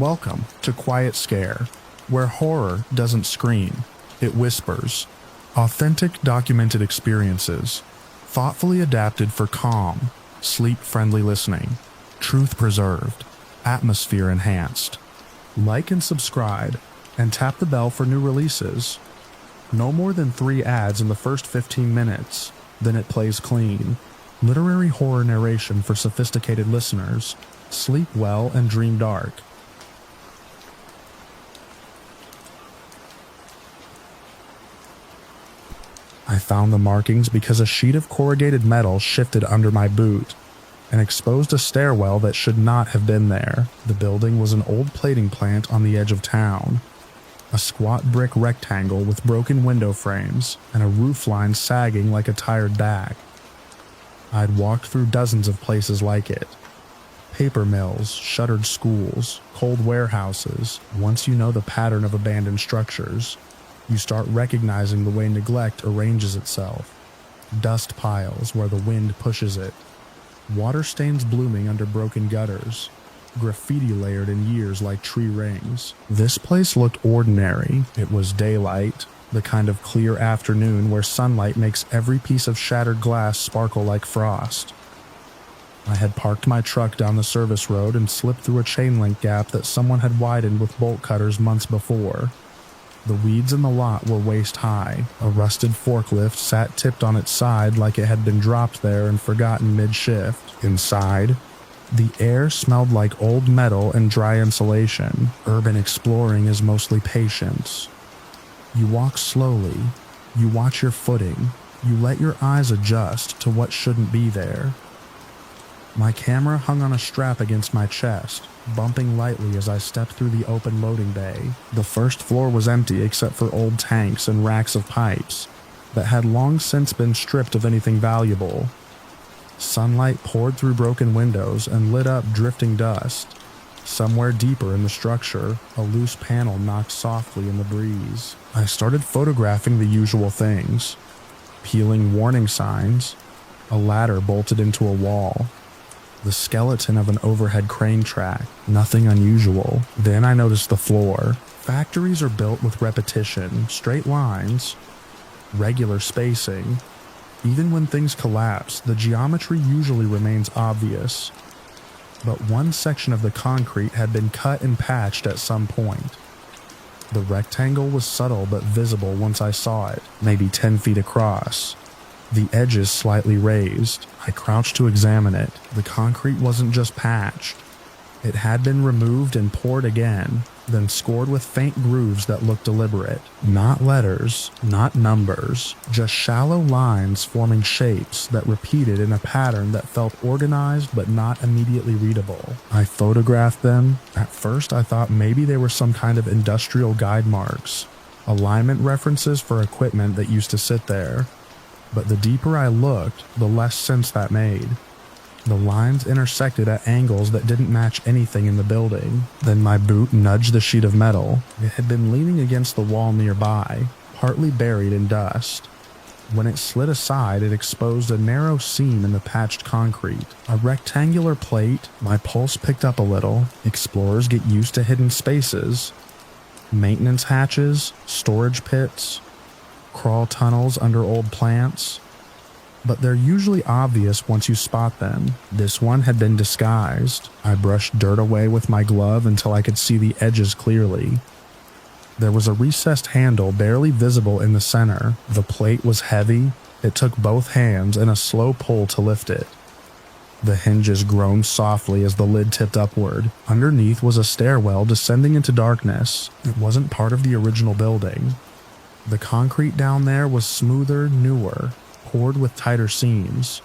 Welcome to Quiet Scare, where horror doesn't scream, it whispers. Authentic documented experiences, thoughtfully adapted for calm, sleep-friendly listening, truth preserved, atmosphere enhanced. Like and subscribe, and tap the bell for new releases. No more than 3 ads in the first 15 minutes, then it plays clean. Literary horror narration for sophisticated listeners. Sleep well and dream dark. I found the markings because a sheet of corrugated metal shifted under my boot and exposed a stairwell that should not have been there. The building was an old plating plant on the edge of town. A squat brick rectangle with broken window frames and a roofline sagging like a tired back. I'd walked through dozens of places like it. Paper mills, shuttered schools, cold warehouses. Once you know the pattern of abandoned structures, you start recognizing the way neglect arranges itself. Dust piles where the wind pushes it. Water stains blooming under broken gutters. Graffiti layered in years like tree rings. This place looked ordinary. It was daylight, the kind of clear afternoon where sunlight makes every piece of shattered glass sparkle like frost. I had parked my truck down the service road and slipped through a chain link gap that someone had widened with bolt cutters months before. The weeds in the lot were waist high. A rusted forklift sat tipped on its side like it had been dropped there and forgotten mid-shift. Inside, the air smelled like old metal and dry insulation. Urban exploring is mostly patience. You walk slowly. You watch your footing. You let your eyes adjust to what shouldn't be there. My camera hung on a strap against my chest, bumping lightly as I stepped through the open loading bay. The first floor was empty except for old tanks and racks of pipes that had long since been stripped of anything valuable. Sunlight poured through broken windows and lit up drifting dust. Somewhere deeper in the structure, a loose panel knocked softly in the breeze. I started photographing the usual things. Peeling warning signs, a ladder bolted into a wall, the skeleton of an overhead crane track, nothing unusual. Then I noticed the floor. Factories are built with repetition, straight lines, regular spacing. Even when things collapse, the geometry usually remains obvious. But one section of the concrete had been cut and patched at some point. The rectangle was subtle but visible once I saw it, maybe 10 feet across. The edges slightly raised. I crouched to examine it. The concrete wasn't just patched. It had been removed and poured again, then scored with faint grooves that looked deliberate. Not letters, not numbers, just shallow lines forming shapes that repeated in a pattern that felt organized but not immediately readable. I photographed them. At first I thought maybe they were some kind of industrial guide marks, alignment references for equipment that used to sit there. But the deeper I looked, the less sense that made. The lines intersected at angles that didn't match anything in the building. Then my boot nudged the sheet of metal. It had been leaning against the wall nearby, partly buried in dust. When it slid aside, it exposed a narrow seam in the patched concrete. A rectangular plate. My pulse picked up a little. Explorers get used to hidden spaces. Maintenance hatches, storage pits, crawl tunnels under old plants, but they're usually obvious once you spot them. This one had been disguised. I brushed dirt away with my glove until I could see the edges clearly. There was a recessed handle barely visible in the center. The plate was heavy. It took both hands and a slow pull to lift it. The hinges groaned softly as the lid tipped upward. Underneath was a stairwell descending into darkness. It wasn't part of the original building. The concrete down there was smoother, newer, poured with tighter seams.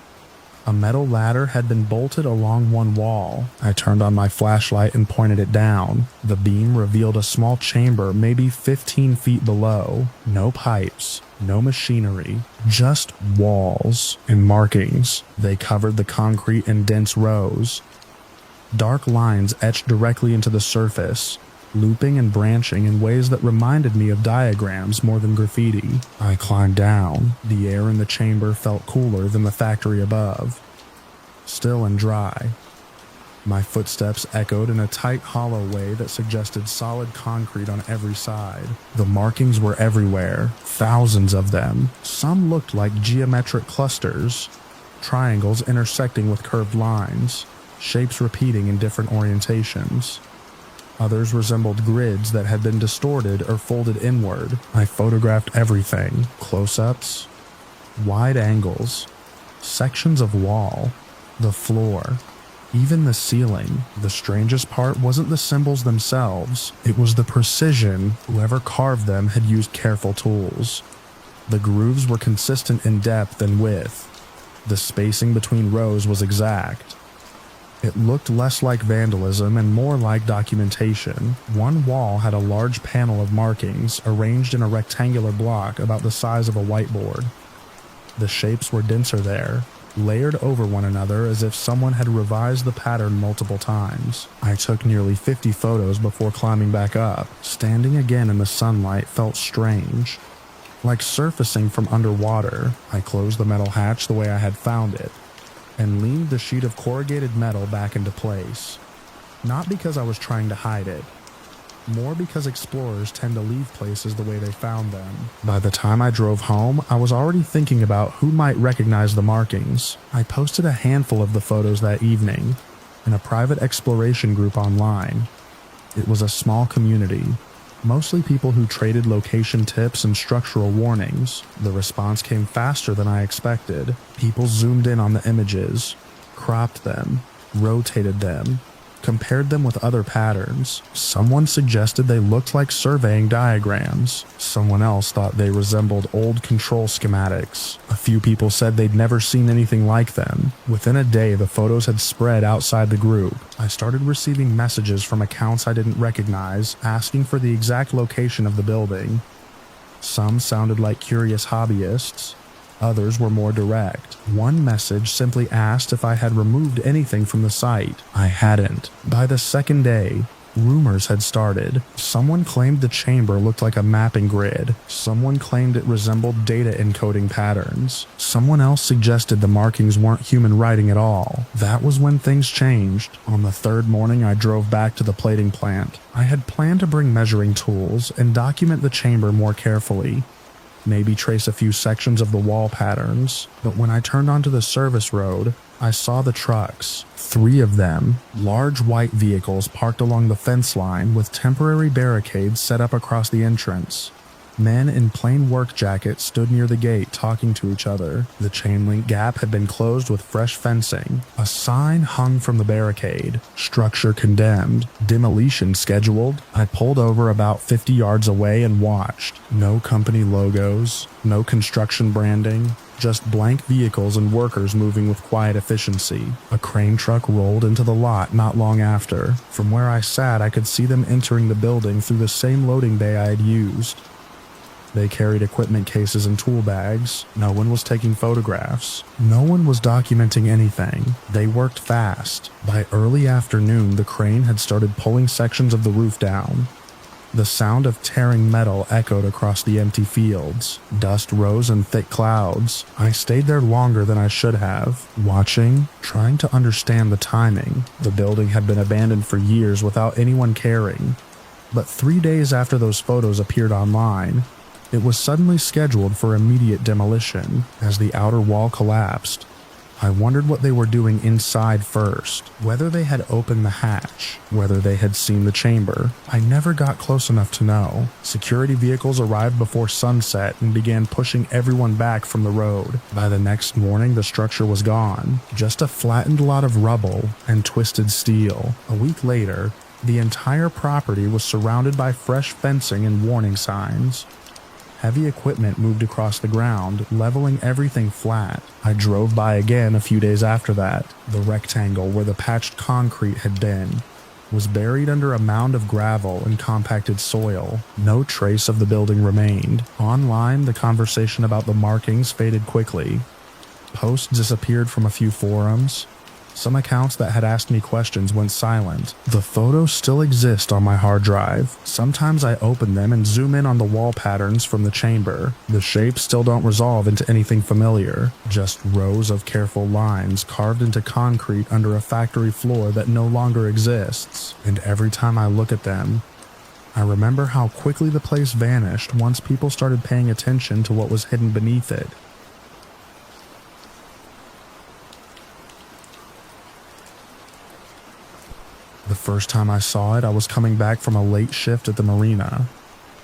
A metal ladder had been bolted along one wall. I turned on my flashlight and pointed it down. The beam revealed a small chamber maybe 15 feet below. No pipes, no machinery, just walls and markings. They covered the concrete in dense rows. Dark lines etched directly into the surface, looping and branching in ways that reminded me of diagrams more than graffiti. I climbed down. The air in the chamber felt cooler than the factory above. Still and dry. My footsteps echoed in a tight, hollow way that suggested solid concrete on every side. The markings were everywhere, thousands of them. Some looked like geometric clusters, triangles intersecting with curved lines, shapes repeating in different orientations. Others resembled grids that had been distorted or folded inward. I photographed everything: close-ups, wide angles, sections of wall, the floor, even the ceiling. The strangest part wasn't the symbols themselves, it was the precision. Whoever carved them had used careful tools. The grooves were consistent in depth and width. The spacing between rows was exact. It looked less like vandalism and more like documentation. One wall had a large panel of markings arranged in a rectangular block about the size of a whiteboard. The shapes were denser there, layered over one another as if someone had revised the pattern multiple times. I took nearly 50 photos before climbing back up. Standing again in the sunlight felt strange, like surfacing from underwater. I closed the metal hatch the way I had found it, and leaned the sheet of corrugated metal back into place. Not because I was trying to hide it, more because explorers tend to leave places the way they found them. By the time I drove home, I was already thinking about who might recognize the markings. I posted a handful of the photos that evening in a private exploration group online. It was a small community, mostly people who traded location tips and structural warnings. The response came faster than I expected. People zoomed in on the images, cropped them, rotated them, compared them with other patterns. Someone suggested they looked like surveying diagrams. Someone else thought they resembled old control schematics. A few people said they'd never seen anything like them. Within a day, the photos had spread outside the group. I started receiving messages from accounts I didn't recognize, asking for the exact location of the building. Some sounded like curious hobbyists. Others were more direct. One message simply asked if I had removed anything from the site. I hadn't. By the second day, rumors had started. Someone claimed the chamber looked like a mapping grid. Someone claimed it resembled data encoding patterns. Someone else suggested the markings weren't human writing at all. That was when things changed. On the third morning, I drove back to the plating plant. I had planned to bring measuring tools and document the chamber more carefully. Maybe trace a few sections of the wall patterns. But when I turned onto the service road, I saw the trucks. 3 of them, large white vehicles parked along the fence line with temporary barricades set up across the entrance. Men in plain work jackets stood near the gate talking to each other. The chain link gap had been closed with fresh fencing. A sign hung from the barricade: structure condemned, demolition scheduled. I pulled over about 50 yards away and watched. No company logos, no construction branding, just blank vehicles and workers moving with quiet efficiency. A crane truck rolled into the lot not long after. From where I sat, I could see them entering the building through the same loading bay I had used. They carried equipment cases and tool bags. No one was taking photographs. No one was documenting anything. They worked fast. By early afternoon, the crane had started pulling sections of the roof down. The sound of tearing metal echoed across the empty fields. Dust rose in thick clouds. I stayed there longer than I should have, watching, trying to understand the timing. The building had been abandoned for years without anyone caring. But 3 days after those photos appeared online, it was suddenly scheduled for immediate demolition. As the outer wall collapsed, I wondered what they were doing inside first, whether they had opened the hatch, whether they had seen the chamber. I never got close enough to know. Security vehicles arrived before sunset and began pushing everyone back from the road. By the next morning, the structure was gone, just a flattened lot of rubble and twisted steel. A week later, the entire property was surrounded by fresh fencing and warning signs. Heavy equipment moved across the ground, leveling everything flat. I drove by again a few days after that. The rectangle where the patched concrete had been was buried under a mound of gravel and compacted soil. No trace of the building remained. Online, the conversation about the markings faded quickly. Posts disappeared from a few forums. Some accounts that had asked me questions went silent. The photos still exist on my hard drive. Sometimes I open them and zoom in on the wall patterns from the chamber. The shapes still don't resolve into anything familiar, just rows of careful lines carved into concrete under a factory floor that no longer exists. And every time I look at them, I remember how quickly the place vanished once people started paying attention to what was hidden beneath it. The first time I saw it, I was coming back from a late shift at the marina.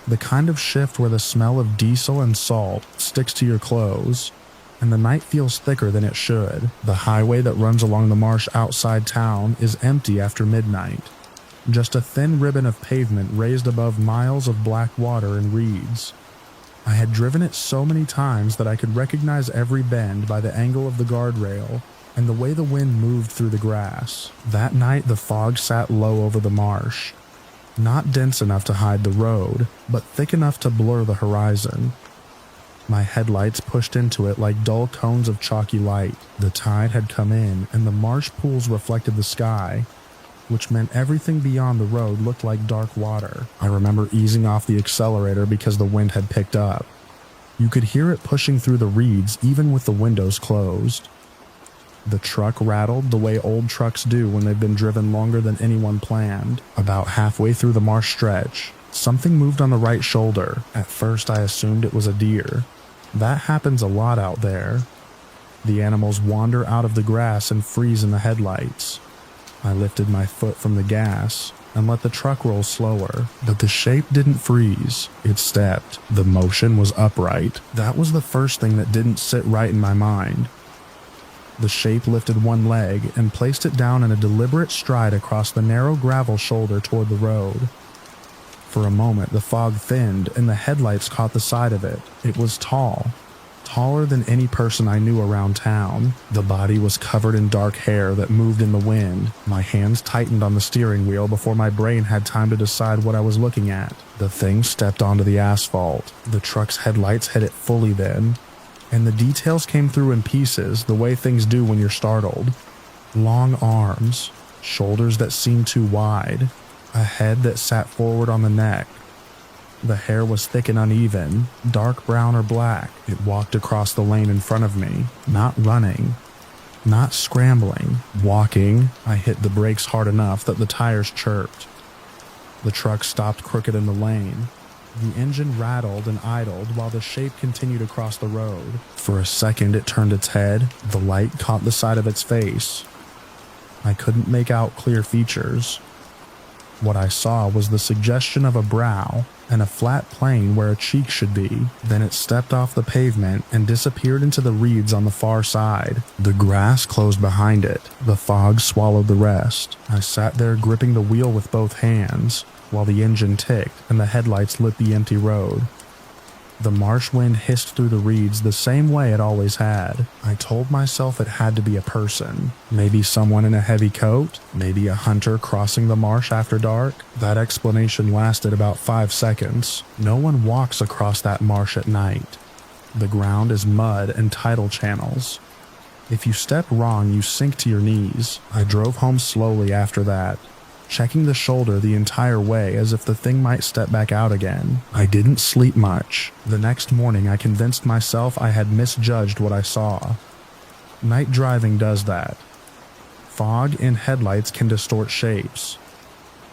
The kind of shift where the smell of diesel and salt sticks to your clothes, and the night feels thicker than it should. The highway that runs along the marsh outside town is empty after midnight. Just a thin ribbon of pavement raised above miles of black water and reeds. I had driven it so many times that I could recognize every bend by the angle of the guardrail and the way the wind moved through the grass. That night the fog sat low over the marsh, not dense enough to hide the road, but thick enough to blur the horizon. My headlights pushed into it like dull cones of chalky light. The tide had come in, and the marsh pools reflected the sky, which meant everything beyond the road looked like dark water. I remember easing off the accelerator because the wind had picked up. You could hear it pushing through the reeds even with the windows closed. The truck rattled the way old trucks do when they've been driven longer than anyone planned. About halfway through the marsh stretch, something moved on the right shoulder. At first I assumed it was a deer. That happens a lot out there. The animals wander out of the grass and freeze in the headlights. I lifted my foot from the gas and let the truck roll slower, but the shape didn't freeze. It stepped. The motion was upright. That was the first thing that didn't sit right in my mind. The shape lifted one leg and placed it down in a deliberate stride across the narrow gravel shoulder toward the road. For a moment, the fog thinned and the headlights caught the side of it. It was tall, taller than any person I knew around town. The body was covered in dark hair that moved in the wind. My hands tightened on the steering wheel before my brain had time to decide what I was looking at. The thing stepped onto the asphalt. The truck's headlights hit it fully then, and the details came through in pieces, the way things do when you're startled. Long arms, shoulders that seemed too wide, a head that sat forward on the neck. The hair was thick and uneven, dark brown or black. It walked across the lane in front of me, not running, not scrambling, walking. I hit the brakes hard enough that the tires chirped. The truck stopped crooked in the lane. The engine rattled and idled while the shape continued across the road. For a second it turned its head. The light caught the side of its face. I couldn't make out clear features. What I saw was the suggestion of a brow and a flat plane where a cheek should be. Then it stepped off the pavement and disappeared into the reeds on the far side. The grass closed behind it. The fog swallowed the rest. I sat there gripping the wheel with both hands, while the engine ticked and the headlights lit the empty road. The marsh wind hissed through the reeds the same way it always had. I told myself it had to be a person. Maybe someone in a heavy coat, maybe a hunter crossing the marsh after dark. That explanation lasted about 5 seconds. No one walks across that marsh at night. The ground is mud and tidal channels. If you step wrong, you sink to your knees. I drove home slowly after that, checking the shoulder the entire way as if the thing might step back out again. I didn't sleep much. The next morning I convinced myself I had misjudged what I saw. Night driving does that. Fog and headlights can distort shapes.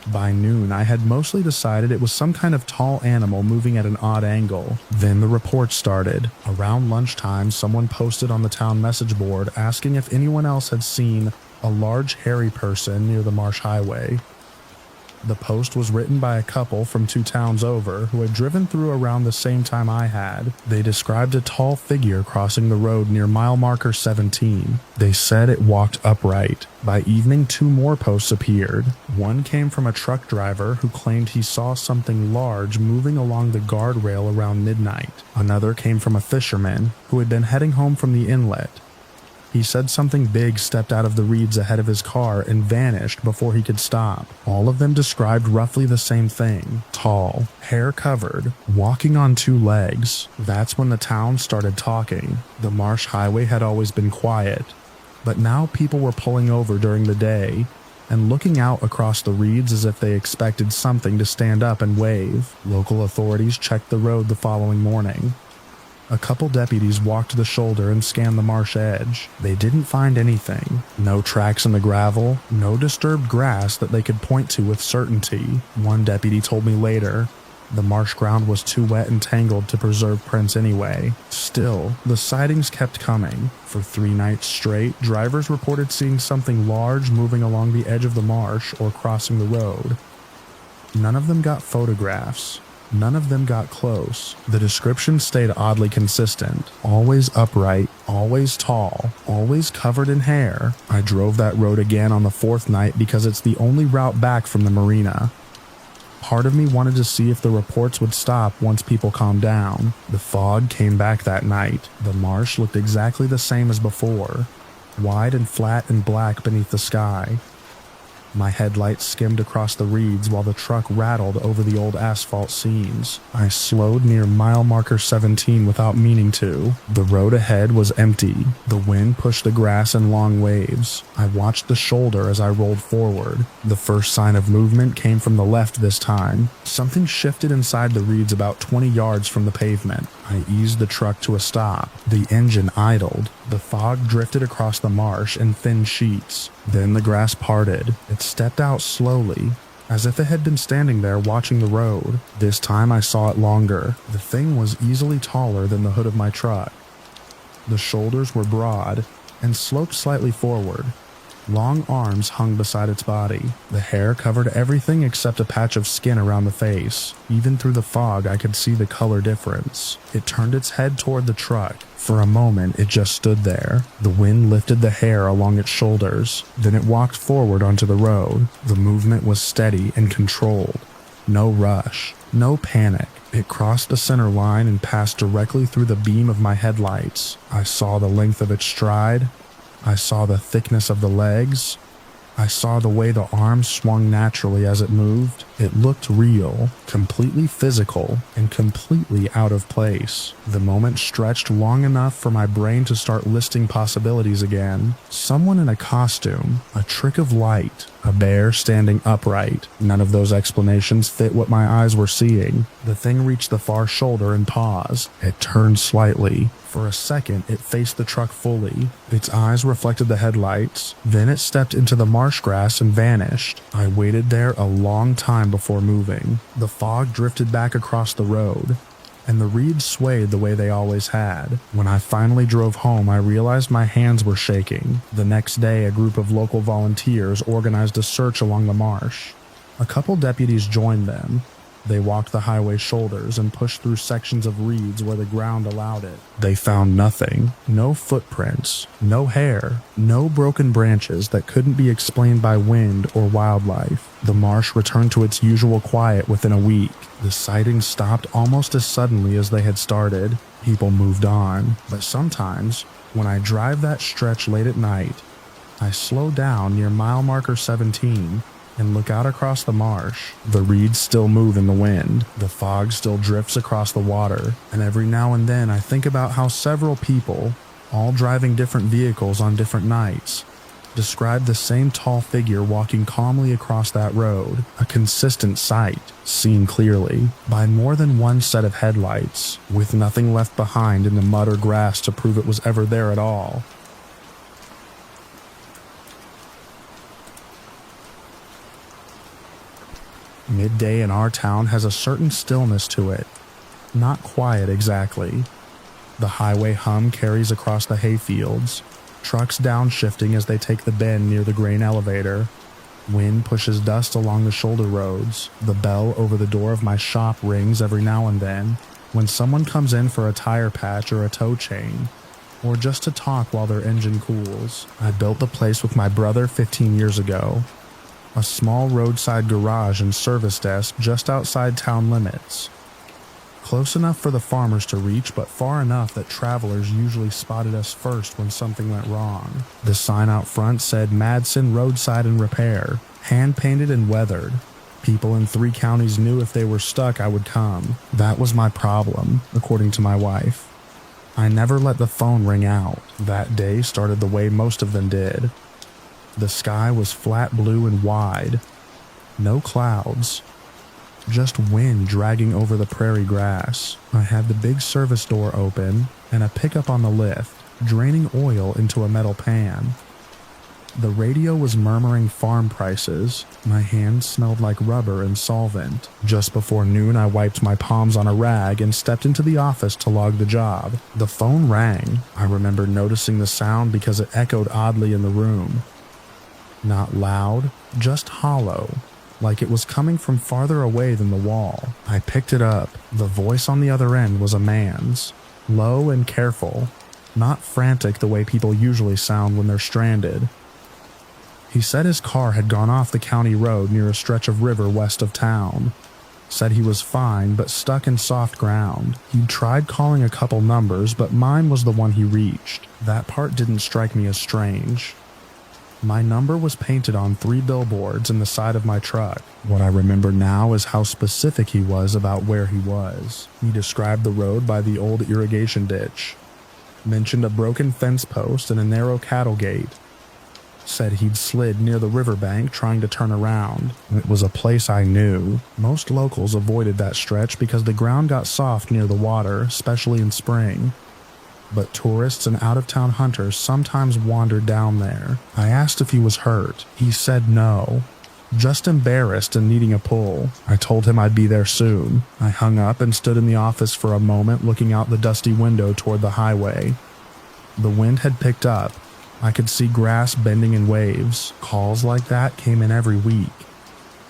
By noon I had mostly decided it was some kind of tall animal moving at an odd angle. Then the reports started. Around lunchtime someone posted on the town message board asking if anyone else had seen a large hairy person near the marsh highway. The post was written by a couple from 2 towns over who had driven through around the same time I had. They described a tall figure crossing the road near mile marker 17. They said it walked upright. By evening 2 more posts appeared. One came from a truck driver who claimed he saw something large moving along the guardrail around midnight. Another came from a fisherman who had been heading home from the inlet. He said something big stepped out of the reeds ahead of his car and vanished before he could stop. All of them described roughly the same thing. Tall, hair covered, walking on 2 legs. That's when the town started talking. The marsh highway had always been quiet. But now people were pulling over during the day and looking out across the reeds as if they expected something to stand up and wave. Local authorities checked the road the following morning. A couple deputies walked the shoulder and scanned the marsh edge. They didn't find anything. No tracks in the gravel, no disturbed grass that they could point to with certainty. One deputy told me later, the marsh ground was too wet and tangled to preserve prints anyway. Still, the sightings kept coming. For 3 nights straight, drivers reported seeing something large moving along the edge of the marsh or crossing the road. None of them got photographs. None of them got close. The description stayed oddly consistent. Always upright, always tall, always covered in hair. I drove that road again on the 4th night because it's the only route back from the marina. Part of me wanted to see if the reports would stop once people calmed down. The fog came back that night. The marsh looked exactly the same as before, wide and flat and black beneath the sky. My headlights skimmed across the reeds while the truck rattled over the old asphalt seams. I slowed near mile marker 17 without meaning to. The road ahead was empty. The wind pushed the grass in long waves. I watched the shoulder as I rolled forward. The first sign of movement came from the left this time. Something shifted inside the reeds about 20 yards from the pavement. I eased the truck to a stop. The engine idled. The fog drifted across the marsh in thin sheets. Then the grass parted. It stepped out slowly, as if it had been standing there watching the road. This time I saw it longer. The thing was easily taller than the hood of my truck. The shoulders were broad and sloped slightly forward. Long arms hung beside its body. The hair covered everything except a patch of skin around the face. Even through the fog, I could see the color difference. It turned its head toward the truck. For a moment, it just stood there. The wind lifted the hair along its shoulders. Then it walked forward onto the road. The movement was steady and controlled. No rush. No panic. It crossed the center line and passed directly through the beam of my headlights. I saw the length of its stride. I saw the thickness of the legs. I saw the way the arms swung naturally as it moved. It looked real, completely physical, and completely out of place. The moment stretched long enough for my brain to start listing possibilities again. Someone in a costume, a trick of light, a bear standing upright. None of those explanations fit what my eyes were seeing. The thing reached the far shoulder and paused. It turned slightly. For a second, it faced the truck fully. Its eyes reflected the headlights. Then it stepped into the marsh grass and vanished. I waited there a long time before moving. The fog drifted back across the road, and the reeds swayed the way they always had. When I finally drove home, I realized my hands were shaking. The next day, a group of local volunteers organized a search along the marsh. A couple deputies joined them. They walked the highway shoulders and pushed through sections of reeds where the ground allowed it. They found nothing. No footprints, no hair, no broken branches that couldn't be explained by wind or wildlife. The marsh returned to its usual quiet within a week. The sightings stopped almost as suddenly as they had started. People moved on. But sometimes, when I drive that stretch late at night, I slow down near mile marker 17 and look out across the marsh. The reeds still move in the wind. The fog still drifts across the water. And every now and then I think about how several people, all driving different vehicles on different nights, describe the same tall figure walking calmly across that road. A consistent sight, seen clearly, by more than one set of headlights, with nothing left behind in the mud or grass to prove it was ever there at all. Midday in our town has a certain stillness to it. Not quiet exactly. The highway hum carries across the hayfields, trucks downshifting as they take the bend near the grain elevator. Wind pushes dust along the shoulder roads. The bell over the door of my shop rings every now and then when someone comes in for a tire patch or a tow chain, or just to talk while their engine cools. I built the place with my brother 15 years ago. A small roadside garage and service desk just outside town limits. Close enough for the farmers to reach, but far enough that travelers usually spotted us first when something went wrong. The sign out front said Madsen Roadside and Repair, hand-painted and weathered. People in 3 counties knew if they were stuck I would come. That was my problem, according to my wife. I never let the phone ring out. That day started the way most of them did. The sky was flat blue and wide. No clouds. Just wind dragging over the prairie grass. I had the big service door open and a pickup on the lift, draining oil into a metal pan. The radio was murmuring farm prices. My hands smelled like rubber and solvent. Just before noon, I wiped my palms on a rag and stepped into the office to log the job. The phone rang. I remember noticing the sound because it echoed oddly in the room. Not loud, just hollow, like it was coming from farther away than the wall. I picked it up. The voice on the other end was a man's, low and careful, not frantic the way people usually sound when they're stranded. He said his car had gone off the county road near a stretch of river west of town. Said he was fine but stuck in soft ground. He'd tried calling a couple numbers, but mine was the one he reached. That part didn't strike me as strange. My number was painted on 3 billboards in the side of my truck. What I remember now is how specific he was about where he was. He described the road by the old irrigation ditch, mentioned a broken fence post and a narrow cattle gate, said he'd slid near the riverbank trying to turn around. It was a place I knew. Most locals avoided that stretch because the ground got soft near the water, especially in spring. But tourists and out-of-town hunters sometimes wandered down there. I asked if he was hurt. He said no, just embarrassed and needing a pull. I told him I'd be there soon. I hung up and stood in the office for a moment looking out the dusty window toward the highway. The wind had picked up. I could see grass bending in waves. Calls like that came in every week.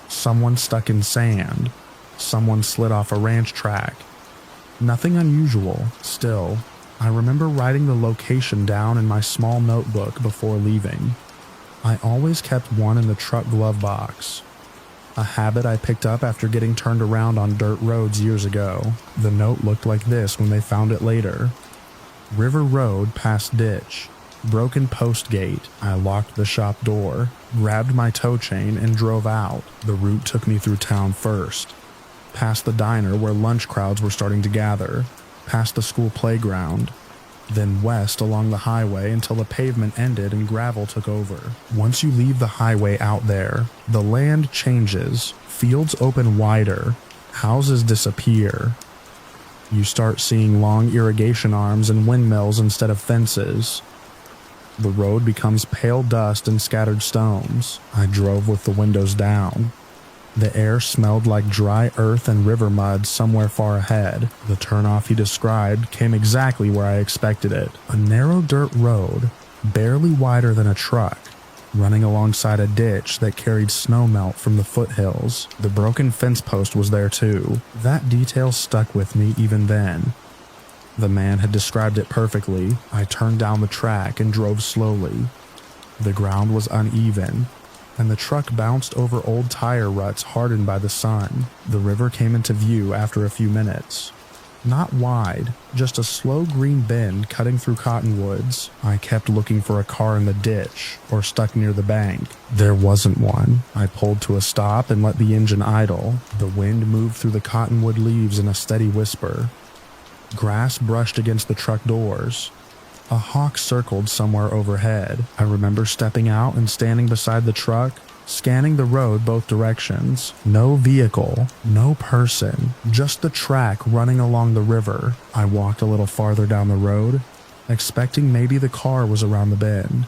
Someone stuck in sand. Someone slid off a ranch track. Nothing unusual. Still, I remember writing the location down in my small notebook before leaving. I always kept one in the truck glove box, a habit I picked up after getting turned around on dirt roads years ago. The note looked like this when they found it later. River Road past ditch. Broken post gate. I locked the shop door, grabbed my tow chain, and drove out. The route took me through town first, past the diner where lunch crowds were starting to gather, past the school playground, then west along the highway until the pavement ended and gravel took over. Once you leave the highway out there, the land changes, fields open wider, houses disappear. You start seeing long irrigation arms and windmills instead of fences. The road becomes pale dust and scattered stones. I drove with the windows down. The air smelled like dry earth and river mud somewhere far ahead. The turnoff he described came exactly where I expected it. A narrow dirt road, barely wider than a truck, running alongside a ditch that carried snowmelt from the foothills. The broken fence post was there too. That detail stuck with me even then. The man had described it perfectly. I turned down the track and drove slowly. The ground was uneven, and the truck bounced over old tire ruts hardened by the sun. The river came into view after a few minutes. Not wide, just a slow green bend cutting through cottonwoods. I kept looking for a car in the ditch or stuck near the bank. There wasn't one. I pulled to a stop and let the engine idle. The wind moved through the cottonwood leaves in a steady whisper. Grass brushed against the truck doors. A hawk circled somewhere overhead. I remember stepping out and standing beside the truck, scanning the road both directions. No vehicle, no person, just the track running along the river. I walked a little farther down the road, expecting maybe the car was around the bend.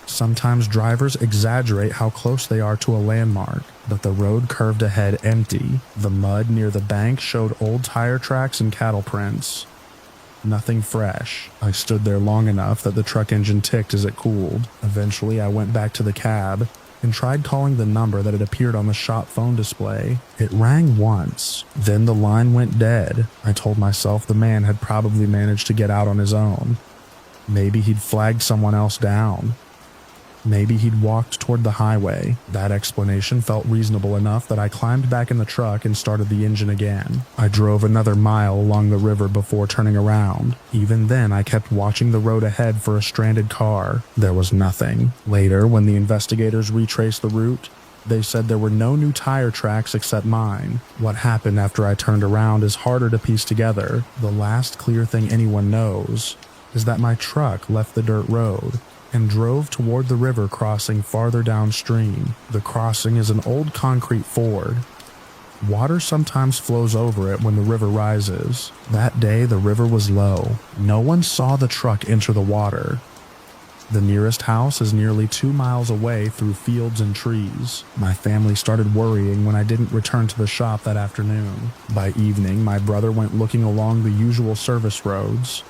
Sometimes drivers exaggerate how close they are to a landmark, but the road curved ahead empty. The mud near the bank showed old tire tracks and cattle prints. Nothing fresh. I stood there long enough that the truck engine ticked as it cooled. Eventually, I went back to the cab and tried calling the number that had appeared on the shop phone display. It rang once. Then the line went dead. I told myself the man had probably managed to get out on his own. Maybe he'd flagged someone else down. Maybe he'd walked toward the highway. That explanation felt reasonable enough that I climbed back in the truck and started the engine again. I drove another mile along the river before turning around. Even then, I kept watching the road ahead for a stranded car. There was nothing. Later, when the investigators retraced the route, They said there were no new tire tracks except mine. What happened after I turned around is harder to piece together. The last clear thing anyone knows is that my truck left the dirt road and drove toward the river crossing farther downstream. The crossing is an old concrete ford. Water sometimes flows over it when the river rises. That day, the river was low. No one saw the truck enter the water. The nearest house is nearly 2 miles away through fields and trees. My family started worrying when I didn't return to the shop that afternoon. By evening, my brother went looking along the usual service roads.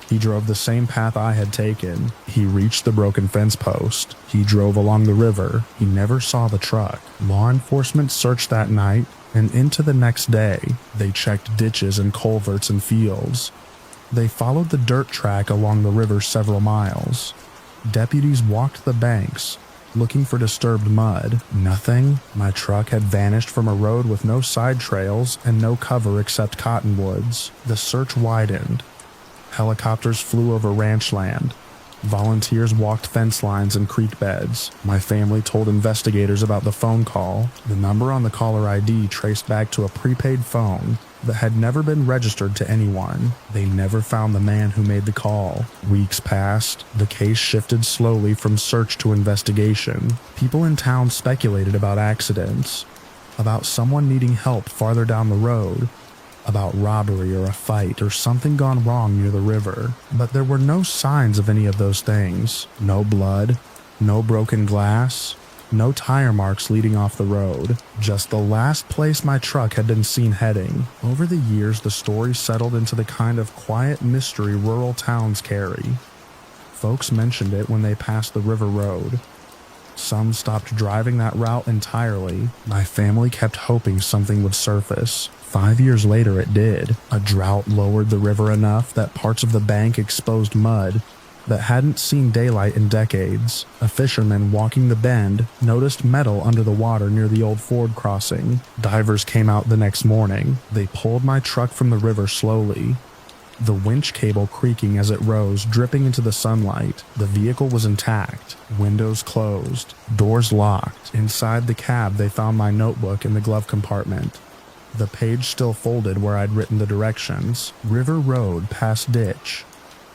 He drove the same path I had taken. He reached the broken fence post. He drove along the river. He never saw the truck. Law enforcement searched that night and into the next day. They checked ditches and culverts and fields. They followed the dirt track along the river several miles. Deputies walked the banks, looking for disturbed mud. Nothing. My truck had vanished from a road with no side trails and no cover except cottonwoods. The search widened. Helicopters flew over ranch land. Volunteers walked fence lines and creek beds. My family told investigators about the phone call. The number on the caller ID traced back to a prepaid phone that had never been registered to anyone. They never found the man who made the call. Weeks passed. The case shifted slowly from search to investigation. People in town speculated about accidents, about someone needing help farther down the road, about robbery or a fight or something gone wrong near the river. But there were no signs of any of those things. No blood, no broken glass, no tire marks leading off the road. Just the last place my truck had been seen heading. Over the years, the story settled into the kind of quiet mystery rural towns carry. Folks mentioned it when they passed the river road. Some stopped driving that route entirely. My family kept hoping something would surface. 5 years later, it did. A drought lowered the river enough that parts of the bank exposed mud that hadn't seen daylight in decades. A fisherman walking the bend noticed metal under the water near the old ford crossing. Divers came out the next morning. They pulled my truck from the river slowly, the winch cable creaking as it rose, dripping into the sunlight. The vehicle was intact, windows closed, doors locked. Inside the cab, they found my notebook in the glove compartment. The page still folded where I'd written the directions. River Road past ditch.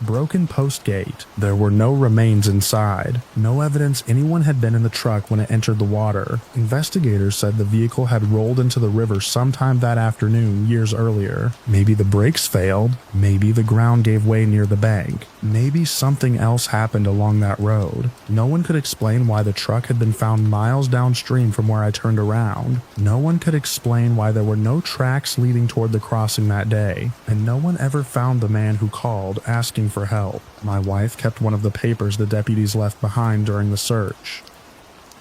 Broken post gate. There were no remains inside. No evidence anyone had been in the truck when it entered the water. Investigators said the vehicle had rolled into the river sometime that afternoon years earlier. Maybe the brakes failed. Maybe the ground gave way near the bank. Maybe something else happened along that road. No one could explain why the truck had been found miles downstream from where I turned around. No one could explain why there were no tracks leading toward the crossing that day. And no one ever found the man who called asking for help. My wife kept one of the papers the deputies left behind during the search.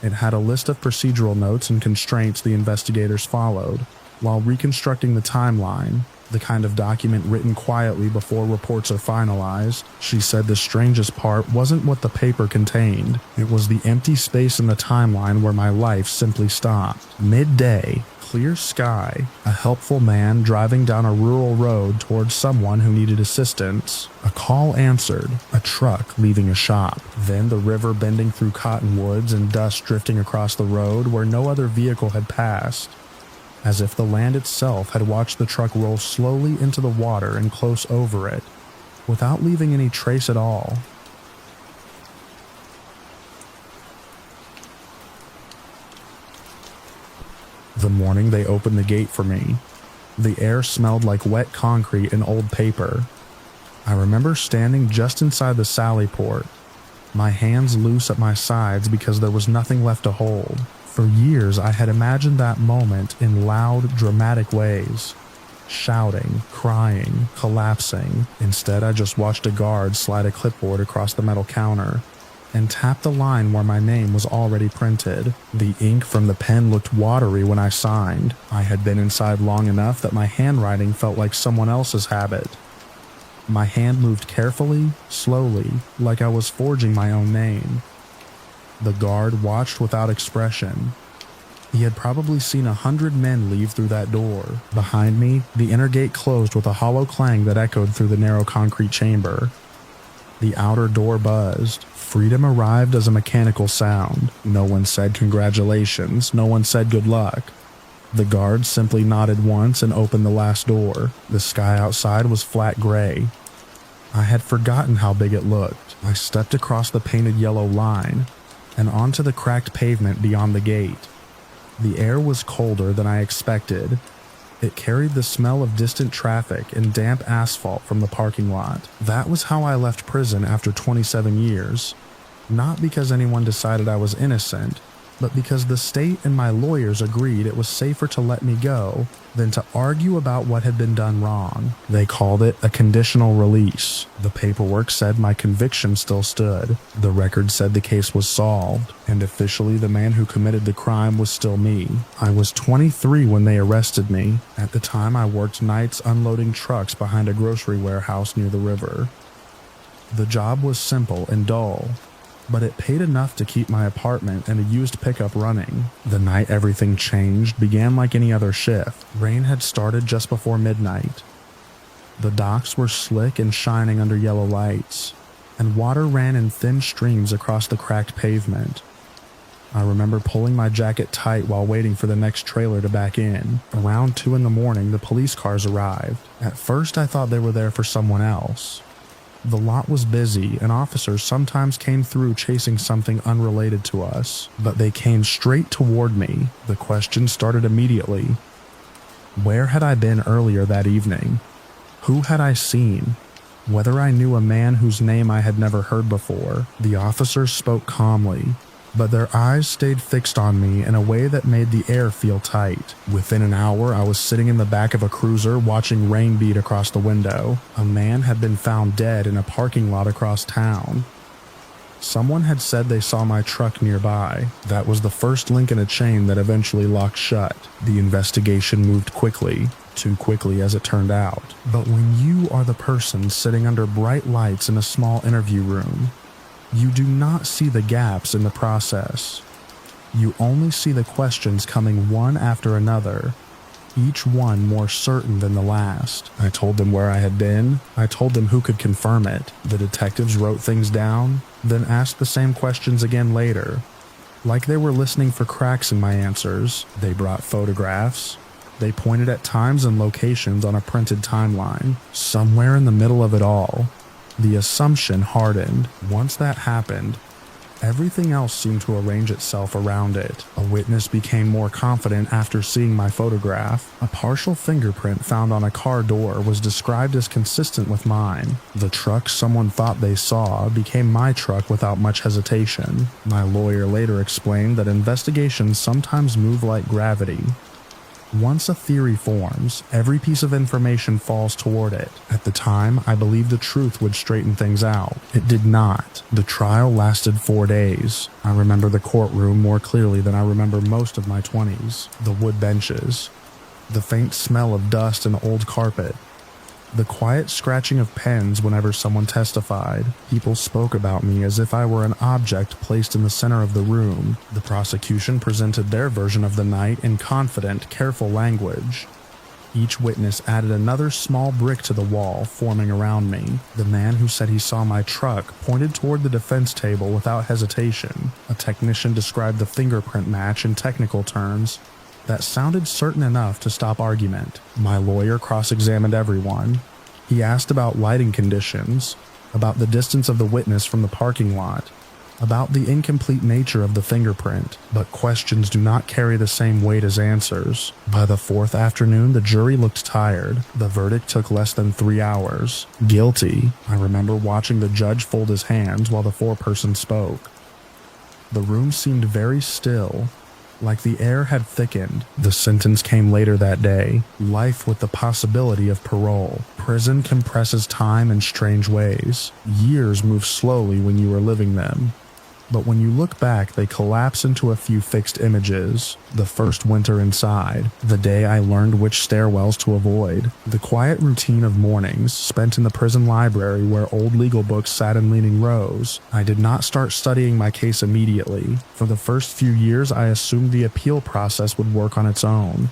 It had a list of procedural notes and constraints the investigators followed. While reconstructing the timeline, the kind of document written quietly before reports are finalized, she said the strangest part wasn't what the paper contained. It was the empty space in the timeline where my life simply stopped. Midday, clear sky, a helpful man driving down a rural road towards someone who needed assistance. A call answered, a truck leaving a shop. Then the river bending through cottonwoods and dust drifting across the road where no other vehicle had passed. As if the land itself had watched the truck roll slowly into the water and close over it, without leaving any trace at all. The morning they opened the gate for me, the air smelled like wet concrete and old paper. I remember standing just inside the sally port, my hands loose at my sides because there was nothing left to hold. For years, I had imagined that moment in loud, dramatic ways. Shouting, crying, collapsing. Instead, I just watched a guard slide a clipboard across the metal counter and tap the line where my name was already printed. The ink from the pen looked watery when I signed. I had been inside long enough that my handwriting felt like someone else's habit. My hand moved carefully, slowly, like I was forging my own name. The guard watched without expression. He had probably seen 100 men leave through that door. Behind me, the inner gate closed with a hollow clang that echoed through the narrow concrete chamber. The outer door buzzed, Freedom arrived as a mechanical sound. No one said congratulations, no one said good luck. The guard simply nodded once and opened the last door. The sky outside was flat gray. I had forgotten how big it looked. I stepped across the painted yellow line and onto the cracked pavement beyond the gate. The air was colder than I expected. It carried the smell of distant traffic and damp asphalt from the parking lot. That was how I left prison after 27 years. Not because anyone decided I was innocent, but because the state and my lawyers agreed it was safer to let me go than to argue about what had been done wrong. They called it a conditional release. The paperwork said my conviction still stood. The record said the case was solved, and officially the man who committed the crime was still me. I was 23 when they arrested me. At the time, I worked nights unloading trucks behind a grocery warehouse near the river. The job was simple and dull, but it paid enough to keep my apartment and a used pickup running. The night everything changed began like any other shift. Rain had started just before midnight. The docks were slick and shining under yellow lights, and water ran in thin streams across the cracked pavement. I remember pulling my jacket tight while waiting for the next trailer to back in. Around 2 a.m, the police cars arrived. At first I thought they were there for someone else. The lot was busy, and officers sometimes came through chasing something unrelated to us, but they came straight toward me. The question started immediately. Where had I been earlier that evening? Who had I seen? Whether I knew a man whose name I had never heard before. The officers spoke calmly, but their eyes stayed fixed on me in a way that made the air feel tight. Within an hour, I was sitting in the back of a cruiser watching rain beat across the window. A man had been found dead in a parking lot across town. Someone had said they saw my truck nearby. That was the first link in a chain that eventually locked shut. The investigation moved quickly. Too quickly, as it turned out. But when you are the person sitting under bright lights in a small interview room, you do not see the gaps in the process. You only see the questions coming one after another, each one more certain than the last. I told them where I had been. I told them who could confirm it. The detectives wrote things down, then asked the same questions again later. Like they were listening for cracks in my answers. They brought photographs. They pointed at times and locations on a printed timeline. Somewhere in the middle of it all, the assumption hardened. Once that happened, everything else seemed to arrange itself around it. A witness became more confident after seeing my photograph. A partial fingerprint found on a car door was described as consistent with mine. The truck someone thought they saw became my truck without much hesitation. My lawyer later explained that investigations sometimes move like gravity. Once a theory forms, every piece of information falls toward it. At the time, I believed the truth would straighten things out. It did not. The trial lasted 4 days. I remember the courtroom more clearly than I remember most of my 20s. The wood benches, the faint smell of dust and old carpet, the quiet scratching of pens whenever someone testified. People spoke about me as if I were an object placed in the center of the room. The prosecution presented their version of the night in confident, careful language. Each witness added another small brick to the wall forming around me. The man who said he saw my truck pointed toward the defense table without hesitation. A technician described the fingerprint match in technical terms that sounded certain enough to stop argument. My lawyer cross-examined everyone. He asked about lighting conditions, about the distance of the witness from the parking lot, about the incomplete nature of the fingerprint, but questions do not carry the same weight as answers. By the 4th afternoon, the jury looked tired. The verdict took less than 3 hours. Guilty. I remember watching the judge fold his hands while the foreperson spoke. The room seemed very still, like the air had thickened. The sentence came later that day. Life with the possibility of parole. Prison compresses time in strange ways. Years move slowly when you are living them. But when you look back, they collapse into a few fixed images. The first winter inside, the day I learned which stairwells to avoid, the quiet routine of mornings spent in the prison library where old legal books sat in leaning rows. I did not start studying my case immediately. For the first few years, I assumed the appeal process would work on its own.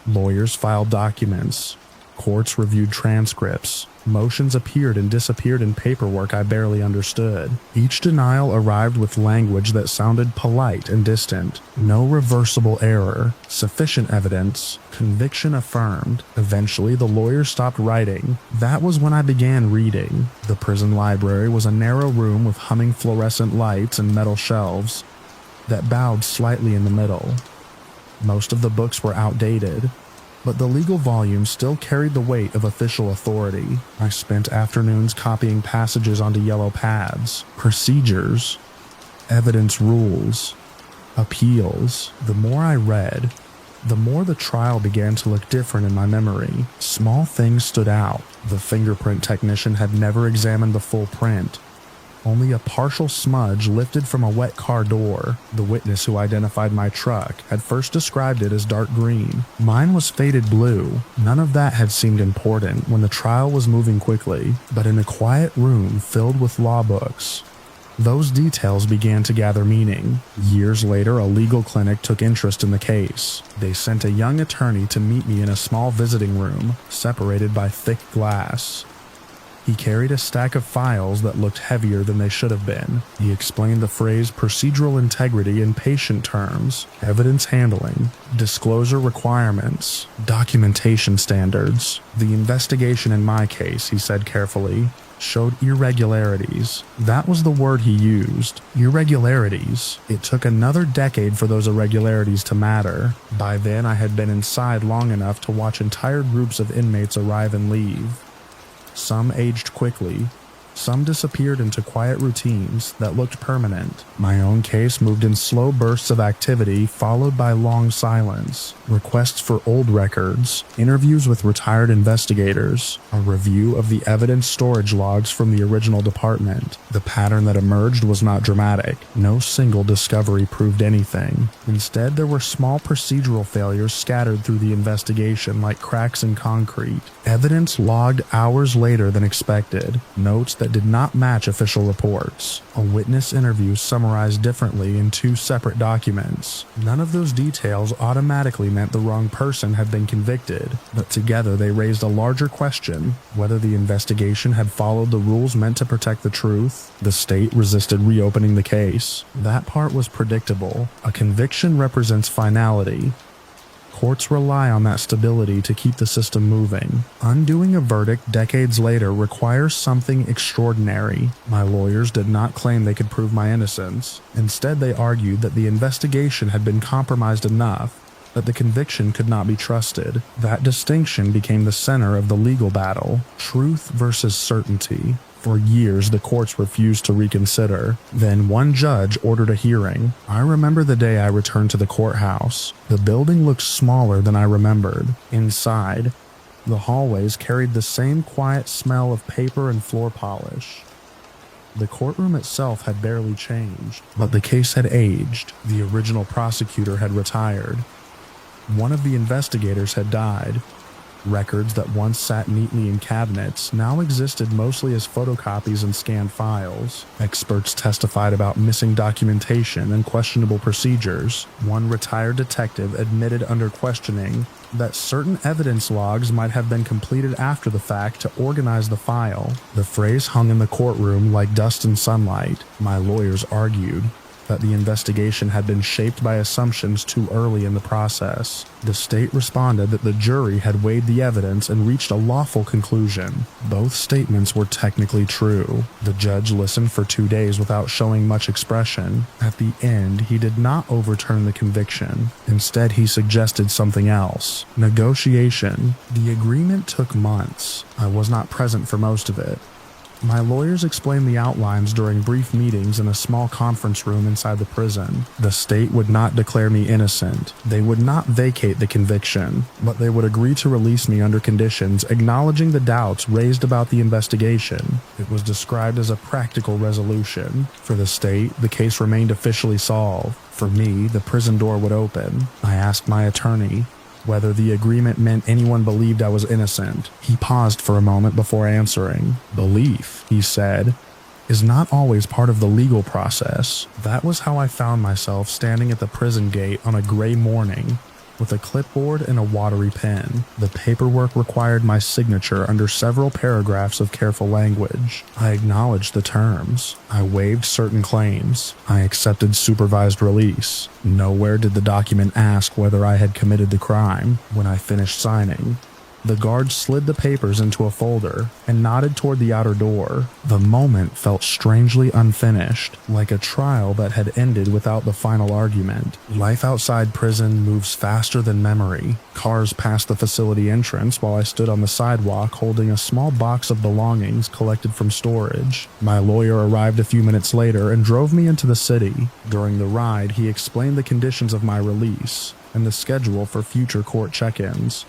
Lawyers filed documents. Courts reviewed transcripts. Motions appeared and disappeared in paperwork I barely understood. Each denial arrived with language that sounded polite and distant. No reversible error. Sufficient evidence. Conviction affirmed. Eventually, the lawyers stopped writing. That was when I began reading. The prison library was a narrow room with humming fluorescent lights and metal shelves that bowed slightly in the middle. Most of the books were outdated, but the legal volumes still carried the weight of official authority. I spent afternoons copying passages onto yellow pads. Procedures, evidence rules, appeals. The more I read, the more the trial began to look different in my memory. Small things stood out. The fingerprint technician had never examined the full print. Only a partial smudge lifted from a wet car door. The witness who identified my truck had first described it as dark green. Mine was faded blue. None of that had seemed important when the trial was moving quickly, but in a quiet room filled with law books, those details began to gather meaning. Years later, a legal clinic took interest in the case. They sent a young attorney to meet me in a small visiting room, separated by thick glass. He carried a stack of files that looked heavier than they should have been. He explained the phrase procedural integrity in patient terms, evidence handling, disclosure requirements, documentation standards. The investigation in my case, he said carefully, showed irregularities. That was the word he used. Irregularities. It took another decade for those irregularities to matter. By then, I had been inside long enough to watch entire groups of inmates arrive and leave. Some aged quickly. Some disappeared into quiet routines that looked permanent. My own case moved in slow bursts of activity followed by long silence. Requests for old records, interviews with retired investigators, a review of the evidence storage logs from the original department. The pattern that emerged was not dramatic. No single discovery proved anything. Instead, there were small procedural failures scattered through the investigation like cracks in concrete. Evidence logged hours later than expected. Notes that did not match official reports. A witness interview summarized differently in two separate documents. None of those details automatically meant the wrong person had been convicted, but together they raised a larger question: whether the investigation had followed the rules meant to protect the truth. The state resisted reopening the case. That part was predictable. A conviction represents finality. Courts rely on that stability to keep the system moving. Undoing a verdict decades later requires something extraordinary. My lawyers did not claim they could prove my innocence. Instead, they argued that the investigation had been compromised enough that the conviction could not be trusted. That distinction became the center of the legal battle: truth versus certainty. For years, the courts refused to reconsider. Then one judge ordered a hearing. I remember the day I returned to the courthouse. The building looked smaller than I remembered. Inside, the hallways carried the same quiet smell of paper and floor polish. The courtroom itself had barely changed, but the case had aged. The original prosecutor had retired. One of the investigators had died. Records that once sat neatly in cabinets now existed mostly as photocopies and scanned files. Experts testified about missing documentation and questionable procedures. One retired detective admitted under questioning that certain evidence logs might have been completed after the fact to organize the file. The phrase hung in the courtroom like dust in sunlight. My lawyers argued that the investigation had been shaped by assumptions too early in the process. The state responded that the jury had weighed the evidence and reached a lawful conclusion. Both statements were technically true. The judge listened for 2 days without showing much expression. At the end, he did not overturn the conviction. Instead, he suggested something else: negotiation. The agreement took months. I was not present for most of it. My lawyers explained the outlines during brief meetings in a small conference room inside the prison. The state would not declare me innocent. They would not vacate the conviction, but they would agree to release me under conditions acknowledging the doubts raised about the investigation. It was described as a practical resolution. For the state, the case remained officially solved. For me, the prison door would open. I asked my attorney whether the agreement meant anyone believed I was innocent. He paused for a moment before answering. Belief, he said, is not always part of the legal process. That was how I found myself standing at the prison gate on a gray morning, with a clipboard and a watery pen. The paperwork required my signature under several paragraphs of careful language. I acknowledged the terms. I waived certain claims. I accepted supervised release. Nowhere did the document ask whether I had committed the crime. When I finished signing, the guard slid the papers into a folder and nodded toward the outer door. The moment felt strangely unfinished, like a trial that had ended without the final argument. Life outside prison moves faster than memory. Cars passed the facility entrance while I stood on the sidewalk holding a small box of belongings collected from storage. My lawyer arrived a few minutes later and drove me into the city. During the ride, he explained the conditions of my release and the schedule for future court check-ins.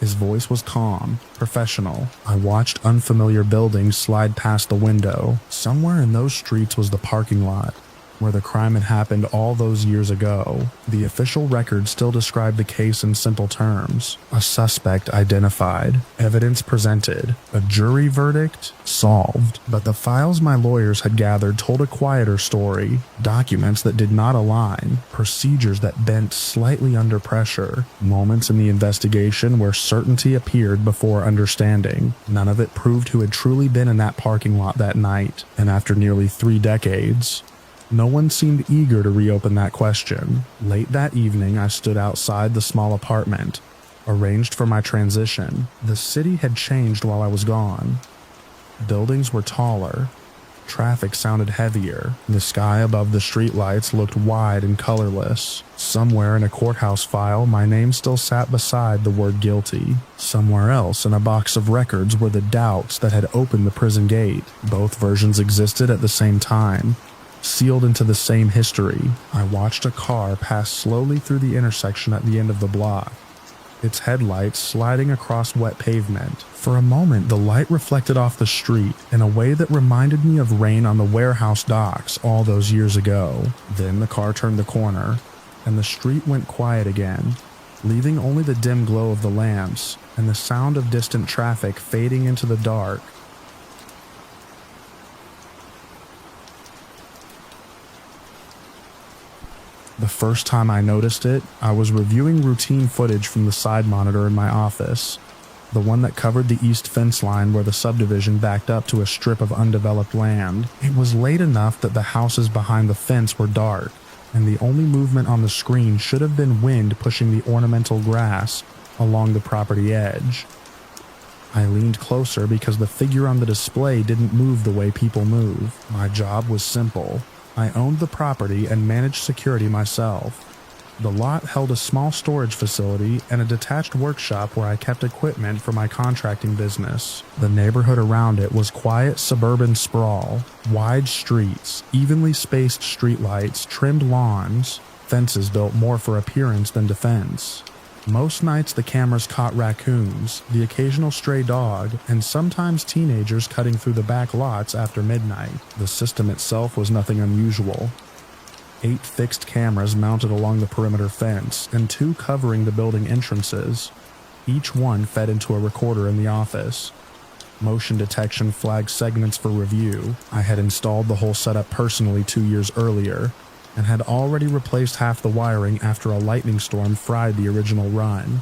His voice was calm, professional. I watched unfamiliar buildings slide past the window. Somewhere in those streets was the parking lot, where the crime had happened all those years ago. The official record still described the case in simple terms. A suspect identified, evidence presented, a jury verdict solved. But the files my lawyers had gathered told a quieter story. Documents that did not align, procedures that bent slightly under pressure, moments in the investigation where certainty appeared before understanding. None of it proved who had truly been in that parking lot that night. And after nearly 3 decades, no one seemed eager to reopen that question. Late that evening, I stood outside the small apartment, arranged for my transition. The city had changed while I was gone. Buildings were taller. Traffic sounded heavier. The sky above the streetlights looked wide and colorless. Somewhere in a courthouse file, my name still sat beside the word guilty. Somewhere else in a box of records were the doubts that had opened the prison gate. Both versions existed at the same time, sealed into the same history. I watched a car pass slowly through the intersection at the end of the block, its headlights sliding across wet pavement. For a moment, the light reflected off the street in a way that reminded me of rain on the warehouse docks all those years ago. Then the car turned the corner, and the street went quiet again, leaving only the dim glow of the lamps and the sound of distant traffic fading into the dark. The first time I noticed it, I was reviewing routine footage from the side monitor in my office, the one that covered the east fence line where the subdivision backed up to a strip of undeveloped land. It was late enough that the houses behind the fence were dark, and the only movement on the screen should have been wind pushing the ornamental grass along the property edge. I leaned closer because the figure on the display didn't move the way people move. My job was simple. I owned the property and managed security myself. The lot held a small storage facility and a detached workshop where I kept equipment for my contracting business. The neighborhood around it was quiet suburban sprawl, wide streets, evenly spaced streetlights, trimmed lawns, fences built more for appearance than defense. Most nights the cameras caught raccoons, the occasional stray dog, and sometimes teenagers cutting through the back lots after midnight. The system itself was nothing unusual. 8 fixed cameras mounted along the perimeter fence, and 2 covering the building entrances. Each one fed into a recorder in the office. Motion detection flagged segments for review. I had installed the whole setup personally 2 years earlier, and had already replaced half the wiring after a lightning storm fried the original run.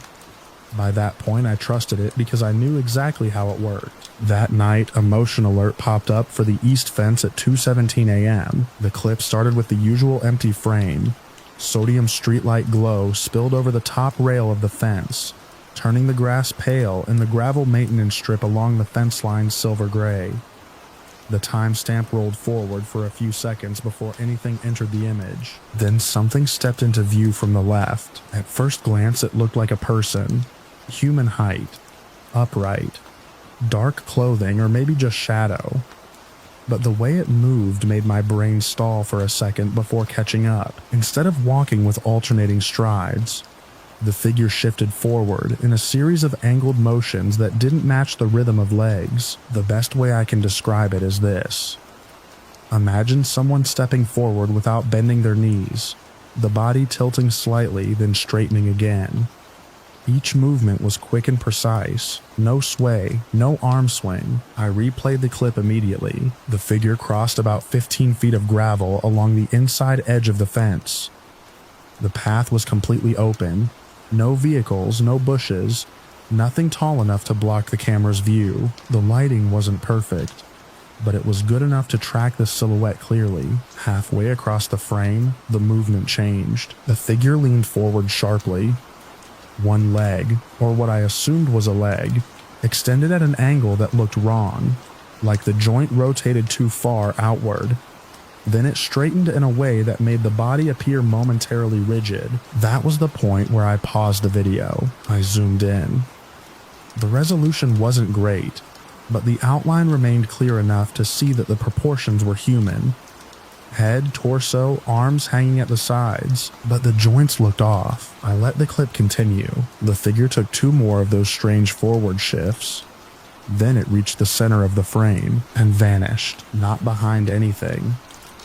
By that point, I trusted it because I knew exactly how it worked. That night, a motion alert popped up for the east fence at 2:17 a.m. The clip started with the usual empty frame. Sodium streetlight glow spilled over the top rail of the fence, turning the grass pale and the gravel maintenance strip along the fence line silver gray. The timestamp rolled forward for a few seconds before anything entered the image. Then something stepped into view from the left. At first glance, it looked like a person. Human height. Upright. Dark clothing, or maybe just shadow. But the way it moved made my brain stall for a second before catching up. Instead of walking with alternating strides, the figure shifted forward in a series of angled motions that didn't match the rhythm of legs. The best way I can describe it is this. Imagine someone stepping forward without bending their knees, the body tilting slightly, then straightening again. Each movement was quick and precise. No sway, no arm swing. I replayed the clip immediately. The figure crossed about 15 feet of gravel along the inside edge of the fence. The path was completely open, No vehicles, no bushes, nothing tall enough to block the camera's view. The lighting wasn't perfect, but it was good enough to track the silhouette clearly. Halfway across the frame, the movement changed. The figure leaned forward sharply. One leg, or what I assumed was a leg, extended at an angle that looked wrong, like the joint rotated too far outward. Then it straightened in a way that made the body appear momentarily rigid. That was the point where I paused the video. I zoomed in. The resolution wasn't great, but the outline remained clear enough to see that the proportions were human. Head, torso, arms hanging at the sides, but the joints looked off. I let the clip continue. The figure took 2 more of those strange forward shifts. Then it reached the center of the frame and vanished, not behind anything,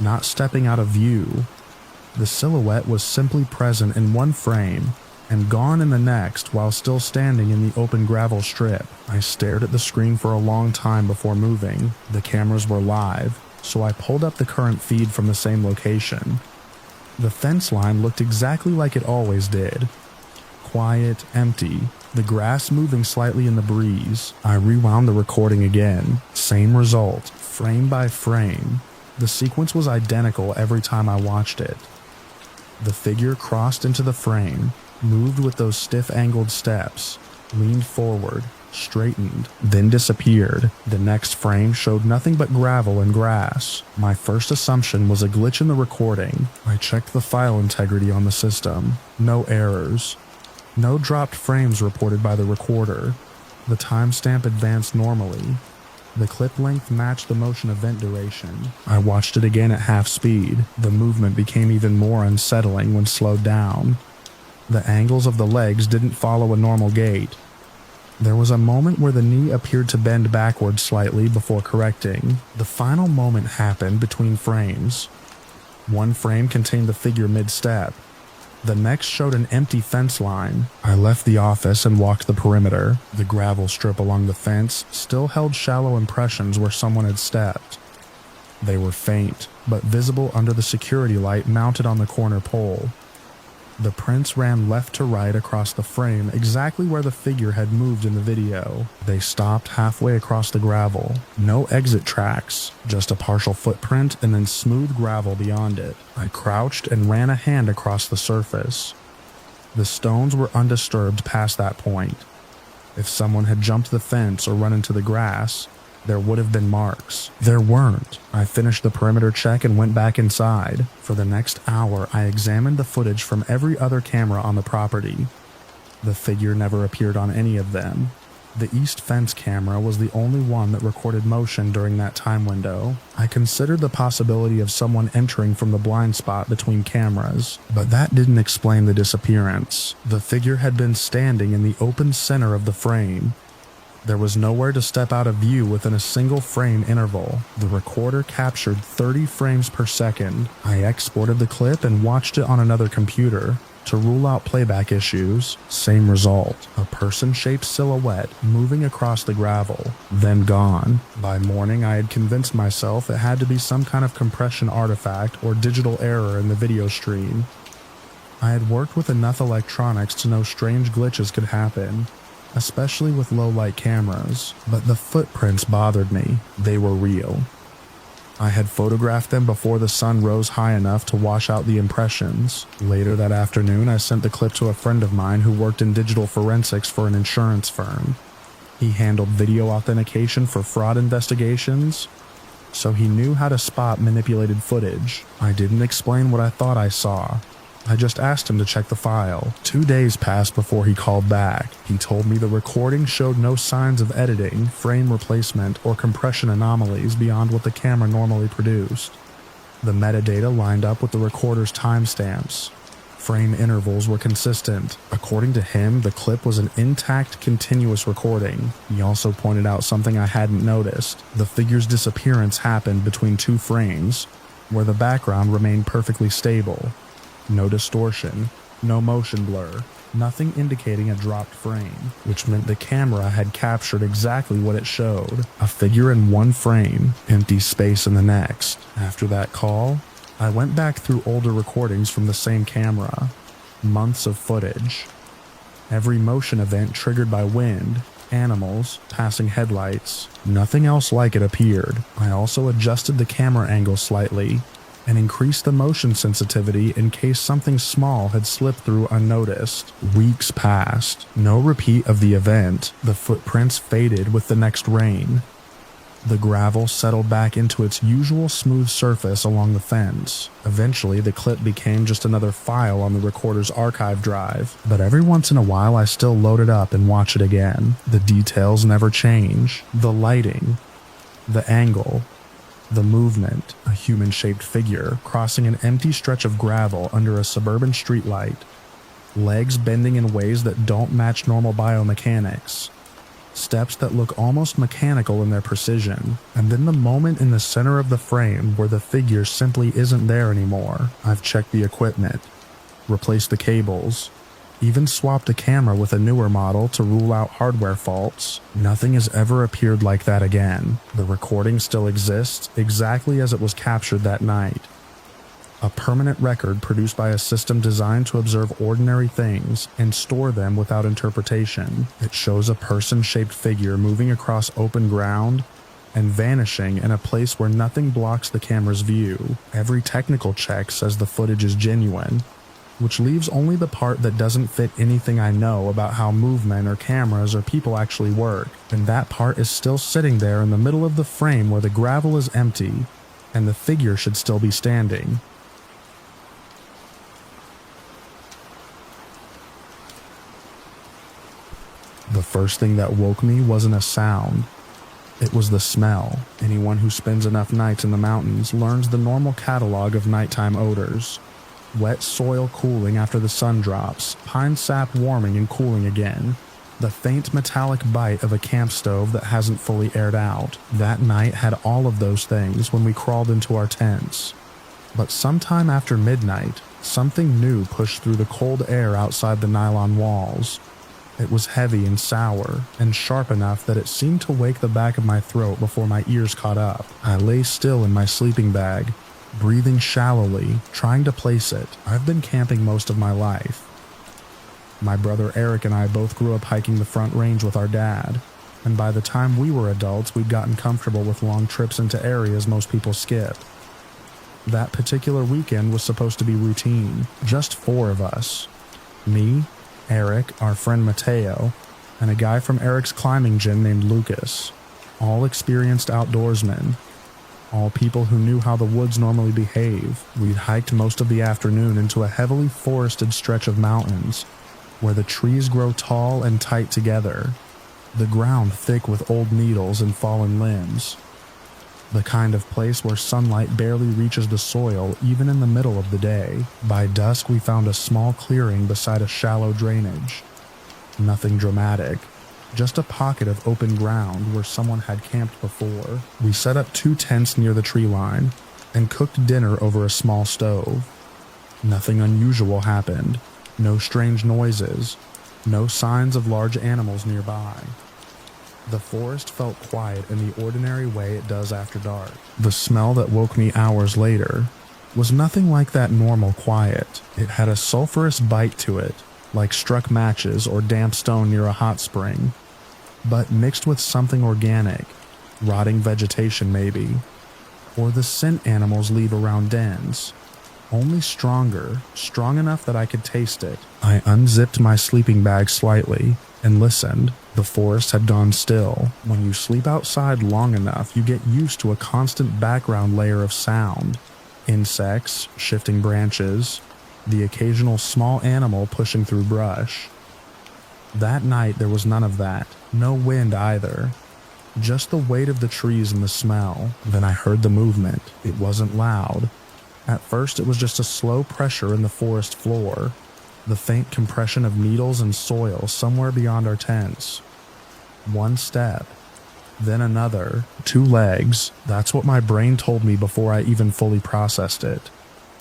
not stepping out of view. The silhouette was simply present in one frame and gone in the next while still standing in the open gravel strip. I stared at the screen for a long time before moving. The cameras were live, so I pulled up the current feed from the same location. The fence line looked exactly like it always did. Quiet, empty, the grass moving slightly in the breeze. I rewound the recording again. Same result, frame by frame. The sequence was identical every time I watched it. The figure crossed into the frame, moved with those stiff angled steps, leaned forward, straightened, then disappeared. The next frame showed nothing but gravel and grass. My first assumption was a glitch in the recording. I checked the file integrity on the system. No errors. No dropped frames reported by the recorder. The timestamp advanced normally. The clip length matched the motion event duration. I watched it again at half speed. The movement became even more unsettling when slowed down. The angles of the legs didn't follow a normal gait. There was a moment where the knee appeared to bend backward slightly before correcting. The final moment happened between frames. One frame contained the figure mid-step. The next showed an empty fence line. I left the office and walked the perimeter. The gravel strip along the fence still held shallow impressions where someone had stepped. They were faint, but visible under the security light mounted on the corner pole. The prints ran left to right across the frame, exactly where the figure had moved in the video. They stopped halfway across the gravel. No exit tracks, just a partial footprint and then smooth gravel beyond it. I crouched and ran a hand across the surface. The stones were undisturbed past that point. If someone had jumped the fence or run into the grass, there would have been marks. There weren't. I finished the perimeter check and went back inside. For the next hour, I examined the footage from every other camera on the property. The figure never appeared on any of them. The east fence camera was the only one that recorded motion during that time window. I considered the possibility of someone entering from the blind spot between cameras, but that didn't explain the disappearance. The figure had been standing in the open center of the frame. There was nowhere to step out of view within a single frame interval. The recorder captured 30 frames per second. I exported the clip and watched it on another computer. To rule out playback issues, same result. A person-shaped silhouette moving across the gravel, then gone. By morning, I had convinced myself it had to be some kind of compression artifact or digital error in the video stream. I had worked with enough electronics to know strange glitches could happen, especially with low-light cameras, but the footprints bothered me. They were real. I had photographed them before the sun rose high enough to wash out the impressions. Later that afternoon, I sent the clip to a friend of mine who worked in digital forensics for an insurance firm. He handled video authentication for fraud investigations, so he knew how to spot manipulated footage. I didn't explain what I thought I saw. I just asked him to check the file. 2 days passed before he called back. He told me the recording showed no signs of editing, frame replacement, or compression anomalies beyond what the camera normally produced. The metadata lined up with the recorder's timestamps. Frame intervals were consistent. According to him, the clip was an intact, continuous recording. He also pointed out something I hadn't noticed. The figure's disappearance happened between 2 frames, where the background remained perfectly stable. No distortion, no motion blur, nothing indicating a dropped frame, which meant the camera had captured exactly what it showed. A figure in one frame, empty space in the next. After that call, I went back through older recordings from the same camera. Months of footage. Every motion event triggered by wind, animals, passing headlights. Nothing else like it appeared. I also adjusted the camera angle slightly and increased the motion sensitivity in case something small had slipped through unnoticed. Weeks passed. No repeat of the event. The footprints faded with the next rain. The gravel settled back into its usual smooth surface along the fence. Eventually, the clip became just another file on the recorder's archive drive, but every once in a while I still load it up and watch it again. The details never change. The lighting, the angle, the movement, a human-shaped figure crossing an empty stretch of gravel under a suburban streetlight, legs bending in ways that don't match normal biomechanics. Steps that look almost mechanical in their precision, and then the moment in the center of the frame where the figure simply isn't there anymore. I've checked the equipment, replaced the cables, even swapped a camera with a newer model to rule out hardware faults. Nothing has ever appeared like that again. The recording still exists exactly as it was captured that night. A permanent record produced by a system designed to observe ordinary things and store them without interpretation. It shows a person-shaped figure moving across open ground and vanishing in a place where nothing blocks the camera's view. Every technical check says the footage is genuine, which leaves only the part that doesn't fit anything I know about how movement or cameras or people actually work, and that part is still sitting there in the middle of the frame where the gravel is empty and the figure should still be standing. The first thing that woke me wasn't a sound. It was the smell. Anyone who spends enough nights in the mountains learns the normal catalog of nighttime odors. Wet soil cooling after the sun drops, pine sap warming and cooling again. The faint metallic bite of a camp stove that hasn't fully aired out. That night had all of those things when we crawled into our tents. But sometime after midnight, something new pushed through the cold air outside the nylon walls. It was heavy and sour, and sharp enough that it seemed to wake the back of my throat before my ears caught up. I lay still in my sleeping bag, breathing shallowly, trying to place it. I've been camping most of my life. My brother Eric and I both grew up hiking the Front Range with our dad, and by the time we were adults, we'd gotten comfortable with long trips into areas most people skip. That particular weekend was supposed to be routine. Just 4 of us. Me, Eric, our friend Mateo, and a guy from Eric's climbing gym named Lucas. All experienced outdoorsmen. All people who knew how the woods normally behave. We'd hiked most of the afternoon into a heavily forested stretch of mountains, where the trees grow tall and tight together, the ground thick with old needles and fallen limbs. The kind of place where sunlight barely reaches the soil even in the middle of the day. By dusk we found a small clearing beside a shallow drainage. Nothing dramatic, just a pocket of open ground where someone had camped before. We set up 2 tents near the tree line and cooked dinner over a small stove. Nothing unusual happened. No strange noises. No signs of large animals nearby. The forest felt quiet in the ordinary way it does after dark. The smell that woke me hours later was nothing like that normal quiet. It had a sulfurous bite to it, like struck matches or damp stone near a hot spring, but mixed with something organic, rotting vegetation maybe, or the scent animals leave around dens. Only stronger, strong enough that I could taste it. I unzipped my sleeping bag slightly and listened. The forest had gone still. When you sleep outside long enough, you get used to a constant background layer of sound. Insects, shifting branches, the occasional small animal pushing through brush. That night there was none of that. No wind either. Just the weight of the trees and the smell. Then I heard the movement. It wasn't loud. At first it was just a slow pressure in the forest floor, the faint compression of needles and soil somewhere beyond our tents. One step, then another, 2 legs. That's what my brain told me before I even fully processed it.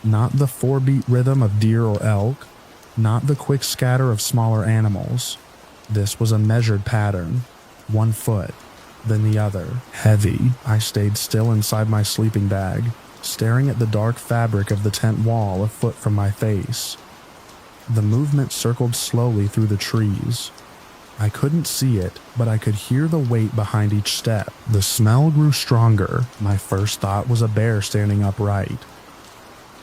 Not the 4-beat rhythm of deer or elk, not the quick scatter of smaller animals. This was a measured pattern. 1 foot, then the other. Heavy. I stayed still inside my sleeping bag, staring at the dark fabric of the tent wall a foot from my face. The movement circled slowly through the trees. I couldn't see it, but I could hear the weight behind each step. The smell grew stronger. My first thought was a bear standing upright.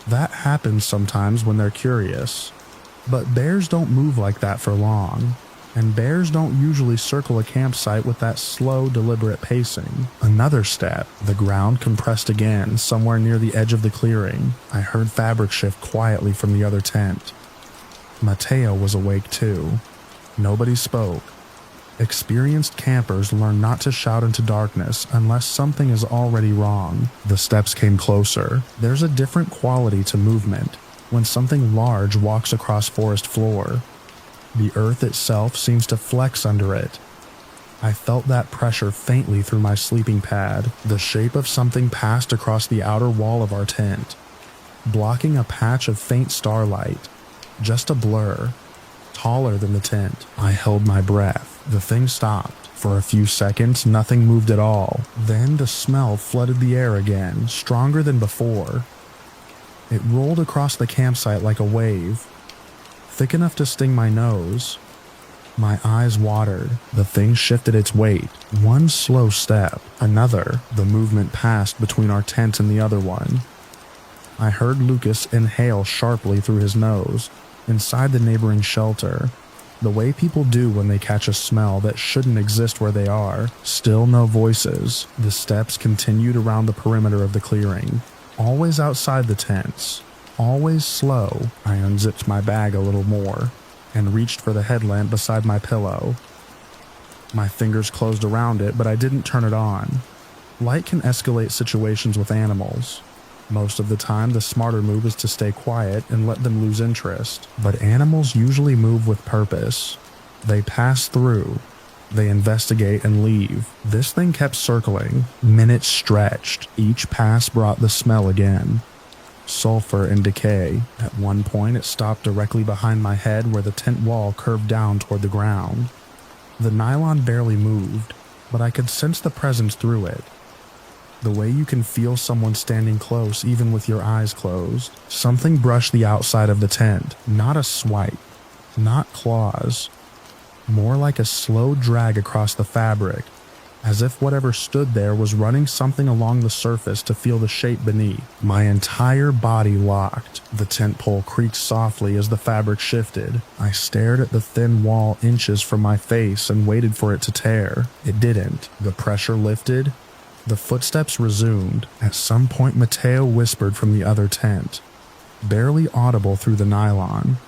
That happens sometimes when they're curious. But bears don't move like that for long. And bears don't usually circle a campsite with that slow, deliberate pacing. Another step. The ground compressed again, somewhere near the edge of the clearing. I heard fabric shift quietly from the other tent. Mateo was awake too. Nobody spoke. Experienced campers learn not to shout into darkness unless something is already wrong. The steps came closer. There's a different quality to movement when something large walks across forest floor. The earth itself seems to flex under it. I felt that pressure faintly through my sleeping pad. The shape of something passed across the outer wall of our tent, blocking a patch of faint starlight. Just a blur. Taller than the tent. I held my breath. The thing stopped. For a few seconds, nothing moved at all. Then the smell flooded the air again, stronger than before. It rolled across the campsite like a wave, thick enough to sting my nose. My eyes watered. The thing shifted its weight. One slow step. Another. The movement passed between our tent and the other one. I heard Lucas inhale sharply through his nose, inside the neighboring shelter, the way people do when they catch a smell that shouldn't exist where they are. Still no voices. The steps continued around the perimeter of the clearing, always outside the tents, always slow. I unzipped my bag a little more and reached for the headlamp beside my pillow. My fingers closed around it, but I didn't turn it on. Light can escalate situations with animals. Most of the time, the smarter move is to stay quiet and let them lose interest. But animals usually move with purpose. They pass through. They investigate and leave. This thing kept circling. Minutes stretched. Each pass brought the smell again. Sulfur and decay. At one point, it stopped directly behind my head where the tent wall curved down toward the ground. The nylon barely moved, but I could sense the presence through it. The way you can feel someone standing close even with your eyes closed. Something brushed the outside of the tent. Not a swipe. Not claws. More like a slow drag across the fabric, as if whatever stood there was running something along the surface to feel the shape beneath. My entire body locked. The tent pole creaked softly as the fabric shifted. I stared at the thin wall inches from my face and waited for it to tear. It didn't. The pressure lifted. The footsteps resumed. At some point, Mateo whispered from the other tent, barely audible through the nylon.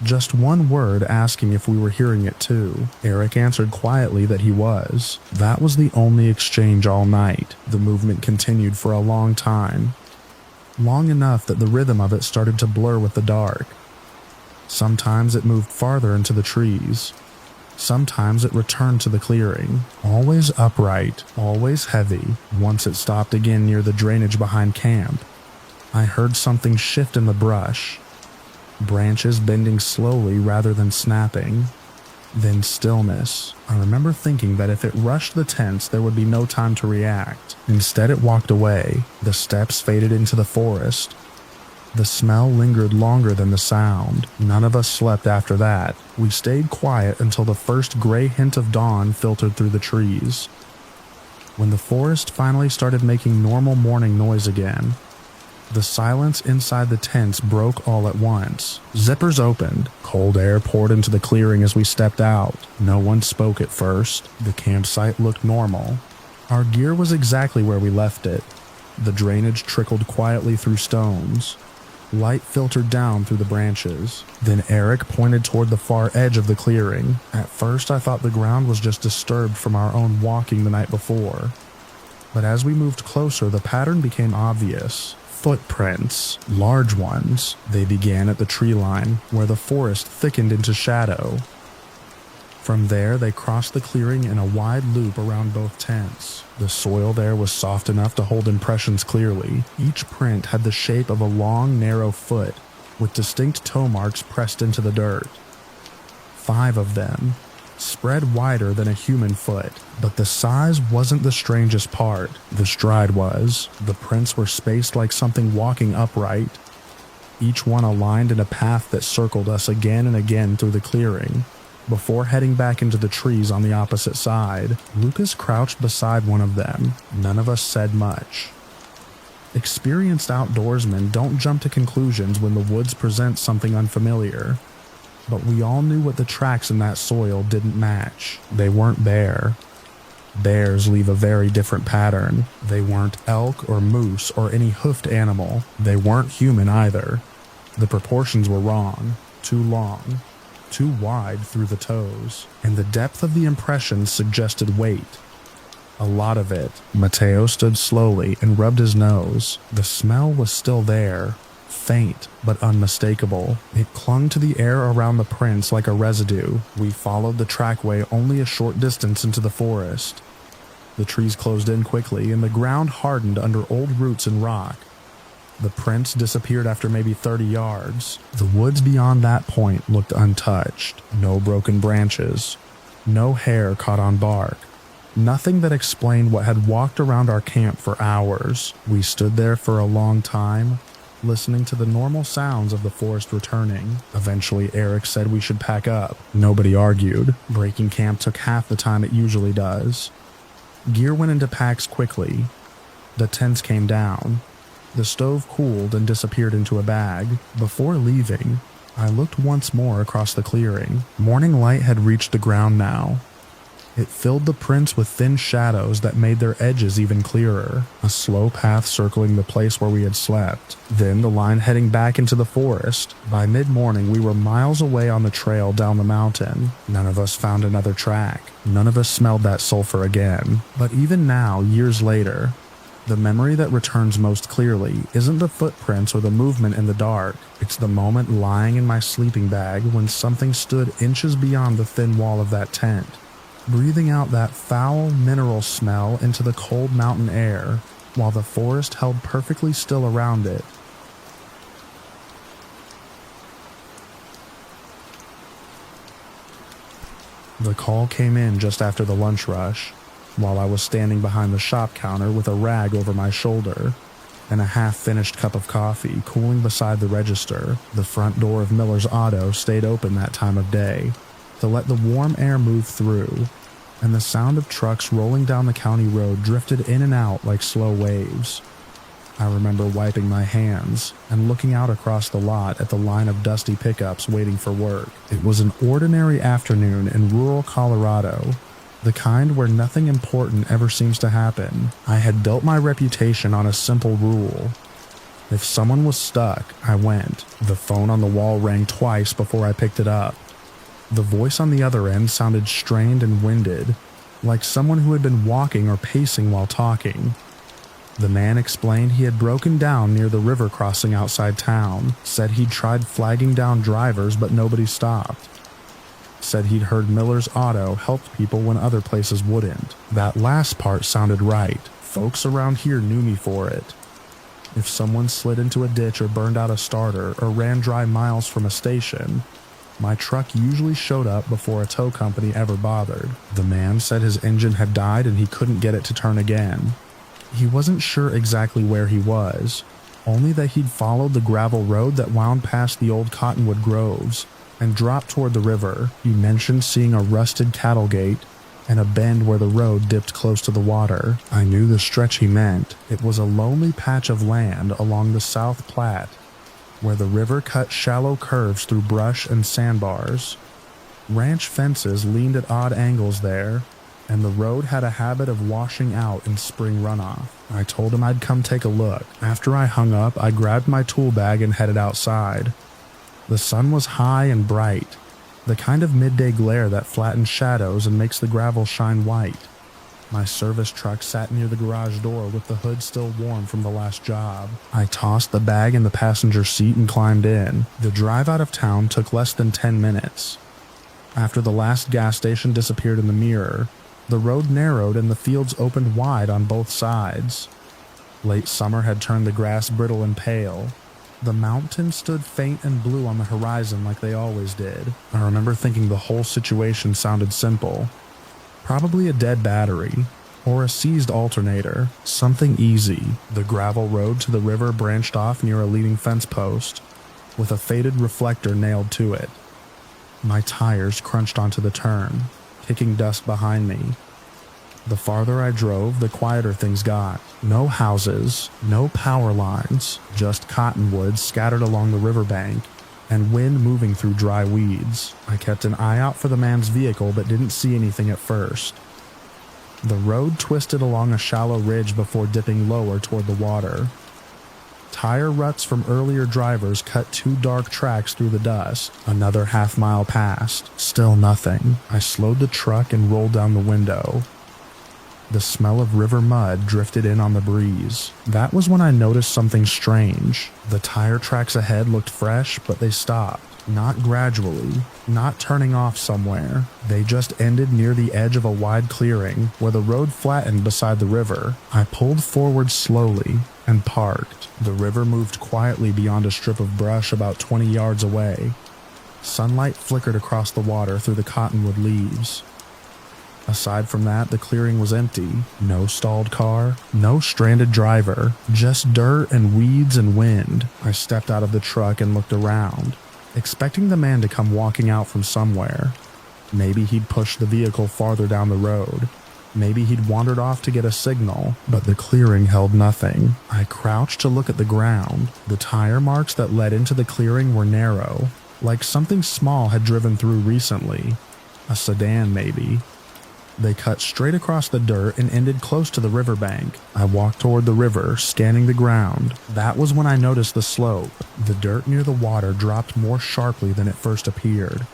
Just one word asking if we were hearing it too. Eric answered quietly that he was. That was the only exchange all night. The movement continued for a long time. Long enough that the rhythm of it started to blur with the dark. Sometimes it moved farther into the trees. Sometimes it returned to the clearing, always upright, always heavy. Once it stopped again near the drainage behind camp. I heard something shift in the brush, branches bending slowly rather than snapping. Then stillness. I remember thinking that if it rushed the tents, there would be no time to react. Instead, it walked away. The steps faded into the forest. The smell lingered longer than the sound. None of us slept after that. We stayed quiet until the first gray hint of dawn filtered through the trees. When the forest finally started making normal morning noise again, the silence inside the tents broke all at once. Zippers opened. Cold air poured into the clearing as we stepped out. No one spoke at first. The campsite looked normal. Our gear was exactly where we left it. The drainage trickled quietly through stones. Light filtered down through the branches. Then Eric pointed toward the far edge of the clearing. At first I thought the ground was just disturbed from our own walking the night before. But as we moved closer, the pattern became obvious. Footprints. Large ones. They began at the tree line, where the forest thickened into shadow. From there, they crossed the clearing in a wide loop around both tents. The soil there was soft enough to hold impressions clearly. Each print had the shape of a long, narrow foot, with distinct toe marks pressed into the dirt. 5 of them, spread wider than a human foot. But the size wasn't the strangest part. The stride was. The prints were spaced like something walking upright. each one aligned in a path that circled us again and again through the clearing. Before heading back into the trees on the opposite side, Lucas crouched beside one of them. None of us said much. Experienced outdoorsmen don't jump to conclusions when the woods present something unfamiliar. But we all knew what the tracks in that soil didn't match. They weren't bear. Bears leave a very different pattern. They weren't elk or moose or any hoofed animal. They weren't human either. The proportions were wrong. Too long. Too wide through the toes. And the depth of the impressions suggested weight. A lot of it. Mateo stood slowly and rubbed his nose. The smell was still there. Faint, but unmistakable. It clung to the air around the prints like a residue. We followed the trackway only a short distance into the forest. The trees closed in quickly, and the ground hardened under old roots and rock. The prints disappeared after maybe 30 yards. The woods beyond that point looked untouched. No broken branches. No hair caught on bark. Nothing that explained what had walked around our camp for hours. We stood there for a long time, listening to the normal sounds of the forest returning. Eventually, Eric said we should pack up. Nobody argued. Breaking camp took half the time it usually does. Gear went into packs quickly. The tents came down. The stove cooled and disappeared into a bag. Before leaving, I looked once more across the clearing. Morning light had reached the ground now. It filled the prints with thin shadows that made their edges even clearer. A slow path circling the place where we had slept. Then the line heading back into the forest. By mid-morning, we were miles away on the trail down the mountain. None of us found another track. None of us smelled that sulfur again. But even now, years later, the memory that returns most clearly isn't the footprints or the movement in the dark. It's the moment lying in my sleeping bag when something stood inches beyond the thin wall of that tent, breathing out that foul mineral smell into the cold mountain air, while the forest held perfectly still around it. The call came in just after the lunch rush, while I was standing behind the shop counter with a rag over my shoulder and a half-finished cup of coffee cooling beside the register. The front door of Miller's Auto stayed open that time of day to let the warm air move through, and the sound of trucks rolling down the county road drifted in and out like slow waves. I remember wiping my hands and looking out across the lot at the line of dusty pickups waiting for work. It was an ordinary afternoon in rural Colorado, the kind where nothing important ever seems to happen. I had built my reputation on a simple rule. If someone was stuck, I went. The phone on the wall rang twice before I picked it up. The voice on the other end sounded strained and winded, like someone who had been walking or pacing while talking. The man explained he had broken down near the river crossing outside town, said he'd tried flagging down drivers but nobody stopped. Said he'd heard Miller's Auto helped people when other places wouldn't. That last part sounded right. Folks around here knew me for it. If someone slid into a ditch or burned out a starter or ran dry miles from a station, my truck usually showed up before a tow company ever bothered. The man said his engine had died and he couldn't get it to turn again. He wasn't sure exactly where he was, only that he'd followed the gravel road that wound past the old cottonwood groves and dropped toward the river. He mentioned seeing a rusted cattle gate and a bend where the road dipped close to the water. I knew the stretch he meant. It was a lonely patch of land along the South Platte, where the river cut shallow curves through brush and sandbars. Ranch fences leaned at odd angles there, and the road had a habit of washing out in spring runoff. I told him I'd come take a look. After I hung up, I grabbed my tool bag and headed outside. The sun was high and bright, the kind of midday glare that flattens shadows and makes the gravel shine white. My service truck sat near the garage door with the hood still warm from the last job. I tossed the bag in the passenger seat and climbed in. The drive out of town took less than 10 minutes. After the last gas station disappeared in the mirror, the road narrowed and the fields opened wide on both sides. Late summer had turned the grass brittle and pale. The mountains stood faint and blue on the horizon like they always did. I remember thinking the whole situation sounded simple. Probably a dead battery, or a seized alternator, something easy. The gravel road to the river branched off near a leading fence post. with a faded reflector nailed to it. My tires crunched onto the turn, kicking dust behind me. The farther I drove, the quieter things got. No houses, no power lines, just cottonwoods scattered along the riverbank, and wind moving through dry weeds. I kept an eye out for the man's vehicle but didn't see anything at first. The road twisted along a shallow ridge before dipping lower toward the water. Tire ruts from earlier drivers cut 2 dark tracks through the dust. Another half-mile passed. Still nothing. I slowed the truck and rolled down the window. The smell of river mud drifted in on the breeze. That was when I noticed something strange. The tire tracks ahead looked fresh, but they stopped. Not gradually, not turning off somewhere. They just ended near the edge of a wide clearing where the road flattened beside the river. I pulled forward slowly and parked. The river moved quietly beyond a strip of brush about 20 yards away. Sunlight flickered across the water through the cottonwood leaves. Aside from that, the clearing was empty. No stalled car, no stranded driver, just dirt and weeds and wind. I stepped out of the truck and looked around, expecting the man to come walking out from somewhere. Maybe he'd pushed the vehicle farther down the road. Maybe he'd wandered off to get a signal, but the clearing held nothing. I crouched to look at the ground. The tire marks that led into the clearing were narrow, like something small had driven through recently. A sedan, maybe. They cut straight across the dirt and ended close to the riverbank. I walked toward the river, scanning the ground. That was when I noticed the slope. The dirt near the water dropped more sharply than it first appeared.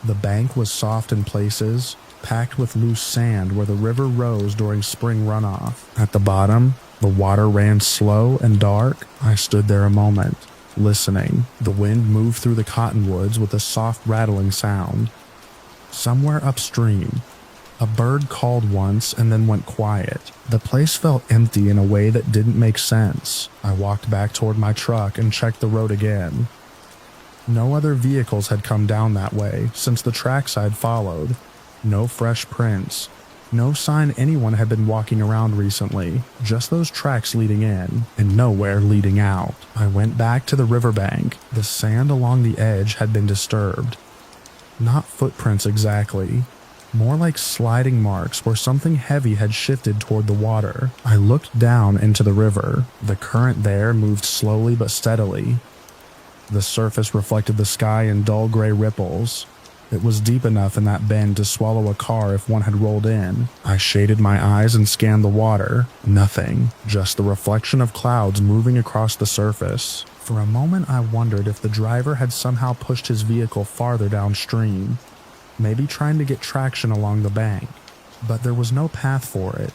The bank was soft in places, packed with loose sand where the river rose during spring runoff. At the bottom, the water ran slow and dark. I stood there a moment, listening. The wind moved through the cottonwoods with a soft rattling sound. Somewhere upstream, a bird called once and then went quiet. The place felt empty in a way that didn't make sense. I walked back toward my truck and checked the road again. No other vehicles had come down that way since the tracks I'd followed. No fresh prints. No sign anyone had been walking around recently. Just those tracks leading in and nowhere leading out. I went back to the riverbank. The sand along the edge had been disturbed. Not footprints exactly. More like sliding marks where something heavy had shifted toward the water. I looked down into the river. The current there moved slowly but steadily. The surface reflected the sky in dull gray ripples. It was deep enough in that bend to swallow a car if one had rolled in. I shaded my eyes and scanned the water. Nothing. Just the reflection of clouds moving across the surface. For a moment I wondered if the driver had somehow pushed his vehicle farther downstream, maybe trying to get traction along the bank, but there was no path for it.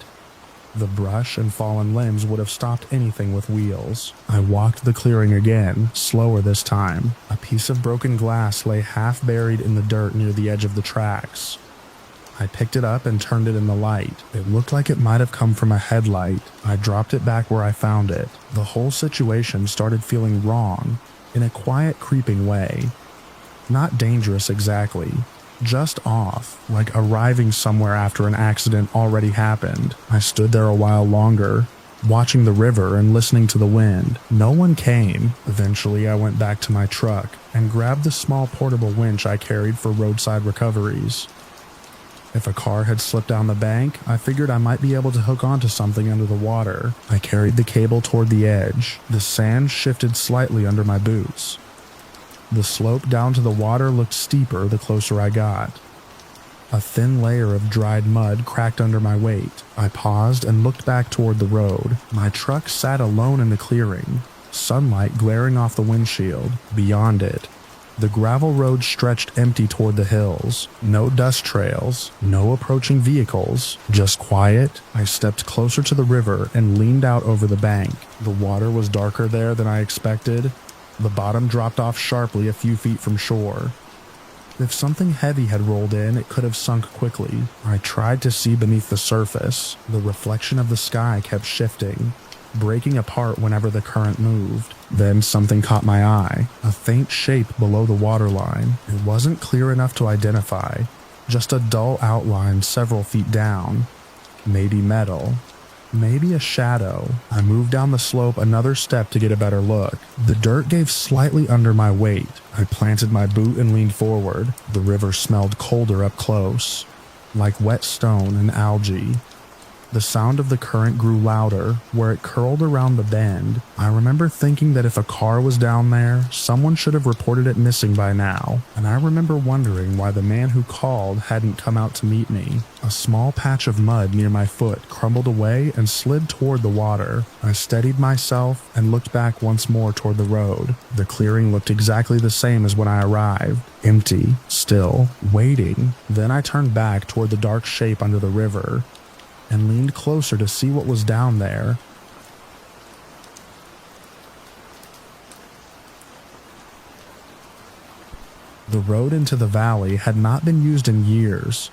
The brush and fallen limbs would have stopped anything with wheels. I walked the clearing again, slower this time. A piece of broken glass lay half buried in the dirt near the edge of the tracks. I picked it up and turned it in the light. It looked like it might have come from a headlight. I dropped it back where I found it. The whole situation started feeling wrong, in a quiet, creeping way. Not dangerous exactly. Just off, like arriving somewhere after an accident already happened. I stood there a while longer, watching the river and listening to the wind. No one came. Eventually, I went back to my truck and grabbed the small portable winch I carried for roadside recoveries. If a car had slipped down the bank, I figured I might be able to hook onto something under the water. I carried the cable toward the edge. The sand shifted slightly under my boots. The slope down to the water looked steeper the closer I got. A thin layer of dried mud cracked under my weight. I paused and looked back toward the road. My truck sat alone in the clearing, sunlight glaring off the windshield. Beyond it, the gravel road stretched empty toward the hills. No dust trails, no approaching vehicles, just quiet. I stepped closer to the river and leaned out over the bank. The water was darker there than I expected. The bottom dropped off sharply a few feet from shore. If something heavy had rolled in, it could have sunk quickly. I tried to see beneath the surface. The reflection of the sky kept shifting, breaking apart whenever the current moved. Then something caught my eye, a faint shape below the waterline. It wasn't clear enough to identify, just a dull outline several feet down. Maybe metal, Maybe a shadow. I moved down the slope another step to get a better look. The dirt gave slightly under my weight. I planted my boot and leaned forward. The river smelled colder up close, like wet stone and algae. The sound of the current grew louder where it curled around the bend. I remember thinking that if a car was down there, someone should have reported it missing by now, and I remember wondering why the man who called hadn't come out to meet me. A small patch of mud near my foot crumbled away and slid toward the water. I steadied myself and looked back once more toward the road. The clearing looked exactly the same as when I arrived. Empty, still, waiting. Then I turned back toward the dark shape under the river and leaned closer to see what was down there. The road into the valley had not been used in years.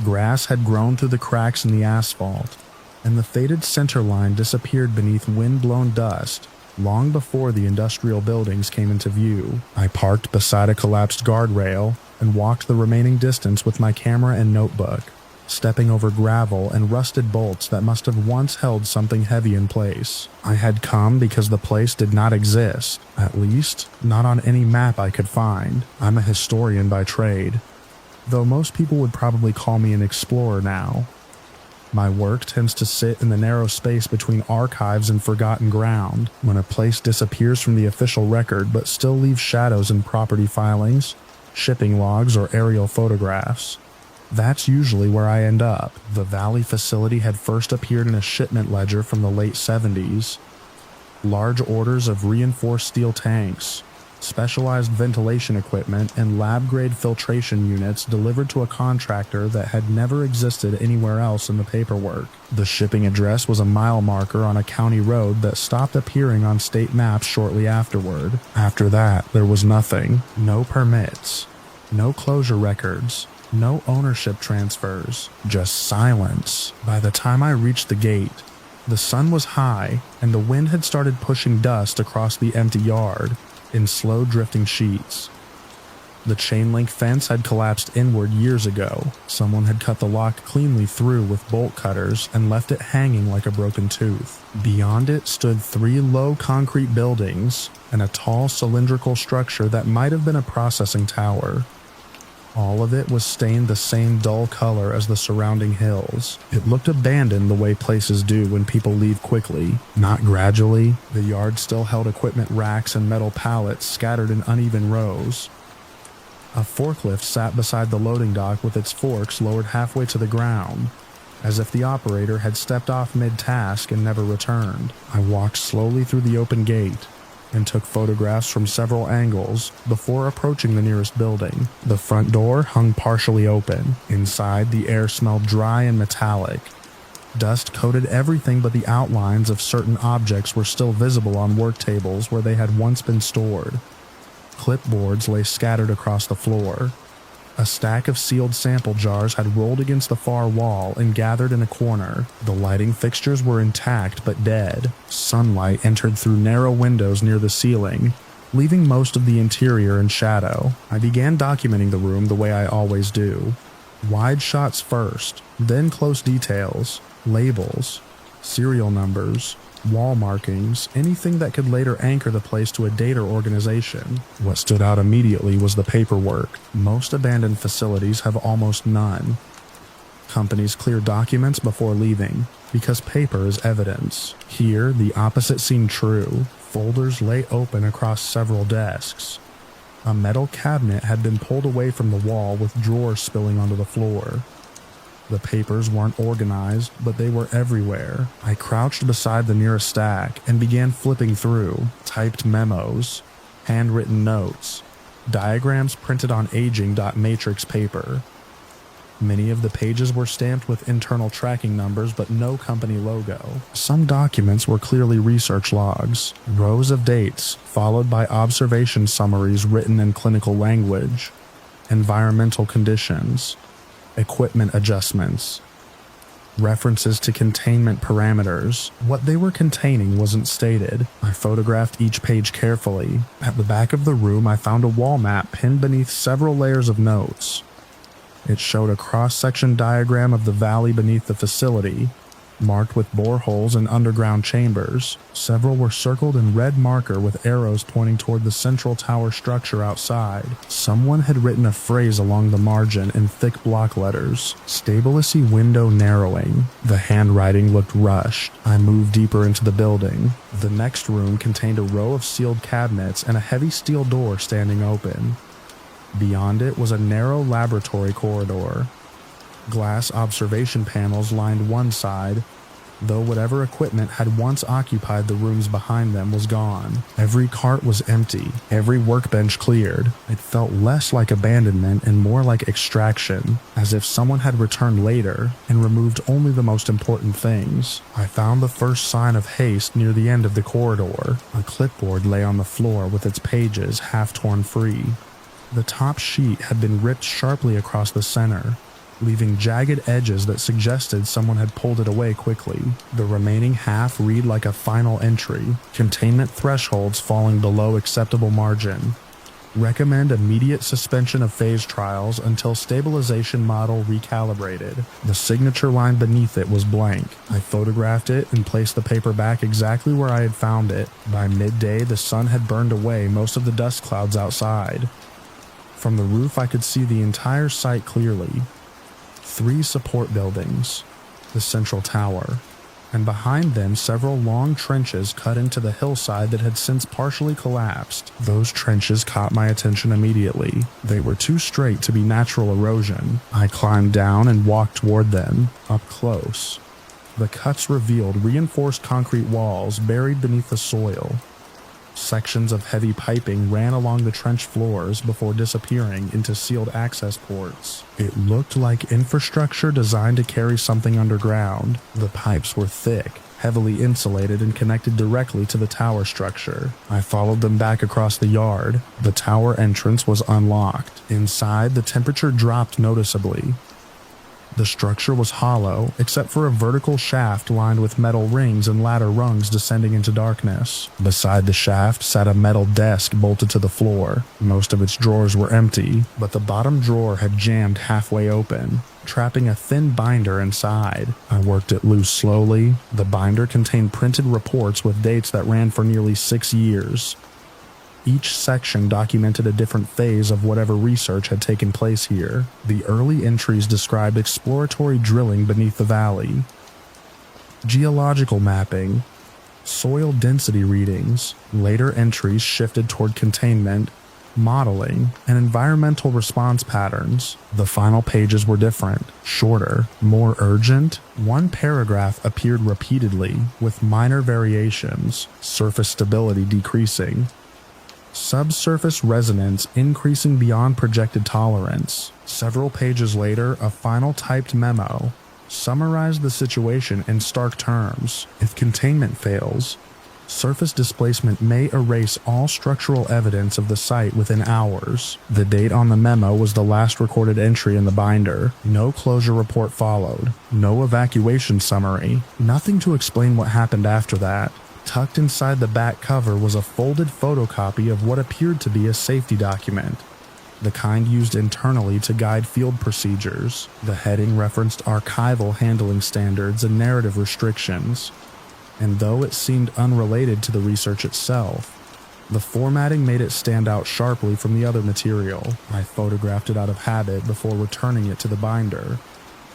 Grass had grown through the cracks in the asphalt, and the faded center line disappeared beneath wind-blown dust long before the industrial buildings came into view. I parked beside a collapsed guardrail and walked the remaining distance with my camera and notebook, stepping over gravel and rusted bolts that must have once held something heavy in place. I had come because the place did not exist, at least not on any map I could find. I'm a historian by trade, though most people would probably call me an explorer now. My work tends to sit in the narrow space between archives and forgotten ground, when a place disappears from the official record but still leaves shadows in property filings, shipping logs, or aerial photographs. That's usually where I end up. The Valley facility had first appeared in a shipment ledger from the late 70s. Large orders of reinforced steel tanks, specialized ventilation equipment, and lab-grade filtration units delivered to a contractor that had never existed anywhere else in the paperwork. The shipping address was a mile marker on a county road that stopped appearing on state maps shortly afterward. After that, there was nothing. No permits, no closure records, no ownership transfers, just silence. By the time I reached the gate, the sun was high and the wind had started pushing dust across the empty yard in slow drifting sheets. The chain link fence had collapsed inward years ago. Someone had cut the lock cleanly through with bolt cutters and left it hanging like a broken tooth. Beyond it stood 3 low concrete buildings and a tall cylindrical structure that might have been a processing tower. All of it was stained the same dull color as the surrounding hills. It looked abandoned the way places do when people leave quickly, not gradually. The yard still held equipment racks and metal pallets scattered in uneven rows. A forklift sat beside the loading dock with its forks lowered halfway to the ground, as if the operator had stepped off mid-task and never returned. I walked slowly through the open gate and took photographs from several angles before approaching the nearest building. The front door hung partially open. Inside, the air smelled dry and metallic. Dust coated everything, but the outlines of certain objects were still visible on work tables where they had once been stored. Clipboards lay scattered across the floor. A stack of sealed sample jars had rolled against the far wall and gathered in a corner. The lighting fixtures were intact but dead. Sunlight entered through narrow windows near the ceiling, leaving most of the interior in shadow. I began documenting the room the way I always do. Wide shots first, then close details, labels, serial numbers, wall markings, anything that could later anchor the place to a date or organization. What stood out immediately was the paperwork. Most abandoned facilities have almost none. Companies clear documents before leaving, because paper is evidence. Here, the opposite seemed true. Folders lay open across several desks. A metal cabinet had been pulled away from the wall with drawers spilling onto the floor. The papers weren't organized, but they were everywhere. I crouched beside the nearest stack and began flipping through. Typed memos, handwritten notes, diagrams printed on aging matrix paper. Many of the pages were stamped with internal tracking numbers, but no company logo. Some documents were clearly research logs, rows of dates, followed by observation summaries written in clinical language, environmental conditions, equipment adjustments, references to containment parameters. What they were containing wasn't stated. I photographed each page carefully. At the back of the room, I found a wall map pinned beneath several layers of notes. It showed a cross-section diagram of the valley beneath the facility, marked with boreholes and underground chambers. Several were circled in red marker with arrows pointing toward the central tower structure outside. Someone had written a phrase along the margin in thick block letters. Stability window narrowing. The handwriting looked rushed. I moved deeper into the building. The next room contained a row of sealed cabinets and a heavy steel door standing open. Beyond it was a narrow laboratory corridor. Glass observation panels lined one side, though whatever equipment had once occupied the rooms behind them was gone. Every cart was empty, every workbench cleared. It felt less like abandonment and more like extraction, as if someone had returned later and removed only the most important things. I found the first sign of haste near the end of the corridor. A clipboard lay on the floor with its pages half torn free. The top sheet had been ripped sharply across the center, leaving jagged edges that suggested someone had pulled it away quickly. The remaining half read like a final entry, containment thresholds falling below acceptable margin. Recommend immediate suspension of phase trials until stabilization model recalibrated. The signature line beneath it was blank. I photographed it and placed the paper back exactly where I had found it. By midday, the sun had burned away most of the dust clouds outside. From the roof, I could see the entire site clearly. 3 support buildings, the central tower, and behind them several long trenches cut into the hillside that had since partially collapsed. Those trenches caught my attention immediately. They were too straight to be natural erosion. I climbed down and walked toward them, up close. The cuts revealed reinforced concrete walls buried beneath the soil. Sections of heavy piping ran along the trench floors before disappearing into sealed access ports. It looked like infrastructure designed to carry something underground. The pipes were thick, heavily insulated and connected directly to the tower structure. I followed them back across the yard. The tower entrance was unlocked. Inside, the temperature dropped noticeably. The structure was hollow, except for a vertical shaft lined with metal rings and ladder rungs descending into darkness. Beside the shaft sat a metal desk bolted to the floor. Most of its drawers were empty, but the bottom drawer had jammed halfway open, trapping a thin binder inside. I worked it loose slowly. The binder contained printed reports with dates that ran for nearly 6 years. Each section documented a different phase of whatever research had taken place here. The early entries described exploratory drilling beneath the valley, geological mapping, soil density readings. Later entries shifted toward containment, modeling, and environmental response patterns. The final pages were different, shorter, more urgent. One paragraph appeared repeatedly, with minor variations: surface stability decreasing, subsurface resonance increasing beyond projected tolerance. Several pages later, a final typed memo summarized the situation in stark terms. If containment fails, surface displacement may erase all structural evidence of the site within hours. The date on the memo was the last recorded entry in the binder. No closure report followed. No evacuation summary. Nothing to explain what happened after that. Tucked inside the back cover was a folded photocopy of what appeared to be a safety document, the kind used internally to guide field procedures. The heading referenced archival handling standards and narrative restrictions, and though it seemed unrelated to the research itself, the formatting made it stand out sharply from the other material. I photographed it out of habit before returning it to the binder,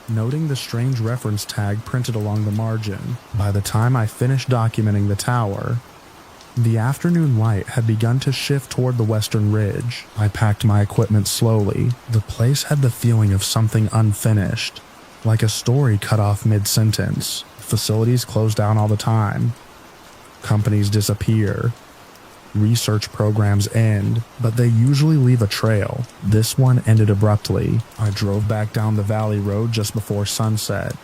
noting the strange reference tag printed along the margin. By the time I finished documenting the tower, the afternoon light had begun to shift toward the western ridge. I packed my equipment slowly. The place had the feeling of something unfinished, like a story cut off mid-sentence. Facilities close down all the time. Companies disappear. Research programs end, but they usually leave a trail. This one ended abruptly. I drove back down the valley road just before sunset,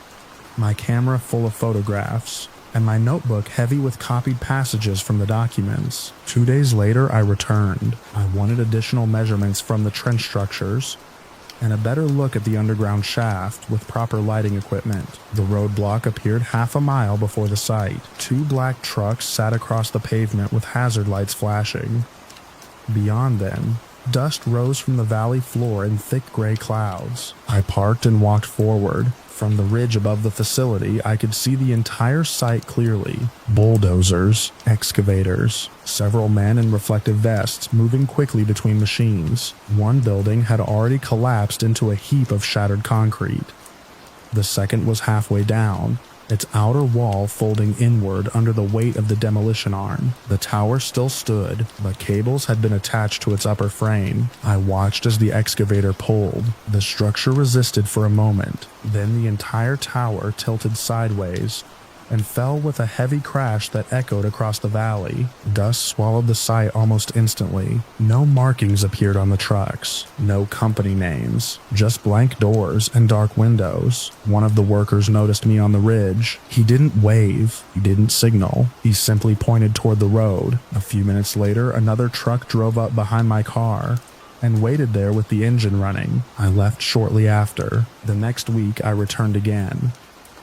my camera full of photographs, and my notebook heavy with copied passages from the documents. 2 days later, I returned. I wanted additional measurements from the trench structures, and a better look at the underground shaft with proper lighting equipment. The roadblock appeared half a mile before the site. 2 black trucks sat across the pavement with hazard lights flashing. Beyond them, Dust rose from the valley floor in thick gray clouds. I parked and walked forward. From the ridge above the facility, I could see the entire site clearly. Bulldozers, excavators, several men in reflective vests moving quickly between machines. One building had already collapsed into a heap of shattered concrete. The second was halfway down, its outer wall folding inward under the weight of the demolition arm. The tower still stood, but cables had been attached to its upper frame. I watched as the excavator pulled. The structure resisted for a moment, then the entire tower tilted sideways and fell with a heavy crash that echoed across the valley. Dust swallowed the site almost instantly. No markings appeared on the trucks, no company names, just blank doors and dark windows. One of the workers noticed me on the ridge. He didn't wave, he didn't signal, he simply pointed toward the road. A few minutes later, another truck drove up behind my car and waited there with the engine running. I left shortly after. The next week, I returned again.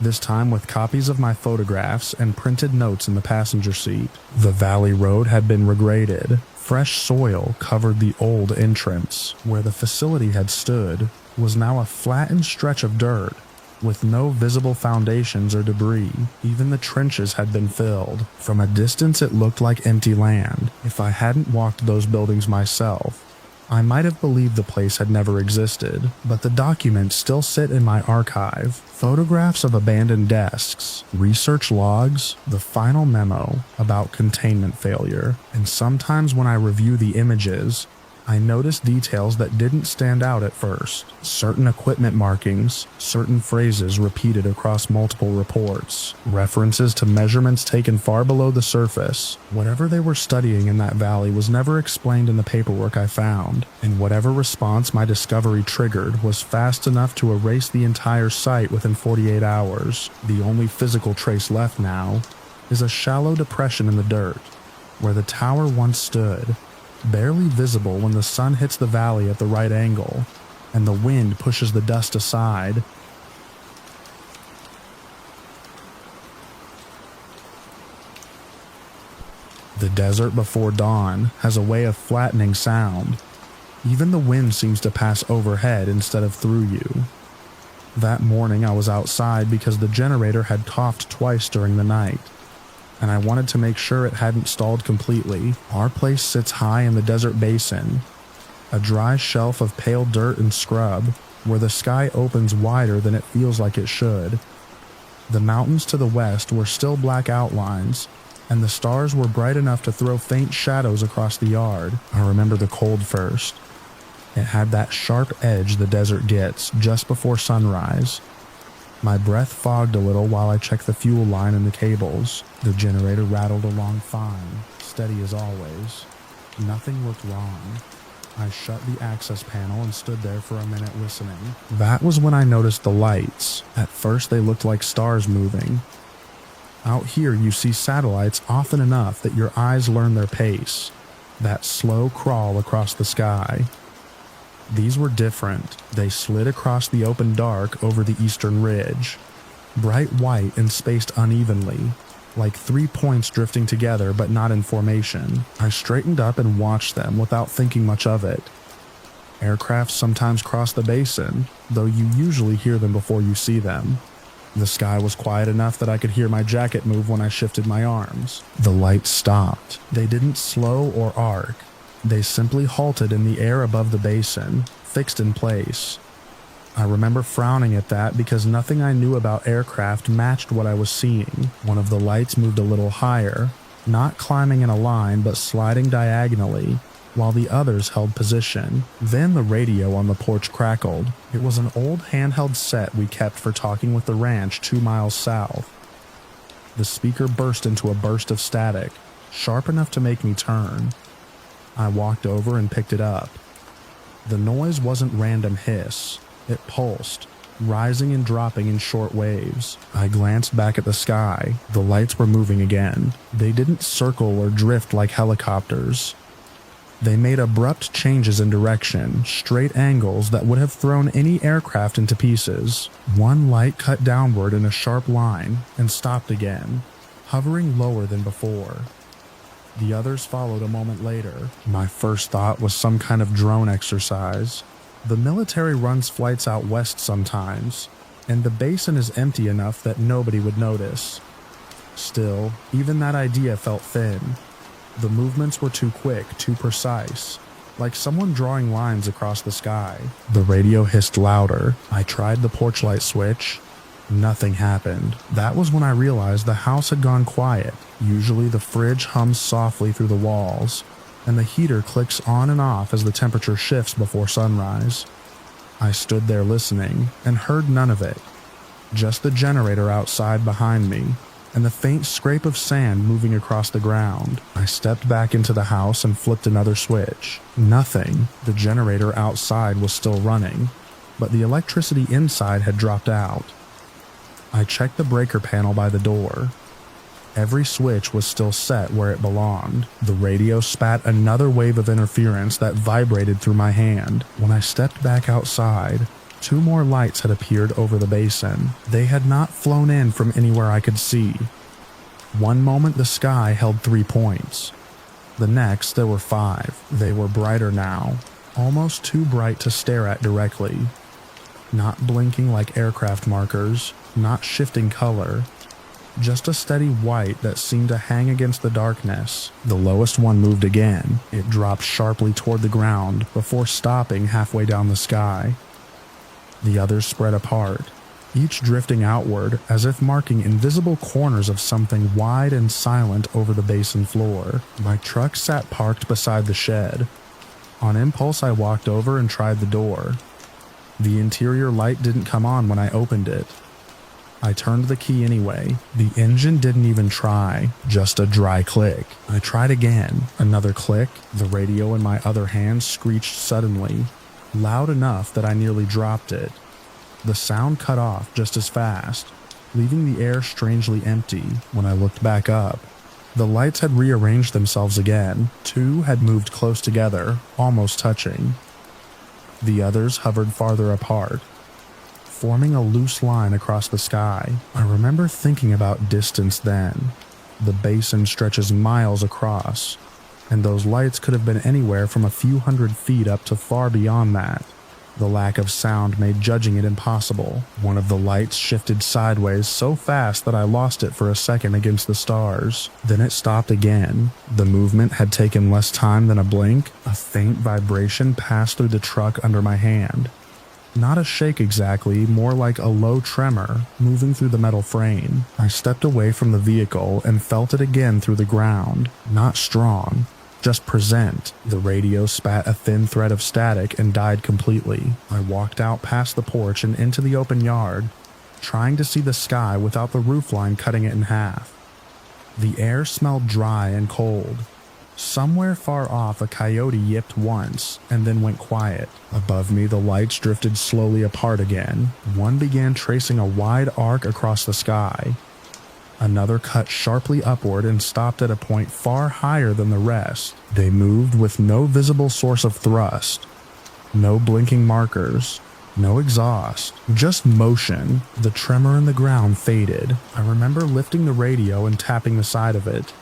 This time with copies of my photographs and printed notes in the passenger seat. The valley road had been regraded. Fresh soil covered the old entrance. Where the facility had stood was now a flattened stretch of dirt, with no visible foundations or debris. Even the trenches had been filled. From a distance it looked like empty land. If I hadn't walked those buildings myself, I might have believed the place had never existed, but the documents still sit in my archive. Photographs of abandoned desks, research logs, the final memo about containment failure. And sometimes when I review the images, I notice details that didn't stand out at first. Certain equipment markings, certain phrases repeated across multiple reports, references to measurements taken far below the surface. Whatever they were studying in that valley was never explained in the paperwork I found, and whatever response my discovery triggered was fast enough to erase the entire site within 48 hours. The only physical trace left now is a shallow depression in the dirt, where the tower once stood, barely visible when the sun hits the valley at the right angle, and the wind pushes the dust aside. The desert before dawn has a way of flattening sound. Even the wind seems to pass overhead instead of through you. That morning I was outside because the generator had coughed twice during the night, and I wanted to make sure it hadn't stalled completely. Our place sits high in the desert basin, a dry shelf of pale dirt and scrub, where the sky opens wider than it feels like it should. The mountains to the west were still black outlines, and the stars were bright enough to throw faint shadows across the yard. I remember the cold first. It had that sharp edge the desert gets just before sunrise. My breath fogged a little while I checked the fuel line and the cables. The generator rattled along fine, steady as always. Nothing looked wrong. I shut the access panel and stood there for a minute listening. That was when I noticed the lights. At first they looked like stars moving. Out here you see satellites often enough that your eyes learn their pace, that slow crawl across the sky. These were different. They slid across the open dark over the eastern ridge, bright white and spaced unevenly, like 3 points drifting together but not in formation. I straightened up and watched them without thinking much of it. Aircraft sometimes cross the basin, though you usually hear them before you see them. The sky was quiet enough that I could hear my jacket move when I shifted my arms. The lights stopped. They didn't slow or arc. They simply halted in the air above the basin, fixed in place. I remember frowning at that because nothing I knew about aircraft matched what I was seeing. One of the lights moved a little higher, not climbing in a line but sliding diagonally, while the others held position. Then the radio on the porch crackled. It was an old handheld set we kept for talking with the ranch 2 miles south. The speaker burst into a burst of static, sharp enough to make me turn. I walked over and picked it up. The noise wasn't random hiss. It pulsed, rising and dropping in short waves. I glanced back at the sky. The lights were moving again. They didn't circle or drift like helicopters. They made abrupt changes in direction, straight angles that would have thrown any aircraft into pieces. One light cut downward in a sharp line and stopped again, hovering lower than before. The others followed a moment later. My first thought was some kind of drone exercise. The military runs flights out west sometimes, and the basin is empty enough that nobody would notice. Still, even that idea felt thin. The movements were too quick, too precise, like someone drawing lines across the sky. The radio hissed louder. I tried the porch light switch. Nothing happened. That was when I realized the house had gone quiet. Usually the fridge hums softly through the walls, and the heater clicks on and off as the temperature shifts before sunrise. I stood there listening and heard none of it. Just the generator outside behind me, and the faint scrape of sand moving across the ground. I stepped back into the house and flipped another switch. Nothing. The generator outside was still running, but the electricity inside had dropped out. I checked the breaker panel by the door. Every switch was still set where it belonged. The radio spat another wave of interference that vibrated through my hand. When I stepped back outside, 2 more lights had appeared over the basin. They had not flown in from anywhere I could see. One moment the sky held 3 points. The next there were 5. They were brighter now, almost too bright to stare at directly. Not blinking like aircraft markers, not shifting color. Just a steady white that seemed to hang against the darkness. The lowest one moved again. It dropped sharply toward the ground before stopping halfway down the sky. The others spread apart, each drifting outward as if marking invisible corners of something wide and silent over the basin floor. My truck sat parked beside the shed. On impulse, I walked over and tried the door. The interior light didn't come on when I opened it. I turned the key anyway. The engine didn't even try, just a dry click. I tried again. Another click. The radio in my other hand screeched suddenly, loud enough that I nearly dropped it. The sound cut off just as fast, leaving the air strangely empty. When I looked back up, the lights had rearranged themselves again. 2 had moved close together, almost touching. The others hovered farther apart, forming a loose line across the sky. I remember thinking about distance then. The basin stretches miles across, and those lights could have been anywhere from a few hundred feet up to far beyond that. The lack of sound made judging it impossible. One of the lights shifted sideways so fast that I lost it for a second against the stars. Then it stopped again. The movement had taken less time than a blink. A faint vibration passed through the truck under my hand. Not a shake exactly, more like a low tremor moving through the metal frame. I stepped away from the vehicle and felt it again through the ground. Not strong, just present. The radio spat a thin thread of static and died completely. I walked out past the porch and into the open yard, trying to see the sky without the roofline cutting it in half. The air smelled dry and cold. Somewhere far off, a coyote yipped once and then went quiet. Above me, the lights drifted slowly apart again. One began tracing a wide arc across the sky. Another cut sharply upward and stopped at a point far higher than the rest. They moved with no visible source of thrust. No blinking markers. No exhaust. Just motion. The tremor in the ground faded. I remember lifting the radio and tapping the side of it.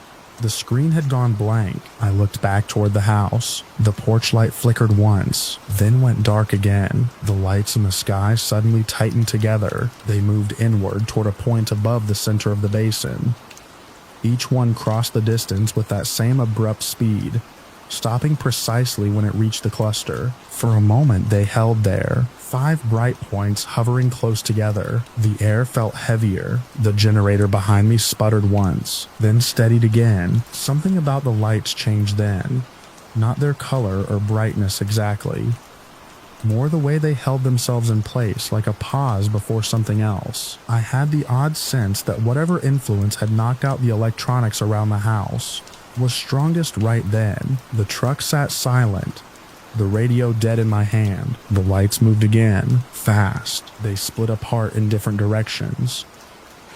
The screen had gone blank. I looked back toward the house. The porch light flickered once, then went dark again. The lights in the sky suddenly tightened together. They moved inward toward a point above the center of the basin. Each one crossed the distance with that same abrupt speed, stopping precisely when it reached the cluster. For a moment they held there, 5 bright points hovering close together. The air felt heavier. The generator behind me sputtered once, then steadied again. Something about the lights changed then. Not their color or brightness exactly. More the way they held themselves in place, like a pause before something else. I had the odd sense that whatever influence had knocked out the electronics around the house was strongest right then. The truck sat silent, the radio dead in my hand. The lights moved again, fast. They split apart in different directions.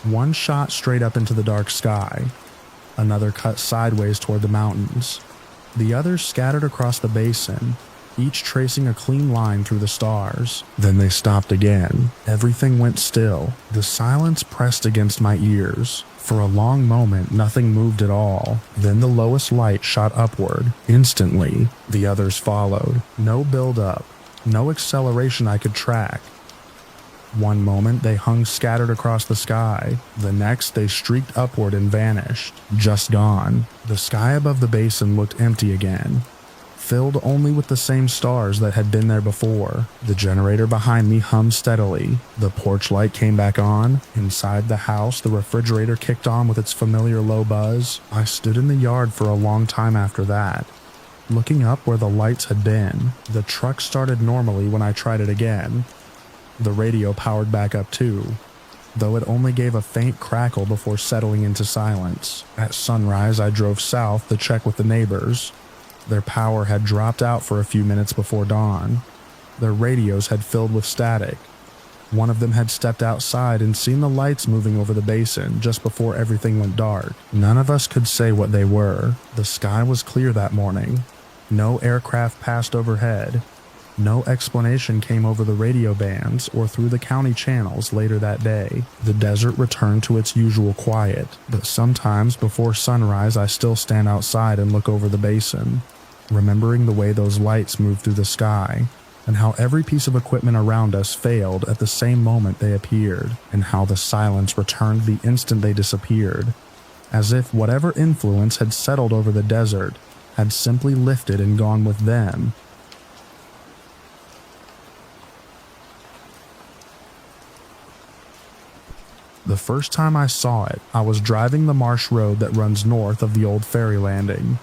One shot straight up into the dark sky. Another cut sideways toward the mountains. The others scattered across the basin, each tracing a clean line through the stars. Then they stopped again. Everything went still. The silence pressed against my ears. For a long moment, nothing moved at all. Then the lowest light shot upward. Instantly, the others followed. No build-up, no acceleration I could track. One moment they hung scattered across the sky. The next they streaked upward and vanished. Just gone. The sky above the basin looked empty again, filled only with the same stars that had been there before. The generator behind me hummed steadily. The porch light came back on. Inside the house, the refrigerator kicked on with its familiar low buzz. I stood in the yard for a long time after that, looking up where the lights had been. The truck started normally when I tried it again. The radio powered back up too, though it only gave a faint crackle before settling into silence. At sunrise, I drove south to check with the neighbors. Their power had dropped out for a few minutes before dawn. Their radios had filled with static. One of them had stepped outside and seen the lights moving over the basin just before everything went dark. None of us could say what they were. The sky was clear that morning. No aircraft passed overhead. No explanation came over the radio bands or through the county channels later that day. The desert returned to its usual quiet, but sometimes before sunrise I still stand outside and look over the basin, remembering the way those lights moved through the sky, and how every piece of equipment around us failed at the same moment they appeared, and how the silence returned the instant they disappeared, as if whatever influence had settled over the desert had simply lifted and gone with them. The first time I saw it, I was driving the marsh road that runs north of the old ferry landing,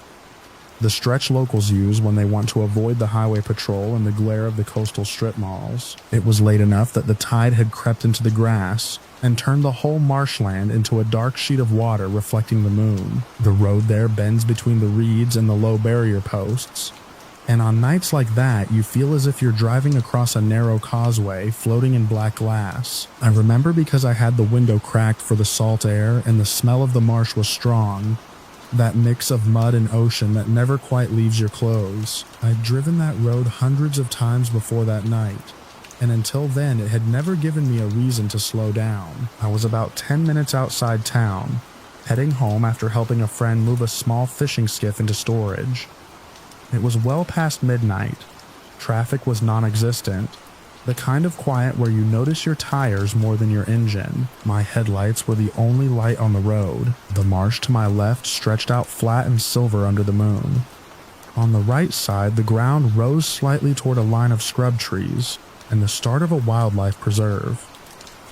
the stretch locals use when they want to avoid the highway patrol and the glare of the coastal strip malls. It was late enough that the tide had crept into the grass and turned the whole marshland into a dark sheet of water reflecting the moon. The road there bends between the reeds and the low barrier posts, and on nights like that, you feel as if you're driving across a narrow causeway floating in black glass. I remember because I had the window cracked for the salt air and the smell of the marsh was strong, that mix of mud and ocean that never quite leaves your clothes. I'd driven that road hundreds of times before that night, and until then it had never given me a reason to slow down. I was about 10 minutes outside town, heading home after helping a friend move a small fishing skiff into storage. It was well past midnight. Traffic was non-existent, the kind of quiet where you notice your tires more than your engine. My headlights were the only light on the road. The marsh to my left stretched out flat and silver under the moon. On the right side, the ground rose slightly toward a line of scrub trees and the start of a wildlife preserve.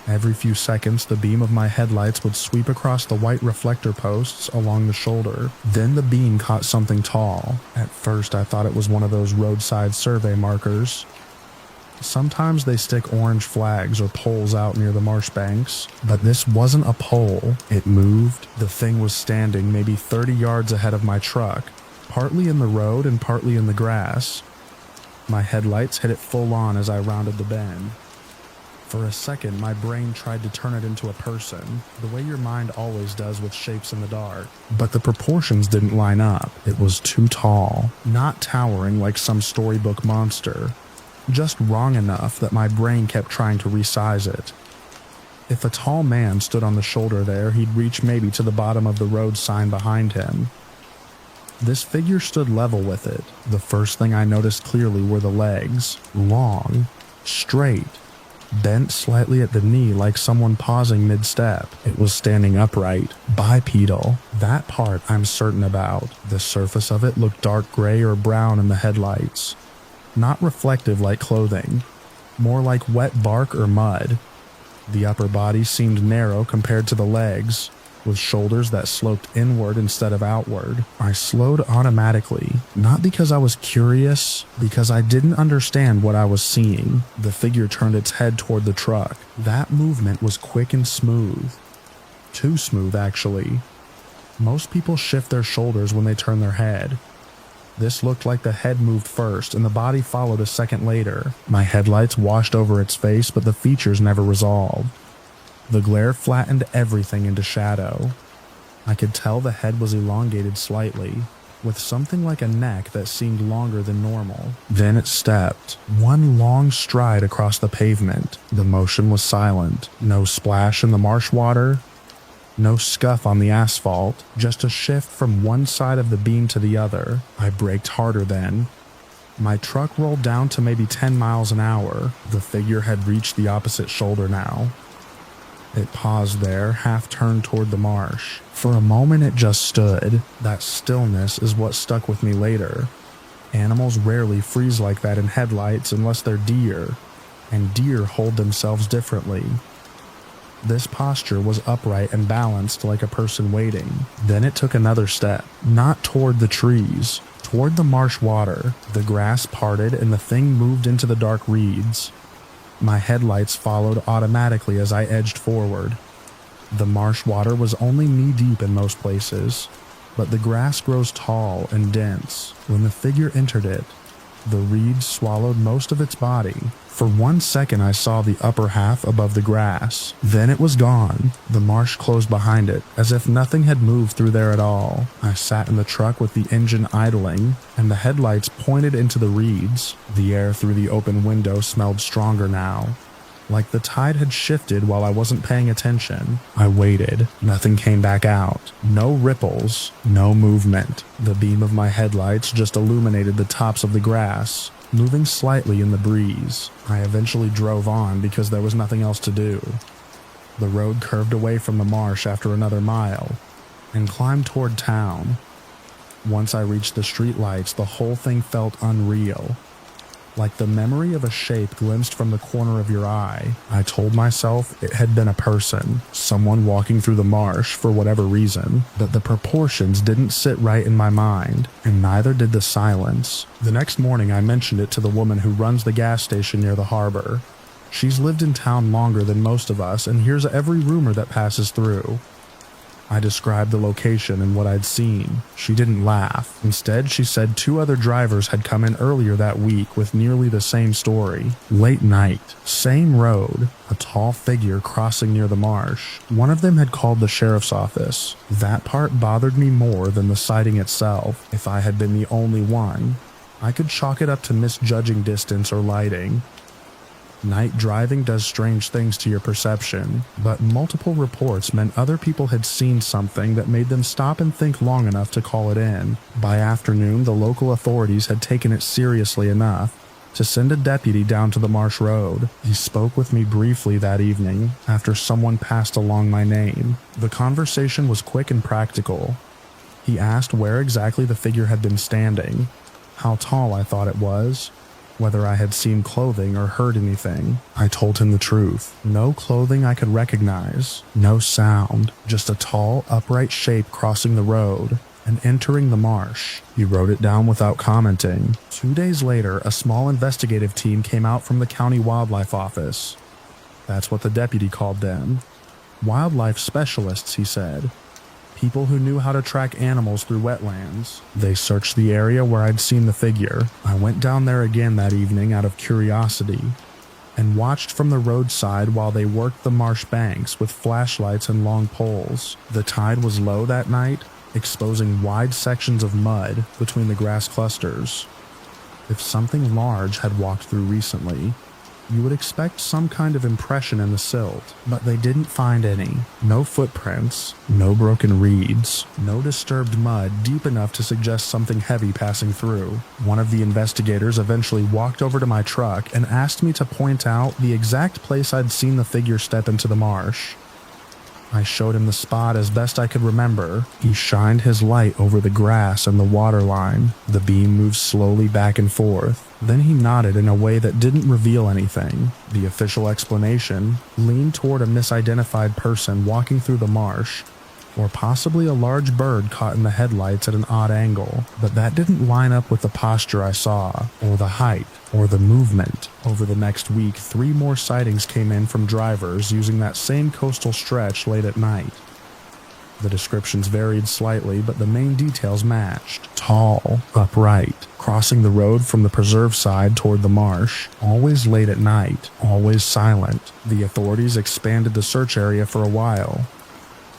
Every few seconds, the beam of my headlights would sweep across the white reflector posts along the shoulder. Then the beam caught something tall. At first, I thought it was one of those roadside survey markers. Sometimes they stick orange flags or poles out near the marsh banks, but this wasn't a pole. It moved. The thing was standing maybe 30 yards ahead of my truck, partly in the road and partly in the grass. My headlights hit it full on as I rounded the bend. For a second, my brain tried to turn it into a person, the way your mind always does with shapes in the dark. But the proportions didn't line up. It was too tall, not towering like some storybook monster, just wrong enough that my brain kept trying to resize it. If a tall man stood on the shoulder there, he'd reach maybe to the bottom of the road sign behind him. This figure stood level with it. The first thing I noticed clearly were the legs, long, straight, bent slightly at the knee like someone pausing mid-step. It was standing upright, bipedal. That part I'm certain about. The surface of it looked dark gray or brown in the headlights. Not reflective like clothing, more like wet bark or mud. The upper body seemed narrow compared to the legs, with shoulders that sloped inward instead of outward. I slowed automatically, not because I was curious, because I didn't understand what I was seeing. The figure turned its head toward the truck. That movement was quick and smooth. Too smooth, actually. Most people shift their shoulders when they turn their head. This looked like the head moved first and the body followed a second later. My headlights washed over its face, but the features never resolved. The glare flattened everything into shadow. I could tell the head was elongated slightly, with something like a neck that seemed longer than normal. Then it stepped, one long stride across the pavement. The motion was silent. No splash in the marsh water, no scuff on the asphalt, just a shift from one side of the beam to the other. I braked harder then. My truck rolled down to maybe 10 miles an hour. The figure had reached the opposite shoulder now. It paused there, half turned toward the marsh. For a moment it just stood. That stillness is what stuck with me later. Animals rarely freeze like that in headlights unless they're deer, and deer hold themselves differently. This posture was upright and balanced like a person waiting. Then it took another step, not toward the trees, toward the marsh water. The grass parted and the thing moved into the dark reeds. My headlights followed automatically as I edged forward. The marsh water was only knee-deep in most places, but the grass grows tall and dense. When the figure entered it, the reeds swallowed most of its body. For 1 second I saw the upper half above the grass. Then it was gone. The marsh closed behind it, as if nothing had moved through there at all. I sat in the truck with the engine idling, and the headlights pointed into the reeds. The air through the open window smelled stronger now, like the tide had shifted while I wasn't paying attention. I waited. Nothing came back out. No ripples, no movement. The beam of my headlights just illuminated the tops of the grass, moving slightly in the breeze. I eventually drove on because there was nothing else to do. The road curved away from the marsh after another mile and climbed toward town. Once I reached the streetlights, the whole thing felt unreal, like the memory of a shape glimpsed from the corner of your eye. I told myself it had been a person, someone walking through the marsh for whatever reason, but the proportions didn't sit right in my mind, and neither did the silence. The next morning I mentioned it to the woman who runs the gas station near the harbor. She's lived in town longer than most of us and hears every rumor that passes through. I described the location and what I'd seen. She didn't laugh. Instead, she said 2 other drivers had come in earlier that week with nearly the same story. Late night, same road, a tall figure crossing near the marsh. One of them had called the sheriff's office. That part bothered me more than the sighting itself. If I had been the only one, I could chalk it up to misjudging distance or lighting. Night driving does strange things to your perception, but multiple reports meant other people had seen something that made them stop and think long enough to call it in. By afternoon, the local authorities had taken it seriously enough to send a deputy down to the marsh road. He spoke with me briefly that evening after someone passed along my name. The conversation was quick and practical. He asked where exactly the figure had been standing, how tall I thought it was, whether I had seen clothing or heard anything. I told him the truth. No clothing I could recognize, no sound, just a tall, upright shape crossing the road and entering the marsh. He wrote it down without commenting. 2 days later, a small investigative team came out from the county wildlife office. That's what the deputy called them. Wildlife specialists, he said. People who knew how to track animals through wetlands. They searched the area where I'd seen the figure. I went down there again that evening out of curiosity and watched from the roadside while they worked the marsh banks with flashlights and long poles. The tide was low that night, exposing wide sections of mud between the grass clusters. If something large had walked through recently, you would expect some kind of impression in the silt, but they didn't find any. No footprints, no broken reeds, no disturbed mud deep enough to suggest something heavy passing through. One of the investigators eventually walked over to my truck and asked me to point out the exact place I'd seen the figure step into the marsh. I showed him the spot as best I could remember. He shined his light over the grass and the water line. The beam moved slowly back and forth. Then he nodded in a way that didn't reveal anything. The official explanation leaned toward a misidentified person walking through the marsh, or possibly a large bird caught in the headlights at an odd angle, but that didn't line up with the posture I saw, or the height, or the movement. Over the next week, 3 more sightings came in from drivers using that same coastal stretch late at night. The descriptions varied slightly, but the main details matched. Tall, upright, crossing the road from the preserve side toward the marsh, always late at night, always silent. The authorities expanded the search area for a while.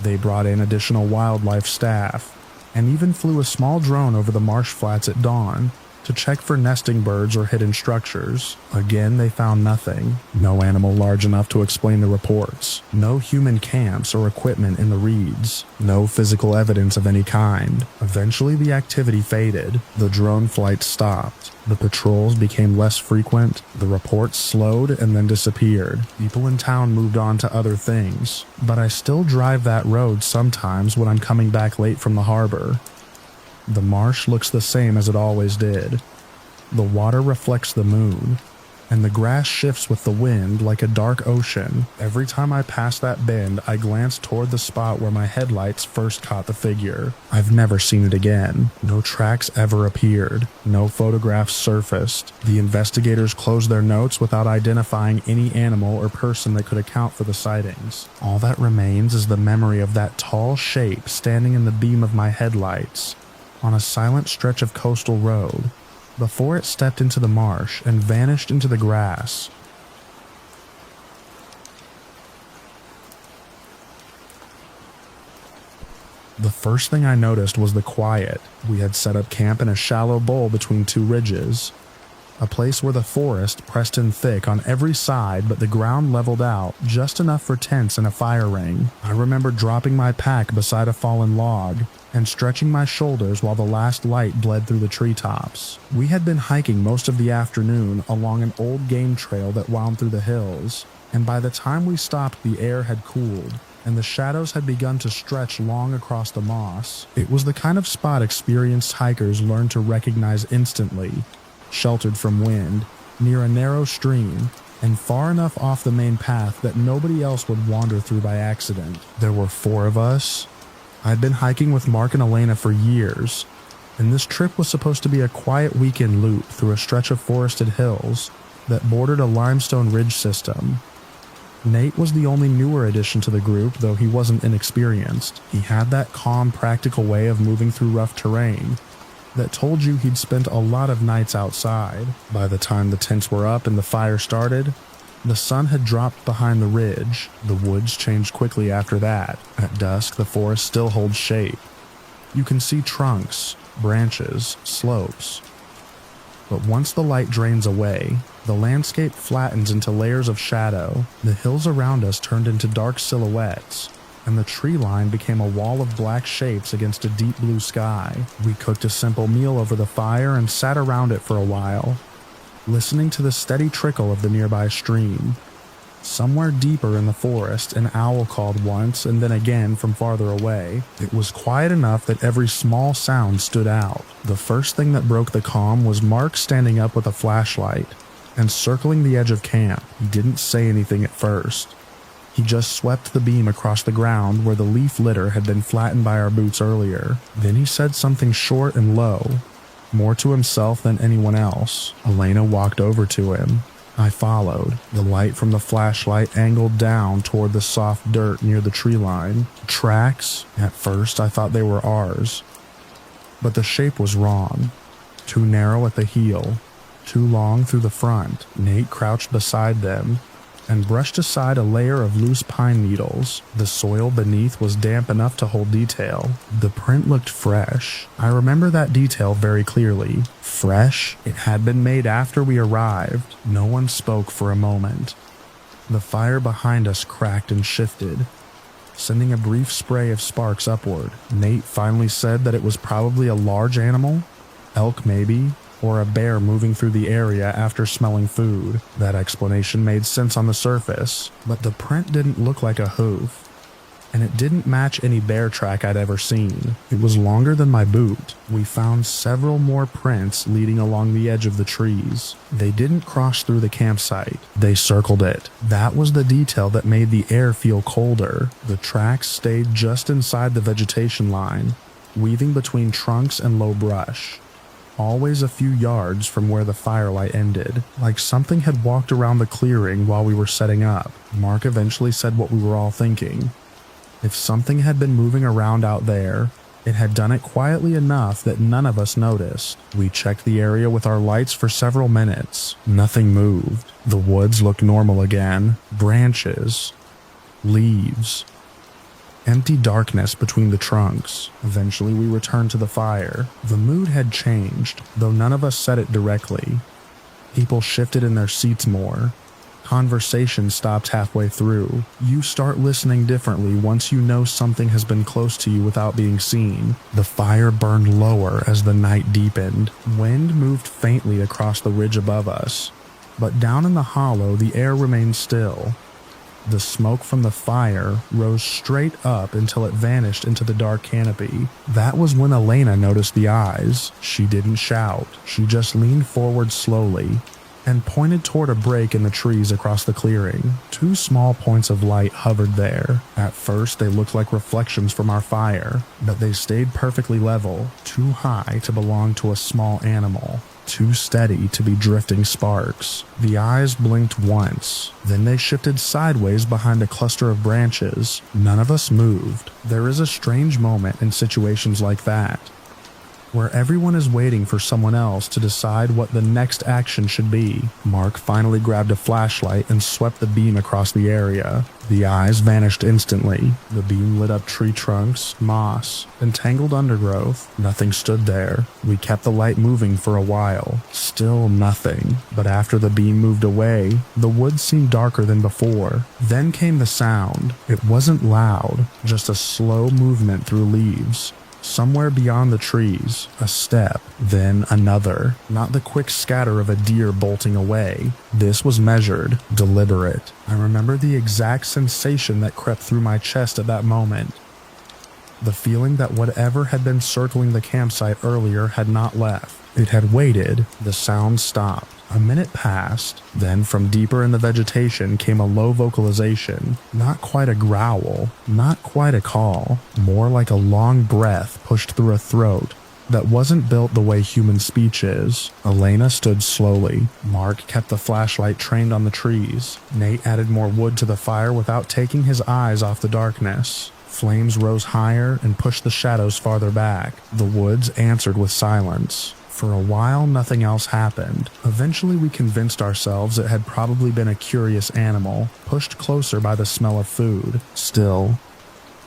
They brought in additional wildlife staff, and even flew a small drone over the marsh flats at dawn to check for nesting birds or hidden structures. Again, they found nothing. No animal large enough to explain the reports. No human camps or equipment in the reeds. No physical evidence of any kind. Eventually, the activity faded. The drone flight stopped. The patrols became less frequent. The reports slowed and then disappeared. People in town moved on to other things. But I still drive that road sometimes when I'm coming back late from the harbor. The marsh looks the same as it always did. The water reflects the moon, and the grass shifts with the wind like a dark ocean. Every time I pass that bend, I glance toward the spot where my headlights first caught the figure. I've never seen it again. No tracks ever appeared. No photographs surfaced. The investigators closed their notes without identifying any animal or person that could account for the sightings. All that remains is the memory of that tall shape standing in the beam of my headlights on a silent stretch of coastal road before it stepped into the marsh and vanished into the grass. The first thing I noticed was the quiet. We had set up camp in a shallow bowl between two ridges, a place where the forest pressed in thick on every side, but the ground leveled out just enough for tents and a fire ring. I remember dropping my pack beside a fallen log and stretching my shoulders while the last light bled through the treetops. We had been hiking most of the afternoon along an old game trail that wound through the hills, and by the time we stopped, the air had cooled and the shadows had begun to stretch long across the moss. It was the kind of spot experienced hikers learn to recognize instantly, sheltered from wind, near a narrow stream, and far enough off the main path that nobody else would wander through by accident. There were 4 of us. I'd been hiking with Mark and Elena for years, and this trip was supposed to be a quiet weekend loop through a stretch of forested hills that bordered a limestone ridge system. Nate was the only newer addition to the group, though he wasn't inexperienced. He had that calm, practical way of moving through rough terrain that told you he'd spent a lot of nights outside. By the time the tents were up and the fire started, the sun had dropped behind the ridge. The woods changed quickly after that. At dusk, the forest still holds shape. You can see trunks, branches, slopes. But once the light drains away, the landscape flattens into layers of shadow. The hills around us turned into dark silhouettes, and the tree line became a wall of black shapes against a deep blue sky. We cooked a simple meal over the fire and sat around it for a while, listening to the steady trickle of the nearby stream. Somewhere deeper in the forest, an owl called once and then again from farther away. It was quiet enough that every small sound stood out. The first thing that broke the calm was Mark standing up with a flashlight and circling the edge of camp. He didn't say anything at first. He just swept the beam across the ground where the leaf litter had been flattened by our boots earlier. Then he said something short and low, more to himself than anyone else. Elena walked over to him. I followed. The light from the flashlight angled down toward the soft dirt near the tree line. Tracks? At first, I thought they were ours. But the shape was wrong. Too narrow at the heel, too long through the front. Nate crouched beside them and brushed aside a layer of loose pine needles. The soil beneath was damp enough to hold detail. The print looked fresh. I remember that detail very clearly. Fresh? It had been made after we arrived. No one spoke for a moment. The fire behind us cracked and shifted, sending a brief spray of sparks upward. Nate finally said that it was probably a large animal, elk maybe, or a bear moving through the area after smelling food. That explanation made sense on the surface, but the print didn't look like a hoof, and it didn't match any bear track I'd ever seen. It was longer than my boot. We found several more prints leading along the edge of the trees. They didn't cross through the campsite. They circled it. That was the detail that made the air feel colder. The tracks stayed just inside the vegetation line, weaving between trunks and low brush, always a few yards from where the firelight ended, like something had walked around the clearing while we were setting up. Mark eventually said what we were all thinking. If something had been moving around out there, it had done it quietly enough that none of us noticed. We checked the area with our lights for several minutes. Nothing moved. The woods looked normal again. Branches, leaves. empty darkness between the trunks. Eventually we returned to the fire. The mood had changed, though none of us said it directly. People shifted in their seats more. Conversation stopped halfway through. You start listening differently once you know something has been close to you without being seen. The fire burned lower as the night deepened. Wind moved faintly across the ridge above us, but down in the hollow the air remained still. The smoke from the fire rose straight up until it vanished into the dark canopy. That was when Elena noticed the eyes. She didn't shout. She just leaned forward slowly and pointed toward a break in the trees across the clearing. Two small points of light hovered there. At first they looked like reflections from our fire, but they stayed perfectly level, too high to belong to a small animal, too steady to be drifting sparks. The eyes blinked once, then they shifted sideways behind a cluster of branches. None of us moved. There is a strange moment in situations like that, where everyone is waiting for someone else to decide what the next action should be. Mark finally grabbed a flashlight and swept the beam across the area. The eyes vanished instantly. The beam lit up tree trunks, moss, and tangled undergrowth. Nothing stood there. We kept the light moving for a while. Still nothing. But after the beam moved away, the woods seemed darker than before. Then came the sound. It wasn't loud, just a slow movement through leaves. Somewhere beyond the trees, a step, then another. Not the quick scatter of a deer bolting away. This was measured, deliberate. I remember the exact sensation that crept through my chest at that moment. The feeling that whatever had been circling the campsite earlier had not left. It had waited. The sound stopped. A minute passed. Then from deeper in the vegetation came a low vocalization. Not quite a growl, not quite a call, more like a long breath pushed through a throat that wasn't built the way human speech is. Elena stood slowly. Mark kept the flashlight trained on the trees. Nate added more wood to the fire without taking his eyes off the darkness. Flames rose higher and pushed the shadows farther back. The woods answered with silence. For a while, nothing else happened. Eventually, we convinced ourselves it had probably been a curious animal, pushed closer by the smell of food. Still,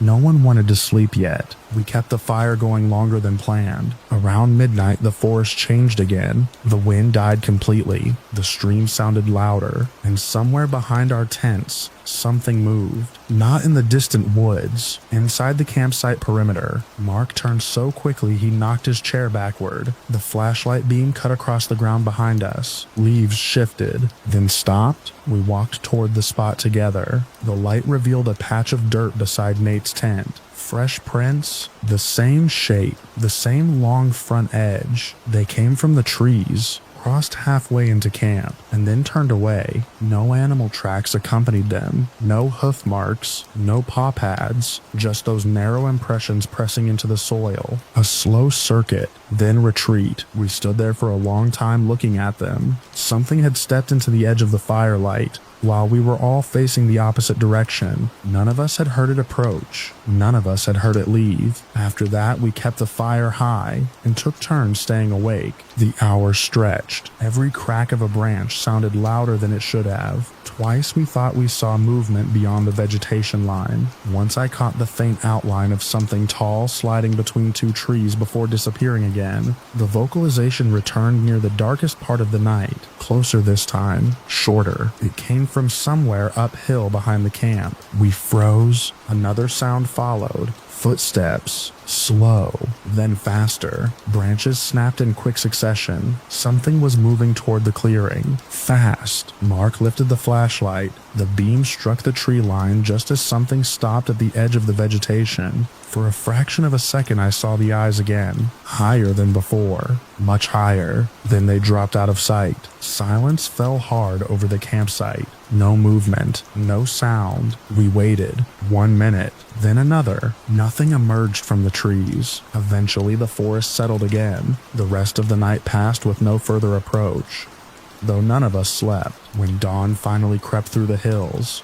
no one wanted to sleep yet. We kept the fire going longer than planned. Around midnight, the forest changed again. The wind died completely. The stream sounded louder, and somewhere behind our tents, something moved. Not in the distant woods. Inside the campsite perimeter. Mark turned so quickly he knocked his chair backward. The flashlight beam cut across the ground behind us. Leaves shifted, then stopped. We walked toward the spot together. The light revealed a patch of dirt beside Nate's tent. Fresh prints, the same shape, the same long front edge. They came from the trees, crossed halfway into camp, and then turned away. No animal tracks accompanied them, no hoof marks, no paw pads, just those narrow impressions pressing into the soil. A slow circuit, then retreat. We stood there for a long time looking at them. Something had stepped into the edge of the firelight. While we were all facing the opposite direction, none of us had heard it approach. None of us had heard it leave. After that, we kept the fire high and took turns staying awake. The hours stretched. Every crack of a branch sounded louder than it should have. Twice we thought we saw movement beyond the vegetation line. Once I caught the faint outline of something tall sliding between two trees before disappearing again. The vocalization returned near the darkest part of the night. Closer this time, shorter. It came from somewhere uphill behind the camp. We froze. Another sound followed. Footsteps. Slow, then faster. Branches snapped in quick succession. Something was moving toward the clearing. Fast. Mark lifted the flashlight. The beam struck the tree line just as something stopped at the edge of the vegetation. For a fraction of a second I saw the eyes again. Higher than before. Much higher. Then they dropped out of sight. Silence fell hard over the campsite. No movement. No sound. We waited. 1 minute. Then another. Nothing emerged from the trees. Eventually the forest settled again. The rest of the night passed with no further approach, though none of us slept. When dawn finally crept through the hills,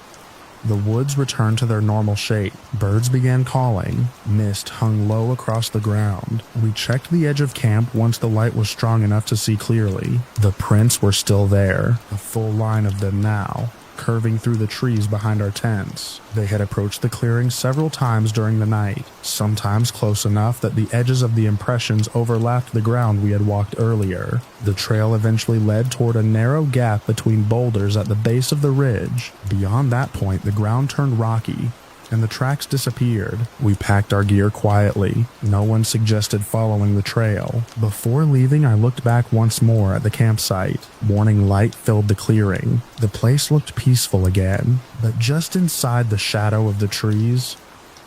the woods returned to their normal shape. Birds began calling. Mist hung low across the ground. We checked the edge of camp once the light was strong enough to see clearly. The prints were still there, a full line of them now. curving through the trees behind our tents. They had approached the clearing several times during the night, sometimes close enough that the edges of the impressions overlapped the ground we had walked earlier. The trail eventually led toward a narrow gap between boulders at the base of the ridge. Beyond that point, the ground turned rocky, and the tracks disappeared. We packed our gear quietly. No one suggested following the trail. Before leaving, I looked back once more at the campsite. Morning light filled the clearing. The place looked peaceful again, but just inside the shadow of the trees,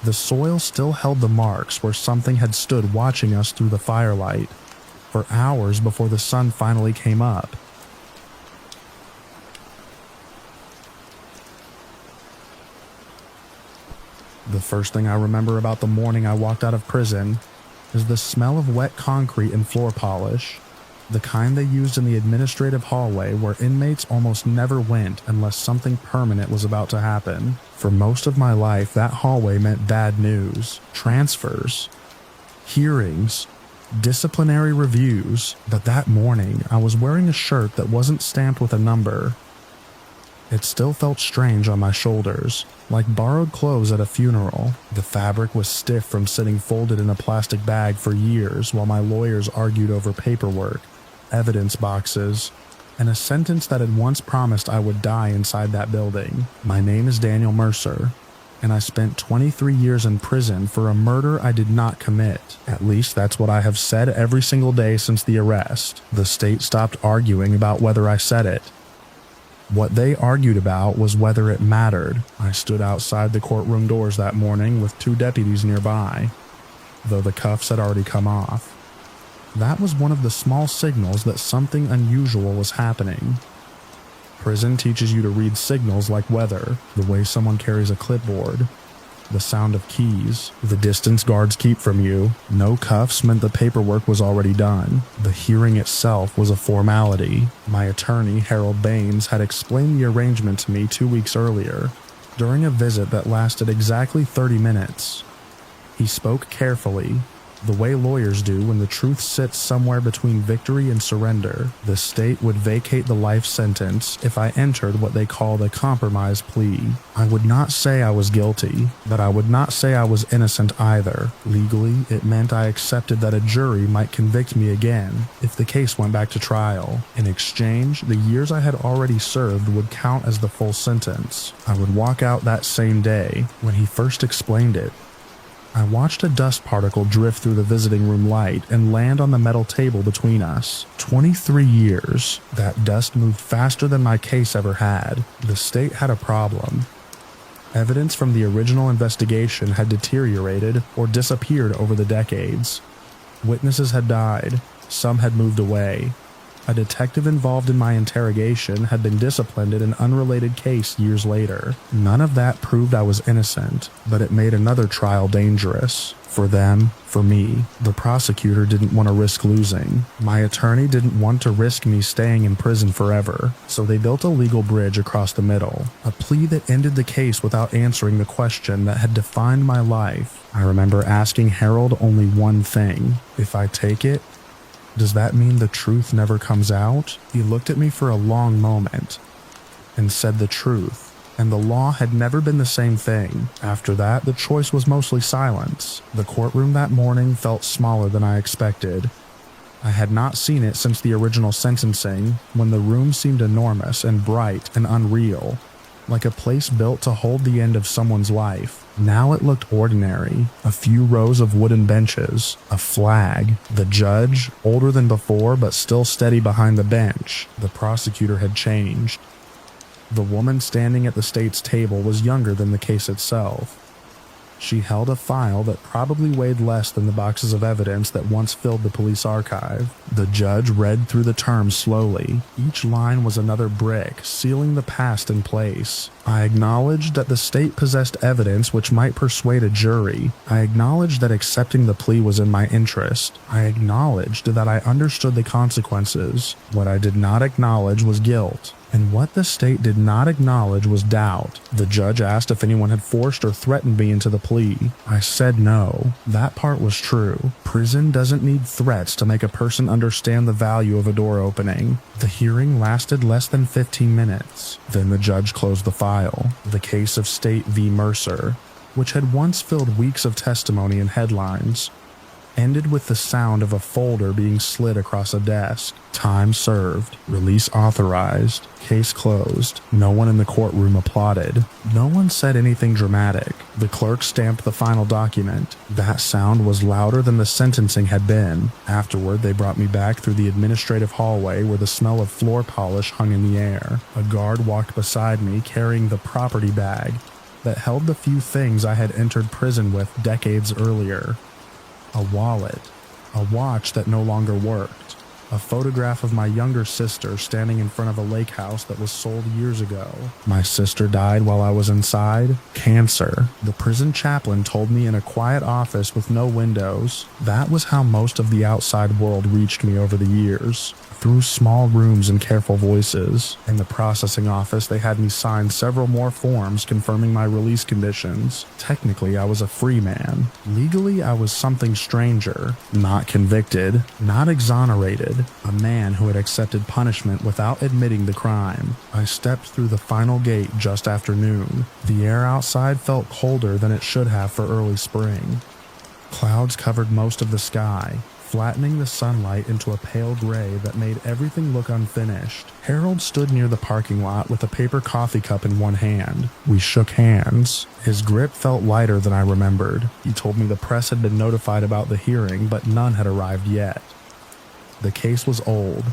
the soil still held the marks where something had stood watching us through the firelight for hours before the sun finally came up. The first thing I remember about the morning I walked out of prison is the smell of wet concrete and floor polish, the kind they used in the administrative hallway where inmates almost never went unless something permanent was about to happen. For most of my life, that hallway meant bad news, transfers, hearings, disciplinary reviews, but that morning I was wearing a shirt that wasn't stamped with a number. It still felt strange on my shoulders, like borrowed clothes at a funeral. The fabric was stiff from sitting folded in a plastic bag for years while my lawyers argued over paperwork, evidence boxes, and a sentence that had once promised I would die inside that building. My name is Daniel Mercer, and I spent 23 years in prison for a murder I did not commit. At least that's what I have said every single day since the arrest. The state stopped arguing about whether I said it. What they argued about was whether it mattered. I stood outside the courtroom doors that morning with 2 deputies nearby, though the cuffs had already come off. That was one of the small signals that something unusual was happening. Prison teaches you to read signals like weather, the way someone carries a clipboard, the sound of keys, the distance guards keep from you. No cuffs meant the paperwork was already done. The hearing itself was a formality. My attorney, Harold Baines, had explained the arrangement to me 2 weeks earlier, during a visit that lasted exactly 30 minutes. He spoke carefully, the way lawyers do when the truth sits somewhere between victory and surrender. The state would vacate the life sentence if I entered what they called a compromise plea. I would not say I was guilty, but I would not say I was innocent either. Legally, it meant I accepted that a jury might convict me again if the case went back to trial. In exchange, the years I had already served would count as the full sentence. I would walk out that same day. When he first explained it, I watched a dust particle drift through the visiting room light and land on the metal table between us. 23 years. That dust moved faster than my case ever had. The state had a problem. Evidence from the original investigation had deteriorated or disappeared over the decades. Witnesses had died. Some had moved away. A detective involved in my interrogation had been disciplined in an unrelated case years later. None of that proved I was innocent, but it made another trial dangerous. For them, for me. The prosecutor didn't want to risk losing. My attorney didn't want to risk me staying in prison forever, so they built a legal bridge across the middle. A plea that ended the case without answering the question that had defined my life. I remember asking Harold only one thing. If I take it, does that mean the truth never comes out? He looked at me for a long moment and said the truth, and the law had never been the same thing. After that, the choice was mostly silence. The courtroom that morning felt smaller than I expected. I had not seen it since the original sentencing, when the room seemed enormous and bright and unreal, like a place built to hold the end of someone's life. Now it looked ordinary. A few rows of wooden benches, a flag, the judge, older than before but still steady behind the bench. The prosecutor had changed. The woman standing at the state's table was younger than the case itself. She held a file that probably weighed less than the boxes of evidence that once filled the police archive. The judge read through the terms slowly. Each line was another brick, sealing the past in place. I acknowledged that the state possessed evidence which might persuade a jury. I acknowledged that accepting the plea was in my interest. I acknowledged that I understood the consequences. What I did not acknowledge was guilt. And what the state did not acknowledge was doubt. The judge asked if anyone had forced or threatened me into the plea. I said no. That part was true. Prison doesn't need threats to make a person understand the value of a door opening. The hearing lasted less than 15 minutes. Then the judge closed the file. The case of State v. Mercer, which had once filled weeks of testimony and headlines, ended with the sound of a folder being slid across a desk. Time served. Release authorized. Case closed. No one in the courtroom applauded. No one said anything dramatic. The clerk stamped the final document. That sound was louder than the sentencing had been. Afterward, they brought me back through the administrative hallway where the smell of floor polish hung in the air. A guard walked beside me carrying the property bag that held the few things I had entered prison with decades earlier. A wallet, a watch that no longer worked, a photograph of my younger sister standing in front of a lake house that was sold years ago. My sister died while I was inside. Cancer. The prison chaplain told me in a quiet office with no windows. That was how most of the outside world reached me over the years. Through small rooms and careful voices. In the processing office, they had me sign several more forms confirming my release conditions. Technically, I was a free man. Legally, I was something stranger. Not convicted, not exonerated. A man who had accepted punishment without admitting the crime. I stepped through the final gate just after noon. The air outside felt colder than it should have for early spring. Clouds covered most of the sky, flattening the sunlight into a pale gray that made everything look unfinished. Harold stood near the parking lot with a paper coffee cup in one hand. We shook hands. His grip felt lighter than I remembered. He told me the press had been notified about the hearing, but none had arrived yet. The case was old.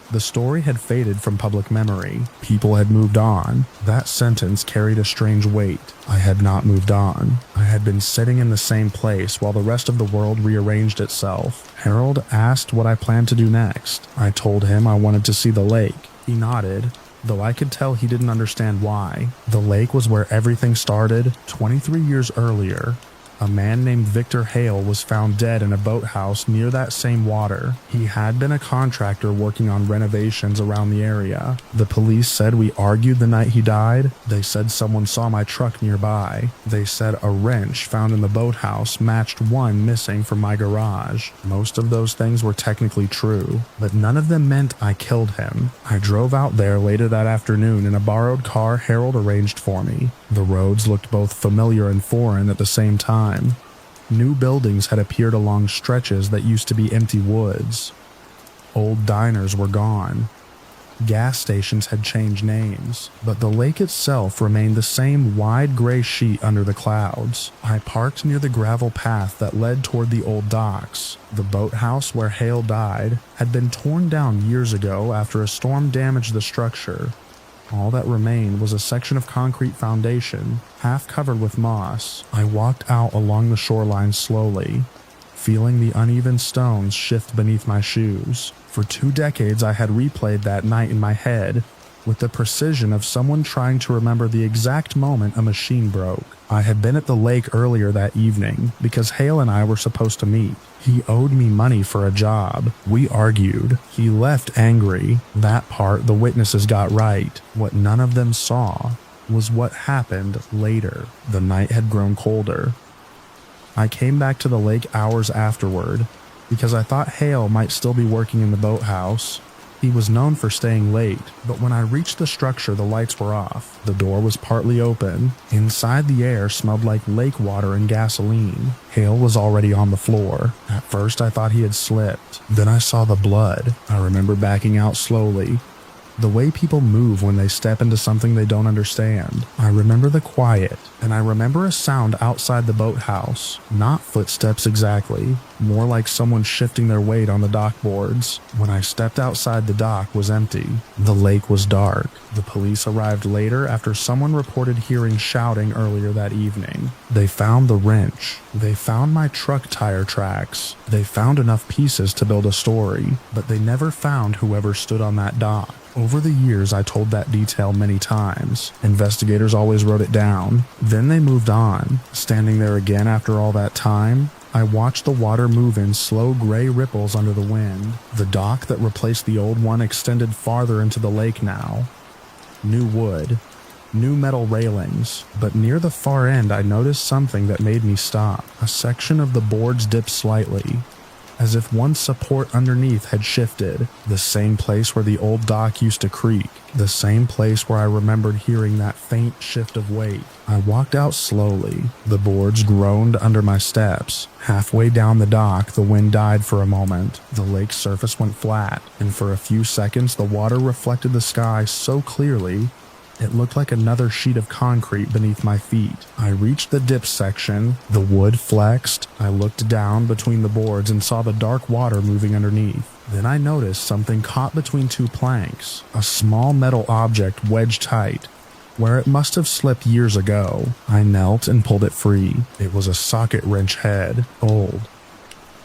The story had faded from public memory. People had moved on. That sentence carried a strange weight. I had not moved on. I had been sitting in the same place while the rest of the world rearranged itself. Harold asked what I planned to do next. I told him I wanted to see the lake. He nodded, though I could tell he didn't understand why. The lake was where everything started 23 years earlier. A man named Victor Hale was found dead in a boathouse near that same water. He had been a contractor working on renovations around the area. The police said we argued the night he died. They said someone saw my truck nearby. They said a wrench found in the boathouse matched one missing from my garage. Most of those things were technically true, but none of them meant I killed him. I drove out there later that afternoon in a borrowed car Harold arranged for me. The roads looked both familiar and foreign at the same time. New buildings had appeared along stretches that used to be empty woods. Old diners were gone. Gas stations had changed names, but the lake itself remained the same wide gray sheet under the clouds. I parked near the gravel path that led toward the old docks. The boathouse where Hale died had been torn down years ago after a storm damaged the structure. All that remained was a section of concrete foundation, half covered with moss. I walked out along the shoreline slowly, feeling the uneven stones shift beneath my shoes. For 2 decades I had replayed that night in my head, with the precision of someone trying to remember the exact moment a machine broke. I had been at the lake earlier that evening because Hale and I were supposed to meet. He owed me money for a job. We argued. He left angry. That part the witnesses got right. What none of them saw was what happened later. The night had grown colder. I came back to the lake hours afterward because I thought Hale might still be working in the boathouse. He was known for staying late, but when I reached the structure, the lights were off. The door was partly open. Inside, the air smelled like lake water and gasoline. Hale was already on the floor. At first, I thought he had slipped. Then I saw the blood. I remember backing out slowly. The way people move when they step into something they don't understand. I remember the quiet, and I remember a sound outside the boathouse. Not footsteps exactly, more like someone shifting their weight on the dock boards. When I stepped outside, the dock was empty. The lake was dark. The police arrived later after someone reported hearing shouting earlier that evening. They found the wrench. They found my truck tire tracks. They found enough pieces to build a story, but they never found whoever stood on that dock. Over the years, I told that detail many times. Investigators always wrote it down. Then they moved on. Standing there again after all that time, I watched the water move in slow gray ripples under the wind. The dock that replaced the old one extended farther into the lake now. new wood, new metal railings, but near the far end I noticed something that made me stop. A section of the boards dipped slightly, as if one support underneath had shifted, the same place where the old dock used to creak, the same place where I remembered hearing that faint shift of weight. I walked out slowly. The boards groaned under my steps. Halfway down the dock, the wind died for a moment. The lake's surface went flat, and for a few seconds the water reflected the sky so clearly it looked like another sheet of concrete beneath my feet. I reached the dip section. The wood flexed. I looked down between the boards and saw the dark water moving underneath. Then I noticed something caught between two planks, a small metal object wedged tight, where it must have slipped years ago. I knelt and pulled it free. It was a socket wrench head, old,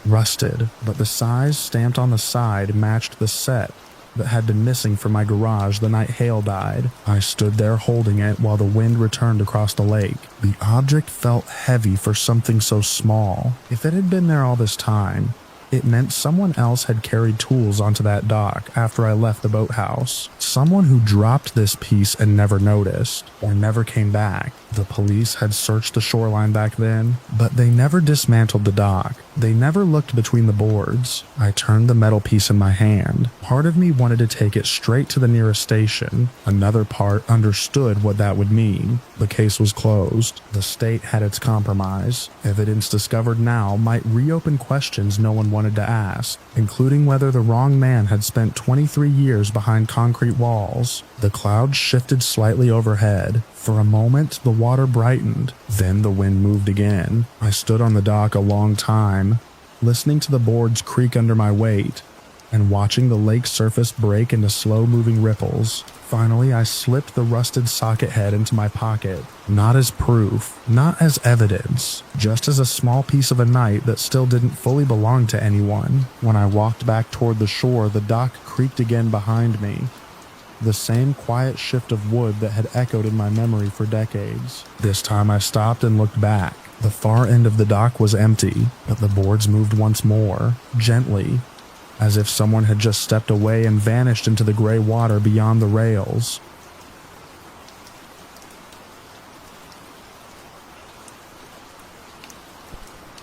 rusted, but the size stamped on the side matched the set that had been missing from my garage the night hail died. I stood there holding it while the wind returned across the lake. The object felt heavy for something so small. If it had been there all this time, it meant someone else had carried tools onto that dock after I left the boathouse. Someone who dropped this piece and never noticed, or never came back. The police had searched the shoreline back then, but they never dismantled the dock. They never looked between the boards. I turned the metal piece in my hand. Part of me wanted to take it straight to the nearest station. Another part understood what that would mean. The case was closed. The state had its compromise. Evidence discovered now might reopen questions no one wanted to ask, including whether the wrong man had spent 23 years behind concrete walls. The clouds shifted slightly overhead. For a moment, the water brightened. Then the wind moved again. I stood on the dock a long time, listening to the boards creak under my weight, and watching the lake surface break into slow-moving ripples. Finally, I slipped the rusted socket head into my pocket, not as proof, not as evidence, just as a small piece of a night that still didn't fully belong to anyone. When I walked back toward the shore, the dock creaked again behind me. The same quiet shift of wood that had echoed in my memory for decades. This time I stopped and looked back. The far end of the dock was empty, but the boards moved once more, gently, as if someone had just stepped away and vanished into the gray water beyond the rails.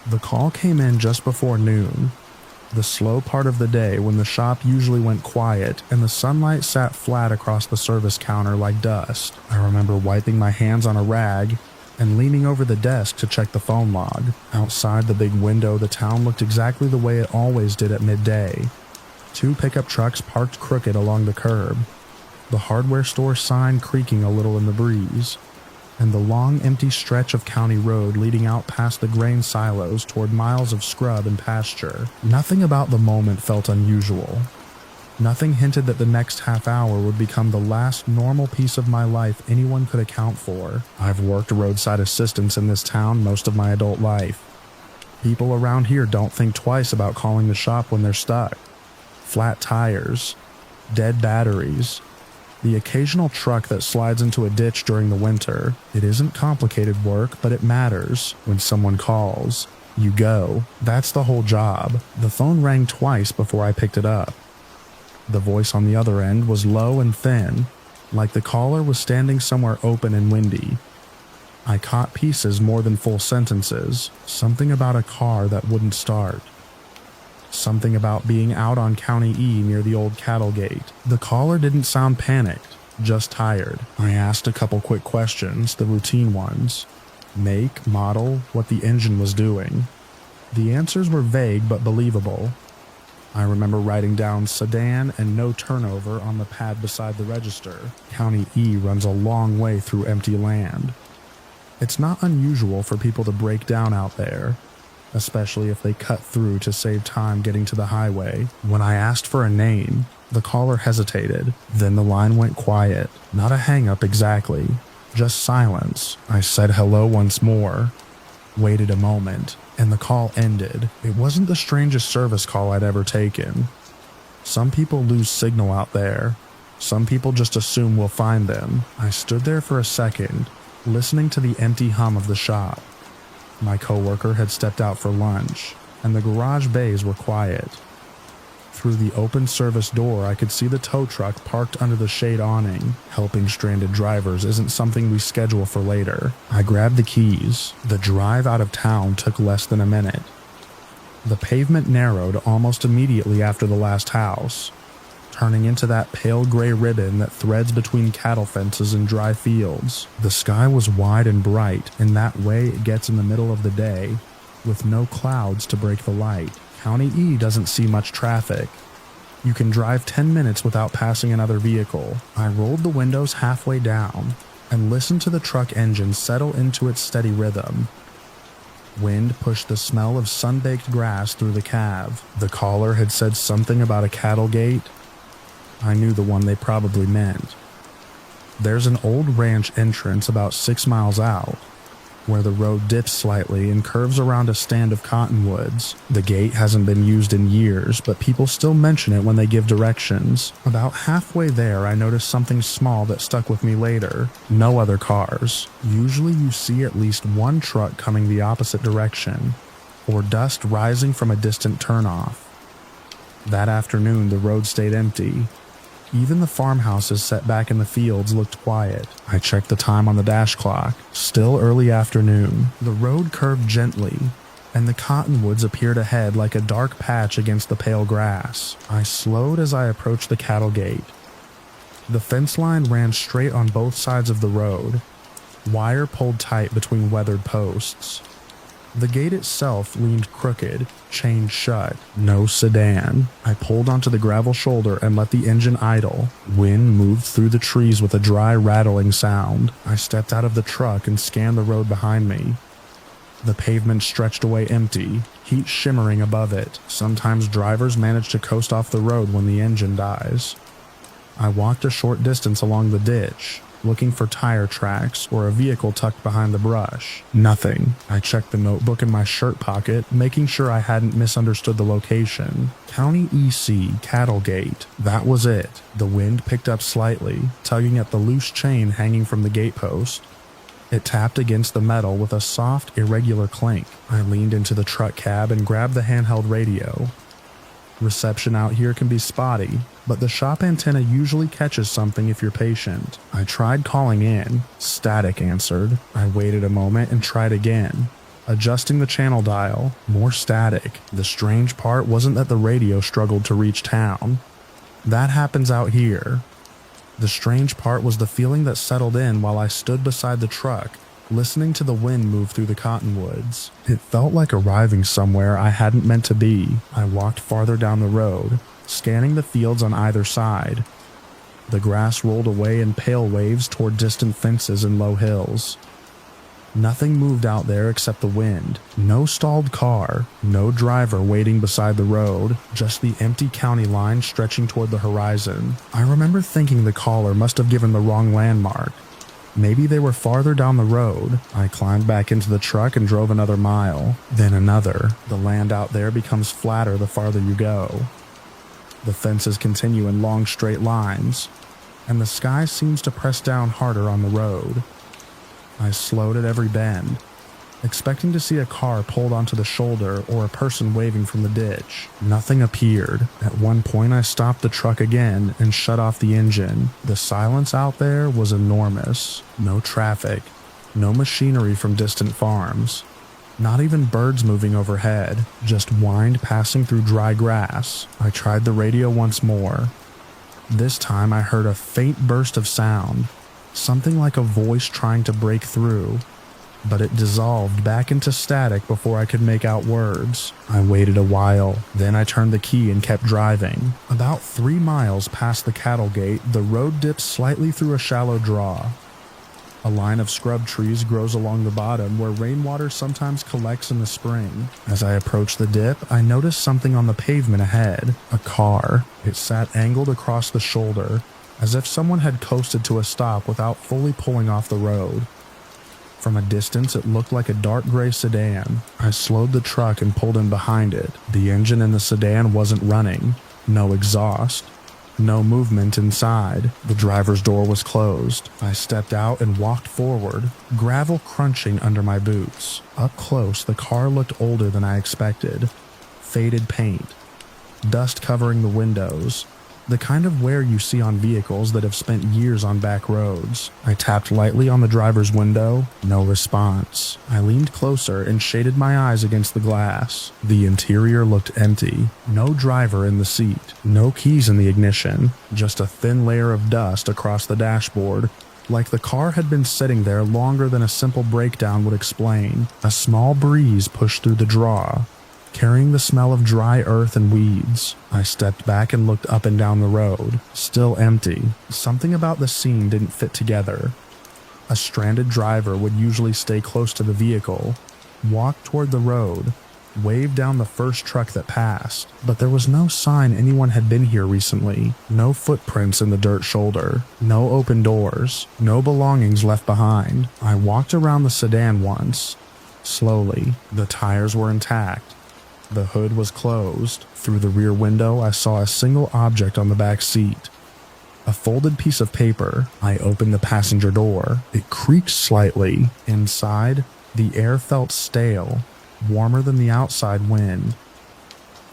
The call came in just before noon, the slow part of the day when the shop usually went quiet and the sunlight sat flat across the service counter like dust. I remember wiping my hands on a rag and leaning over the desk to check the phone log. Outside the big window, the town looked exactly the way it always did at midday. 2 pickup trucks parked crooked along the curb, the hardware store sign creaking a little in the breeze, and the long empty stretch of county road leading out past the grain silos toward miles of scrub and pasture. Nothing about the moment felt unusual. Nothing hinted that the next half hour would become the last normal piece of my life anyone could account for. I've worked roadside assistance in this town most of my adult life. People around here don't think twice about calling the shop when they're stuck. Flat tires, dead batteries, the occasional truck that slides into a ditch during the winter. It isn't complicated work, but it matters. When someone calls, you go. That's the whole job. The phone rang twice before I picked it up. The voice on the other end was low and thin, like the caller was standing somewhere open and windy. I caught pieces more than full sentences. Something about a car that wouldn't start. Something about being out on County E near the old cattle gate. The caller didn't sound panicked, just tired. I asked a couple quick questions, the routine ones. Make, model, what the engine was doing. The answers were vague but believable. I remember writing down sedan and no turnover on the pad beside the register. County E runs a long way through empty land. It's not unusual for people to break down out there, especially if they cut through to save time getting to the highway. When I asked for a name, the caller hesitated. Then the line went quiet. Not a hang-up exactly, just silence. I said hello once more, waited a moment, and the call ended. It wasn't the strangest service call I'd ever taken. Some people lose signal out there. Some people just assume we'll find them. I stood there for a second, listening to the empty hum of the shop. My coworker had stepped out for lunch, and the garage bays were quiet. Through the open service door, I could see the tow truck parked under the shade awning. Helping stranded drivers isn't something we schedule for later. I grabbed the keys. The drive out of town took less than a minute. The pavement narrowed almost immediately after the last house, turning into that pale gray ribbon that threads between cattle fences and dry fields. The sky was wide and bright, in that way it gets in the middle of the day, with no clouds to break the light. County E doesn't see much traffic. You can drive 10 minutes without passing another vehicle. I rolled the windows halfway down and listened to the truck engine settle into its steady rhythm. Wind pushed the smell of sun-baked grass through the cab. The caller had said something about a cattle gate. I knew the one they probably meant. There's an old ranch entrance about 6 miles out, where the road dips slightly and curves around a stand of cottonwoods. The gate hasn't been used in years, but people still mention it when they give directions. About halfway there, I noticed something small that stuck with me later. No other cars. Usually you see at least one truck coming the opposite direction, or dust rising from a distant turnoff. That afternoon, the road stayed empty. Even the farmhouses set back in the fields looked quiet. I checked the time on the dash clock. Still early afternoon. The road curved gently, and the cottonwoods appeared ahead like a dark patch against the pale grass. I slowed as I approached the cattle gate. The fence line ran straight on both sides of the road, wire pulled tight between weathered posts. The gate itself leaned crooked, chained shut. No sedan. I pulled onto the gravel shoulder and let the engine idle. Wind moved through the trees with a dry, rattling sound. I stepped out of the truck and scanned the road behind me. The pavement stretched away empty, heat shimmering above it. Sometimes drivers manage to coast off the road when the engine dies. I walked a short distance along the ditch, looking for tire tracks or a vehicle tucked behind the brush. Nothing. I checked the notebook in my shirt pocket, making sure I hadn't misunderstood the location. County EC, Cattle Gate. That was it. The wind picked up slightly, tugging at the loose chain hanging from the gatepost. It tapped against the metal with a soft, irregular clink. I leaned into the truck cab and grabbed the handheld radio. Reception out here can be spotty, but the shop antenna usually catches something if you're patient. I tried calling in. Static answered. I waited a moment and tried again, adjusting the channel dial. More static. The strange part wasn't that the radio struggled to reach town. That happens out here. The strange part was the feeling that settled in while I stood beside the truck, listening to the wind move through the cottonwoods. It felt like arriving somewhere I hadn't meant to be. I walked farther down the road, scanning the fields on either side. The grass rolled away in pale waves toward distant fences and low hills. Nothing moved out there except the wind. No stalled car, no driver waiting beside the road, just the empty county line stretching toward the horizon. I remember thinking the caller must have given the wrong landmark. Maybe they were farther down the road. I climbed back into the truck and drove another mile, then another. The land out there becomes flatter the farther you go. The fences continue in long straight lines, and the sky seems to press down harder on the road. I slowed at every bend, expecting to see a car pulled onto the shoulder or a person waving from the ditch. Nothing appeared. At one point I stopped the truck again and shut off the engine. The silence out there was enormous. No traffic, no machinery from distant farms, not even birds moving overhead, just wind passing through dry grass. I tried the radio once more. This time I heard a faint burst of sound, something like a voice trying to break through, but it dissolved back into static before I could make out words. I waited a while, then I turned the key and kept driving. About 3 miles past the cattle gate, the road dips slightly through a shallow draw. A line of scrub trees grows along the bottom where rainwater sometimes collects in the spring. As I approached the dip, I noticed something on the pavement ahead. A car. It sat angled across the shoulder, as if someone had coasted to a stop without fully pulling off the road. From a distance, it looked like a dark gray sedan. I slowed the truck and pulled in behind it. The engine in the sedan wasn't running. No exhaust. No movement inside. The driver's door was closed. I stepped out and walked forward, gravel crunching under my boots. Up close, the car looked older than I expected. Faded paint, dust covering the windows, the kind of wear you see on vehicles that have spent years on back roads. I tapped lightly on the driver's window, no response. I leaned closer and shaded my eyes against the glass. The interior looked empty. No driver in the seat, no keys in the ignition, just a thin layer of dust across the dashboard, like the car had been sitting there longer than a simple breakdown would explain. A small breeze pushed through the draw, carrying the smell of dry earth and weeds. I stepped back and looked up and down the road, still empty. Something about the scene didn't fit together. A stranded driver would usually stay close to the vehicle, walk toward the road, wave down the first truck that passed, but there was no sign anyone had been here recently. No footprints in the dirt shoulder, no open doors, no belongings left behind. I walked around the sedan once, slowly. The tires were intact. The hood was closed. Through the rear window, I saw a single object on the back seat. A folded piece of paper. I opened the passenger door. It creaked slightly. Inside, the air felt stale, warmer than the outside wind.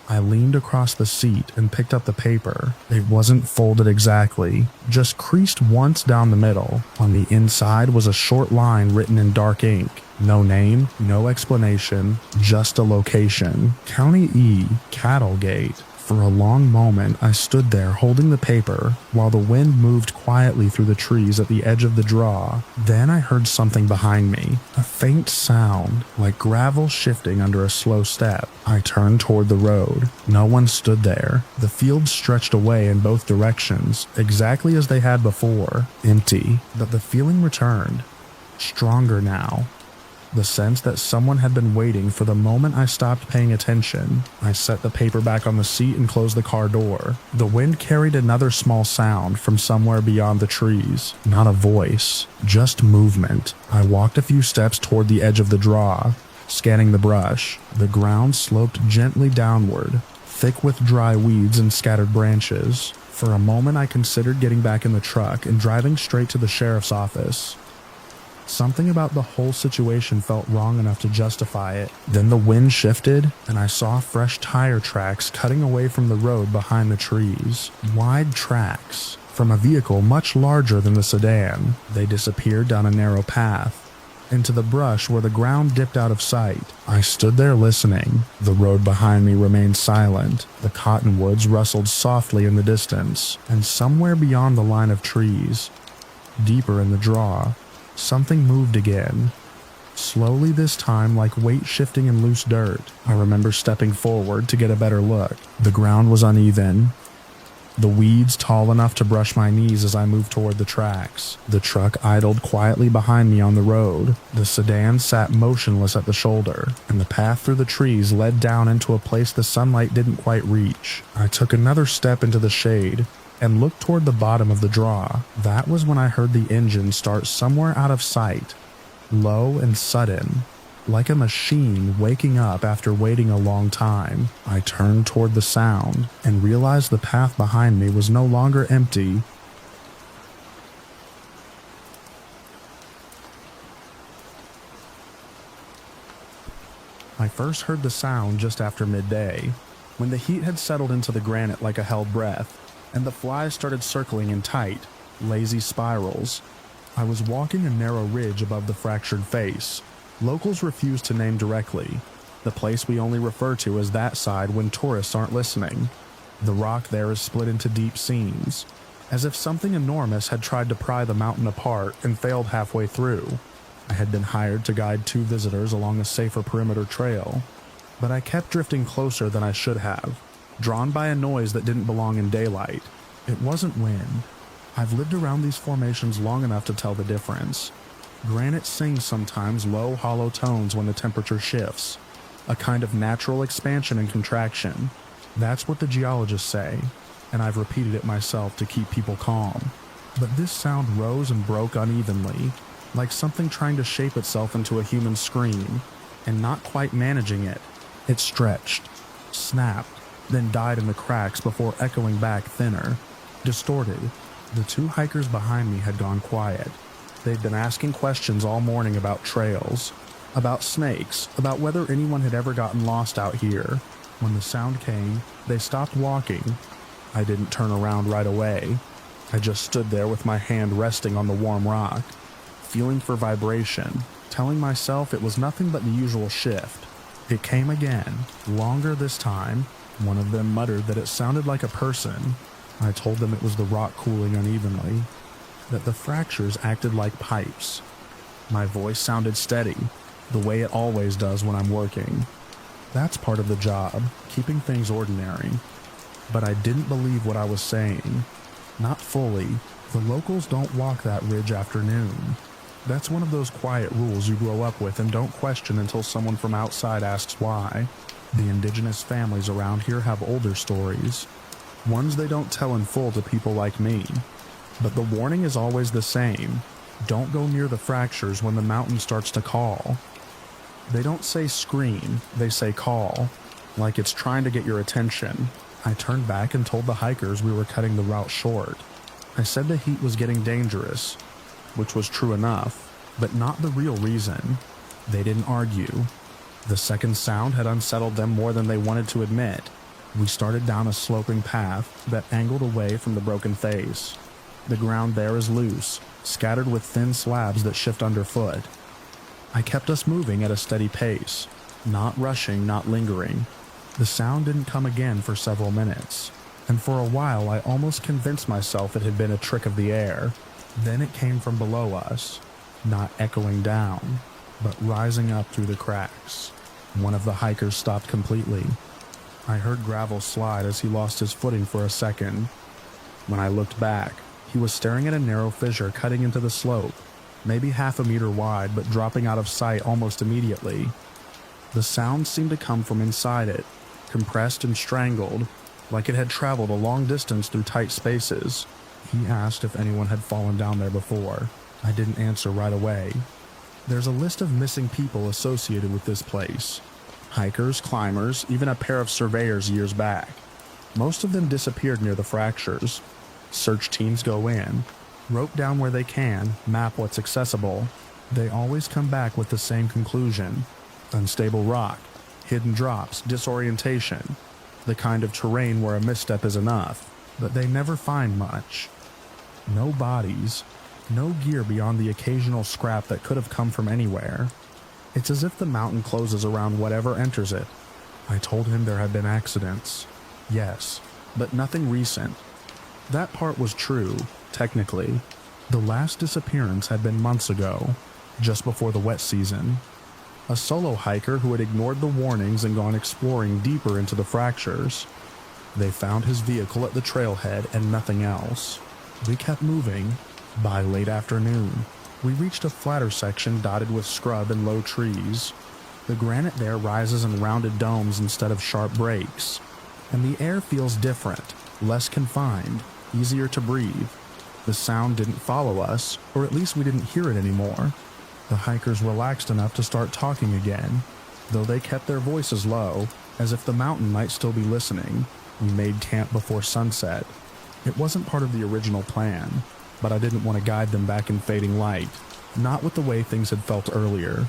I leaned across the seat and picked up the paper. It wasn't folded exactly, just creased once down the middle. On the inside was a short line written in dark ink. No name, no explanation, just a location. County E, Cattlegate. For a long moment, I stood there holding the paper while the wind moved quietly through the trees at the edge of the draw. Then I heard something behind me, a faint sound, like gravel shifting under a slow step. I turned toward the road. No one stood there. The fields stretched away in both directions, exactly as they had before, empty. But the feeling returned, stronger now. The sense that someone had been waiting for the moment I stopped paying attention. I set the paper back on the seat and closed the car door. The wind carried another small sound from somewhere beyond the trees. Not a voice, just movement. I walked a few steps toward the edge of the draw, scanning the brush. The ground sloped gently downward, thick with dry weeds and scattered branches. For a moment I considered getting back in the truck and driving straight to the sheriff's office. Something about the whole situation felt wrong enough to justify it. Then the wind shifted, and I saw fresh tire tracks cutting away from the road behind the trees. Wide tracks, from a vehicle much larger than the sedan. They disappeared down a narrow path, into the brush where the ground dipped out of sight. I stood there listening. The road behind me remained silent. The cottonwoods rustled softly in the distance, and somewhere beyond the line of trees, deeper in the draw, something moved again. Slowly this time, like weight shifting in loose dirt. I remember stepping forward to get a better look. The ground was uneven, the weeds tall enough to brush my knees as I moved toward the tracks. The truck idled quietly behind me on the road. The sedan sat motionless at the shoulder, and the path through the trees led down into a place the sunlight didn't quite reach. I took another step into the shade and looked toward the bottom of the draw. That was when I heard the engine start somewhere out of sight, low and sudden, like a machine waking up after waiting a long time. I turned toward the sound and realized the path behind me was no longer empty. I first heard the sound just after midday, when the heat had settled into the granite like a held breath, and the flies started circling in tight, lazy spirals. I was walking a narrow ridge above the fractured face. Locals refuse to name directly, the place we only refer to as that side when tourists aren't listening. The rock there is split into deep seams, as if something enormous had tried to pry the mountain apart and failed halfway through. I had been hired to guide 2 visitors along a safer perimeter trail, but I kept drifting closer than I should have, drawn by a noise that didn't belong in daylight. It wasn't wind. I've lived around these formations long enough to tell the difference. Granite sings sometimes low, hollow tones when the temperature shifts, a kind of natural expansion and contraction. That's what the geologists say, and I've repeated it myself to keep people calm. But this sound rose and broke unevenly, like something trying to shape itself into a human scream, and not quite managing it. It stretched, snapped, then died in the cracks before echoing back thinner, distorted. The 2 hikers behind me had gone quiet. They'd been asking questions all morning about trails, about snakes, about whether anyone had ever gotten lost out here. When the sound came, they stopped walking. I didn't turn around right away. I just stood there with my hand resting on the warm rock, feeling for vibration, telling myself it was nothing but the usual shift. It came again, longer this time. One of them muttered that it sounded like a person. I told them it was the rock cooling unevenly, that the fractures acted like pipes. My voice sounded steady, the way it always does when I'm working. That's part of the job, keeping things ordinary. But I didn't believe what I was saying. Not fully. The locals don't walk that ridge after noon. That's one of those quiet rules you grow up with and don't question until someone from outside asks why. The indigenous families around here have older stories, ones they don't tell in full to people like me. But the warning is always the same. Don't go near the fractures when the mountain starts to call. They don't say scream, they say call, like it's trying to get your attention. I turned back and told the hikers we were cutting the route short. I said the heat was getting dangerous, which was true enough, but not the real reason. They didn't argue. The second sound had unsettled them more than they wanted to admit. We started down a sloping path that angled away from the broken face. The ground there is loose, scattered with thin slabs that shift underfoot. I kept us moving at a steady pace, not rushing, not lingering. The sound didn't come again for several minutes, and for a while I almost convinced myself it had been a trick of the air. Then it came from below us, not echoing down, but rising up through the cracks. One of the hikers stopped completely. I heard gravel slide as he lost his footing for a second. When I looked back, he was staring at a narrow fissure cutting into the slope, maybe half a meter wide but dropping out of sight almost immediately. The sound seemed to come from inside it, compressed and strangled, like it had traveled a long distance through tight spaces. He asked if anyone had fallen down there before. I didn't answer right away. There's a list of missing people associated with this place. Hikers, climbers, even a pair of surveyors years back. Most of them disappeared near the fractures. Search teams go in, rope down where they can, map what's accessible. They always come back with the same conclusion. Unstable rock, hidden drops, disorientation, the kind of terrain where a misstep is enough, but they never find much. No bodies, no gear beyond the occasional scrap that could have come from anywhere. It's as if the mountain closes around whatever enters it. I told him there had been accidents. Yes, but nothing recent. That part was true, technically. The last disappearance had been months ago, just before the wet season. A solo hiker who had ignored the warnings and gone exploring deeper into the fractures. They found his vehicle at the trailhead and nothing else. We kept moving. By late afternoon, we reached a flatter section dotted with scrub and low trees. The granite there rises in rounded domes instead of sharp breaks, and the air feels different, less confined, easier to breathe. The sound didn't follow us, or at least we didn't hear it anymore. The hikers relaxed enough to start talking again, though they kept their voices low, as if the mountain might still be listening. We made camp before sunset. It wasn't part of the original plan, but I didn't want to guide them back in fading light, not with the way things had felt earlier.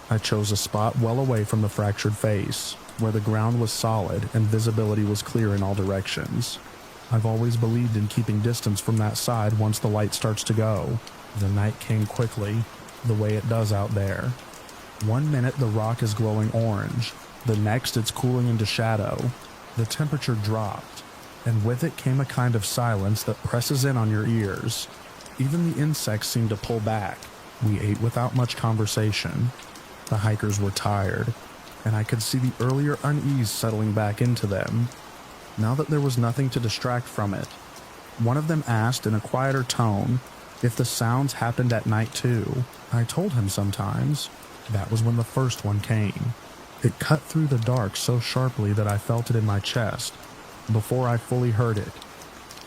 I chose a spot well away from the fractured face, where the ground was solid and visibility was clear in all directions. I've always believed in keeping distance from that side once the light starts to go. The night came quickly, the way it does out there. 1 minute the rock is glowing orange, the next it's cooling into shadow. The temperature dropped, and with it came a kind of silence that presses in on your ears. Even the insects seemed to pull back. We ate without much conversation. The hikers were tired, and I could see the earlier unease settling back into them, now that there was nothing to distract from it. One of them asked in a quieter tone if the sounds happened at night too. I told him sometimes. That was when the first one came. It cut through the dark so sharply that I felt it in my chest, before I fully heard it.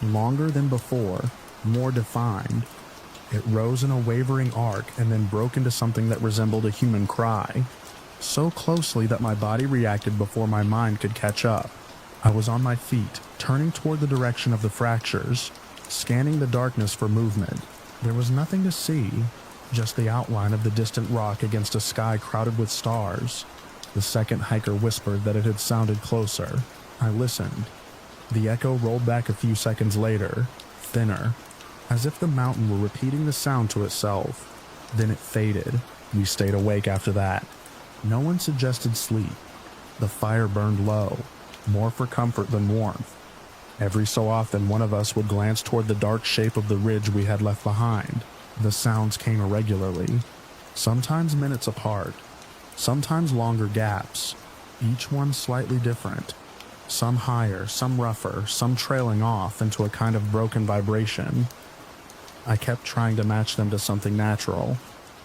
Longer than before, more defined. It rose in a wavering arc and then broke into something that resembled a human cry, so closely that my body reacted before my mind could catch up. I was on my feet, turning toward the direction of the fractures, scanning the darkness for movement. There was nothing to see, just the outline of the distant rock against a sky crowded with stars. The second hiker whispered that it had sounded closer. I listened. The echo rolled back a few seconds later, thinner, as if the mountain were repeating the sound to itself. Then it faded. We stayed awake after that. No one suggested sleep. The fire burned low, more for comfort than warmth. Every so often, one of us would glance toward the dark shape of the ridge we had left behind. The sounds came irregularly, sometimes minutes apart, sometimes longer gaps, each one slightly different. Some higher, some rougher, some trailing off into a kind of broken vibration. I kept trying to match them to something natural,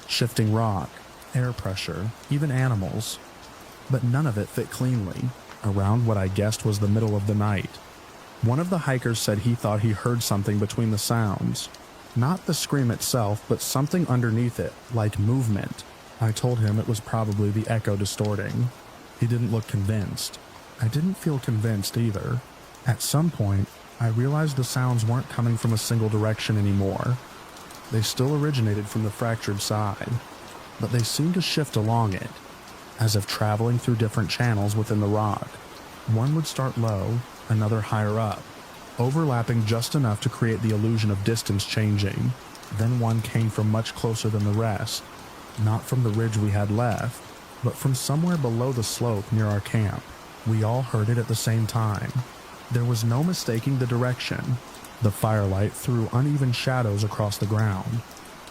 shifting rock, air pressure, even animals. But none of it fit cleanly, around what I guessed was the middle of the night. One of the hikers said he thought he heard something between the sounds. Not the scream itself, but something underneath it, like movement. I told him it was probably the echo distorting. He didn't look convinced. I didn't feel convinced either. At some point, I realized the sounds weren't coming from a single direction anymore. They still originated from the fractured side, but they seemed to shift along it, as if traveling through different channels within the rock. One would start low, another higher up, overlapping just enough to create the illusion of distance changing. Then one came from much closer than the rest, not from the ridge we had left, but from somewhere below the slope near our camp. We all heard it at the same time. There was no mistaking the direction. The firelight threw uneven shadows across the ground,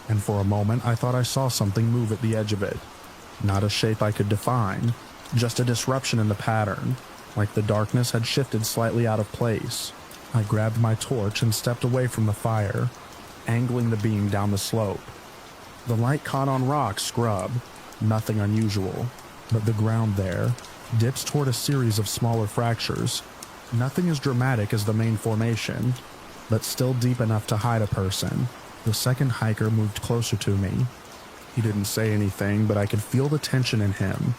and for a moment I thought I saw something move at the edge of it. Not a shape I could define, just a disruption in the pattern, like the darkness had shifted slightly out of place. I grabbed my torch and stepped away from the fire, angling the beam down the slope. The light caught on rock scrub, nothing unusual, but the ground there dips toward a series of smaller fractures. Nothing as dramatic as the main formation, but still deep enough to hide a person. The second hiker moved closer to me. He didn't say anything, but I could feel the tension in him,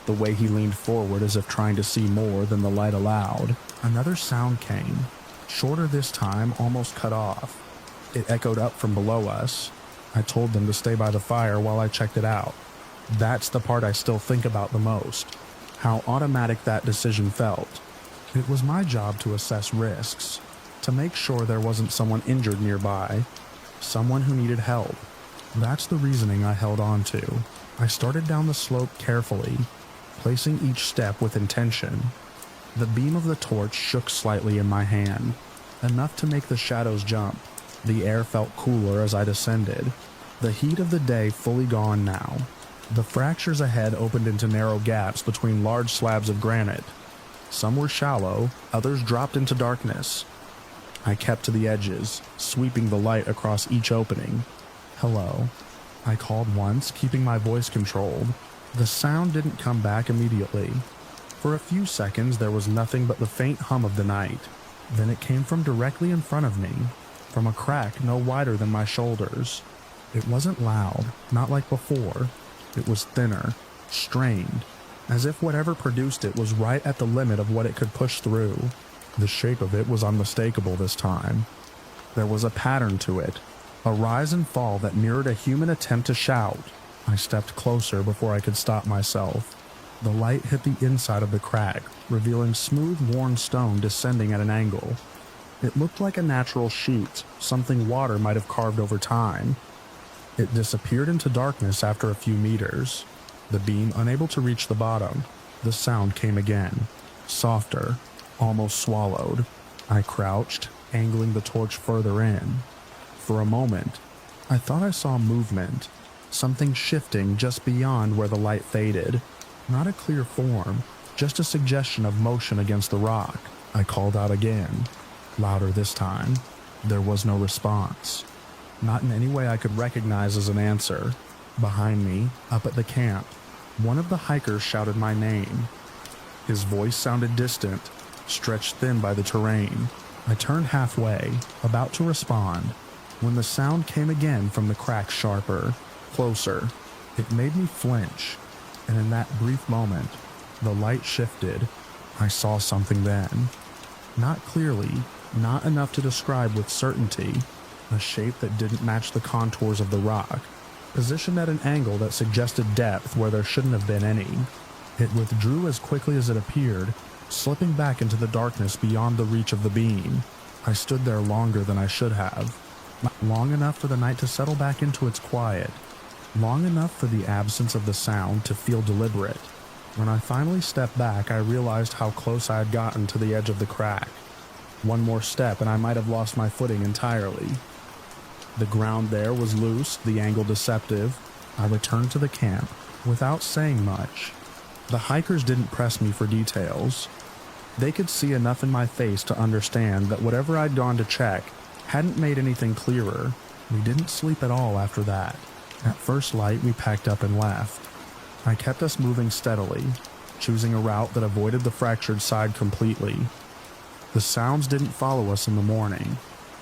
the way he leaned forward as if trying to see more than the light allowed. Another sound came, shorter this time, almost cut off. It echoed up from below us. I told them to stay by the fire while I checked it out. That's the part I still think about the most, how automatic that decision felt. It was my job to assess risks, to make sure there wasn't someone injured nearby, someone who needed help. That's the reasoning I held on to. I started down the slope carefully, placing each step with intention. The beam of the torch shook slightly in my hand, enough to make the shadows jump. The air felt cooler as I descended, the heat of the day fully gone now. The fractures ahead opened into narrow gaps between large slabs of granite. Some were shallow, others dropped into darkness. I kept to the edges, sweeping the light across each opening. "Hello," I called once, keeping my voice controlled. The sound didn't come back immediately. For a few seconds there was nothing but the faint hum of the night. Then it came from directly in front of me, from a crack no wider than my shoulders. It wasn't loud, not like before. It was thinner, strained, as if whatever produced it was right at the limit of what it could push through. The shape of it was unmistakable this time. There was a pattern to it, a rise and fall that mirrored a human attempt to shout. I stepped closer before I could stop myself. The light hit the inside of the crack, revealing smooth, worn stone descending at an angle. It looked like a natural chute, something water might have carved over time. It disappeared into darkness after a few meters. The beam unable to reach the bottom, the sound came again, softer, almost swallowed. I crouched, angling the torch further in. For a moment, I thought I saw movement, something shifting just beyond where the light faded. Not a clear form, just a suggestion of motion against the rock. I called out again, louder this time. There was no response. Not in any way I could recognize as an answer. Behind me, up at the camp, one of the hikers shouted my name. His voice sounded distant, stretched thin by the terrain. I turned halfway, about to respond, when the sound came again from the crack sharper, closer. It made me flinch, and in that brief moment, the light shifted. I saw something then. Not clearly, not enough to describe with certainty, a shape that didn't match the contours of the rock, positioned at an angle that suggested depth where there shouldn't have been any. It withdrew as quickly as it appeared, slipping back into the darkness beyond the reach of the beam. I stood there longer than I should have. Not long enough for the night to settle back into its quiet. Long enough for the absence of the sound to feel deliberate. When I finally stepped back, I realized how close I had gotten to the edge of the crack. One more step and I might have lost my footing entirely. The ground there was loose, the angle deceptive. I returned to the camp without saying much. The hikers didn't press me for details. They could see enough in my face to understand that whatever I'd gone to check hadn't made anything clearer. We didn't sleep at all after that. At first light, we packed up and left. I kept us moving steadily, choosing a route that avoided the fractured side completely. The sounds didn't follow us in the morning.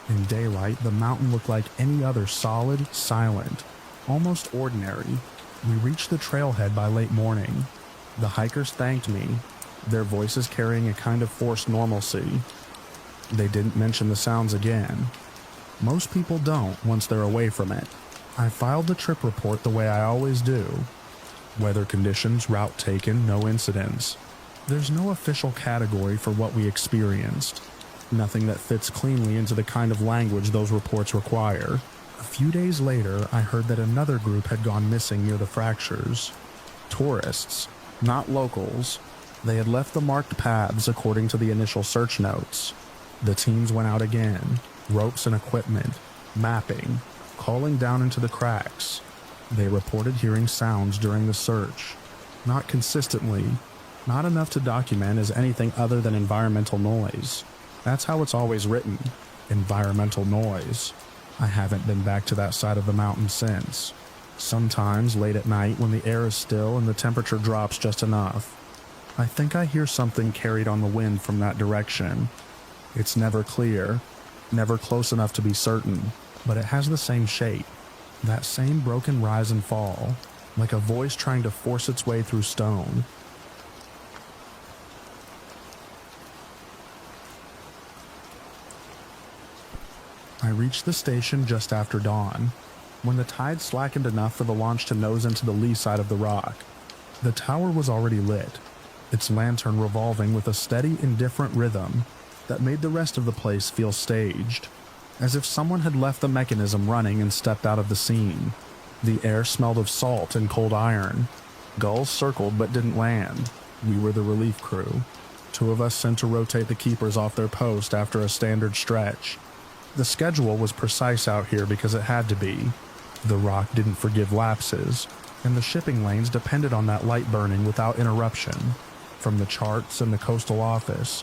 In daylight, the mountain looked like any other solid, silent, almost ordinary. We reached the trailhead by late morning. The hikers thanked me, their voices carrying a kind of forced normalcy. They didn't mention the sounds again. Most people don't once they're away from it. I filed the trip report the way I always do. Weather conditions, route taken, no incidents. There's no official category for what we experienced. Nothing that fits cleanly into the kind of language those reports require. A few days later, I heard that another group had gone missing near the fractures. Tourists, not locals. They had left the marked paths according to the initial search notes. The teams went out again, ropes and equipment, mapping, calling down into the cracks. They reported hearing sounds during the search. Not consistently, not enough to document as anything other than environmental noise. That's how it's always written, environmental noise. I haven't been back to that side of the mountain since. Sometimes late at night when the air is still and the temperature drops just enough. I think I hear something carried on the wind from that direction. It's never clear, never close enough to be certain, but it has the same shape. That same broken rise and fall, like a voice trying to force its way through stone. I reached the station just after dawn, when the tide slackened enough for the launch to nose into the lee side of the rock. The tower was already lit, its lantern revolving with a steady, indifferent rhythm that made the rest of the place feel staged, as if someone had left the mechanism running and stepped out of the scene. The air smelled of salt and cold iron. Gulls circled but didn't land. We were the relief crew. 2 of us sent to rotate the keepers off their post after a standard stretch. The schedule was precise out here because it had to be. The rock didn't forgive lapses, and the shipping lanes depended on that light burning without interruption. From the charts and the coastal office,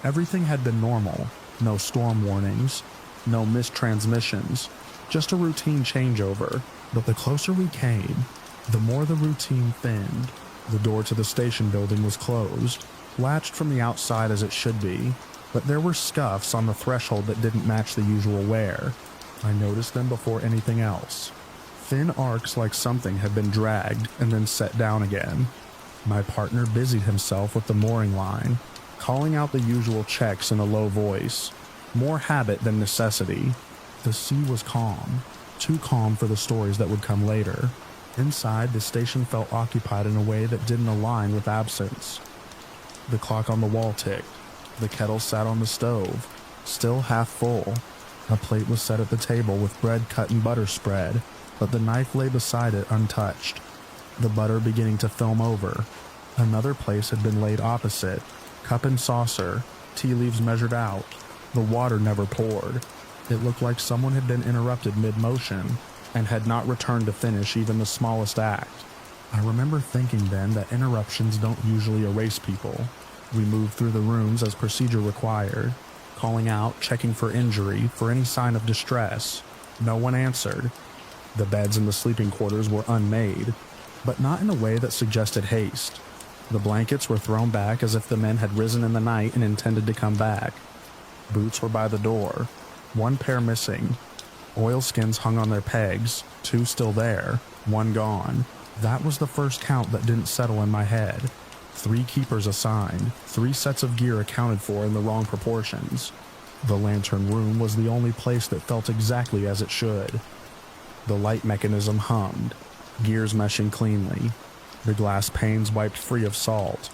everything had been normal. No storm warnings, no missed transmissions, just a routine changeover. But the closer we came, the more the routine thinned. The door to the station building was closed, latched from the outside as it should be, but there were scuffs on the threshold that didn't match the usual wear. I noticed them before anything else. Thin arcs like something had been dragged and then set down again. My partner busied himself with the mooring line, calling out the usual checks in a low voice. More habit than necessity. The sea was calm, too calm for the stories that would come later. Inside, the station felt occupied in a way that didn't align with absence. The clock on the wall ticked. The kettle sat on the stove, still half full. A plate was set at the table with bread cut and butter spread, but the knife lay beside it untouched, the butter beginning to film over. Another place had been laid opposite, cup and saucer, tea leaves measured out. The water never poured. It looked like someone had been interrupted mid-motion and had not returned to finish even the smallest act. I remember thinking then that interruptions don't usually erase people. We moved through the rooms as procedure required, calling out, checking for injury, for any sign of distress. No one answered. The beds in the sleeping quarters were unmade, but not in a way that suggested haste. The blankets were thrown back as if the men had risen in the night and intended to come back. Boots were by the door, 1 pair missing. Oilskins hung on their pegs, 2 still there, 1 gone. That was the first count that didn't settle in my head. 3 keepers assigned, 3 sets of gear accounted for in the wrong proportions. The lantern room was the only place that felt exactly as it should. The light mechanism hummed, gears meshing cleanly. the glass panes wiped free of salt.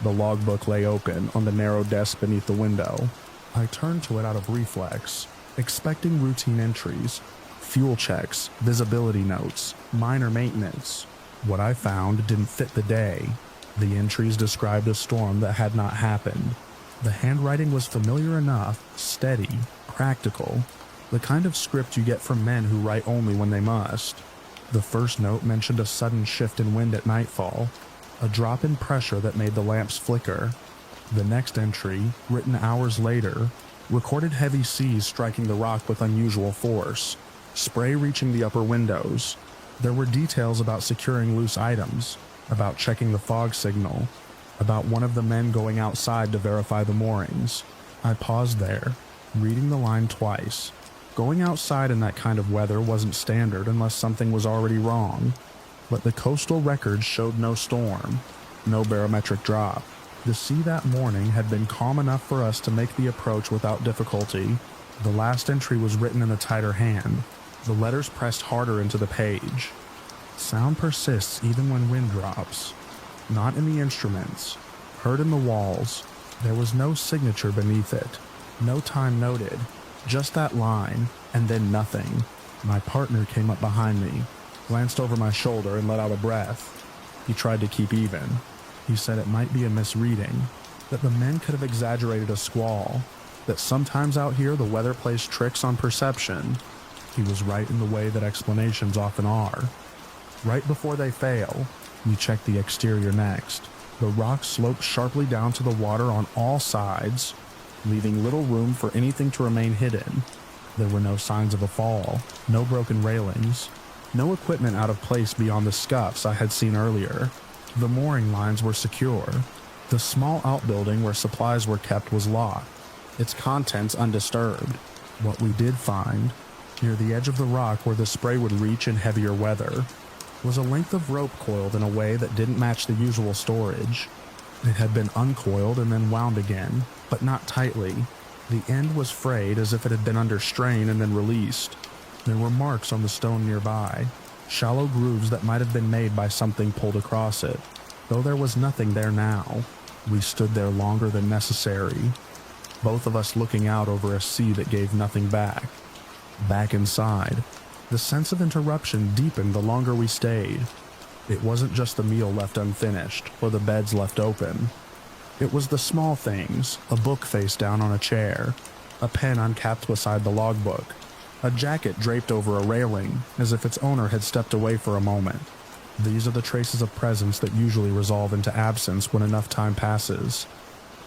The logbook lay open on the narrow desk beneath the window. I turned to it out of reflex, expecting routine entries, fuel checks, visibility notes, minor maintenance. What I found didn't fit the day. The entries described a storm that had not happened. The handwriting was familiar enough, steady, practical, the kind of script you get from men who write only when they must. The first note mentioned a sudden shift in wind at nightfall, a drop in pressure that made the lamps flicker. The next entry, written hours later, recorded heavy seas striking the rock with unusual force, spray reaching the upper windows. There were details about securing loose items, about checking the fog signal, about one of the men going outside to verify the moorings. I paused there, reading the line twice. Going outside in that kind of weather wasn't standard unless something was already wrong. But the coastal records showed no storm, no barometric drop. The sea that morning had been calm enough for us to make the approach without difficulty. The last entry was written in a tighter hand, the letters pressed harder into the page. Sound persists even when wind drops. Not in the instruments, heard in the walls. There was no signature beneath it, no time noted, just that line, and then nothing. My partner came up behind me, glanced over my shoulder and let out a breath. He tried to keep even. He said it might be a misreading, that the men could have exaggerated a squall, that sometimes out here the weather plays tricks on perception. He was right in the way that explanations often are. Right before they fail, we check the exterior next. The rock sloped sharply down to the water on all sides, leaving little room for anything to remain hidden. There were no signs of a fall, no broken railings, no equipment out of place beyond the scuffs I had seen earlier. The mooring lines were secure. The small outbuilding where supplies were kept was locked, its contents undisturbed. What we did find, near the edge of the rock where the spray would reach in heavier weather, was a length of rope coiled in a way that didn't match the usual storage. It had been uncoiled and then wound again, but not tightly. The end was frayed as if it had been under strain and then released. There were marks on the stone nearby, shallow grooves that might have been made by something pulled across it. Though there was nothing there now, we stood there longer than necessary, both of us looking out over a sea that gave nothing back. Back inside, the sense of interruption deepened the longer we stayed. It wasn't just the meal left unfinished or the beds left open. It was the small things, a book face down on a chair, a pen uncapped beside the logbook, a jacket draped over a railing as if its owner had stepped away for a moment. These are the traces of presence that usually resolve into absence when enough time passes.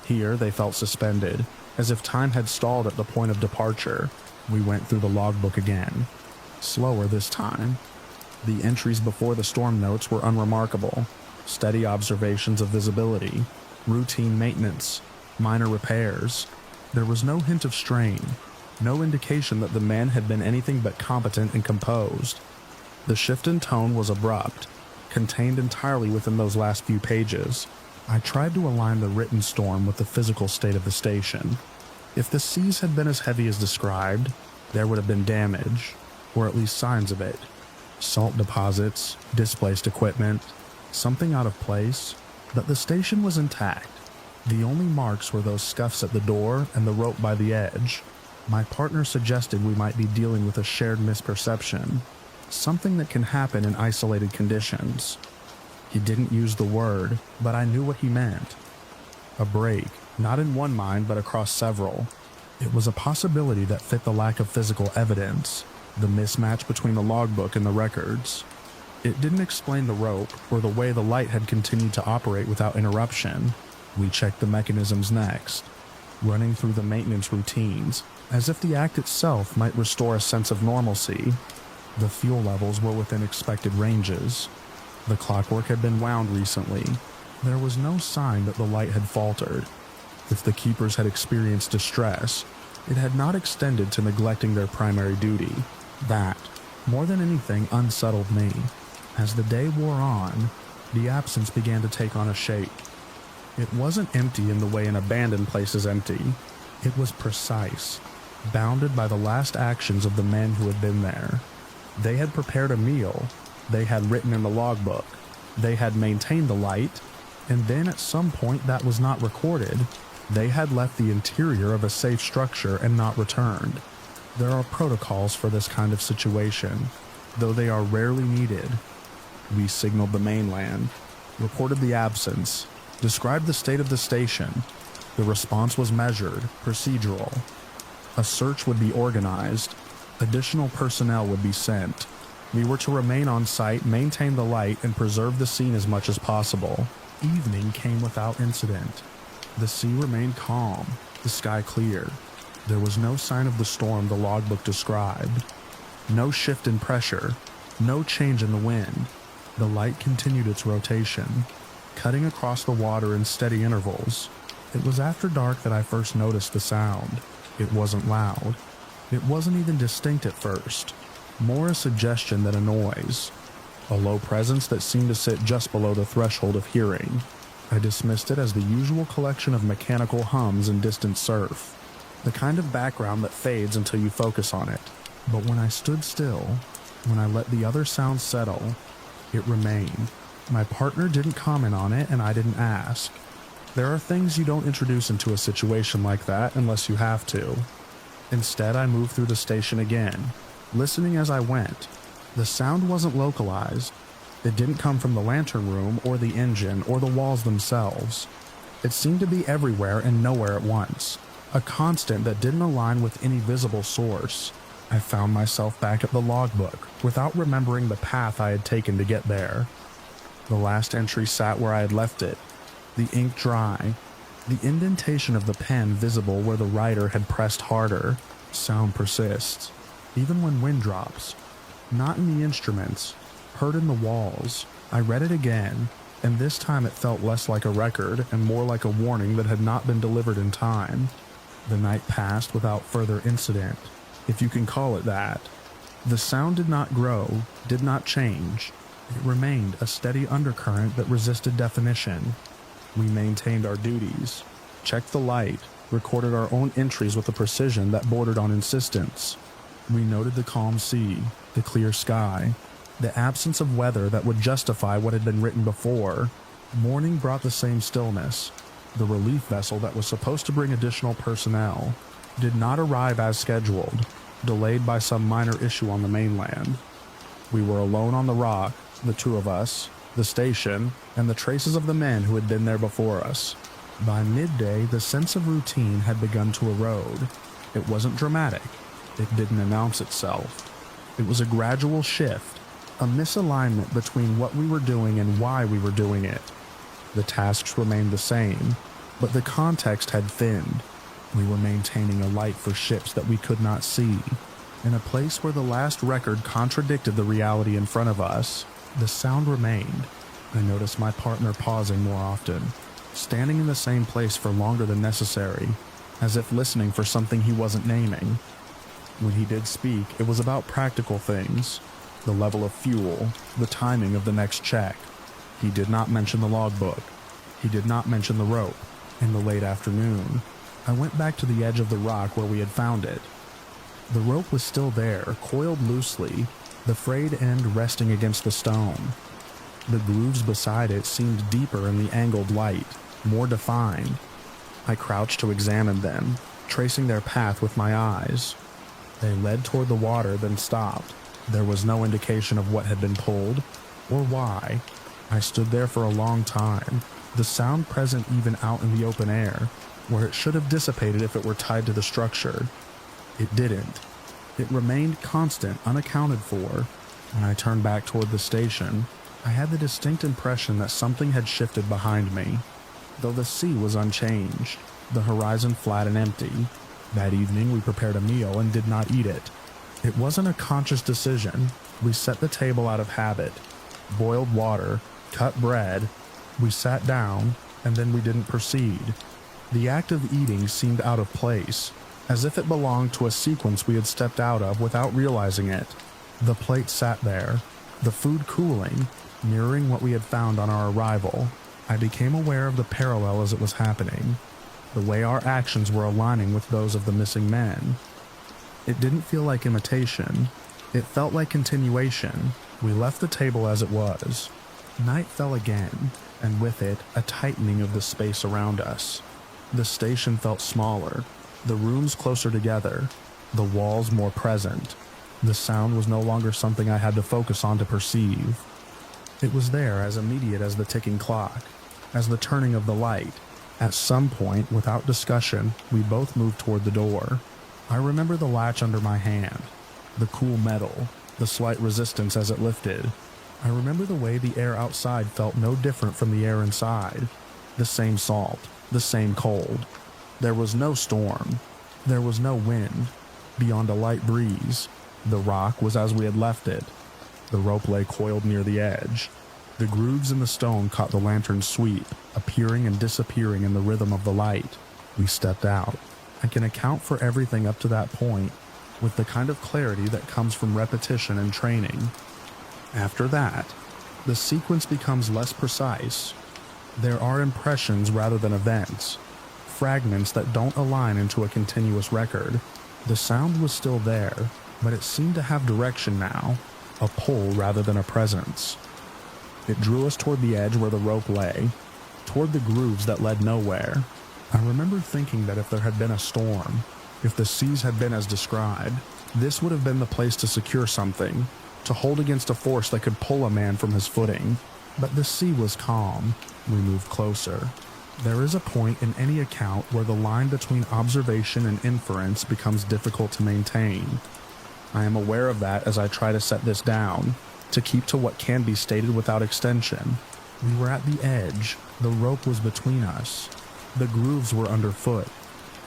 Here they felt suspended, as if time had stalled at the point of departure. We went through the logbook again. Slower this time. The entries before the storm notes were unremarkable. Steady observations of visibility, routine maintenance, minor repairs. There was no hint of strain, no indication that the man had been anything but competent and composed. The shift in tone was abrupt, contained entirely within those last few pages. I tried to align the written storm with the physical state of the station. If the seas had been as heavy as described, there would have been damage, or at least signs of it. Salt deposits, displaced equipment, something out of place, but the station was intact. The only marks were those scuffs at the door and the rope by the edge. My partner suggested we might be dealing with a shared misperception, something that can happen in isolated conditions. He didn't use the word, but I knew what he meant. A break, not in one mind but across several. It was a possibility that fit the lack of physical evidence, the mismatch between the logbook and the records. It didn't explain the rope or the way the light had continued to operate without interruption. We checked the mechanisms next, running through the maintenance routines, as if the act itself might restore a sense of normalcy. The fuel levels were within expected ranges. The clockwork had been wound recently. There was no sign that the light had faltered. If the keepers had experienced distress, it had not extended to neglecting their primary duty. That, more than anything, unsettled me. As the day wore on, the absence began to take on a shape. It wasn't empty in the way an abandoned place is empty. It was precise, bounded by the last actions of the men who had been there. They had prepared a meal. They had written in the logbook. They had maintained the light, and then at some point that was not recorded, they had left the interior of a safe structure and not returned. There are protocols for this kind of situation, though they are rarely needed. We signaled the mainland, reported the absence, described the state of the station. The response was measured, procedural. A search would be organized. Additional personnel would be sent. We were to remain on site, maintain the light, and preserve the scene as much as possible. Evening came without incident. The sea remained calm, the sky clear. There was no sign of the storm the logbook described. No shift in pressure, no change in the wind. The light continued its rotation, cutting across the water in steady intervals. It was after dark that I first noticed the sound. It wasn't loud. It wasn't even distinct at first. More a suggestion than a noise. A low presence that seemed to sit just below the threshold of hearing. I dismissed it as the usual collection of mechanical hums and distant surf. The kind of background that fades until you focus on it. But when I stood still, when I let the other sounds settle, it remained. My partner didn't comment on it, and I didn't ask. There are things you don't introduce into a situation like that unless you have to. Instead, I moved through the station again, listening as I went. The sound wasn't localized. It didn't come from the lantern room or the engine or the walls themselves. It seemed to be everywhere and nowhere at once. A constant that didn't align with any visible source. I found myself back at the logbook, without remembering the path I had taken to get there. The last entry sat where I had left it, the ink dry, the indentation of the pen visible where the writer had pressed harder. Sound persists, even when wind drops. Not in the instruments, heard in the walls. I read it again, and this time it felt less like a record and more like a warning that had not been delivered in time. The night passed without further incident, if you can call it that. The sound did not grow, did not change. It remained a steady undercurrent that resisted definition. We maintained our duties, checked the light, recorded our own entries with a precision that bordered on insistence. We noted the calm sea, the clear sky, the absence of weather that would justify what had been written before. Morning brought the same stillness. The relief vessel that was supposed to bring additional personnel did not arrive as scheduled, delayed by some minor issue on the mainland. We were alone on the rock, the two of us, the station, and the traces of the men who had been there before us. By midday, the sense of routine had begun to erode. It wasn't dramatic. It didn't announce itself. It was a gradual shift, a misalignment between what we were doing and why we were doing it. The tasks remained the same, but the context had thinned. We were maintaining a light for ships that we could not see. In a place where the last record contradicted the reality in front of us, the sound remained. I noticed my partner pausing more often, standing in the same place for longer than necessary, as if listening for something he wasn't naming. When he did speak, it was about practical things, the level of fuel, the timing of the next check. He did not mention the logbook. He did not mention the rope. In the late afternoon, I went back to the edge of the rock where we had found it. The rope was still there, coiled loosely, the frayed end resting against the stone. The grooves beside it seemed deeper in the angled light, more defined. I crouched to examine them, tracing their path with my eyes. They led toward the water, then stopped. There was no indication of what had been pulled, or why. I stood there for a long time, the sound present even out in the open air, where it should have dissipated if it were tied to the structure. It didn't. It remained constant, unaccounted for. When I turned back toward the station, I had the distinct impression that something had shifted behind me. Though the sea was unchanged, the horizon flat and empty. That evening we prepared a meal and did not eat it. It wasn't a conscious decision. We set the table out of habit, boiled water, cut bread. We sat down, and then we didn't proceed. The act of eating seemed out of place, as if it belonged to a sequence we had stepped out of without realizing it. The plate sat there, the food cooling, mirroring what we had found on our arrival. I became aware of the parallel as it was happening, the way our actions were aligning with those of the missing men. It didn't feel like imitation. It felt like continuation. We left the table as it was. Night fell again, and with it, a tightening of the space around us. The station felt smaller, the rooms closer together, the walls more present. The sound was no longer something I had to focus on to perceive. It was there as immediate as the ticking clock, as the turning of the light. At some point, without discussion, we both moved toward the door. I remember the latch under my hand, the cool metal, the slight resistance as it lifted. I remember the way the air outside felt no different from the air inside. The same salt, the same cold. There was no storm. There was no wind. Beyond a light breeze, the rock was as we had left it. The rope lay coiled near the edge. The grooves in the stone caught the lantern's sweep, appearing and disappearing in the rhythm of the light. We stepped out. I can account for everything up to that point with the kind of clarity that comes from repetition and training. After that, the sequence becomes less precise. There are impressions rather than events, fragments that don't align into a continuous record. The sound was still there, but it seemed to have direction now, a pull rather than a presence. It drew us toward the edge where the rope lay, toward the grooves that led nowhere. I remember thinking that if there had been a storm, if the seas had been as described, this would have been the place to secure something, to hold against a force that could pull a man from his footing. But the sea was calm. We moved closer. There is a point in any account where the line between observation and inference becomes difficult to maintain. I am aware of that as I try to set this down, to keep to what can be stated without extension. We were at the edge. The rope was between us. The grooves were underfoot.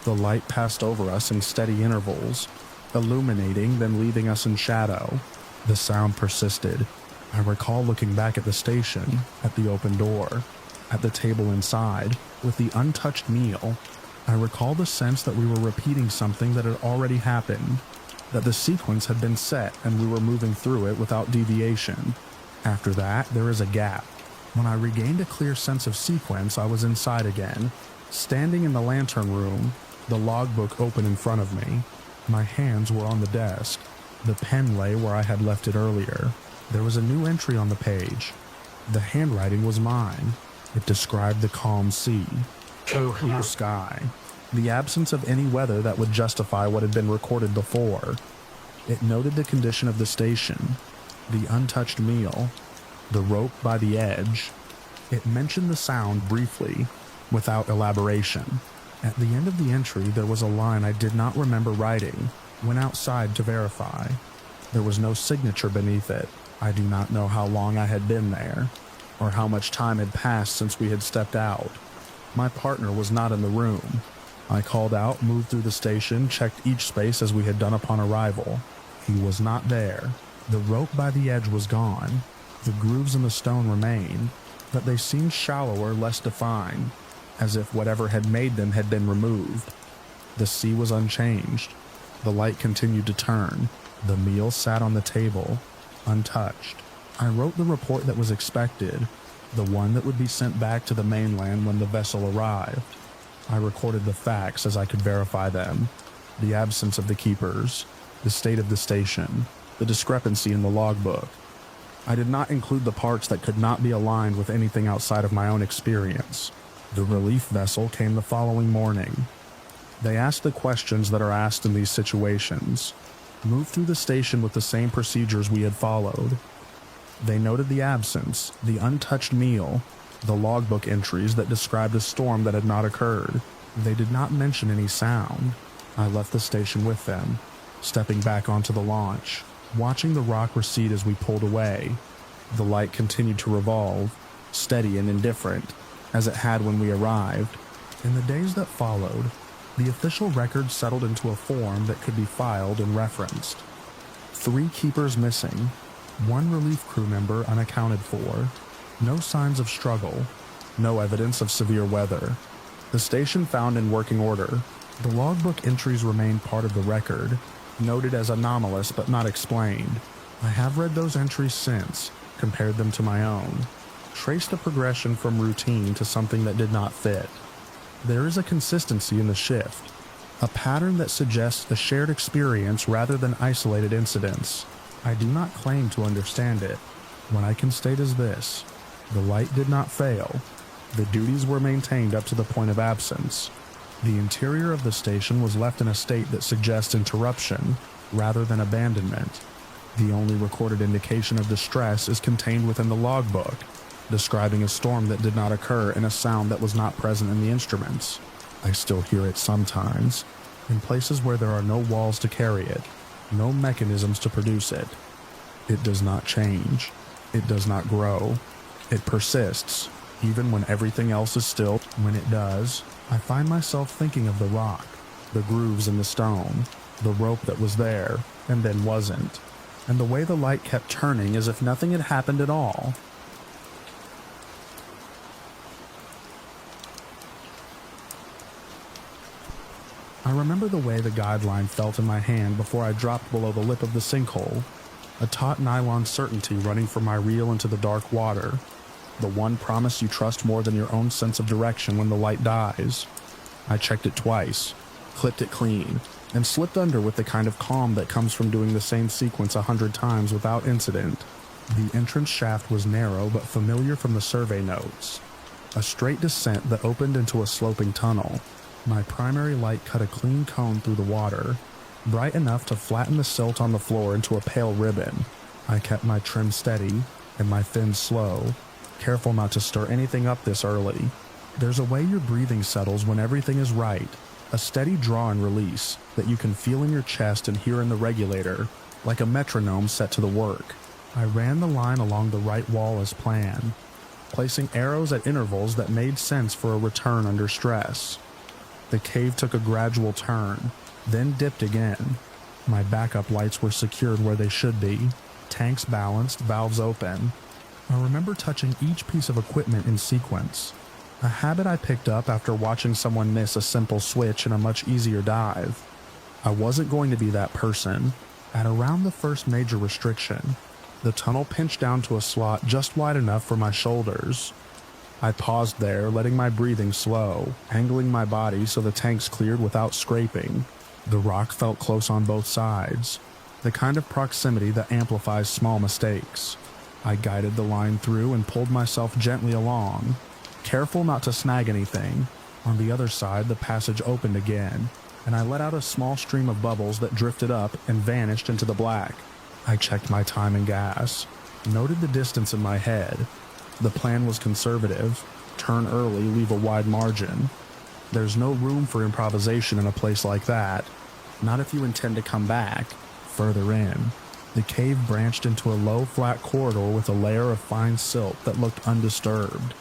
The light passed over us in steady intervals, illuminating then leaving us in shadow. The sound persisted. I recall looking back at the station, at the open door, at the table inside, with the untouched meal. I recall the sense that we were repeating something that had already happened, that the sequence had been set and we were moving through it without deviation. After that, there is a gap. When I regained a clear sense of sequence, I was inside again, standing in the lantern room, the logbook open in front of me. My hands were on the desk. The pen lay where I had left it earlier. There was a new entry on the page. The handwriting was mine. It described the calm sea, clear sky, the absence of any weather that would justify what had been recorded before. It noted the condition of the station, the untouched meal, the rope by the edge. It mentioned the sound briefly, without elaboration. At the end of the entry, there was a line I did not remember writing. Went outside to verify. There was no signature beneath it. I do not know how long I had been there, or how much time had passed since we had stepped out. My partner was not in the room. I called out, moved through the station, checked each space as we had done upon arrival. He was not there. The rope by the edge was gone. The grooves in the stone remained, but they seemed shallower, less defined, as if whatever had made them had been removed. The sea was unchanged. The light continued to turn. The meal sat on the table, untouched. I wrote the report that was expected, the one that would be sent back to the mainland when the vessel arrived. I recorded the facts as I could verify them. The absence of the keepers, the state of the station, the discrepancy in the logbook. I did not include the parts that could not be aligned with anything outside of my own experience. The relief vessel came the following morning. They asked the questions that are asked in these situations, moved through the station with the same procedures we had followed. They noted the absence, the untouched meal, the logbook entries that described a storm that had not occurred. They did not mention any sound. I left the station with them, stepping back onto the launch, watching the rock recede as we pulled away. The light continued to revolve, steady and indifferent, as it had when we arrived. In the days that followed, the official record settled into a form that could be filed and referenced. 3 keepers missing, 1 relief crew member unaccounted for, no signs of struggle, no evidence of severe weather. The station found in working order. The logbook entries remain part of the record, noted as anomalous but not explained. I have read those entries since, compared them to my own, traced the progression from routine to something that did not fit. There is a consistency in the shift, a pattern that suggests a shared experience rather than isolated incidents. I do not claim to understand it. What I can state is this: The light did not fail. The duties were maintained up to the point of absence. The interior of the station was left in a state that suggests interruption rather than abandonment. The only recorded indication of distress is contained within the logbook, describing a storm that did not occur and a sound that was not present in the instruments. I still hear it sometimes, in places where there are no walls to carry it, no mechanisms to produce it. It does not change. It does not grow. It persists, even when everything else is still. When it does, I find myself thinking of the rock, the grooves in the stone, the rope that was there and then wasn't, and the way the light kept turning as if nothing had happened at all. I remember the way the guideline felt in my hand before I dropped below the lip of the sinkhole, a taut nylon certainty running from my reel into the dark water, the one promise you trust more than your own sense of direction when the light dies. I checked it twice, clipped it clean, and slipped under with the kind of calm that comes from doing the same sequence 100 times without incident. The entrance shaft was narrow but familiar from the survey notes, a straight descent that opened into a sloping tunnel. My primary light cut a clean cone through the water, bright enough to flatten the silt on the floor into a pale ribbon. I kept my trim steady and my fins slow, careful not to stir anything up this early. There's a way your breathing settles when everything is right, a steady draw and release that you can feel in your chest and hear in the regulator, like a metronome set to the work. I ran the line along the right wall as planned, placing arrows at intervals that made sense for a return under stress. The cave took a gradual turn, then dipped again. My backup lights were secured where they should be, tanks balanced, valves open. I remember touching each piece of equipment in sequence, a habit I picked up after watching someone miss a simple switch in a much easier dive. I wasn't going to be that person. At around the first major restriction, the tunnel pinched down to a slot just wide enough for my shoulders. I paused there, letting my breathing slow, angling my body so the tanks cleared without scraping. The rock felt close on both sides, the kind of proximity that amplifies small mistakes. I guided the line through and pulled myself gently along, careful not to snag anything. On the other side, the passage opened again, and I let out a small stream of bubbles that drifted up and vanished into the black. I checked my time and gas, noted the distance in my head. The plan was conservative: turn early, leave a wide margin. There's no room for improvisation in a place like that, not if you intend to come back. Further in, the cave branched into a low, flat corridor with a layer of fine silt that looked undisturbed.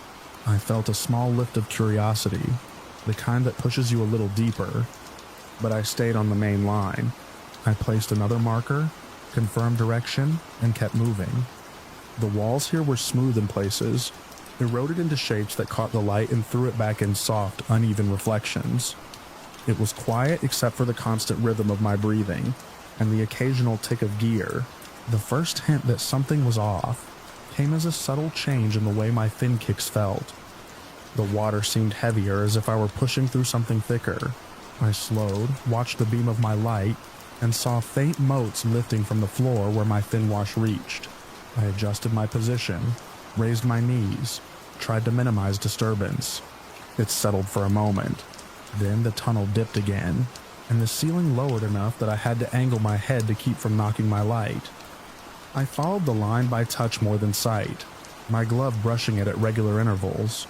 I felt a small lift of curiosity, the kind that pushes you a little deeper, but I stayed on the main line. I placed another marker, confirmed direction, and kept moving. The walls here were smooth in places, eroded into shapes that caught the light and threw it back in soft, uneven reflections. It was quiet except for the constant rhythm of my breathing and the occasional tick of gear. The first hint that something was off came as a subtle change in the way my fin kicks felt. The water seemed heavier, as if I were pushing through something thicker. I slowed, watched the beam of my light, and saw faint motes lifting from the floor where my fin wash reached. I adjusted my position, raised my knees, tried to minimize disturbance. It settled for a moment. Then the tunnel dipped again, and the ceiling lowered enough that I had to angle my head to keep from knocking my light. I followed the line by touch more than sight, my glove brushing it at regular intervals.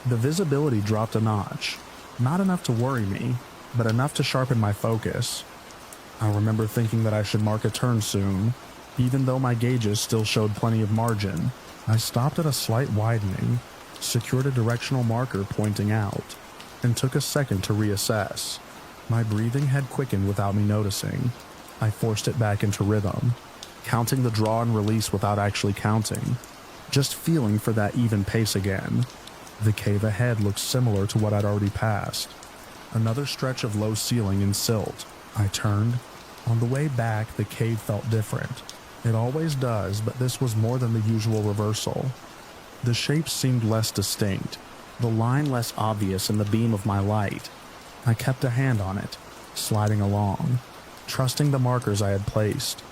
The visibility dropped a notch, not enough to worry me, but enough to sharpen my focus. I remember thinking that I should mark a turn soon, even though my gauges still showed plenty of margin. I stopped at a slight widening, secured a directional marker pointing out, and took a second to reassess. My breathing had quickened without me noticing. I forced it back into rhythm, counting the draw and release without actually counting, just feeling for that even pace again. The cave ahead looked similar to what I'd already passed. Another stretch of low ceiling and silt. I turned. On the way back, the cave felt different. It always does, but this was more than the usual reversal. The shapes seemed less distinct, the line less obvious in the beam of my light. I kept a hand on it, sliding along, trusting the markers I had placed.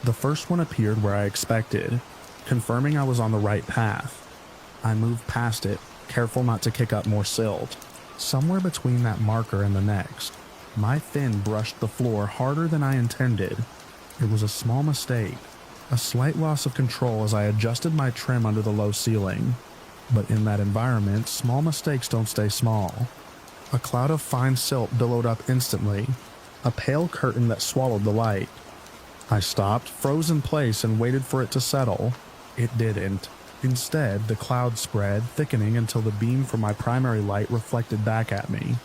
The first one appeared where I expected, confirming I was on the right path. I moved past it, careful not to kick up more silt. Somewhere between that marker and the next, my fin brushed the floor harder than I intended. It was a small mistake, a slight loss of control as I adjusted my trim under the low ceiling. But in that environment, small mistakes don't stay small. A cloud of fine silt billowed up instantly, a pale curtain that swallowed the light. I stopped, froze in place, and waited for it to settle. It didn't. Instead, the cloud spread, thickening until the beam from my primary light reflected back at me.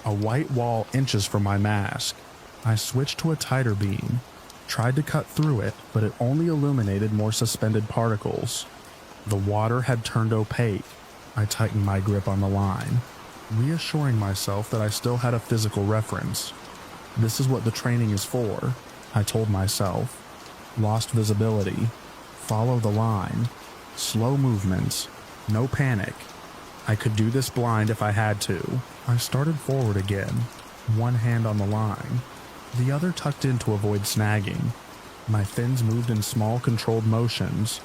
A white wall inches from my mask. I switched to a tighter beam, tried to cut through it, but it only illuminated more suspended particles. The water had turned opaque. I tightened my grip on the line, reassuring myself that I still had a physical reference. This is what the training is for, I told myself. Lost visibility. Follow the line. Slow movements. No panic. I could do this blind if I had to. I started forward again, one hand on the line, the other tucked in to avoid snagging. My fins moved in small, controlled motions.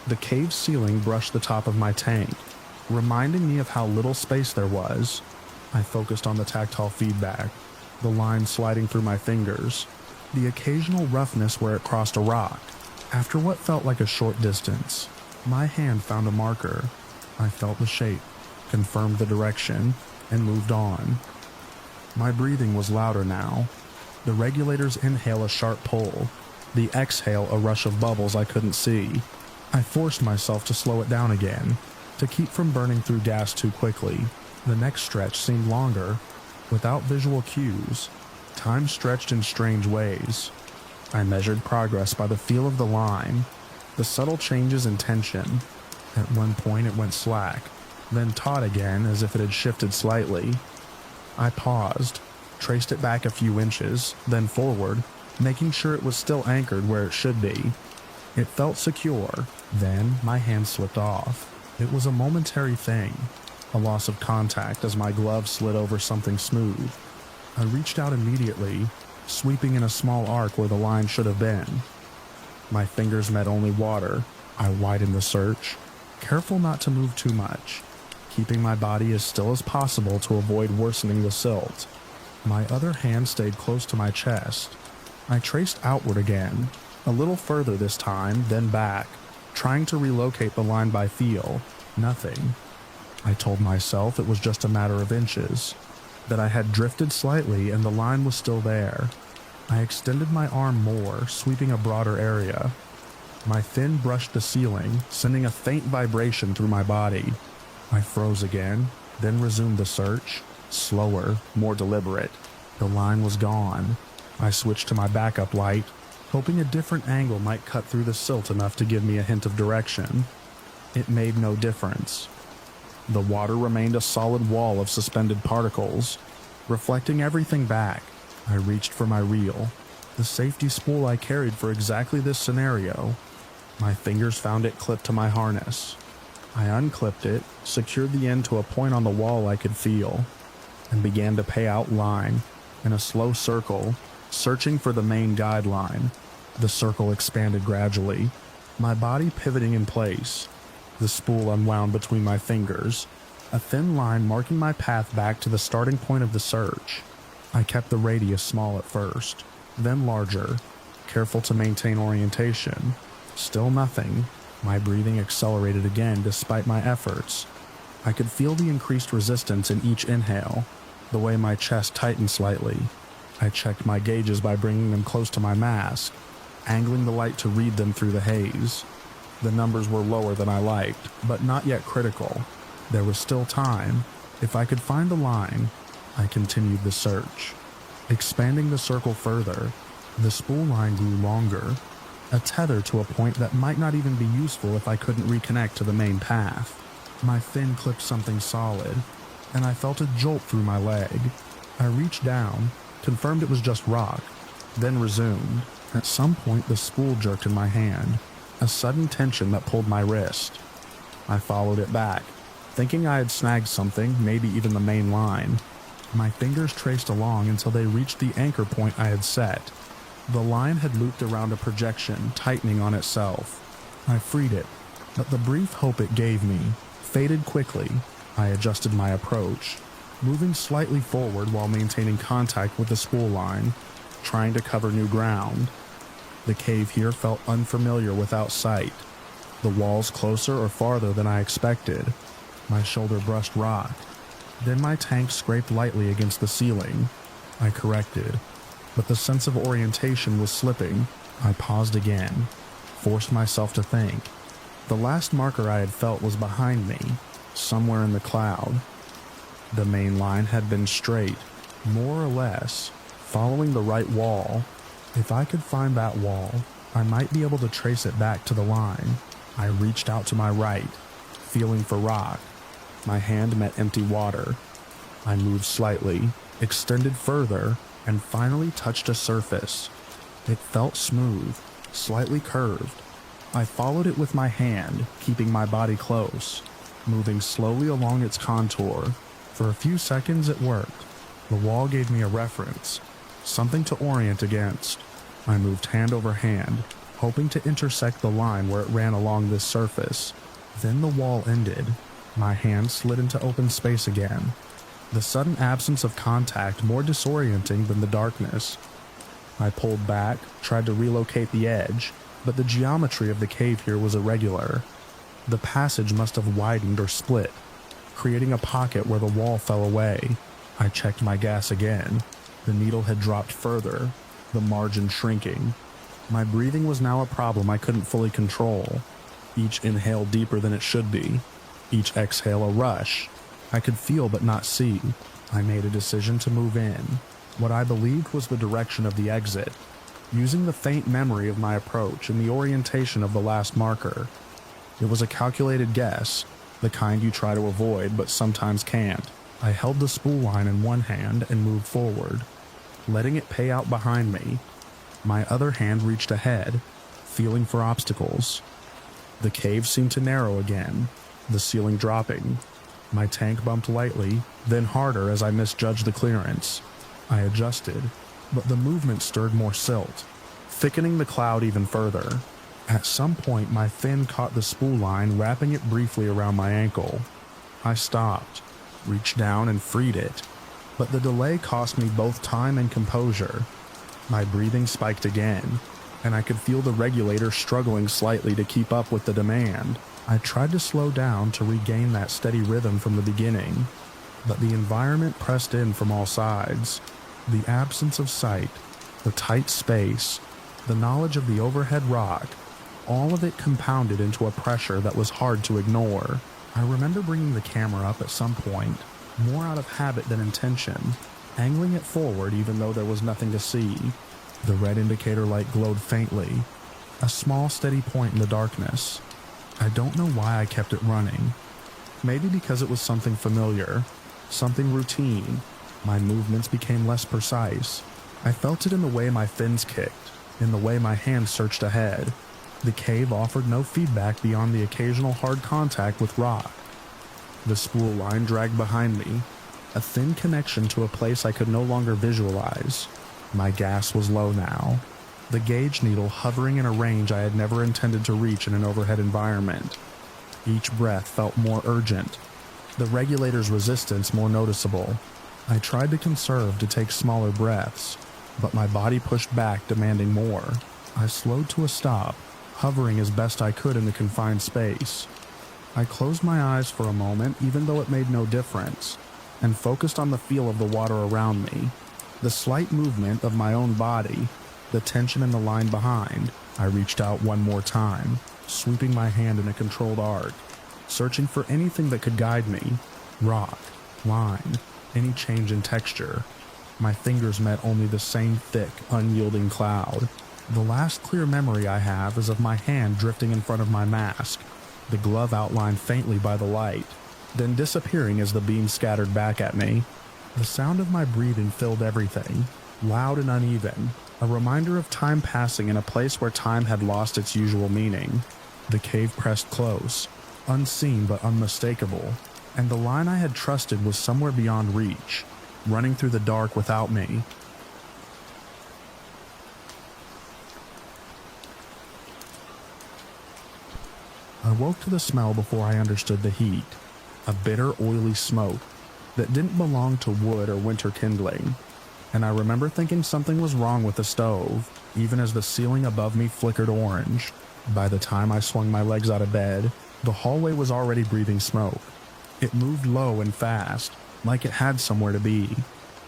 The cave ceiling brushed the top of my tank, reminding me of how little space there was. I focused on the tactile feedback, the line sliding through my fingers, the occasional roughness where it crossed a rock. After what felt like a short distance, my hand found a marker. I felt the shape, confirmed the direction, and moved on. My breathing was louder now. The regulators inhale a sharp pull, the exhale a rush of bubbles I couldn't see. I forced myself to slow it down again, to keep from burning through gas too quickly. The next stretch seemed longer, without visual cues. Time stretched in strange ways. I measured progress by the feel of the line, the subtle changes in tension. At one point it went slack, then taut again as if it had shifted slightly. I paused, traced it back a few inches, then forward, making sure it was still anchored where it should be. It felt secure. Then my hand slipped off. It was a momentary thing, a loss of contact as my glove slid over something smooth. I reached out immediately, sweeping in a small arc where the line should have been. My fingers met only water. I widened the search, careful not to move too much, keeping my body as still as possible to avoid worsening the silt. My other hand stayed close to my chest. I traced outward again, a little further this time, then back, trying to relocate the line by feel. Nothing. I told myself it was just a matter of inches, that I had drifted slightly and the line was still there. I extended my arm more, sweeping a broader area. My fin brushed the ceiling, sending a faint vibration through my body. I froze again, then resumed the search, slower, more deliberate. The line was gone. I switched to my backup light, hoping a different angle might cut through the silt enough to give me a hint of direction. It made no difference. The water remained a solid wall of suspended particles, reflecting everything back. I reached for my reel, the safety spool I carried for exactly this scenario. My fingers found it clipped to my harness. I unclipped it, secured the end to a point on the wall I could feel, and began to pay out line in a slow circle, searching for the main guideline. The circle expanded gradually, my body pivoting in place. The spool unwound between my fingers, a thin line marking my path back to the starting point of the search. I kept the radius small at first, then larger, careful to maintain orientation. Still nothing. My breathing accelerated again despite my efforts. I could feel the increased resistance in each inhale, the way my chest tightened slightly. I checked my gauges by bringing them close to my mask, angling the light to read them through the haze. The numbers were lower than I liked, but not yet critical. There was still time. If I could find the line, I continued the search. Expanding the circle further, the spool line grew longer, a tether to a point that might not even be useful if I couldn't reconnect to the main path. My fin clipped something solid, and I felt a jolt through my leg. I reached down, confirmed it was just rock, then resumed. At some point the spool jerked in my hand, a sudden tension that pulled my wrist. I followed it back, thinking I had snagged something, maybe even the main line. My fingers traced along until they reached the anchor point I had set. The line had looped around a projection, tightening on itself. I freed it, but the brief hope it gave me faded quickly. I adjusted my approach, moving slightly forward while maintaining contact with the spool line, trying to cover new ground. The cave here felt unfamiliar without sight. The walls closer or farther than I expected. My shoulder brushed rock. Then my tank scraped lightly against the ceiling. I corrected, but the sense of orientation was slipping. I paused again, forced myself to think. The last marker I had felt was behind me, somewhere in the cloud. The main line had been straight, more or less, following the right wall. If I could find that wall, I might be able to trace it back to the line. I reached out to my right, feeling for rock. My hand met empty water. I moved slightly, extended further, and finally touched a surface. It felt smooth, slightly curved. I followed it with my hand, keeping my body close, moving slowly along its contour. For a few seconds it worked. The wall gave me a reference, something to orient against. I moved hand over hand, hoping to intersect the line where it ran along this surface. Then the wall ended. My hand slid into open space again. The sudden absence of contact more disorienting than the darkness. I pulled back, tried to relocate the edge, but the geometry of the cave here was irregular. The passage must have widened or split, creating a pocket where the wall fell away. I checked my gas again. The needle had dropped further, the margin shrinking. My breathing was now a problem I couldn't fully control. Each inhale deeper than it should be. Each exhale a rush. I could feel but not see. I made a decision to move in, what I believed was the direction of the exit, using the faint memory of my approach and the orientation of the last marker. It was a calculated guess, the kind you try to avoid but sometimes can't. I held the spool line in one hand and moved forward, letting it pay out behind me. My other hand reached ahead, feeling for obstacles. The cave seemed to narrow again, the ceiling dropping. My tank bumped lightly, then harder as I misjudged the clearance. I adjusted, but the movement stirred more silt, thickening the cloud even further. At some point, my fin caught the spool line, wrapping it briefly around my ankle. I stopped, reached down and freed it, but the delay cost me both time and composure. My breathing spiked again, and I could feel the regulator struggling slightly to keep up with the demand. I tried to slow down to regain that steady rhythm from the beginning, but the environment pressed in from all sides. The absence of sight, the tight space, the knowledge of the overhead rock, all of it compounded into a pressure that was hard to ignore. I remember bringing the camera up at some point, more out of habit than intention, angling it forward even though there was nothing to see. The red indicator light glowed faintly, a small steady point in the darkness. I don't know why I kept it running. Maybe because it was something familiar, something routine. My movements became less precise. I felt it in the way my fins kicked, in the way my hands searched ahead. The cave offered no feedback beyond the occasional hard contact with rock. The spool line dragged behind me, a thin connection to a place I could no longer visualize. My gas was low now, the gauge needle hovering in a range I had never intended to reach in an overhead environment. Each breath felt more urgent, the regulator's resistance more noticeable. I tried to conserve to take smaller breaths, but my body pushed back, demanding more. I slowed to a stop, hovering as best I could in the confined space. I closed my eyes for a moment, even though it made no difference, and focused on the feel of the water around me, the slight movement of my own body, the tension in the line behind. I reached out one more time, sweeping my hand in a controlled arc, searching for anything that could guide me. Rock, line, any change in texture. My fingers met only the same thick, unyielding cloud. The last clear memory I have is of my hand drifting in front of my mask, the glove outlined faintly by the light, then disappearing as the beam scattered back at me. The sound of my breathing filled everything, loud and uneven, a reminder of time passing in a place where time had lost its usual meaning. The cave pressed close, unseen but unmistakable, and the line I had trusted was somewhere beyond reach, running through the dark without me. I woke to the smell before I understood the heat. A bitter, oily smoke that didn't belong to wood or winter kindling. And I remember thinking something was wrong with the stove, even as the ceiling above me flickered orange. By the time I swung my legs out of bed, the hallway was already breathing smoke. It moved low and fast, like it had somewhere to be.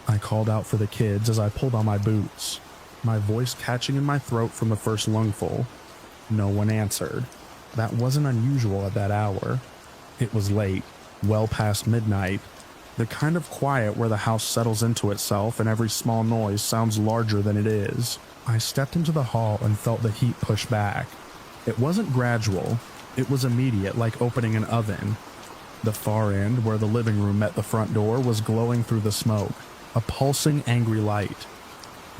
I called out for the kids as I pulled on my boots, my voice catching in my throat from the first lungful. No one answered. That wasn't unusual at that hour. It was late, well past midnight, the kind of quiet where the house settles into itself and every small noise sounds larger than it is. I stepped into the hall and felt the heat push back. It wasn't gradual, it was immediate, like opening an oven. The far end, where the living room met the front door, was glowing through the smoke, a pulsing, angry light.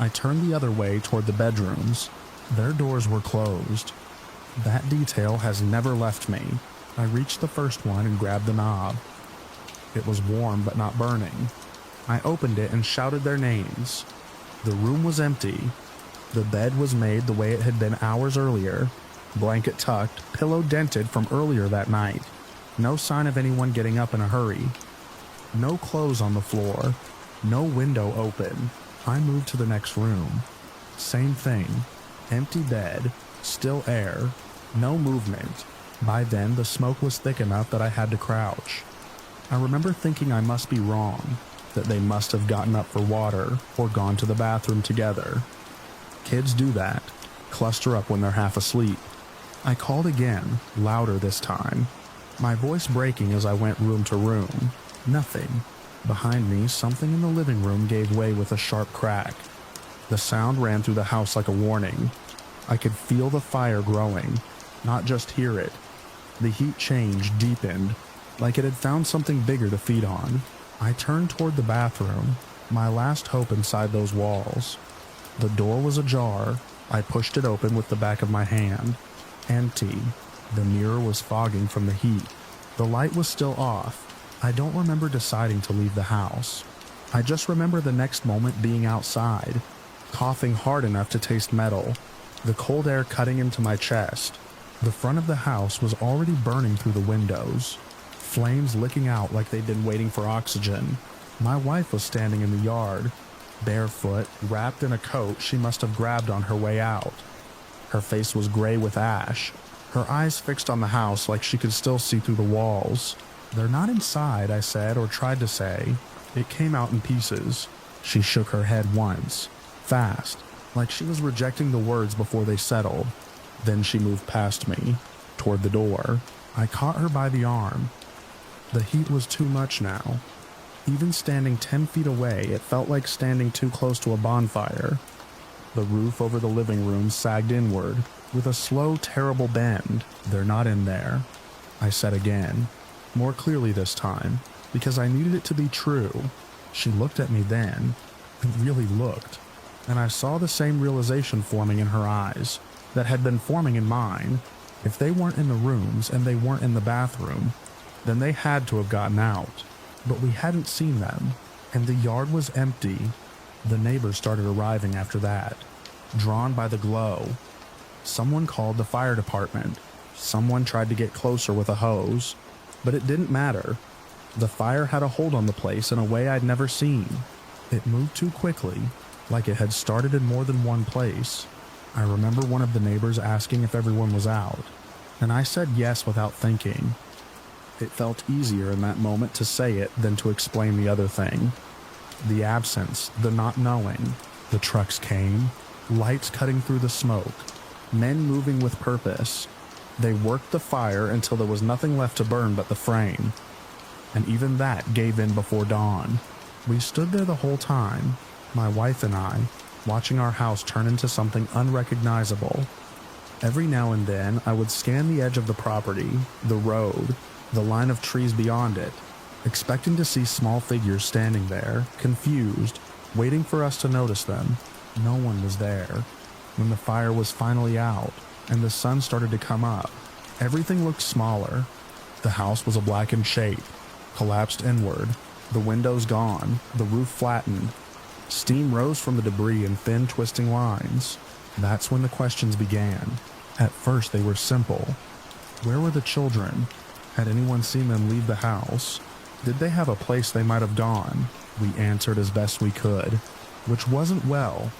I turned the other way toward the bedrooms. Their doors were closed. That detail has never left me. I reached the first one and grabbed the knob. It was warm but not burning. I opened it and shouted their names. The room was empty. The bed was made the way it had been hours earlier, blanket tucked, pillow dented from earlier that night. No sign of anyone getting up in a hurry. No clothes on the floor. No window open. I moved to the next room. Same thing. Empty bed. Still air. No movement. By then, the smoke was thick enough that I had to crouch. I remember thinking I must be wrong, that they must have gotten up for water or gone to the bathroom together. Kids do that. Cluster up when they're half asleep. I called again, louder this time, my voice breaking as I went room to room. Nothing. Behind me, something in the living room gave way with a sharp crack. The sound ran through the house like a warning. I could feel the fire growing, not just hear it. The heat changed, deepened, like it had found something bigger to feed on. I turned toward the bathroom, my last hope inside those walls. The door was ajar. I pushed it open with the back of my hand. Empty. The mirror was fogging from the heat. The light was still off. I don't remember deciding to leave the house. I just remember the next moment being outside, coughing hard enough to taste metal, the cold air cutting into my chest. The front of the house was already burning through the windows, flames licking out like they'd been waiting for oxygen. My wife was standing in the yard, barefoot, wrapped in a coat she must have grabbed on her way out. Her face was gray with ash, her eyes fixed on the house like she could still see through the walls. "They're not inside," I said, or tried to say. It came out in pieces. She shook her head once, fast, like she was rejecting the words before they settled. Then she moved past me, toward the door. I caught her by the arm. The heat was too much now. Even standing 10 feet away, it felt like standing too close to a bonfire. The roof over the living room sagged inward, with a slow, terrible bend. "They're not in there," I said again, more clearly this time, because I needed it to be true. She looked at me then, really looked, and I saw the same realization forming in her eyes that had been forming in mine. If they weren't in the rooms and they weren't in the bathroom, then they had to have gotten out. But we hadn't seen them, and the yard was empty. The neighbors started arriving after that, drawn by the glow. Someone called the fire department. Someone tried to get closer with a hose, but it didn't matter. The fire had a hold on the place in a way I'd never seen. It moved too quickly, like it had started in more than one place. I remember one of the neighbors asking if everyone was out, and I said yes without thinking. It felt easier in that moment to say it than to explain the other thing. The absence, the not knowing. The trucks came, lights cutting through the smoke, men moving with purpose. They worked the fire until there was nothing left to burn but the frame. And even that gave in before dawn. We stood there the whole time, my wife and I, watching our house turn into something unrecognizable. Every now and then, I would scan the edge of the property, the road, the line of trees beyond it, expecting to see small figures standing there, confused, waiting for us to notice them. No one was there. When the fire was finally out, and the sun started to come up, everything looked smaller. The house was a blackened shape, collapsed inward, the windows gone, the roof flattened. Steam rose from the debris in thin, twisting lines. That's when the questions began. At first they were simple. Where were the children? Had anyone seen them leave the house? Did they have a place they might have gone? We answered as best we could, which wasn't well.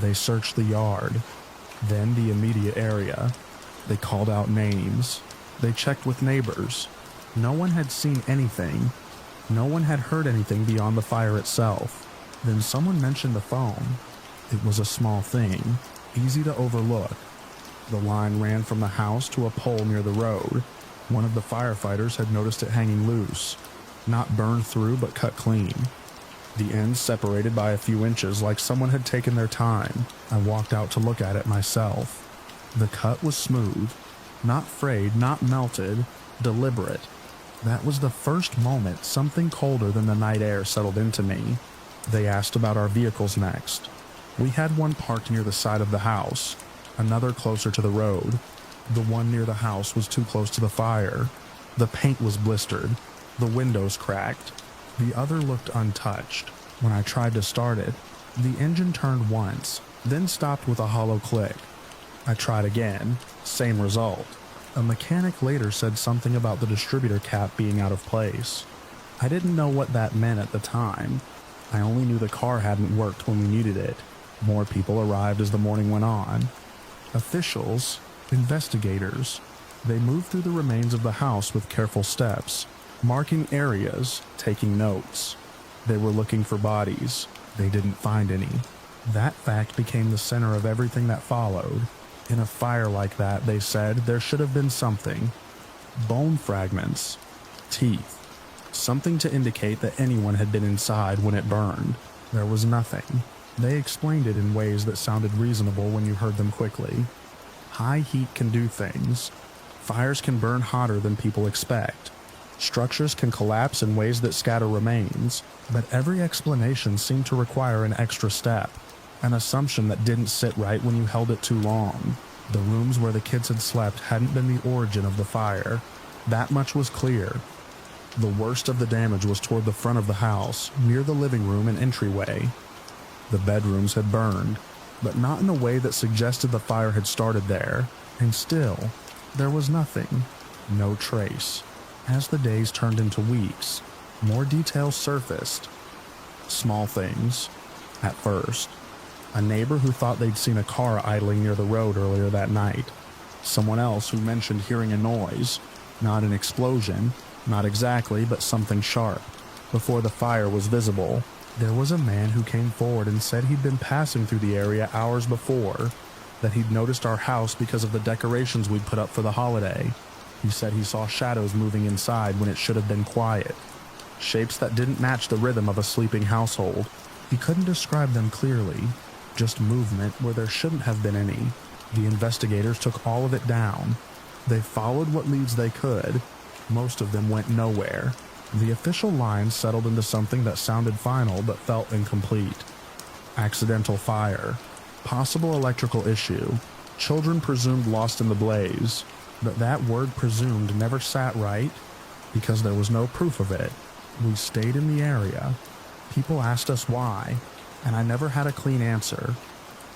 They searched the yard, then the immediate area. They called out names. They checked with neighbors. No one had seen anything. No one had heard anything beyond the fire itself. Then someone mentioned the phone. It was a small thing, easy to overlook. The line ran from the house to a pole near the road. One of the firefighters had noticed it hanging loose, not burned through but cut clean. The ends separated by a few inches like someone had taken their time. I walked out to look at it myself. The cut was smooth, not frayed, not melted, deliberate. That was the first moment something colder than the night air settled into me. They asked about our vehicles next. We had one parked near the side of the house, another closer to the road. The one near the house was too close to the fire. The paint was blistered, the windows cracked. The other looked untouched. When I tried to start it, the engine turned once, then stopped with a hollow click. I tried again, same result. A mechanic later said something about the distributor cap being out of place. I didn't know what that meant at the time. I only knew the car hadn't worked when we needed it. More people arrived as the morning went on. Officials, investigators, they moved through the remains of the house with careful steps, marking areas, taking notes. They were looking for bodies. They didn't find any. That fact became the center of everything that followed. In a fire like that, they said, there should have been something. Bone fragments. Teeth. Something to indicate that anyone had been inside when it burned. There was nothing. They explained it in ways that sounded reasonable when you heard them quickly. High heat can do things. Fires can burn hotter than people expect. Structures can collapse in ways that scatter remains, but every explanation seemed to require an extra step, an assumption that didn't sit right when you held it too long. The rooms where the kids had slept hadn't been the origin of the fire. That much was clear. The worst of the damage was toward the front of the house, near the living room and entryway. The bedrooms had burned, but not in a way that suggested the fire had started there, and still, there was nothing, no trace. As the days turned into weeks, more details surfaced. Small things, at first. A neighbor who thought they'd seen a car idling near the road earlier that night. Someone else who mentioned hearing a noise, not an explosion, not exactly, but something sharp. Before the fire was visible, there was a man who came forward and said he'd been passing through the area hours before, that he'd noticed our house because of the decorations we'd put up for the holiday. He said he saw shadows moving inside when it should have been quiet. Shapes that didn't match the rhythm of a sleeping household. He couldn't describe them clearly, just movement where there shouldn't have been any. The investigators took all of it down. They followed what leads they could. Most of them went nowhere. The official lines settled into something that sounded final but felt incomplete. Accidental fire. Possible electrical issue. Children presumed lost in the blaze. But that word presumed never sat right because there was no proof of it. We stayed in the area. People asked us why, and I never had a clean answer.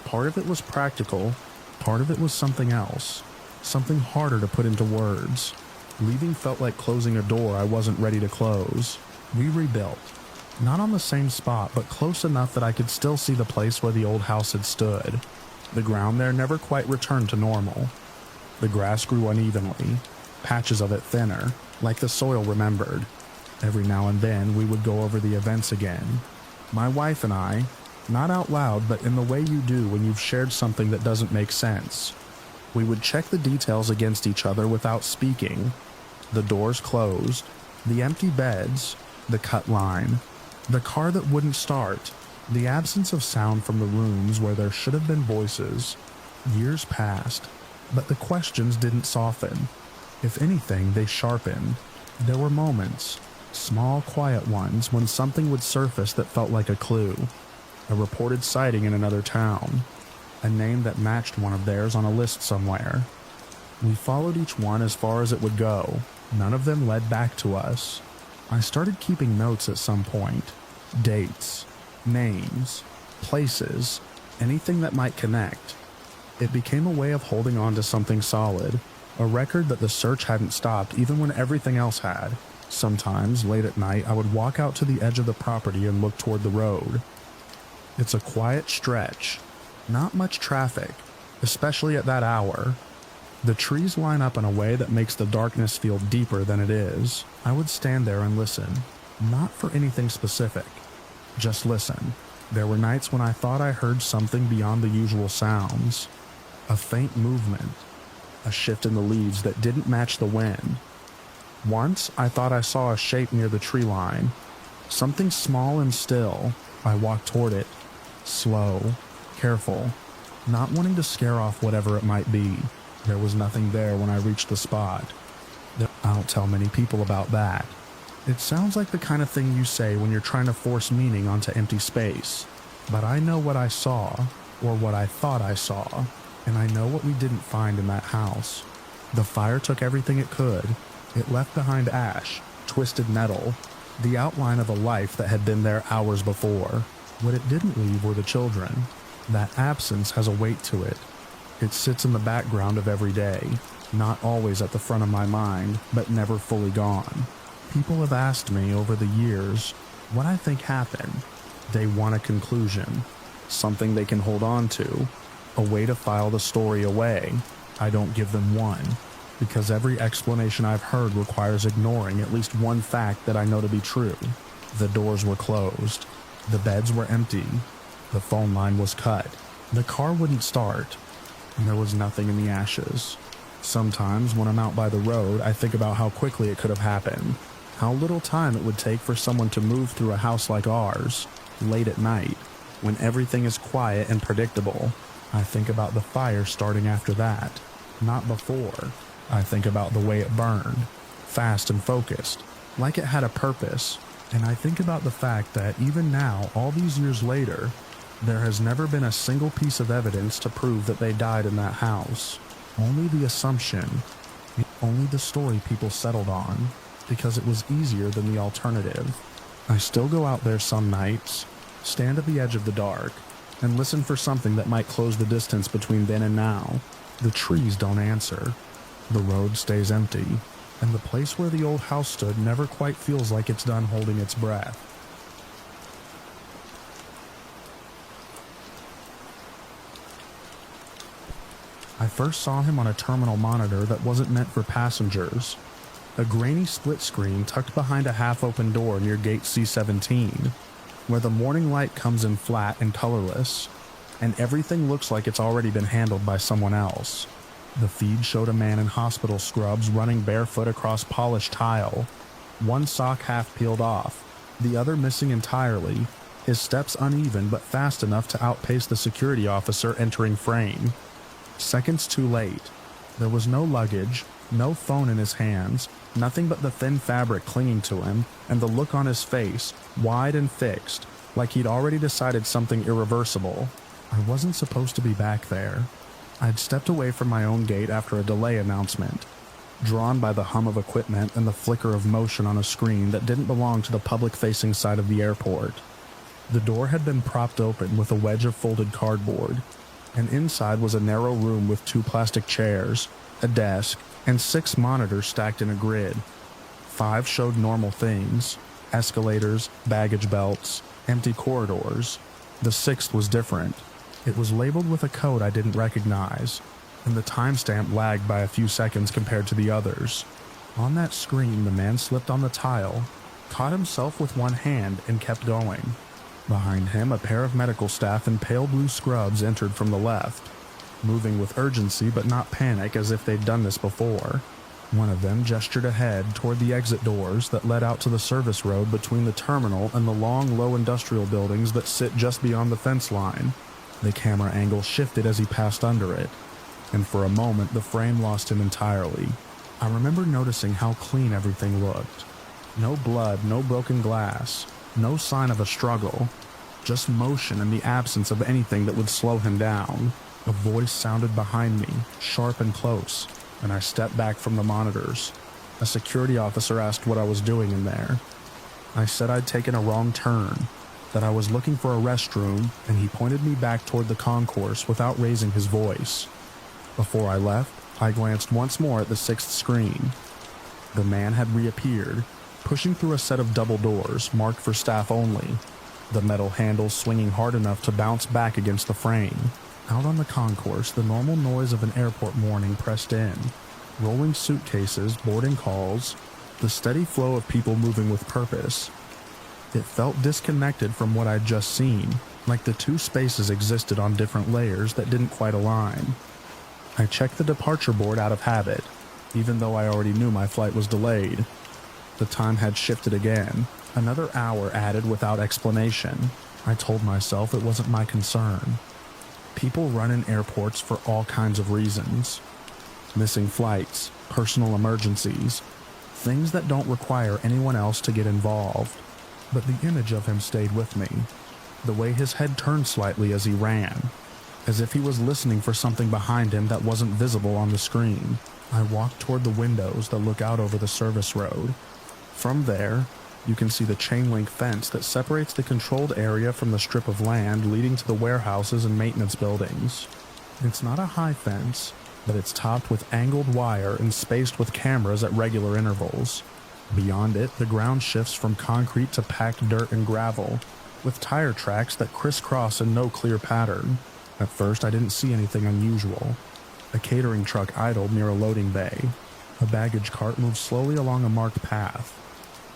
Part of it was practical, part of it was something else, something harder to put into words. Leaving felt like closing a door I wasn't ready to close. We rebuilt. Not on the same spot, but close enough that I could still see the place where the old house had stood. The ground there never quite returned to normal. The grass grew unevenly, patches of it thinner, like the soil remembered. Every now and then we would go over the events again. My wife and I, not out loud, but in the way you do when you've shared something that doesn't make sense. We would check the details against each other without speaking. The doors closed, the empty beds, the cut line, the car that wouldn't start, the absence of sound from the rooms where there should have been voices. Years passed, but the questions didn't soften. If anything, they sharpened. There were moments, small, quiet ones, when something would surface that felt like a clue. A reported sighting in another town. A name that matched one of theirs on a list somewhere. We followed each one as far as it would go. None of them led back to us. I started keeping notes at some point. Dates, names, places, anything that might connect. It became a way of holding on to something solid. A record that the search hadn't stopped even when everything else had. Sometimes, late at night, I would walk out to the edge of the property and look toward the road. It's a quiet stretch. Not much traffic, especially at that hour. The trees line up in a way that makes the darkness feel deeper than it is. I would stand there and listen, not for anything specific. Just listen. There were nights when I thought I heard something beyond the usual sounds. A faint movement. A shift in the leaves that didn't match the wind. Once, I thought I saw a shape near the tree line. Something small and still. I walked toward it. Slow. Careful. Not wanting to scare off whatever it might be. There was nothing there when I reached the spot. I don't tell many people about that. It sounds like the kind of thing you say when you're trying to force meaning onto empty space. But I know what I saw, or what I thought I saw, and I know what we didn't find in that house. The fire took everything it could. It left behind ash, twisted metal, the outline of a life that had been there hours before. What it didn't leave were the children. That absence has a weight to it. It sits in the background of every day, not always at the front of my mind, but never fully gone. People have asked me over the years what I think happened. They want a conclusion, something they can hold on to, a way to file the story away. I don't give them one, because every explanation I've heard requires ignoring at least one fact that I know to be true. The doors were closed. The beds were empty. The phone line was cut. The car wouldn't start. And there was nothing in the ashes. Sometimes, when I'm out by the road, I think about how quickly it could have happened. How little time it would take for someone to move through a house like ours, late at night, when everything is quiet and predictable. I think about the fire starting after that, not before. I think about the way it burned, fast and focused, like it had a purpose. And I think about the fact that even now, all these years later, there has never been a single piece of evidence to prove that they died in that house. Only the assumption, only the story people settled on, because it was easier than the alternative. I still go out there some nights, stand at the edge of the dark, and listen for something that might close the distance between then and now. The trees don't answer. The road stays empty, and the place where the old house stood never quite feels like it's done holding its breath. I first saw him on a terminal monitor that wasn't meant for passengers. A grainy split screen tucked behind a half-open door near gate C17, where the morning light comes in flat and colorless, and everything looks like it's already been handled by someone else. The feed showed a man in hospital scrubs running barefoot across polished tile, one sock half peeled off, the other missing entirely, his steps uneven but fast enough to outpace the security officer entering frame. Seconds too late. There was no luggage, no phone in his hands, nothing but the thin fabric clinging to him, and the look on his face, wide and fixed, like he'd already decided something irreversible. I wasn't supposed to be back there. I'd stepped away from my own gate after a delay announcement, drawn by the hum of equipment and the flicker of motion on a screen that didn't belong to the public-facing side of the airport. The door had been propped open with a wedge of folded cardboard, and inside was a narrow room with 2 plastic chairs, a desk, and 6 monitors stacked in a grid. 5 showed normal things: escalators, baggage belts, empty corridors. The 6th was different. It was labeled with a code I didn't recognize, and the timestamp lagged by a few seconds compared to the others. On that screen, the man slipped on the tile, caught himself with one hand, and kept going. Behind him, a pair of medical staff in pale blue scrubs entered from the left, moving with urgency but not panic as if they'd done this before. One of them gestured ahead toward the exit doors that led out to the service road between the terminal and the long, low industrial buildings that sit just beyond the fence line. The camera angle shifted as he passed under it, and for a moment the frame lost him entirely. I remember noticing how clean everything looked. No blood, no broken glass, no sign of a struggle, just motion and the absence of anything that would slow him down. A voice sounded behind me, sharp and close, and I stepped back from the monitors. A security officer asked what I was doing in there. I said I'd taken a wrong turn, that I was looking for a restroom, and he pointed me back toward the concourse without raising his voice. Before I left, I glanced once more at the sixth screen. The man had reappeared, pushing through a set of double doors marked for staff only, the metal handles swinging hard enough to bounce back against the frame. Out on the concourse, the normal noise of an airport morning pressed in. Rolling suitcases, boarding calls, the steady flow of people moving with purpose. It felt disconnected from what I'd just seen, like the two spaces existed on different layers that didn't quite align. I checked the departure board out of habit, even though I already knew my flight was delayed. The time had shifted again, another hour added without explanation. I told myself it wasn't my concern. People run in airports for all kinds of reasons. Missing flights, personal emergencies, things that don't require anyone else to get involved. But the image of him stayed with me. The way his head turned slightly as he ran, as if he was listening for something behind him that wasn't visible on the screen. I walked toward the windows that look out over the service road. From there, you can see the chain-link fence that separates the controlled area from the strip of land leading to the warehouses and maintenance buildings. It's not a high fence, but it's topped with angled wire and spaced with cameras at regular intervals. Beyond it, the ground shifts from concrete to packed dirt and gravel, with tire tracks that crisscross in no clear pattern. At first, I didn't see anything unusual. A catering truck idled near a loading bay. A baggage cart moved slowly along a marked path.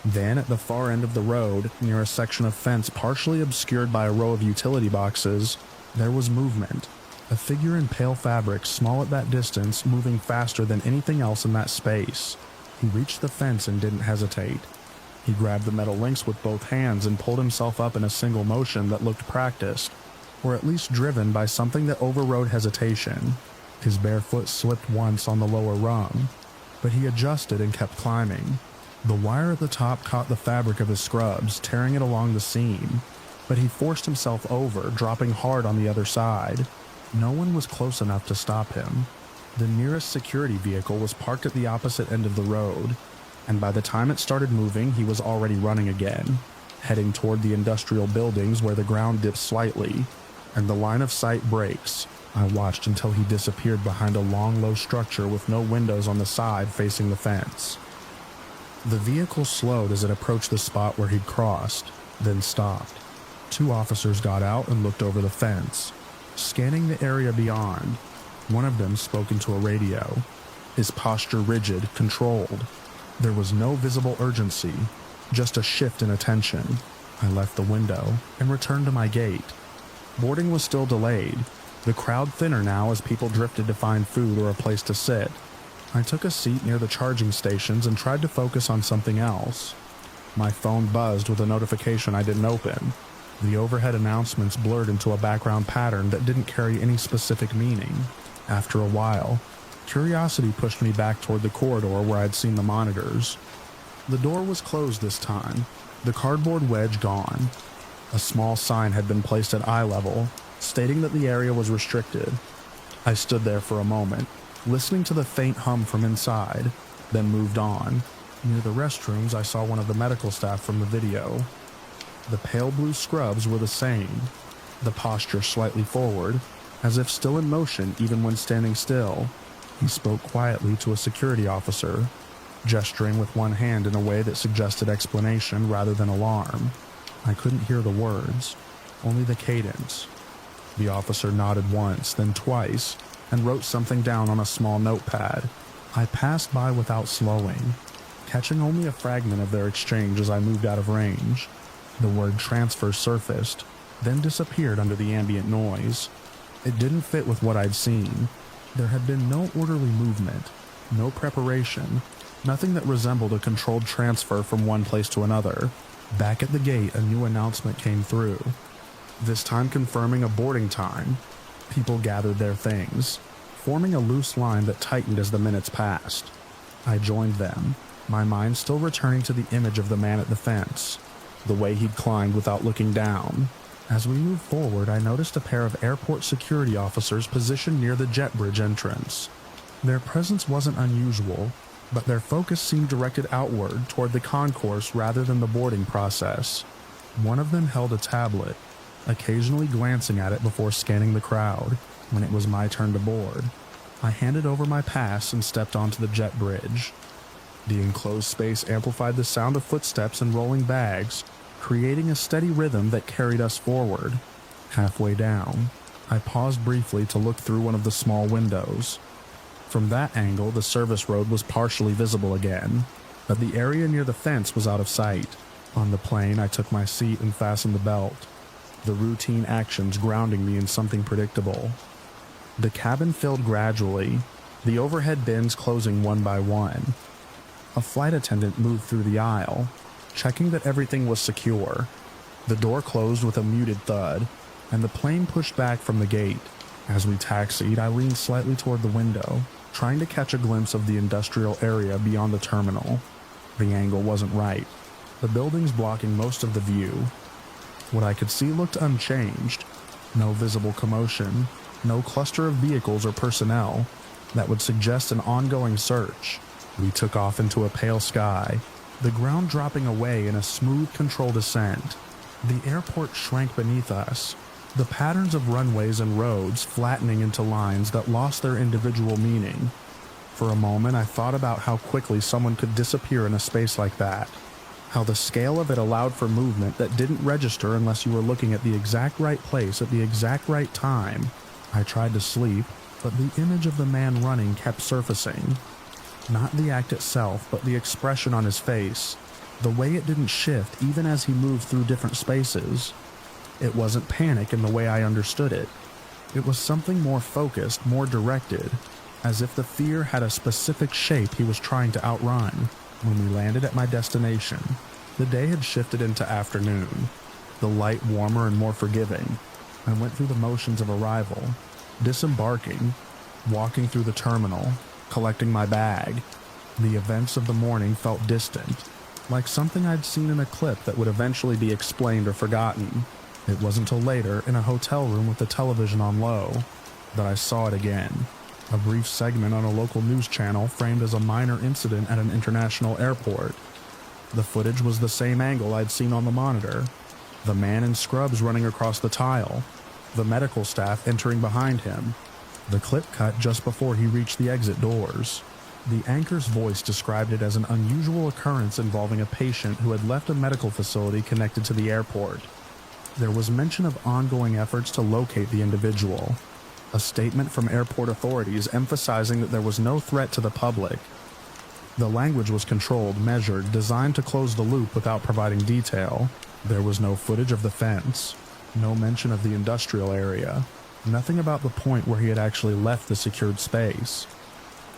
Then, at the far end of the road, near a section of fence partially obscured by a row of utility boxes, there was movement. A figure in pale fabric, small at that distance, moving faster than anything else in that space. He reached the fence and didn't hesitate. He grabbed the metal links with both hands and pulled himself up in a single motion that looked practiced, or at least driven by something that overrode hesitation. His bare foot slipped once on the lower rung, but he adjusted and kept climbing. The wire at the top caught the fabric of his scrubs, tearing it along the seam, but he forced himself over, dropping hard on the other side. No one was close enough to stop him. The nearest security vehicle was parked at the opposite end of the road, and by the time it started moving, he was already running again, heading toward the industrial buildings where the ground dips slightly, and the line of sight breaks. I watched until he disappeared behind a long, low structure with no windows on the side facing the fence. The vehicle slowed as it approached the spot where he'd crossed, then stopped. Two officers got out and looked over the fence, scanning the area beyond. One of them spoke into a radio, his posture rigid, controlled. There was no visible urgency, just a shift in attention. I left the window and returned to my gate. Boarding was still delayed, the crowd thinner now as people drifted to find food or a place to sit. I took a seat near the charging stations and tried to focus on something else. My phone buzzed with a notification I didn't open. The overhead announcements blurred into a background pattern that didn't carry any specific meaning. After a while, curiosity pushed me back toward the corridor where I'd seen the monitors. The door was closed this time, the cardboard wedge gone. A small sign had been placed at eye level, stating that the area was restricted. I stood there for a moment, listening to the faint hum from inside, then moved on. Near the restrooms, I saw one of the medical staff from the video. The pale blue scrubs were the same, the posture slightly forward, as if still in motion even when standing still. He spoke quietly to a security officer, gesturing with one hand in a way that suggested explanation rather than alarm. I couldn't hear the words, only the cadence. The officer nodded once, then twice, and wrote something down on a small notepad. I passed by without slowing, catching only a fragment of their exchange as I moved out of range. The word transfer surfaced, then disappeared under the ambient noise. It didn't fit with what I'd seen. There had been no orderly movement, no preparation, nothing that resembled a controlled transfer from one place to another. Back at the gate, a new announcement came through, this time confirming a boarding time. People gathered their things, forming a loose line that tightened as the minutes passed. I joined them, my mind still returning to the image of the man at the fence, the way he'd climbed without looking down. As we moved forward, I noticed a pair of airport security officers positioned near the jet bridge entrance. Their presence wasn't unusual, but their focus seemed directed outward toward the concourse rather than the boarding process. One of them held a tablet, occasionally glancing at it before scanning the crowd. When it was my turn to board, I handed over my pass and stepped onto the jet bridge. The enclosed space amplified the sound of footsteps and rolling bags, creating a steady rhythm that carried us forward. Halfway down, I paused briefly to look through one of the small windows. From that angle, the service road was partially visible again, but the area near the fence was out of sight. On the plane, I took my seat and fastened the belt, the routine actions grounding me in something predictable. The cabin filled gradually, the overhead bins closing one by one. A flight attendant moved through the aisle, checking that everything was secure. The door closed with a muted thud, and the plane pushed back from the gate. As we taxied, I leaned slightly toward the window, trying to catch a glimpse of the industrial area beyond the terminal. The angle wasn't right, the buildings blocking most of the view. What I could see looked unchanged. No visible commotion, no cluster of vehicles or personnel that would suggest an ongoing search. We took off into a pale sky, the ground dropping away in a smooth, controlled ascent. The airport shrank beneath us, the patterns of runways and roads flattening into lines that lost their individual meaning. For a moment, I thought about how quickly someone could disappear in a space like that, how the scale of it allowed for movement that didn't register unless you were looking at the exact right place at the exact right time. I tried to sleep, but the image of the man running kept surfacing. Not the act itself, but the expression on his face, the way it didn't shift even as he moved through different spaces. It wasn't panic in the way I understood it. It was something more focused, more directed, as if the fear had a specific shape he was trying to outrun. When we landed at my destination, the day had shifted into afternoon, the light warmer and more forgiving. I went through the motions of arrival, disembarking, walking through the terminal, collecting my bag. The events of the morning felt distant, like something I'd seen in a clip that would eventually be explained or forgotten. It wasn't until later, in a hotel room with the television on low, that I saw it again. A brief segment on a local news channel framed as a minor incident at an international airport. The footage was the same angle I'd seen on the monitor. The man in scrubs running across the tile, the medical staff entering behind him. The clip cut just before he reached the exit doors. The anchor's voice described it as an unusual occurrence involving a patient who had left a medical facility connected to the airport. There was mention of ongoing efforts to locate the individual. A statement from airport authorities emphasizing that there was no threat to the public. The language was controlled, measured, designed to close the loop without providing detail. There was no footage of the fence, no mention of the industrial area, nothing about the point where he had actually left the secured space.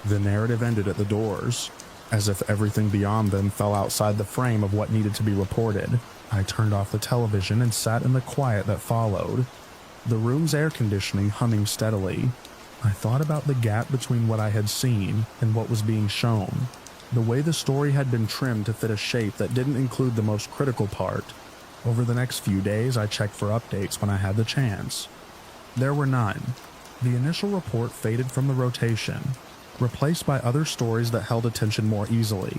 The narrative ended at the doors, as if everything beyond them fell outside the frame of what needed to be reported. I turned off the television and sat in the quiet that followed, the room's air conditioning humming steadily. I thought about the gap between what I had seen and what was being shown, the way the story had been trimmed to fit a shape that didn't include the most critical part. Over the next few days, I checked for updates when I had the chance. There were none. The initial report faded from the rotation, replaced by other stories that held attention more easily.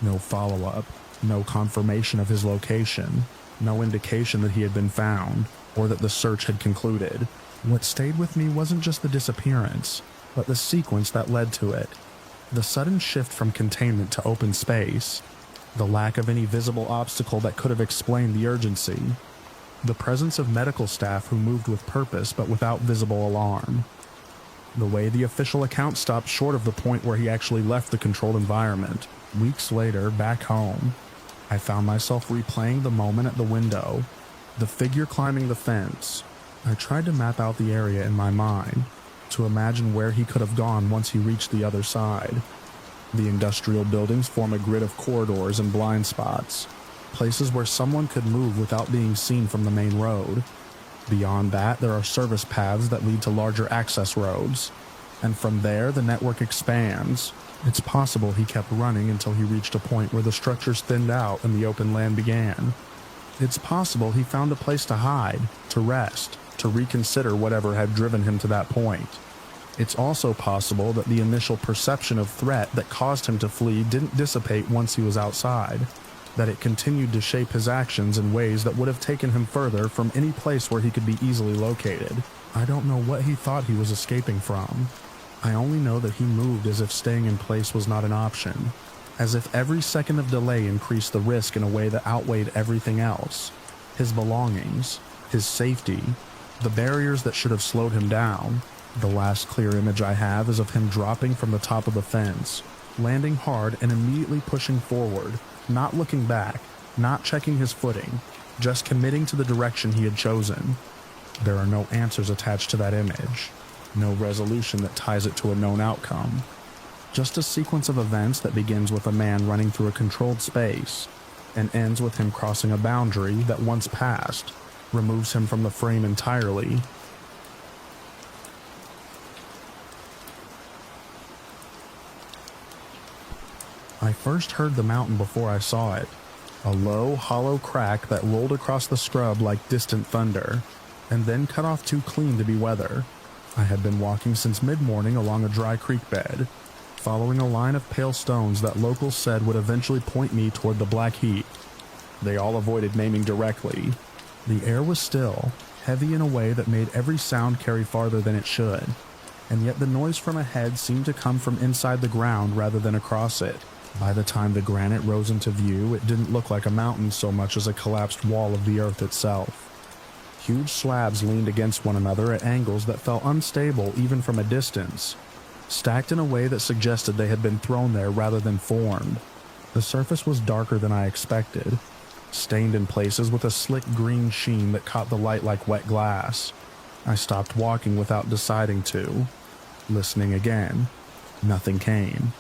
No follow-up, no confirmation of his location, no indication that he had been found, or that the search had concluded. What stayed with me wasn't just the disappearance, but the sequence that led to it. The sudden shift from containment to open space, the lack of any visible obstacle that could have explained the urgency, the presence of medical staff who moved with purpose but without visible alarm, the way the official account stopped short of the point where he actually left the controlled environment. Weeks later, back home, I found myself replaying the moment at the window, the figure climbing the fence. I tried to map out the area in my mind, to imagine where he could have gone once he reached the other side. The industrial buildings form a grid of corridors and blind spots, places where someone could move without being seen from the main road. Beyond that, there are service paths that lead to larger access roads, and from there the network expands. It's possible he kept running until he reached a point where the structures thinned out and the open land began. It's possible he found a place to hide, to rest, to reconsider whatever had driven him to that point. It's also possible that the initial perception of threat that caused him to flee didn't dissipate once he was outside, that it continued to shape his actions in ways that would have taken him further from any place where he could be easily located. I don't know what he thought he was escaping from. I only know that he moved as if staying in place was not an option, as if every second of delay increased the risk in a way that outweighed everything else. His belongings, his safety, the barriers that should have slowed him down. The last clear image I have is of him dropping from the top of the fence, landing hard and immediately pushing forward, not looking back, not checking his footing, just committing to the direction he had chosen. There are no answers attached to that image, no resolution that ties it to a known outcome. Just a sequence of events that begins with a man running through a controlled space and ends with him crossing a boundary that once passed, removes him from the frame entirely. I first heard the mountain before I saw it, a low, hollow crack that rolled across the scrub like distant thunder, and then cut off too clean to be weather. I had been walking since mid-morning along a dry creek bed, following a line of pale stones that locals said would eventually point me toward the black heap. They all avoided naming directly. The air was still, heavy in a way that made every sound carry farther than it should, and yet the noise from ahead seemed to come from inside the ground rather than across it. By the time the granite rose into view, it didn't look like a mountain so much as a collapsed wall of the earth itself. Huge slabs leaned against one another at angles that felt unstable even from a distance, stacked in a way that suggested they had been thrown there rather than formed. The surface was darker than I expected, stained in places with a slick green sheen that caught the light like wet glass. I stopped walking without deciding to. Listening again, nothing came.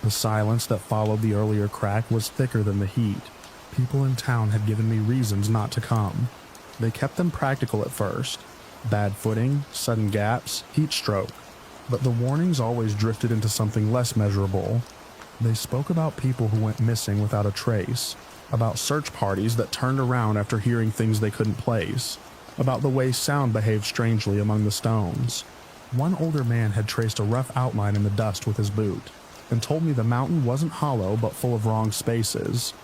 The silence that followed the earlier crack was thicker than the heat. People in town had given me reasons not to come. They kept them practical at first. Bad footing, sudden gaps, heat stroke. But the warnings always drifted into something less measurable. They spoke about people who went missing without a trace, about search parties that turned around after hearing things they couldn't place, about the way sound behaved strangely among the stones. One older man had traced a rough outline in the dust with his boot, and told me the mountain wasn't hollow but full of wrong spaces.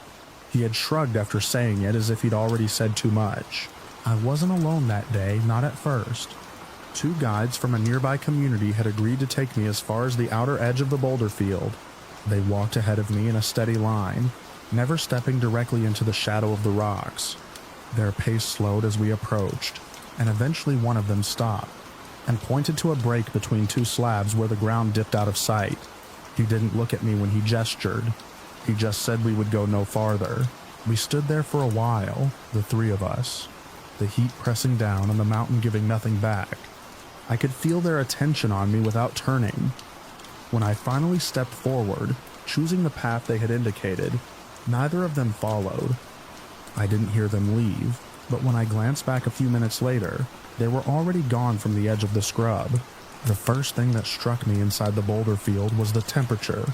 He had shrugged after saying it as if he'd already said too much. I wasn't alone that day, not at first. 2 guides from a nearby community had agreed to take me as far as the outer edge of the boulder field. They walked ahead of me in a steady line, never stepping directly into the shadow of the rocks. Their pace slowed as we approached, and eventually one of them stopped, and pointed to a break between 2 slabs where the ground dipped out of sight. He didn't look at me when he gestured. He just said we would go no farther. We stood there for a while, the 3 of us, the heat pressing down and the mountain giving nothing back. I could feel their attention on me without turning. When I finally stepped forward, choosing the path they had indicated, neither of them followed. I didn't hear them leave, but when I glanced back a few minutes later, they were already gone from the edge of the scrub. The first thing that struck me inside the boulder field was the temperature.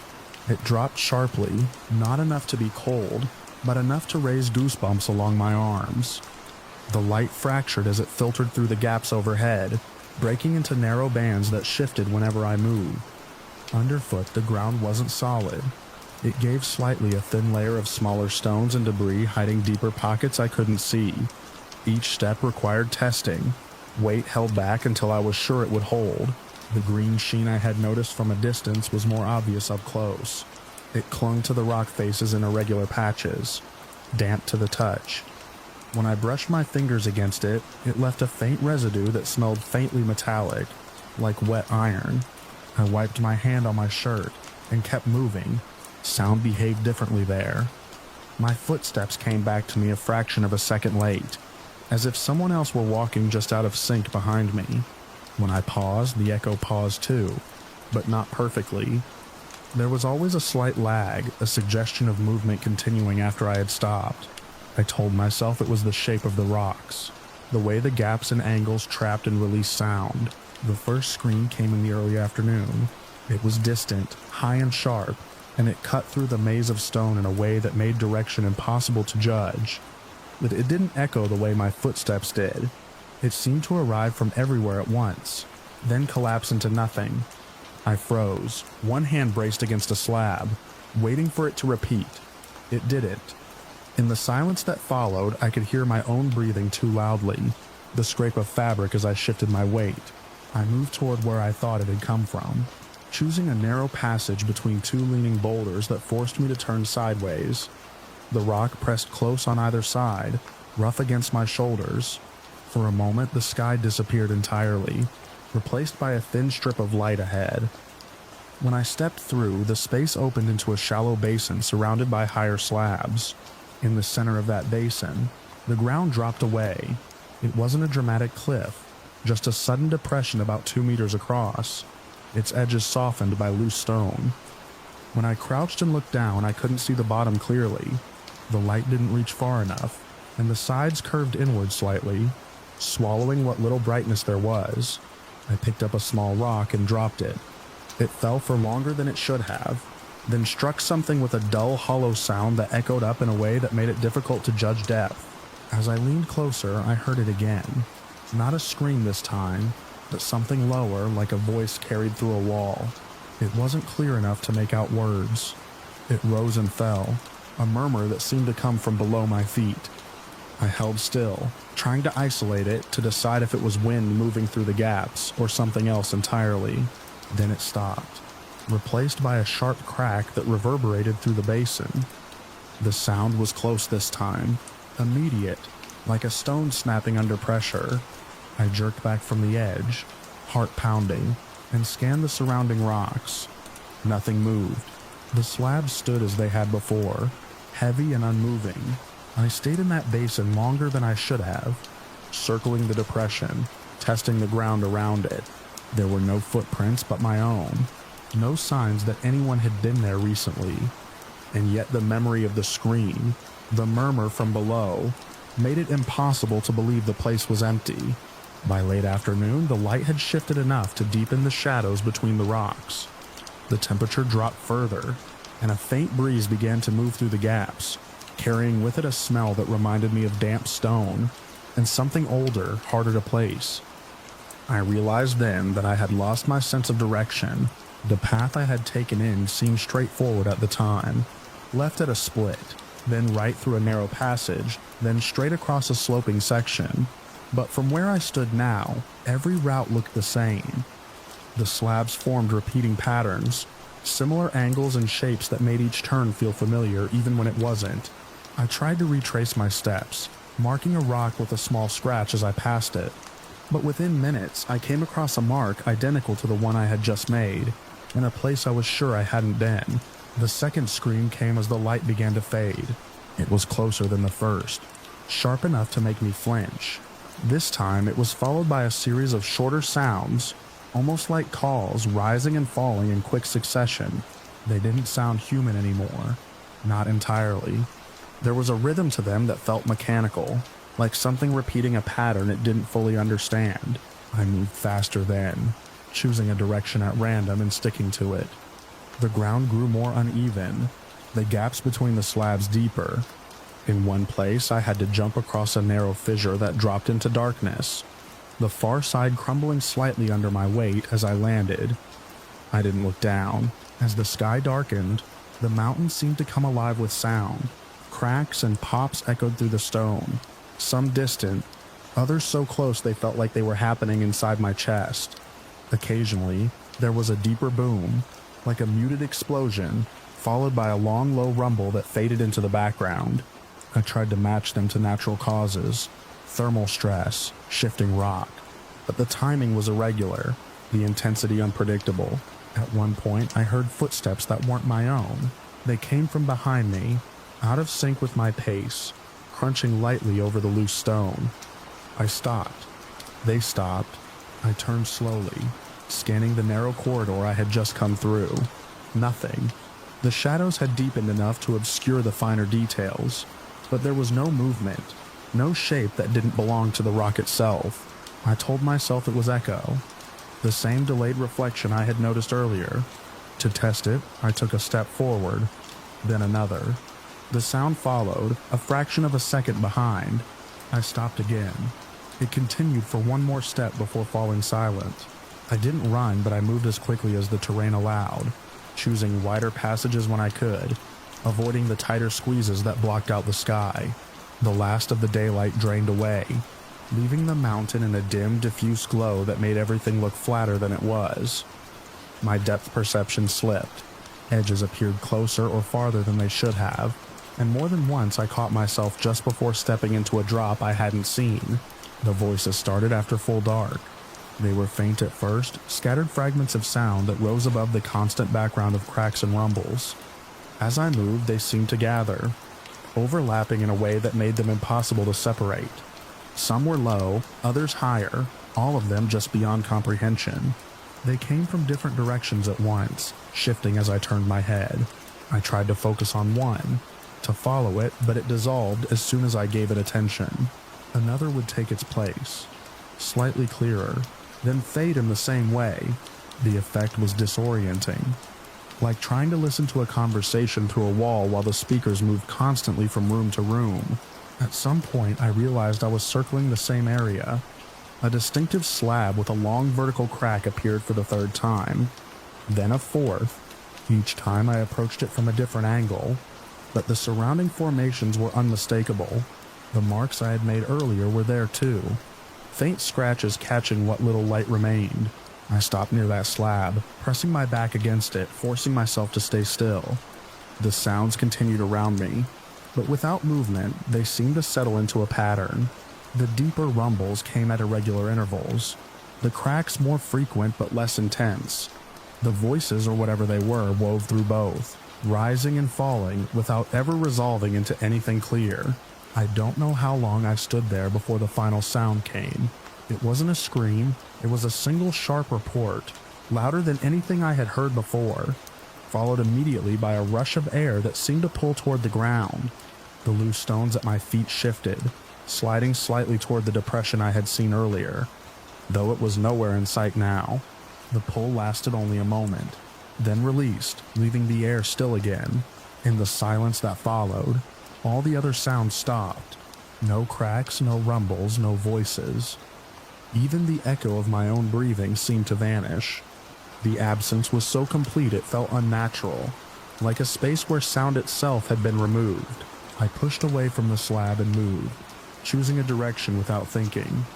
It dropped sharply, not enough to be cold, but enough to raise goosebumps along my arms. The light fractured as it filtered through the gaps overhead, breaking into narrow bands that shifted whenever I moved. Underfoot, the ground wasn't solid. It gave slightly a thin layer of smaller stones and debris hiding deeper pockets I couldn't see. Each step required testing. Weight held back until I was sure it would hold. The green sheen I had noticed from a distance was more obvious up close. It clung to the rock faces in irregular patches, damp to the touch. When I brushed my fingers against it, it left a faint residue that smelled faintly metallic, like wet iron. I wiped my hand on my shirt and kept moving. Sound behaved differently there. My footsteps came back to me a fraction of a second late, as if someone else were walking just out of sync behind me. When I paused, the echo paused too, but not perfectly. There was always a slight lag, a suggestion of movement continuing after I had stopped. I told myself it was the shape of the rocks, the way the gaps and angles trapped and released sound. The first scream came in the early afternoon. It was distant, high and sharp, and it cut through the maze of stone in a way that made direction impossible to judge. But it didn't echo the way my footsteps did. It seemed to arrive from everywhere at once, then collapse into nothing. I froze, one hand braced against a slab, waiting for it to repeat. It didn't. In the silence that followed, I could hear my own breathing too loudly, the scrape of fabric as I shifted my weight. I moved toward where I thought it had come from, choosing a narrow passage between two leaning boulders that forced me to turn sideways. The rock pressed close on either side, rough against my shoulders. For a moment, the sky disappeared entirely, replaced by a thin strip of light ahead. When I stepped through, the space opened into a shallow basin surrounded by higher slabs. In the center of that basin, the ground dropped away. It wasn't a dramatic cliff, just a sudden depression about 2 meters across, its edges softened by loose stone. When I crouched and looked down, I couldn't see the bottom clearly. The light didn't reach far enough, and the sides curved inward slightly, swallowing what little brightness there was. I picked up a small rock and dropped it. It fell for longer than it should have, then struck something with a dull, hollow sound that echoed up in a way that made it difficult to judge depth. As I leaned closer, I heard it again. Not a scream this time, but something lower, like a voice carried through a wall. It wasn't clear enough to make out words. It rose and fell, a murmur that seemed to come from below my feet. I held still, trying to isolate it to decide if it was wind moving through the gaps or something else entirely. Then it stopped, replaced by a sharp crack that reverberated through the basin. The sound was close this time, immediate, like a stone snapping under pressure. I jerked back from the edge, heart pounding, and scanned the surrounding rocks. Nothing moved. The slabs stood as they had before, heavy and unmoving. I stayed in that basin longer than I should have, circling the depression, testing the ground around it. There were no footprints but my own, no signs that anyone had been there recently. And yet the memory of the scream, the murmur from below, made it impossible to believe the place was empty. By late afternoon, the light had shifted enough to deepen the shadows between the rocks. The temperature dropped further, and a faint breeze began to move through the gaps, carrying with it a smell that reminded me of damp stone and something older, harder to place. I realized then that I had lost my sense of direction. The path I had taken in seemed straightforward at the time, left at a split, then right through a narrow passage, then straight across a sloping section. But from where I stood now, every route looked the same. The slabs formed repeating patterns, similar angles and shapes that made each turn feel familiar even when it wasn't. I tried to retrace my steps, marking a rock with a small scratch as I passed it. But within minutes, I came across a mark identical to the one I had just made, in a place I was sure I hadn't been. The second scream came as the light began to fade. It was closer than the first, sharp enough to make me flinch. This time, it was followed by a series of shorter sounds, almost like calls rising and falling in quick succession. They didn't sound human anymore. Not entirely. There was a rhythm to them that felt mechanical, like something repeating a pattern it didn't fully understand. I moved faster then, choosing a direction at random and sticking to it. The ground grew more uneven, the gaps between the slabs deeper. In one place, I had to jump across a narrow fissure that dropped into darkness, the far side crumbling slightly under my weight as I landed. I didn't look down. As the sky darkened, the mountain seemed to come alive with sound. Cracks and pops echoed through the stone, some distant, others so close they felt like they were happening inside my chest. Occasionally, there was a deeper boom, like a muted explosion, followed by a long, low rumble that faded into the background. I tried to match them to natural causes, thermal stress, shifting rock, but the timing was irregular, the intensity unpredictable. At one point, I heard footsteps that weren't my own. They came from behind me, out of sync with my pace, crunching lightly over the loose stone. I stopped. They stopped. I turned slowly, scanning the narrow corridor I had just come through. Nothing. The shadows had deepened enough to obscure the finer details, but there was no movement, no shape that didn't belong to the rock itself. I told myself it was echo, the same delayed reflection I had noticed earlier. To test it, I took a step forward, then another. The sound followed, a fraction of a second behind. I stopped again. It continued for one more step before falling silent. I didn't run, but I moved as quickly as the terrain allowed, choosing wider passages when I could, avoiding the tighter squeezes that blocked out the sky. The last of the daylight drained away, leaving the mountain in a dim, diffuse glow that made everything look flatter than it was. My depth perception slipped. Edges appeared closer or farther than they should have, and more than once I caught myself just before stepping into a drop I hadn't seen. The voices started after full dark. They were faint at first, scattered fragments of sound that rose above the constant background of cracks and rumbles. As I moved, they seemed to gather, overlapping in a way that made them impossible to separate. Some were low, others higher, all of them just beyond comprehension. They came from different directions at once, shifting as I turned my head. I tried to focus on one, to follow it, but it dissolved as soon as I gave it attention. Another would take its place, slightly clearer, then fade in the same way. The effect was disorienting, like trying to listen to a conversation through a wall while the speakers moved constantly from room to room. At some point, I realized I was circling the same area. A distinctive slab with a long vertical crack appeared for the third time, then a fourth. Each time I approached it from a different angle, but the surrounding formations were unmistakable. The marks I had made earlier were there too, faint scratches catching what little light remained. I stopped near that slab, pressing my back against it, forcing myself to stay still. The sounds continued around me, but without movement, they seemed to settle into a pattern. The deeper rumbles came at irregular intervals, the cracks more frequent but less intense. The voices, or whatever they were, wove through both, rising and falling without ever resolving into anything clear. I don't know how long I stood there before the final sound came. It wasn't a scream, it was a single sharp report, louder than anything I had heard before, followed immediately by a rush of air that seemed to pull toward the ground. The loose stones at my feet shifted, sliding slightly toward the depression I had seen earlier, though it was nowhere in sight now. The pull lasted only a moment, then released, leaving the air still again. In the silence that followed, all the other sounds stopped. No cracks, no rumbles, no voices. Even the echo of my own breathing seemed to vanish. The absence was so complete it felt unnatural, like a space where sound itself had been removed. I pushed away from the slab and moved, choosing a direction without thinking.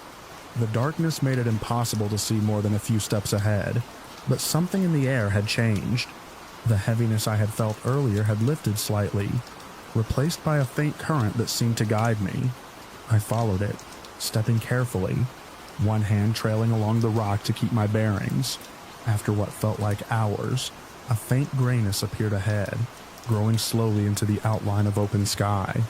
The darkness made it impossible to see more than a few steps ahead, but something in the air had changed. The heaviness I had felt earlier had lifted slightly, replaced by a faint current that seemed to guide me. I followed it, stepping carefully, one hand trailing along the rock to keep my bearings. After what felt like hours, a faint grayness appeared ahead, growing slowly into the outline of open sky.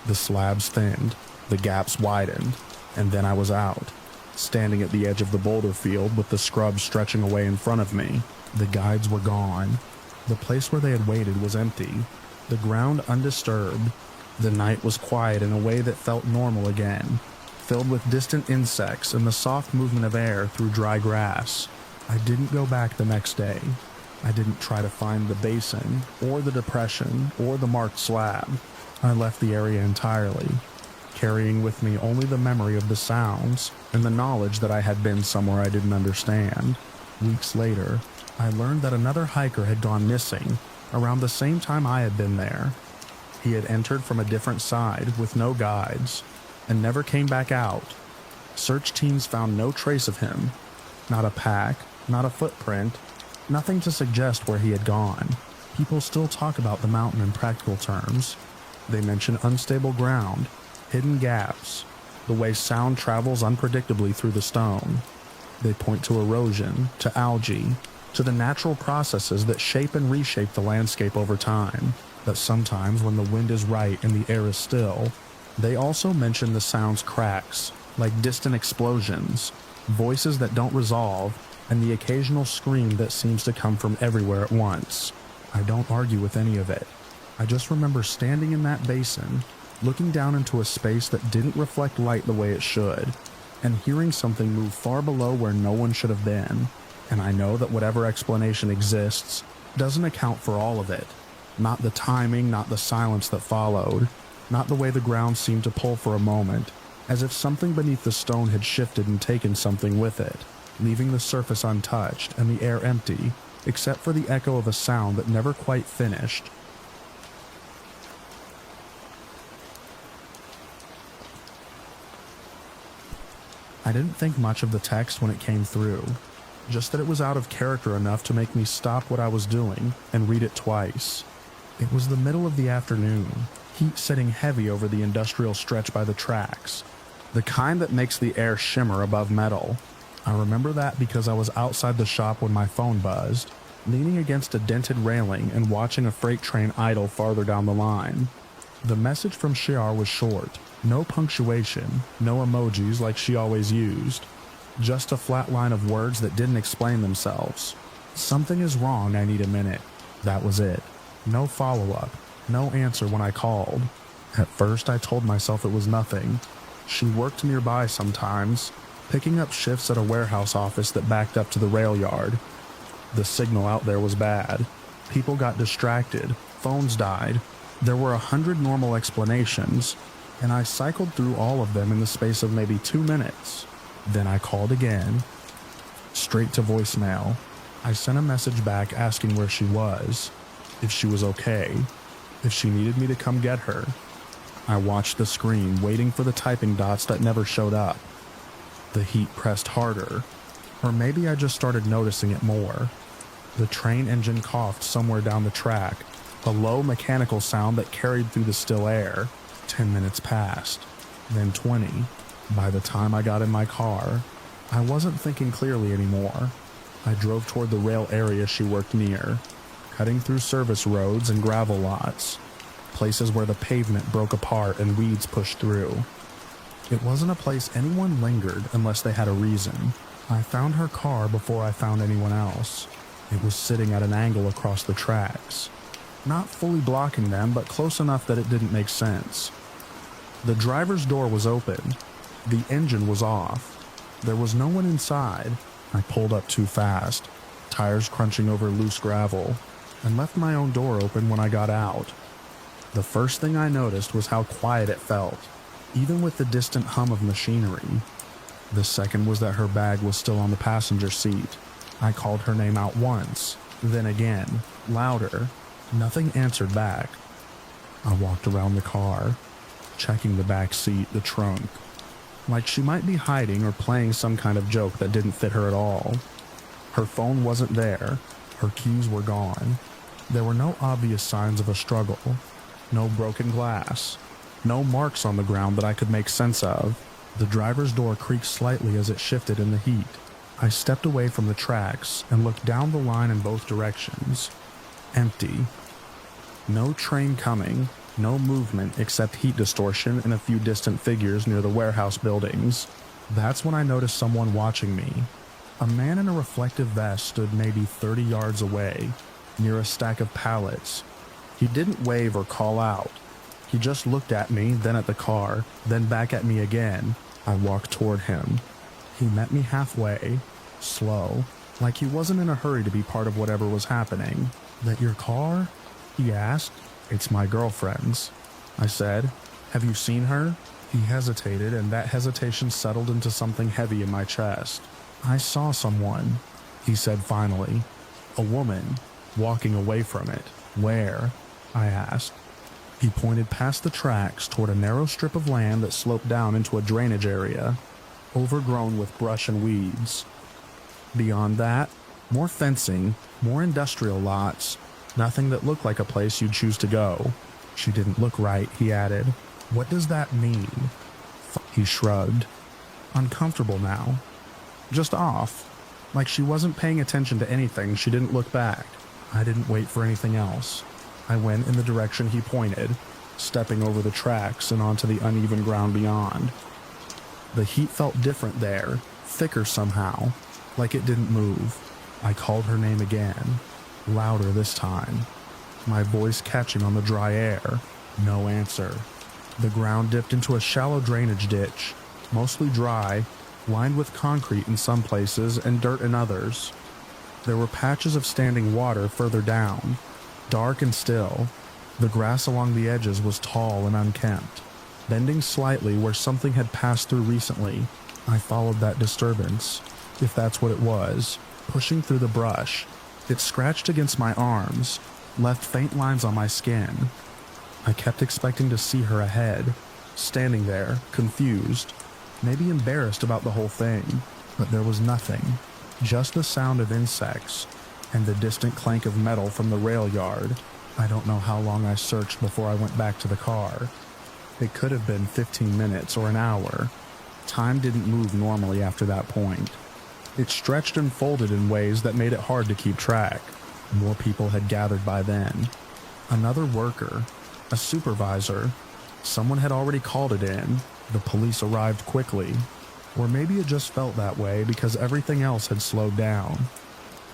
The slabs thinned, the gaps widened, and then I was out, standing at the edge of the boulder field with the scrub stretching away in front of me. The guides were gone. The place where they had waited was empty, the ground undisturbed. The night was quiet in a way that felt normal again, filled with distant insects and the soft movement of air through dry grass. I didn't go back the next day. I didn't try to find the basin, or the depression, or the marked slab. I left the area entirely, carrying with me only the memory of the sounds and the knowledge that I had been somewhere I didn't understand. Weeks later, I learned that another hiker had gone missing around the same time I had been there. He had entered from a different side with no guides and never came back out. Search teams found no trace of him, not a pack, not a footprint, nothing to suggest where he had gone. People still talk about the mountain in practical terms. They mention unstable ground, hidden gaps, the way sound travels unpredictably through the stone. They point to erosion, to algae, to the natural processes that shape and reshape the landscape over time. But sometimes when the wind is right and the air is still, they also mention the sound's cracks, like distant explosions, voices that don't resolve, and the occasional scream that seems to come from everywhere at once. I don't argue with any of it. I just remember standing in that basin, looking down into a space that didn't reflect light the way it should, and hearing something move far below where no one should have been. And I know that whatever explanation exists doesn't account for all of it. Not the timing, not the silence that followed, not the way the ground seemed to pull for a moment, as if something beneath the stone had shifted and taken something with it, leaving the surface untouched and the air empty, except for the echo of a sound that never quite finished. I didn't think much of the text when it came through, just that it was out of character enough to make me stop what I was doing and read it twice. It was the middle of the afternoon, heat sitting heavy over the industrial stretch by the tracks, the kind that makes the air shimmer above metal. I remember that because I was outside the shop when my phone buzzed, leaning against a dented railing and watching a freight train idle farther down the line. The message from Shiar was short, no punctuation, no emojis like she always used, just a flat line of words that didn't explain themselves. Something is wrong, I need a minute. That was it. No follow-up, no answer when I called. At first I told myself it was nothing. She worked nearby sometimes, picking up shifts at a warehouse office that backed up to the rail yard. The signal out there was bad. People got distracted, phones died. There were 100 normal explanations, and I cycled through all of them in the space of maybe 2 minutes. Then I called again, straight to voicemail. I sent a message back asking where she was, if she was okay, if she needed me to come get her. I watched the screen, waiting for the typing dots that never showed up. The heat pressed harder, or maybe I just started noticing it more. The train engine coughed somewhere down the track, a low mechanical sound that carried through the still air. 10 minutes passed, then 20. By the time I got in my car, I wasn't thinking clearly anymore. I drove toward the rail area she worked near, cutting through service roads and gravel lots, places where the pavement broke apart and weeds pushed through. It wasn't a place anyone lingered unless they had a reason. I found her car before I found anyone else. It was sitting at an angle across the tracks, not fully blocking them, but close enough that it didn't make sense. The driver's door was open. The engine was off. There was no one inside. I pulled up too fast, tires crunching over loose gravel, and left my own door open when I got out. The first thing I noticed was how quiet it felt, even with the distant hum of machinery. The second was that her bag was still on the passenger seat. I called her name out once, then again, louder. Nothing answered back. I walked around the car, checking the back seat, the trunk, like she might be hiding or playing some kind of joke that didn't fit her at all. Her phone wasn't there. Her keys were gone. There were no obvious signs of a struggle. No broken glass. No marks on the ground that I could make sense of. The driver's door creaked slightly as it shifted in the heat. I stepped away from the tracks and looked down the line in both directions. Empty. No train coming, no movement except heat distortion and a few distant figures near the warehouse buildings. That's when I noticed someone watching me. A man in a reflective vest stood maybe 30 yards away, near a stack of pallets. He didn't wave or call out. He just looked at me, then at the car, then back at me again. I walked toward him. He met me halfway, slow, like he wasn't in a hurry to be part of whatever was happening. "That your car?" he asked. "It's my girlfriend's," I said. "Have you seen her?" He hesitated, and that hesitation settled into something heavy in my chest. "I saw someone," he said finally. "A woman, walking away from it." "Where?" I asked. He pointed past the tracks toward a narrow strip of land that sloped down into a drainage area, overgrown with brush and weeds. Beyond that, more fencing, more industrial lots, nothing that looked like a place you'd choose to go. "She didn't look right," he added. "What does that mean?" He shrugged. Uncomfortable now. Just off. Like she wasn't paying attention to anything, she didn't look back. I didn't wait for anything else. I went in the direction he pointed, stepping over the tracks and onto the uneven ground beyond. The heat felt different there, thicker somehow, like it didn't move. I called her name again, louder this time, my voice catching on the dry air. No answer. The ground dipped into a shallow drainage ditch, mostly dry, lined with concrete in some places and dirt in others. There were patches of standing water further down, dark and still. The grass along the edges was tall and unkempt, bending slightly where something had passed through recently. I followed that disturbance, if that's what it was, pushing through the brush. It scratched against my arms, left faint lines on my skin. I kept expecting to see her ahead, standing there, confused. maybe embarrassed about the whole thing, but there was nothing, just the sound of insects and the distant clank of metal from the rail yard. I don't know how long I searched before I went back to the car. It could have been 15 minutes or an hour. Time didn't move normally after that point. It stretched and folded in ways that made it hard to keep track. More people had gathered by then. Another worker, a supervisor, someone had already called it in. The police arrived quickly. Or maybe it just felt that way because everything else had slowed down.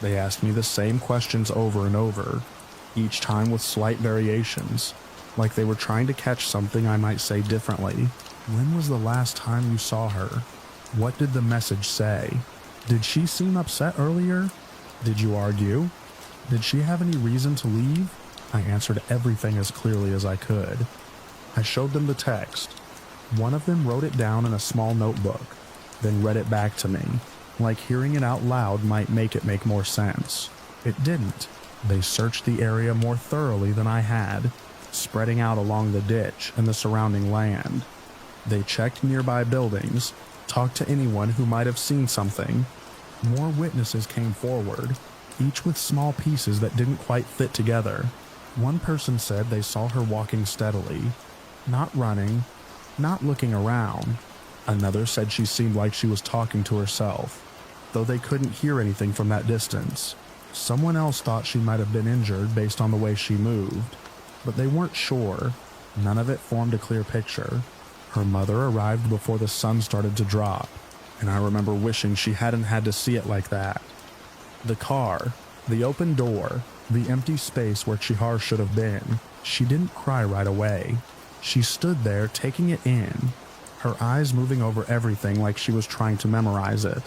They asked me the same questions over and over, each time with slight variations, like they were trying to catch something I might say differently. When was the last time you saw her? What did the message say? Did she seem upset earlier? Did you argue? Did she have any reason to leave? I answered everything as clearly as I could. I showed them the text. One of them wrote it down in a small notebook, then read it back to me, like hearing it out loud might make it make more sense. It didn't. They searched the area more thoroughly than I had, spreading out along the ditch and the surrounding land. They checked nearby buildings, talked to anyone who might have seen something. More witnesses came forward, each with small pieces that didn't quite fit together. One person said they saw her walking steadily, not running, not looking around. Another said she seemed like she was talking to herself, though they couldn't hear anything from that distance. Someone else thought she might have been injured based on the way she moved, but they weren't sure. None of it formed a clear picture. Her mother arrived before the sun started to drop, and I remember wishing she hadn't had to see it like that. The car, the open door, the empty space where Chihar should have been. She didn't cry right away. She stood there taking it in, her eyes moving over everything like she was trying to memorize it.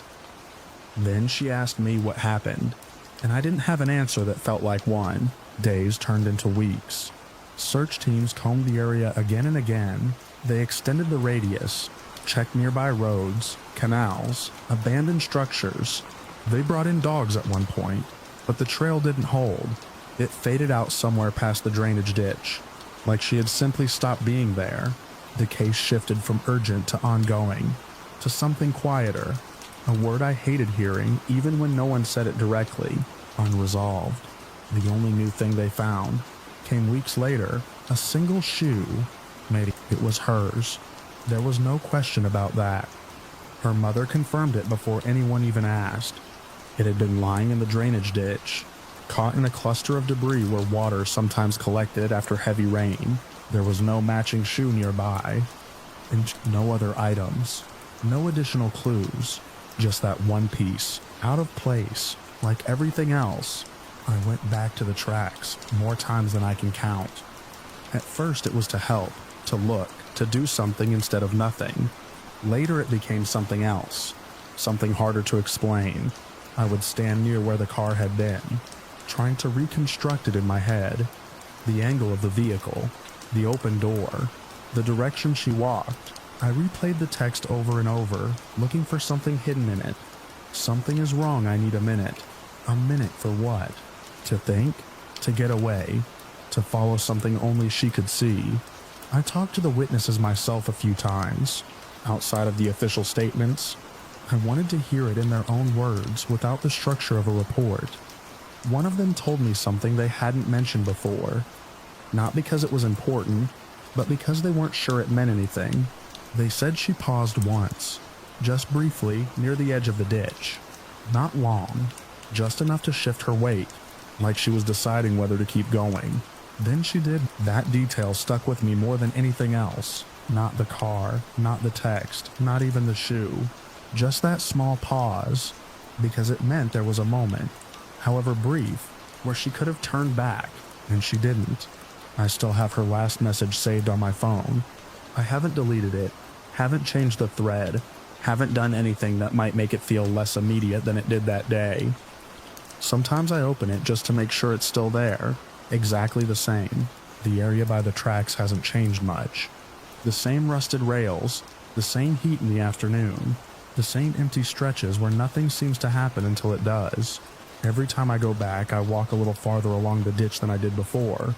Then she asked me what happened, and I didn't have an answer that felt like one. Days turned into weeks. Search teams combed the area again and again. They extended the radius, checked nearby roads, canals, abandoned structures. They brought in dogs at one point, but the trail didn't hold. It faded out somewhere past the drainage ditch, like she had simply stopped being there. The case shifted from urgent to ongoing, to something quieter, a word I hated hearing even when no one said it directly, unresolved. The only new thing they found came weeks later, a single shoe. Maybe it was hers. There was no question about that. Her mother confirmed it before anyone even asked. It had been lying in the drainage ditch, caught in a cluster of debris where water sometimes collected after heavy rain. There was no matching shoe nearby, and no other items, no additional clues, just that one piece, out of place, like everything else. I went back to the tracks more times than I can count. At first it was to help, to look, to do something instead of nothing. Later it became something else, something harder to explain. I would stand near where the car had been, trying to reconstruct it in my head. The angle of the vehicle, the open door, the direction she walked. I replayed the text over and over, looking for something hidden in it. Something is wrong, I need a minute. A minute for what? To think? To get away? To follow something only she could see? I talked to the witnesses myself a few times. Outside of the official statements, I wanted to hear it in their own words without the structure of a report. One of them told me something they hadn't mentioned before. Not because it was important, but because they weren't sure it meant anything. They said she paused once, just briefly near the edge of the ditch. Not long, just enough to shift her weight, like she was deciding whether to keep going. Then she did. That detail stuck with me more than anything else. Not the car, not the text, not even the shoe. Just that small pause, because it meant there was a moment, however brief, where she could have turned back, and she didn't. I still have her last message saved on my phone. I haven't deleted it, haven't changed the thread, haven't done anything that might make it feel less immediate than it did that day. Sometimes I open it just to make sure it's still there, exactly the same. The area by the tracks hasn't changed much. The same rusted rails, the same heat in the afternoon, the same empty stretches where nothing seems to happen until it does. Every time I go back, I walk a little farther along the ditch than I did before,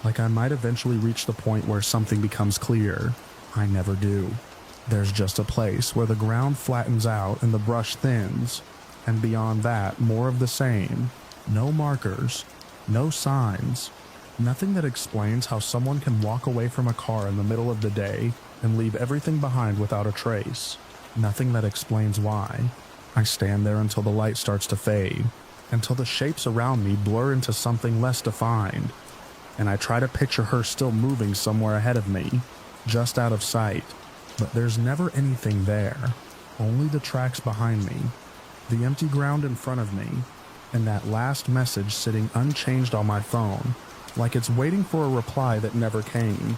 like I might eventually reach the point where something becomes clear. I never do. There's just a place where the ground flattens out and the brush thins, and beyond that, more of the same. No markers, no signs, nothing that explains how someone can walk away from a car in the middle of the day and leave everything behind without a trace. Nothing that explains why. I stand there until the light starts to fade, until the shapes around me blur into something less defined, and I try to picture her still moving somewhere ahead of me, just out of sight. But there's never anything there, only the tracks behind me, the empty ground in front of me, and that last message sitting unchanged on my phone, like it's waiting for a reply that never came.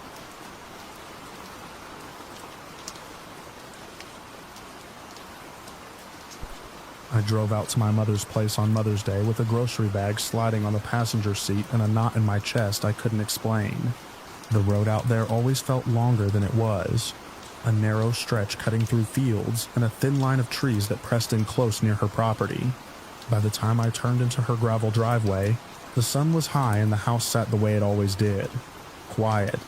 I drove out to my mother's place on Mother's Day with a grocery bag sliding on the passenger seat and a knot in my chest I couldn't explain. The road out there always felt longer than it was. A narrow stretch cutting through fields and a thin line of trees that pressed in close near her property. By the time I turned into her gravel driveway, the sun was high and the house sat the way it always did. Quiet.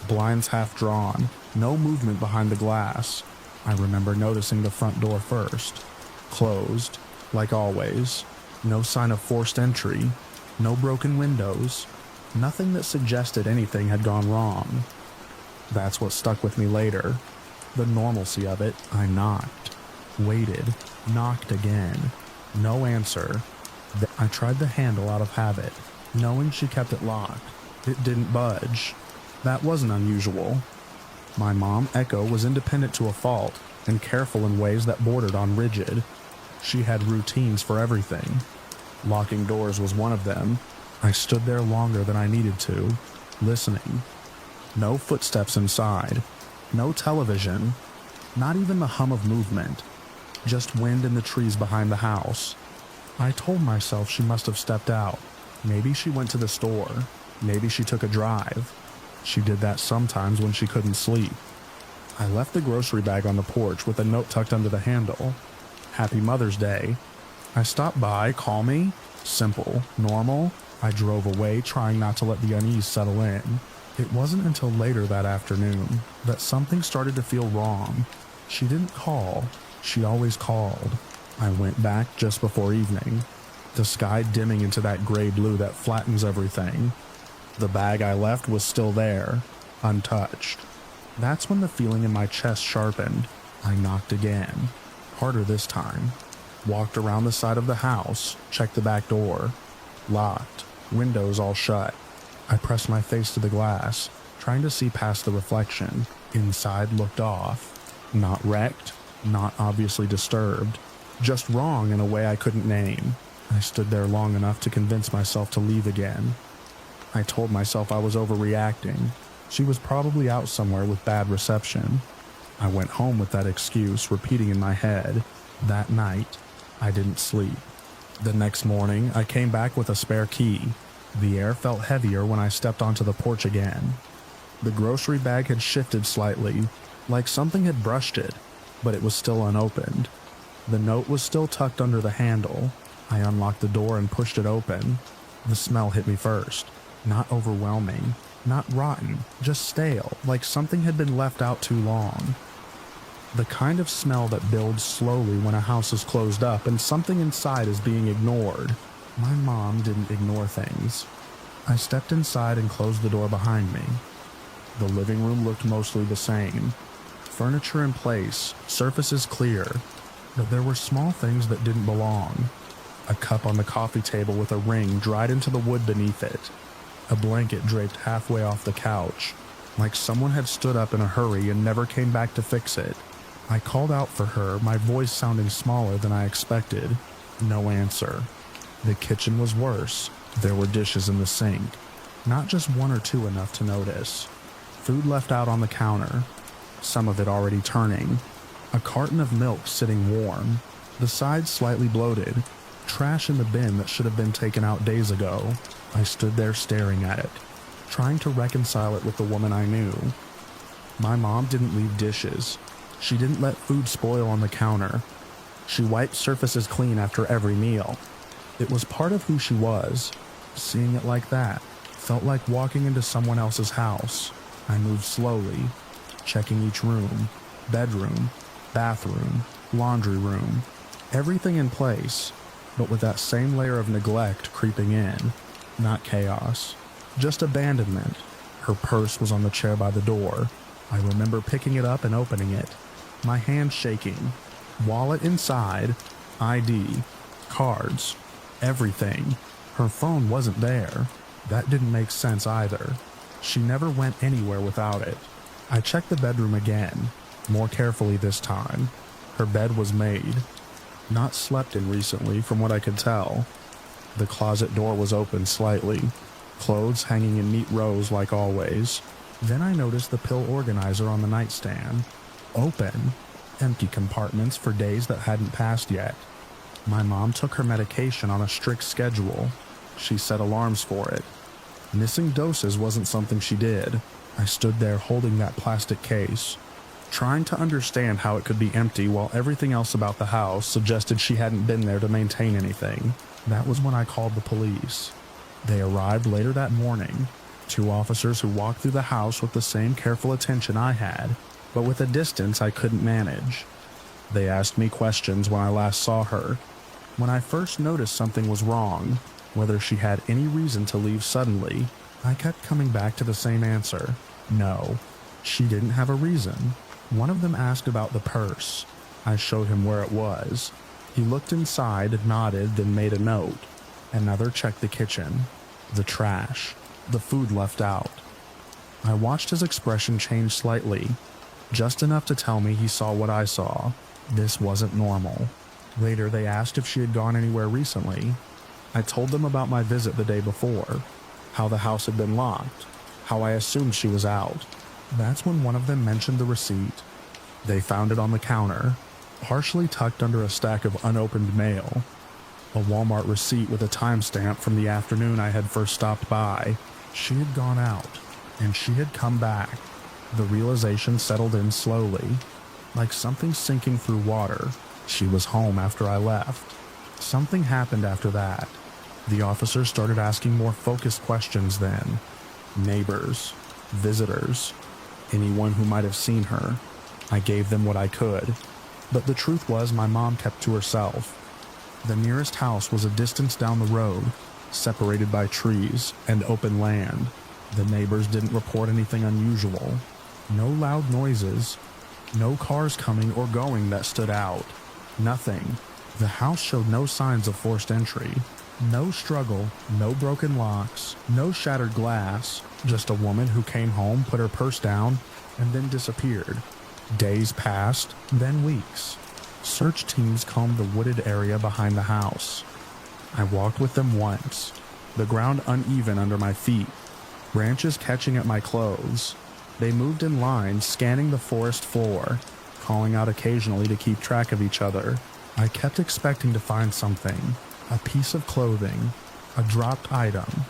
Blinds half drawn. No movement behind the glass. I remember noticing the front door first. Closed, like always. No sign of forced entry. No broken windows. Nothing that suggested anything had gone wrong. That's what stuck with me later. The normalcy of it. I knocked. Waited. Knocked again. No answer. I tried the handle out of habit, knowing she kept it locked. It didn't budge. That wasn't unusual. My mom, Echo, was independent to a fault, and careful in ways that bordered on rigid. She had routines for everything. Locking doors was one of them. I stood there longer than I needed to, listening. No footsteps inside. No television. Not even the hum of movement. Just wind in the trees behind the house. I told myself she must have stepped out. Maybe she went to the store. Maybe she took a drive. She did that sometimes when she couldn't sleep. I left the grocery bag on the porch with a note tucked under the handle. Happy Mother's Day. I stopped by, call me. Simple, normal. I drove away, trying not to let the unease settle in. It wasn't until later that afternoon that something started to feel wrong. She didn't call. She always called. I went back just before evening, the sky dimming into that gray blue that flattens everything. The bag I left was still there, untouched. That's when the feeling in my chest sharpened. I knocked again, harder this time. Walked around the side of the house, checked the back door. Locked, windows all shut. I pressed my face to the glass, trying to see past the reflection. Inside looked off. Not wrecked, not obviously disturbed. Just wrong in a way I couldn't name. I stood there long enough to convince myself to leave again. I told myself I was overreacting. She was probably out somewhere with bad reception. I went home with that excuse repeating in my head. That night, I didn't sleep. The next morning, I came back with a spare key. The air felt heavier when I stepped onto the porch again. The grocery bag had shifted slightly, like something had brushed it, but it was still unopened. The note was still tucked under the handle. I unlocked the door and pushed it open. The smell hit me first. Not overwhelming, not rotten, just stale, like something had been left out too long. The kind of smell that builds slowly when a house is closed up and something inside is being ignored. My mom didn't ignore things. I stepped inside and closed the door behind me. The living room looked mostly the same. Furniture in place, surfaces clear, but there were small things that didn't belong. A cup on the coffee table with a ring dried into the wood beneath it. A blanket draped halfway off the couch, like someone had stood up in a hurry and never came back to fix it. I called out for her, my voice sounding smaller than I expected. No answer. The kitchen was worse. There were dishes in the sink. Not just one or two enough to notice. Food left out on the counter. Some of it already turning. A carton of milk sitting warm. The sides slightly bloated. Trash in the bin that should have been taken out days ago. I stood there staring at it, trying to reconcile it with the woman I knew. My mom didn't leave dishes. She didn't let food spoil on the counter. She wiped surfaces clean after every meal. It was part of who she was. Seeing it like that felt like walking into someone else's house. I moved slowly, checking each room. Bedroom, bathroom, laundry room, everything in place, but with that same layer of neglect creeping in. Not chaos, just abandonment. Her purse was on the chair by the door. I remember picking it up and opening it, my hand shaking. Wallet inside, ID, cards, everything. Her phone wasn't there. That didn't make sense either. She never went anywhere without it. I checked the bedroom again, more carefully this time. Her bed was made. Not slept in recently from what I could tell. The closet door was open slightly, clothes hanging in neat rows like always. Then I noticed the pill organizer on the nightstand. Open. Empty compartments for days that hadn't passed yet. My mom took her medication on a strict schedule. She set alarms for it. Missing doses wasn't something she did. I stood there holding that plastic case, trying to understand how it could be empty while everything else about the house suggested she hadn't been there to maintain anything. That was when I called the police. They arrived later that morning. 2 officers who walked through the house with the same careful attention I had, but with a distance I couldn't manage. They asked me questions when I last saw her. When I first noticed something was wrong, whether she had any reason to leave suddenly, I kept coming back to the same answer. No, she didn't have a reason. One of them asked about the purse. I showed him where it was. He looked inside, nodded, then made a note. Another checked the kitchen, the trash, the food left out. I watched his expression change slightly, just enough to tell me he saw what I saw. This wasn't normal. Later, they asked if she had gone anywhere recently. I told them about my visit the day before, how the house had been locked, how I assumed she was out. That's when one of them mentioned the receipt. They found it on the counter, partially tucked under a stack of unopened mail. A Walmart receipt with a timestamp from the afternoon I had first stopped by. She had gone out, and she had come back. The realization settled in slowly, like something sinking through water. She was home after I left. Something happened after that. The officers started asking more focused questions then. Neighbors, visitors, anyone who might have seen her. I gave them what I could, but the truth was my mom kept to herself. The nearest house was a distance down the road, separated by trees and open land. The neighbors didn't report anything unusual. No loud noises, no cars coming or going that stood out. Nothing. The house showed no signs of forced entry. No struggle, no broken locks, no shattered glass, just a woman who came home, put her purse down, and then disappeared. Days passed, then weeks. Search teams combed the wooded area behind the house. I walked with them once, the ground uneven under my feet, branches catching at my clothes. They moved in line, scanning the forest floor, calling out occasionally to keep track of each other. I kept expecting to find something, a piece of clothing, a dropped item,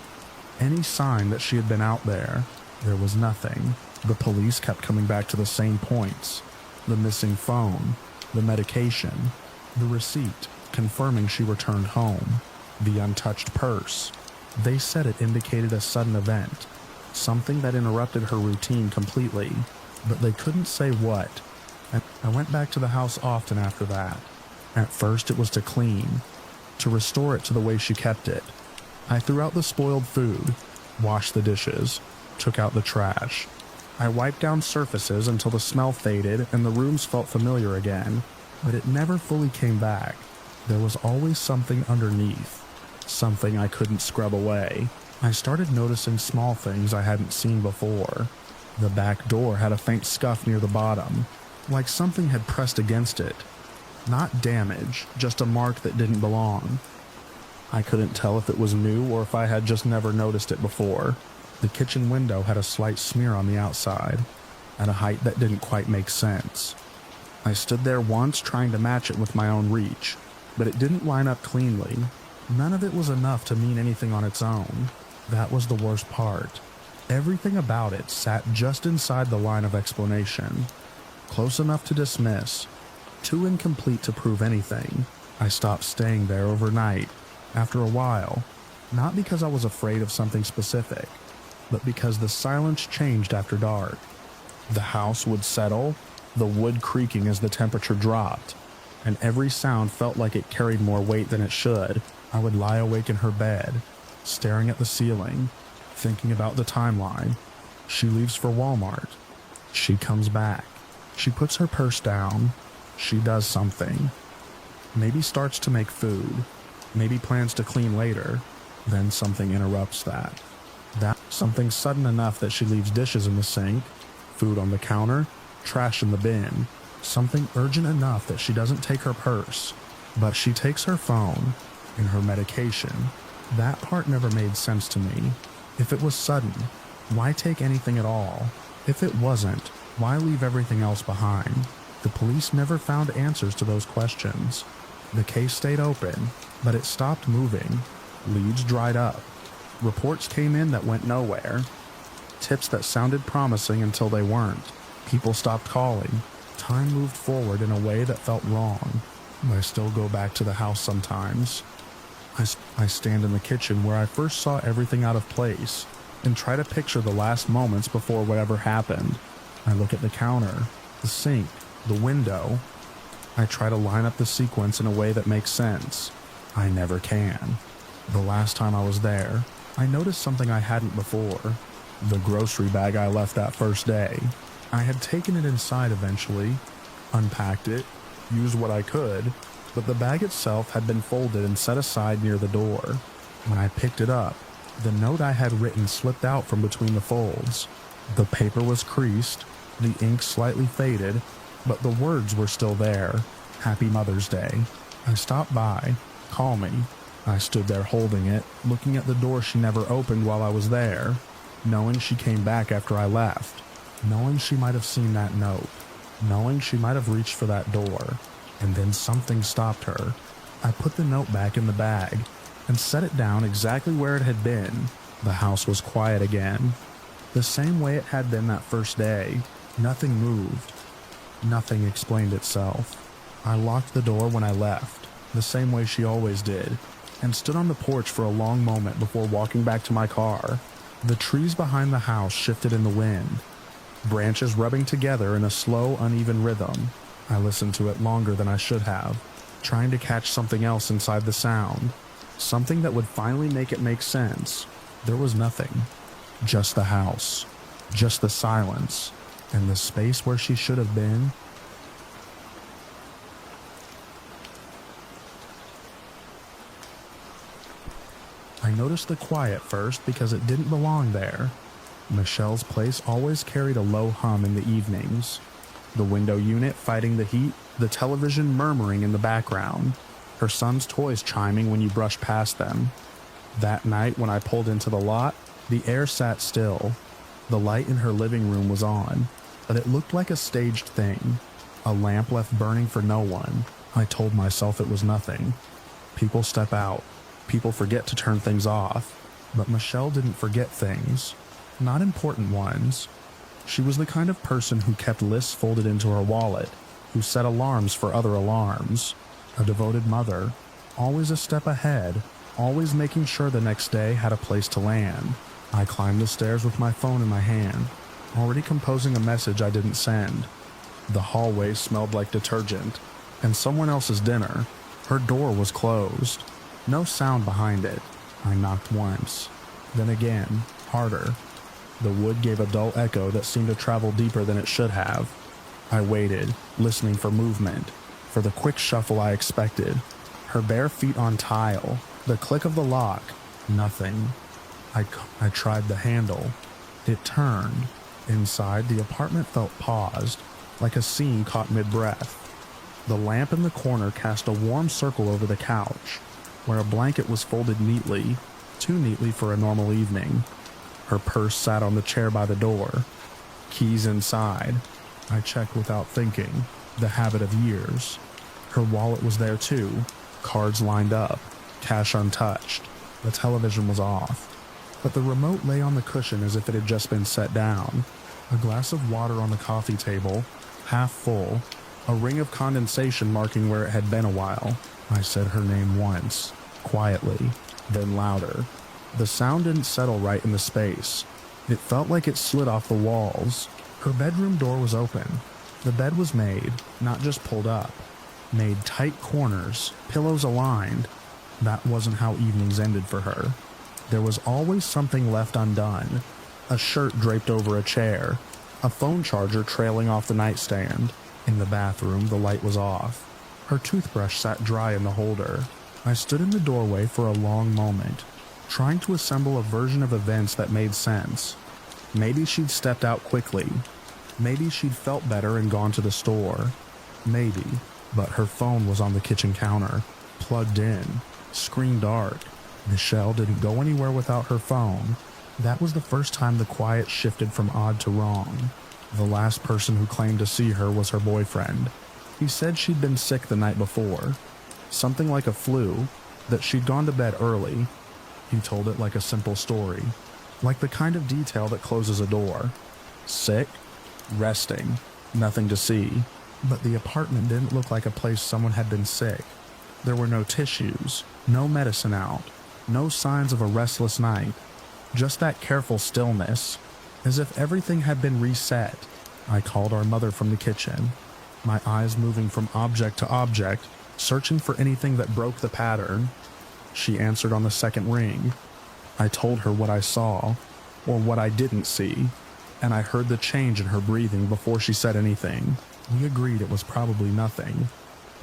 any sign that she had been out there. There was nothing. The police kept coming back to the same points. The missing phone, the medication, the receipt confirming she returned home, the untouched purse. They said it indicated a sudden event, something that interrupted her routine completely, but they couldn't say what. And I went back to the house often after that. At first it was to clean, to restore it to the way she kept it. I threw out the spoiled food, washed the dishes, took out the trash. I wiped down surfaces until the smell faded and the rooms felt familiar again, but it never fully came back. There was always something underneath, something I couldn't scrub away. I started noticing small things I hadn't seen before. The back door had a faint scuff near the bottom, like something had pressed against it. Not damage, just a mark that didn't belong. I couldn't tell if it was new or if I had just never noticed it before. The kitchen window had a slight smear on the outside, at a height that didn't quite make sense. I stood there once trying to match it with my own reach, but it didn't line up cleanly. None of it was enough to mean anything on its own. That was the worst part. Everything about it sat just inside the line of explanation, close enough to dismiss, too incomplete to prove anything. I stopped staying there overnight, after a while, not because I was afraid of something specific, but because the silence changed after dark. The house would settle, the wood creaking as the temperature dropped, and every sound felt like it carried more weight than it should. I would lie awake in her bed, staring at the ceiling, thinking about the timeline. She leaves for Walmart. She comes back. She puts her purse down. She does something. Maybe starts to make food. Maybe plans to clean later. Then something interrupts that. Something sudden enough that she leaves dishes in the sink, food on the counter, trash in the bin. Something urgent enough that she doesn't take her purse, but she takes her phone and her medication. That part never made sense to me. If it was sudden, why take anything at all? If it wasn't, why leave everything else behind? The police never found answers to those questions. The case stayed open, but it stopped moving. Leads dried up. Reports came in that went nowhere. Tips that sounded promising until they weren't. People stopped calling. Time moved forward in a way that felt wrong. I still go back to the house sometimes. I stand in the kitchen where I first saw everything out of place and try to picture the last moments before whatever happened. I look at the counter, the sink, the window. I try to line up the sequence in a way that makes sense. I never can. The last time I was there, I noticed something I hadn't before. The grocery bag I left that first day. I had taken it inside eventually, unpacked it, used what I could, but the bag itself had been folded and set aside near the door. When I picked it up, the note I had written slipped out from between the folds. The paper was creased, the ink slightly faded, but the words were still there. Happy Mother's Day. I stopped by. Call me. I stood there holding it, looking at the door she never opened while I was there, knowing she came back after I left, knowing she might have seen that note, knowing she might have reached for that door, and then something stopped her. I put the note back in the bag and set it down exactly where it had been. The house was quiet again, the same way it had been that first day. Nothing moved. Nothing explained itself. I locked the door when I left, the same way she always did, and stood on the porch for a long moment before walking back to my car. The trees behind the house shifted in the wind, branches rubbing together in a slow, uneven rhythm. I listened to it longer than I should have, trying to catch something else inside the sound, something that would finally make it make sense. There was nothing. Just the house, just the silence, and the space where she should have been. I noticed the quiet first because it didn't belong there. Michelle's place always carried a low hum in the evenings. The window unit fighting the heat, the television murmuring in the background, her son's toys chiming when you brushed past them. That night when I pulled into the lot, the air sat still. The light in her living room was on, but it looked like a staged thing. A lamp left burning for no one. I told myself it was nothing. People step out. People forget to turn things off. But Michelle didn't forget things. Not important ones. She was the kind of person who kept lists folded into her wallet, who set alarms for other alarms. A devoted mother, always a step ahead, always making sure the next day had a place to land. I climbed the stairs with my phone in my hand, already composing a message I didn't send. The hallway smelled like detergent, and someone else's dinner. Her door was closed. No sound behind it. I knocked once. Then again, harder. The wood gave a dull echo that seemed to travel deeper than it should have. I waited, listening for movement, for the quick shuffle I expected. Her bare feet on tile, the click of the lock. Nothing. I tried the handle. It turned. Inside, the apartment felt paused, like a scene caught mid-breath. The lamp in the corner cast a warm circle over the couch, where a blanket was folded neatly, too neatly for a normal evening. Her purse sat on the chair by the door. Keys inside. I checked without thinking, the habit of years. Her wallet was there too, cards lined up, cash untouched. The television was off, but the remote lay on the cushion as if it had just been set down. A glass of water on the coffee table, half full, a ring of condensation marking where it had been a while. I said her name once, quietly, then louder. The sound didn't settle right in the space. It felt like it slid off the walls. Her bedroom door was open. The bed was made, not just pulled up. Made tight corners, pillows aligned. That wasn't how evenings ended for her. There was always something left undone. A shirt draped over a chair. A phone charger trailing off the nightstand. In the bathroom, the light was off. Her toothbrush sat dry in the holder. I stood in the doorway for a long moment, trying to assemble a version of events that made sense. Maybe she'd stepped out quickly. Maybe she'd felt better and gone to the store. Maybe. But her phone was on the kitchen counter, plugged in, screen dark. Michelle didn't go anywhere without her phone. That was the first time the quiet shifted from odd to wrong. The last person who claimed to see her was her boyfriend. He said she'd been sick the night before. Something like a flu, that she'd gone to bed early. He told it like a simple story, like the kind of detail that closes a door. Sick, resting, nothing to see. But the apartment didn't look like a place someone had been sick. There were no tissues, no medicine out, no signs of a restless night. Just that careful stillness, as if everything had been reset. I called our mother from the kitchen, my eyes moving from object to object, searching for anything that broke the pattern. She answered on the second ring. I told her what I saw, or what I didn't see, and I heard the change in her breathing before she said anything. We agreed it was probably nothing.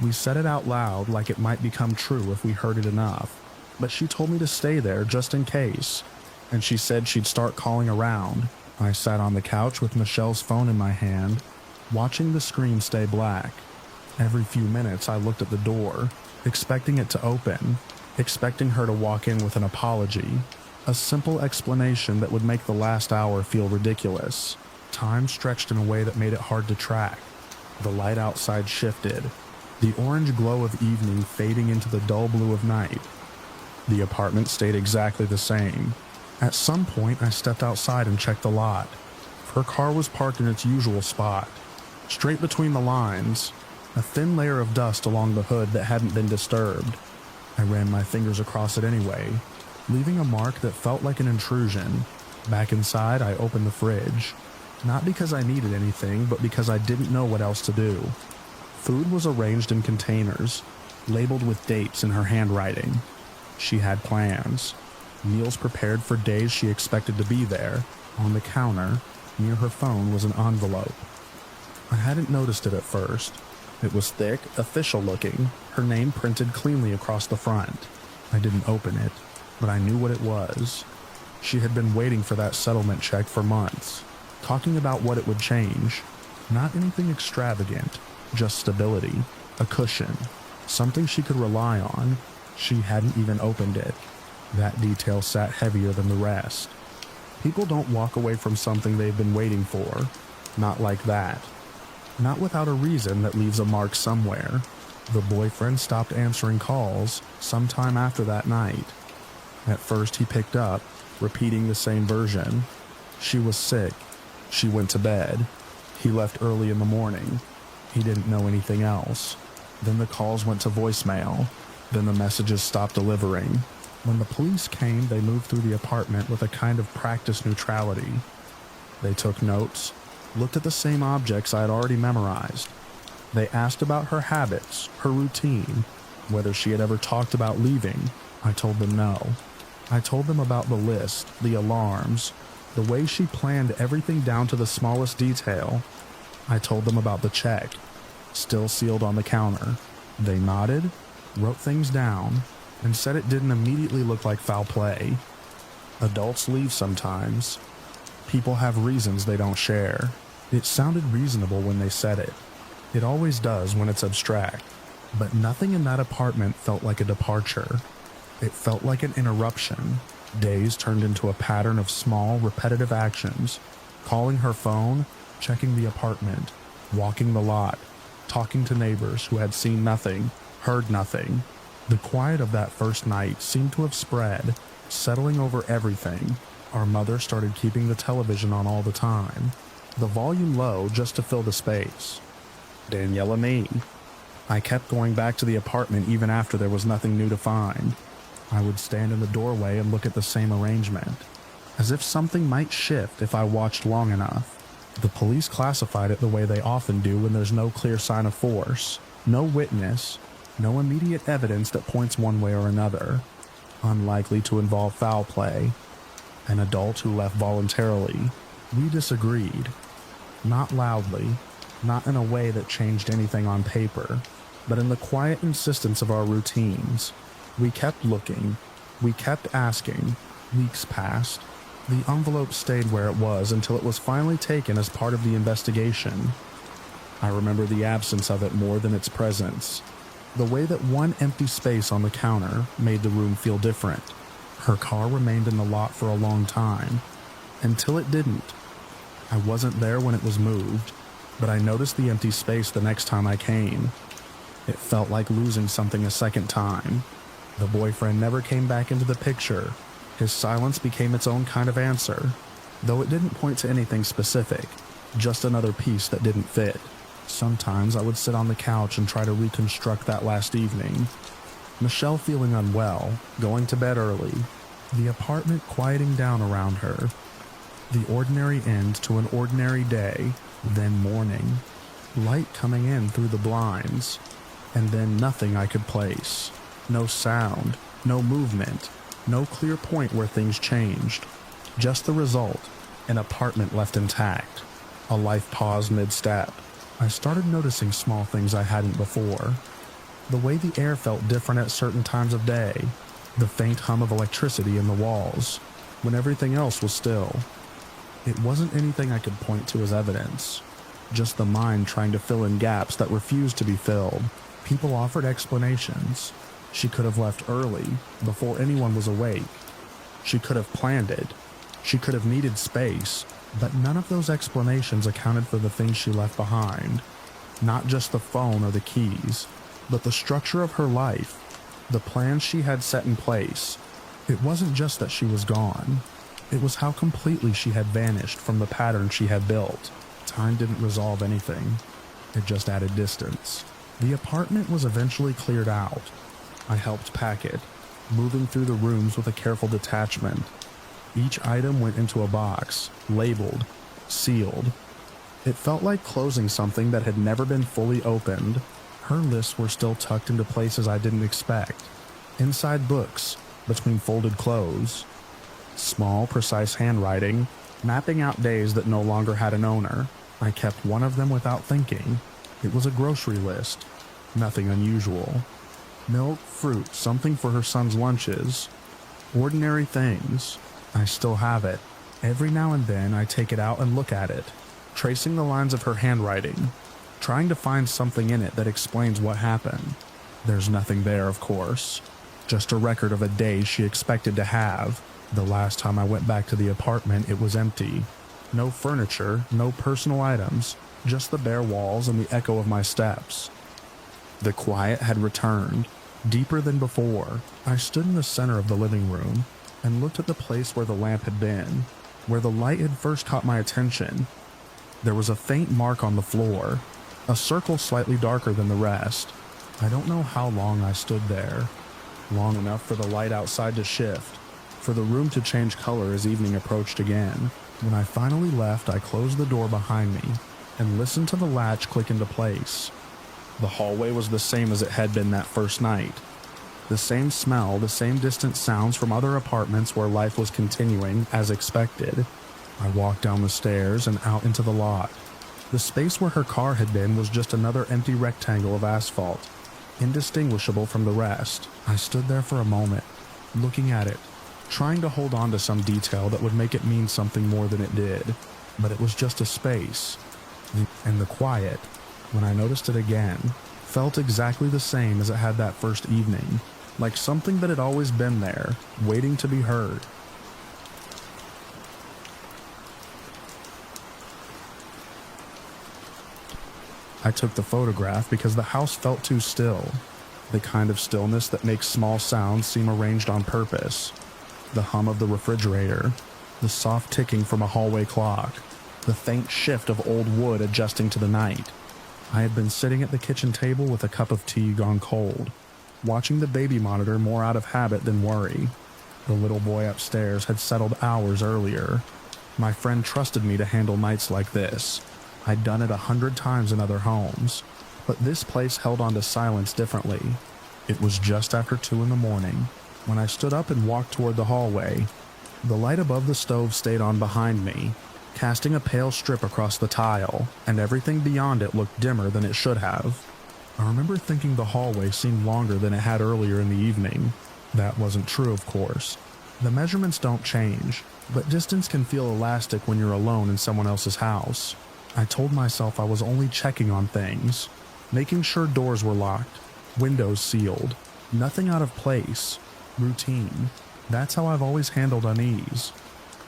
We said it out loud like it might become true if we heard it enough, but she told me to stay there just in case, and she said she'd start calling around. I sat on the couch with Michelle's phone in my hand, watching the screen stay black. Every few minutes I looked at the door, expecting it to open, expecting her to walk in with an apology, a simple explanation that would make the last hour feel ridiculous. Time stretched in a way that made it hard to track. The light outside shifted, the orange glow of evening fading into the dull blue of night. The apartment stayed exactly the same. At some point, I stepped outside and checked the lot. Her car was parked in its usual spot, straight between the lines, a thin layer of dust along the hood that hadn't been disturbed. I ran my fingers across it anyway, leaving a mark that felt like an intrusion. Back inside, I opened the fridge. Not because I needed anything, but because I didn't know what else to do. Food was arranged in containers, labeled with dates in her handwriting. She had plans. Meals prepared for days she expected to be there. On the counter, near her phone, was an envelope. I hadn't noticed it at first. It was thick, official looking, her name printed cleanly across the front. I didn't open it, but I knew what it was. She had been waiting for that settlement check for months, talking about what it would change. Not anything extravagant, just stability, a cushion, something she could rely on. She hadn't even opened it. That detail sat heavier than the rest. People don't walk away from something they've been waiting for. Not like that. Not without a reason that leaves a mark somewhere. The boyfriend stopped answering calls sometime after that night. At first he picked up, repeating the same version. She was sick. She went to bed. He left early in the morning. He didn't know anything else. Then the calls went to voicemail. Then the messages stopped delivering. When the police came, they moved through the apartment with a kind of practiced neutrality. They took notes, looked at the same objects I had already memorized. They asked about her habits, her routine, whether she had ever talked about leaving. I told them no. I told them about the list, the alarms, the way she planned everything down to the smallest detail. I told them about the check, still sealed on the counter. They nodded, wrote things down, and said it didn't immediately look like foul play. Adults leave sometimes. People have reasons they don't share. It sounded reasonable when they said it. It always does when it's abstract. But nothing in that apartment felt like a departure. It felt like an interruption. Days turned into a pattern of small, repetitive actions. Calling her phone, checking the apartment, walking the lot, talking to neighbors who had seen nothing, heard nothing. The quiet of that first night seemed to have spread, settling over everything. Our mother started keeping the television on all the time, the volume low just to fill the space. Danielle and me. I kept going back to the apartment even after there was nothing new to find. I would stand in the doorway and look at the same arrangement, as if something might shift if I watched long enough. The police classified it the way they often do when there's no clear sign of force, no witness, no immediate evidence that points one way or another, unlikely to involve foul play, an adult who left voluntarily. We disagreed. Not loudly, not in a way that changed anything on paper, but in the quiet insistence of our routines. We kept looking, we kept asking, weeks passed. The envelope stayed where it was until it was finally taken as part of the investigation. I remember the absence of it more than its presence. The way that one empty space on the counter made the room feel different. Her car remained in the lot for a long time, until it didn't. I wasn't there when it was moved, but I noticed the empty space the next time I came. It felt like losing something a second time. The boyfriend never came back into the picture. His silence became its own kind of answer, though it didn't point to anything specific, just another piece that didn't fit. Sometimes I would sit on the couch and try to reconstruct that last evening. Michelle feeling unwell, going to bed early, the apartment quieting down around her. The ordinary end to an ordinary day, then morning. Light coming in through the blinds, and then nothing I could place. No sound, no movement. No clear point where things changed. Just the result, an apartment left intact. A life paused mid-step. I started noticing small things I hadn't before. The way the air felt different at certain times of day. The faint hum of electricity in the walls, when everything else was still. It wasn't anything I could point to as evidence. Just the mind trying to fill in gaps that refused to be filled. People offered explanations. She could have left early, before anyone was awake. She could have planned it. She could have needed space, but none of those explanations accounted for the things she left behind. Not just the phone or the keys, but the structure of her life, the plans she had set in place. It wasn't just that she was gone. It was how completely she had vanished from the pattern she had built. Time didn't resolve anything. It just added distance. The apartment was eventually cleared out. I helped pack it, moving through the rooms with a careful detachment. Each item went into a box, labeled, sealed. It felt like closing something that had never been fully opened. Her lists were still tucked into places I didn't expect. Inside books, between folded clothes. Small, precise handwriting, mapping out days that no longer had an owner. I kept one of them without thinking. It was a grocery list. Nothing unusual. Milk, fruit, something for her son's lunches. Ordinary things. I still have it. Every now and then I take it out and look at it, tracing the lines of her handwriting, trying to find something in it that explains what happened. There's nothing there, of course. Just a record of a day she expected to have. The last time I went back to the apartment, it was empty. No furniture, no personal items, just the bare walls and the echo of my steps. The quiet had returned, deeper than before. I stood in the center of the living room and looked at the place where the lamp had been, where the light had first caught my attention. There was a faint mark on the floor, a circle slightly darker than the rest. I don't know how long I stood there. Long enough for the light outside to shift, for the room to change color as evening approached again. When I finally left, I closed the door behind me and listened to the latch click into place. The hallway was the same as it had been that first night. The same smell, the same distant sounds from other apartments where life was continuing as expected. I walked down the stairs and out into the lot. The space where her car had been was just another empty rectangle of asphalt, indistinguishable from the rest. I stood there for a moment, looking at it, trying to hold on to some detail that would make it mean something more than it did. But it was just a space. And the quiet, when I noticed it again, felt exactly the same as it had that first evening, like something that had always been there, waiting to be heard. I took the photograph because the house felt too still, the kind of stillness that makes small sounds seem arranged on purpose. The hum of the refrigerator, the soft ticking from a hallway clock, the faint shift of old wood adjusting to the night. I had been sitting at the kitchen table with a cup of tea gone cold, watching the baby monitor more out of habit than worry. The little boy upstairs had settled hours earlier. My friend trusted me to handle nights like this. I'd done it 100 times in other homes, but this place held on to silence differently. It was just after 2 in the morning when I stood up and walked toward the hallway. The light above the stove stayed on behind me, casting a pale strip across the tile, and everything beyond it looked dimmer than it should have. I remember thinking the hallway seemed longer than it had earlier in the evening. That wasn't true, of course. The measurements don't change, but distance can feel elastic when you're alone in someone else's house. I told myself I was only checking on things, making sure doors were locked, windows sealed, nothing out of place, routine. That's how I've always handled unease.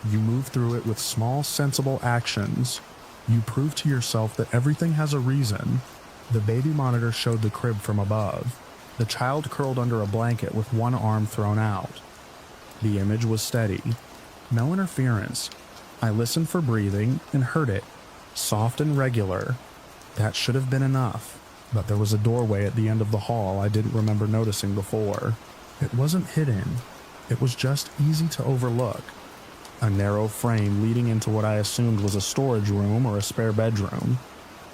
You move through it with small, sensible actions. You prove to yourself that everything has a reason. The baby monitor showed the crib from above, the child curled under a blanket with one arm thrown out. The image was steady. No interference. I listened for breathing and heard it, soft and regular. That should have been enough, but there was a doorway at the end of the hall I didn't remember noticing before. It wasn't hidden. It was just easy to overlook. A narrow frame leading into what I assumed was a storage room or a spare bedroom.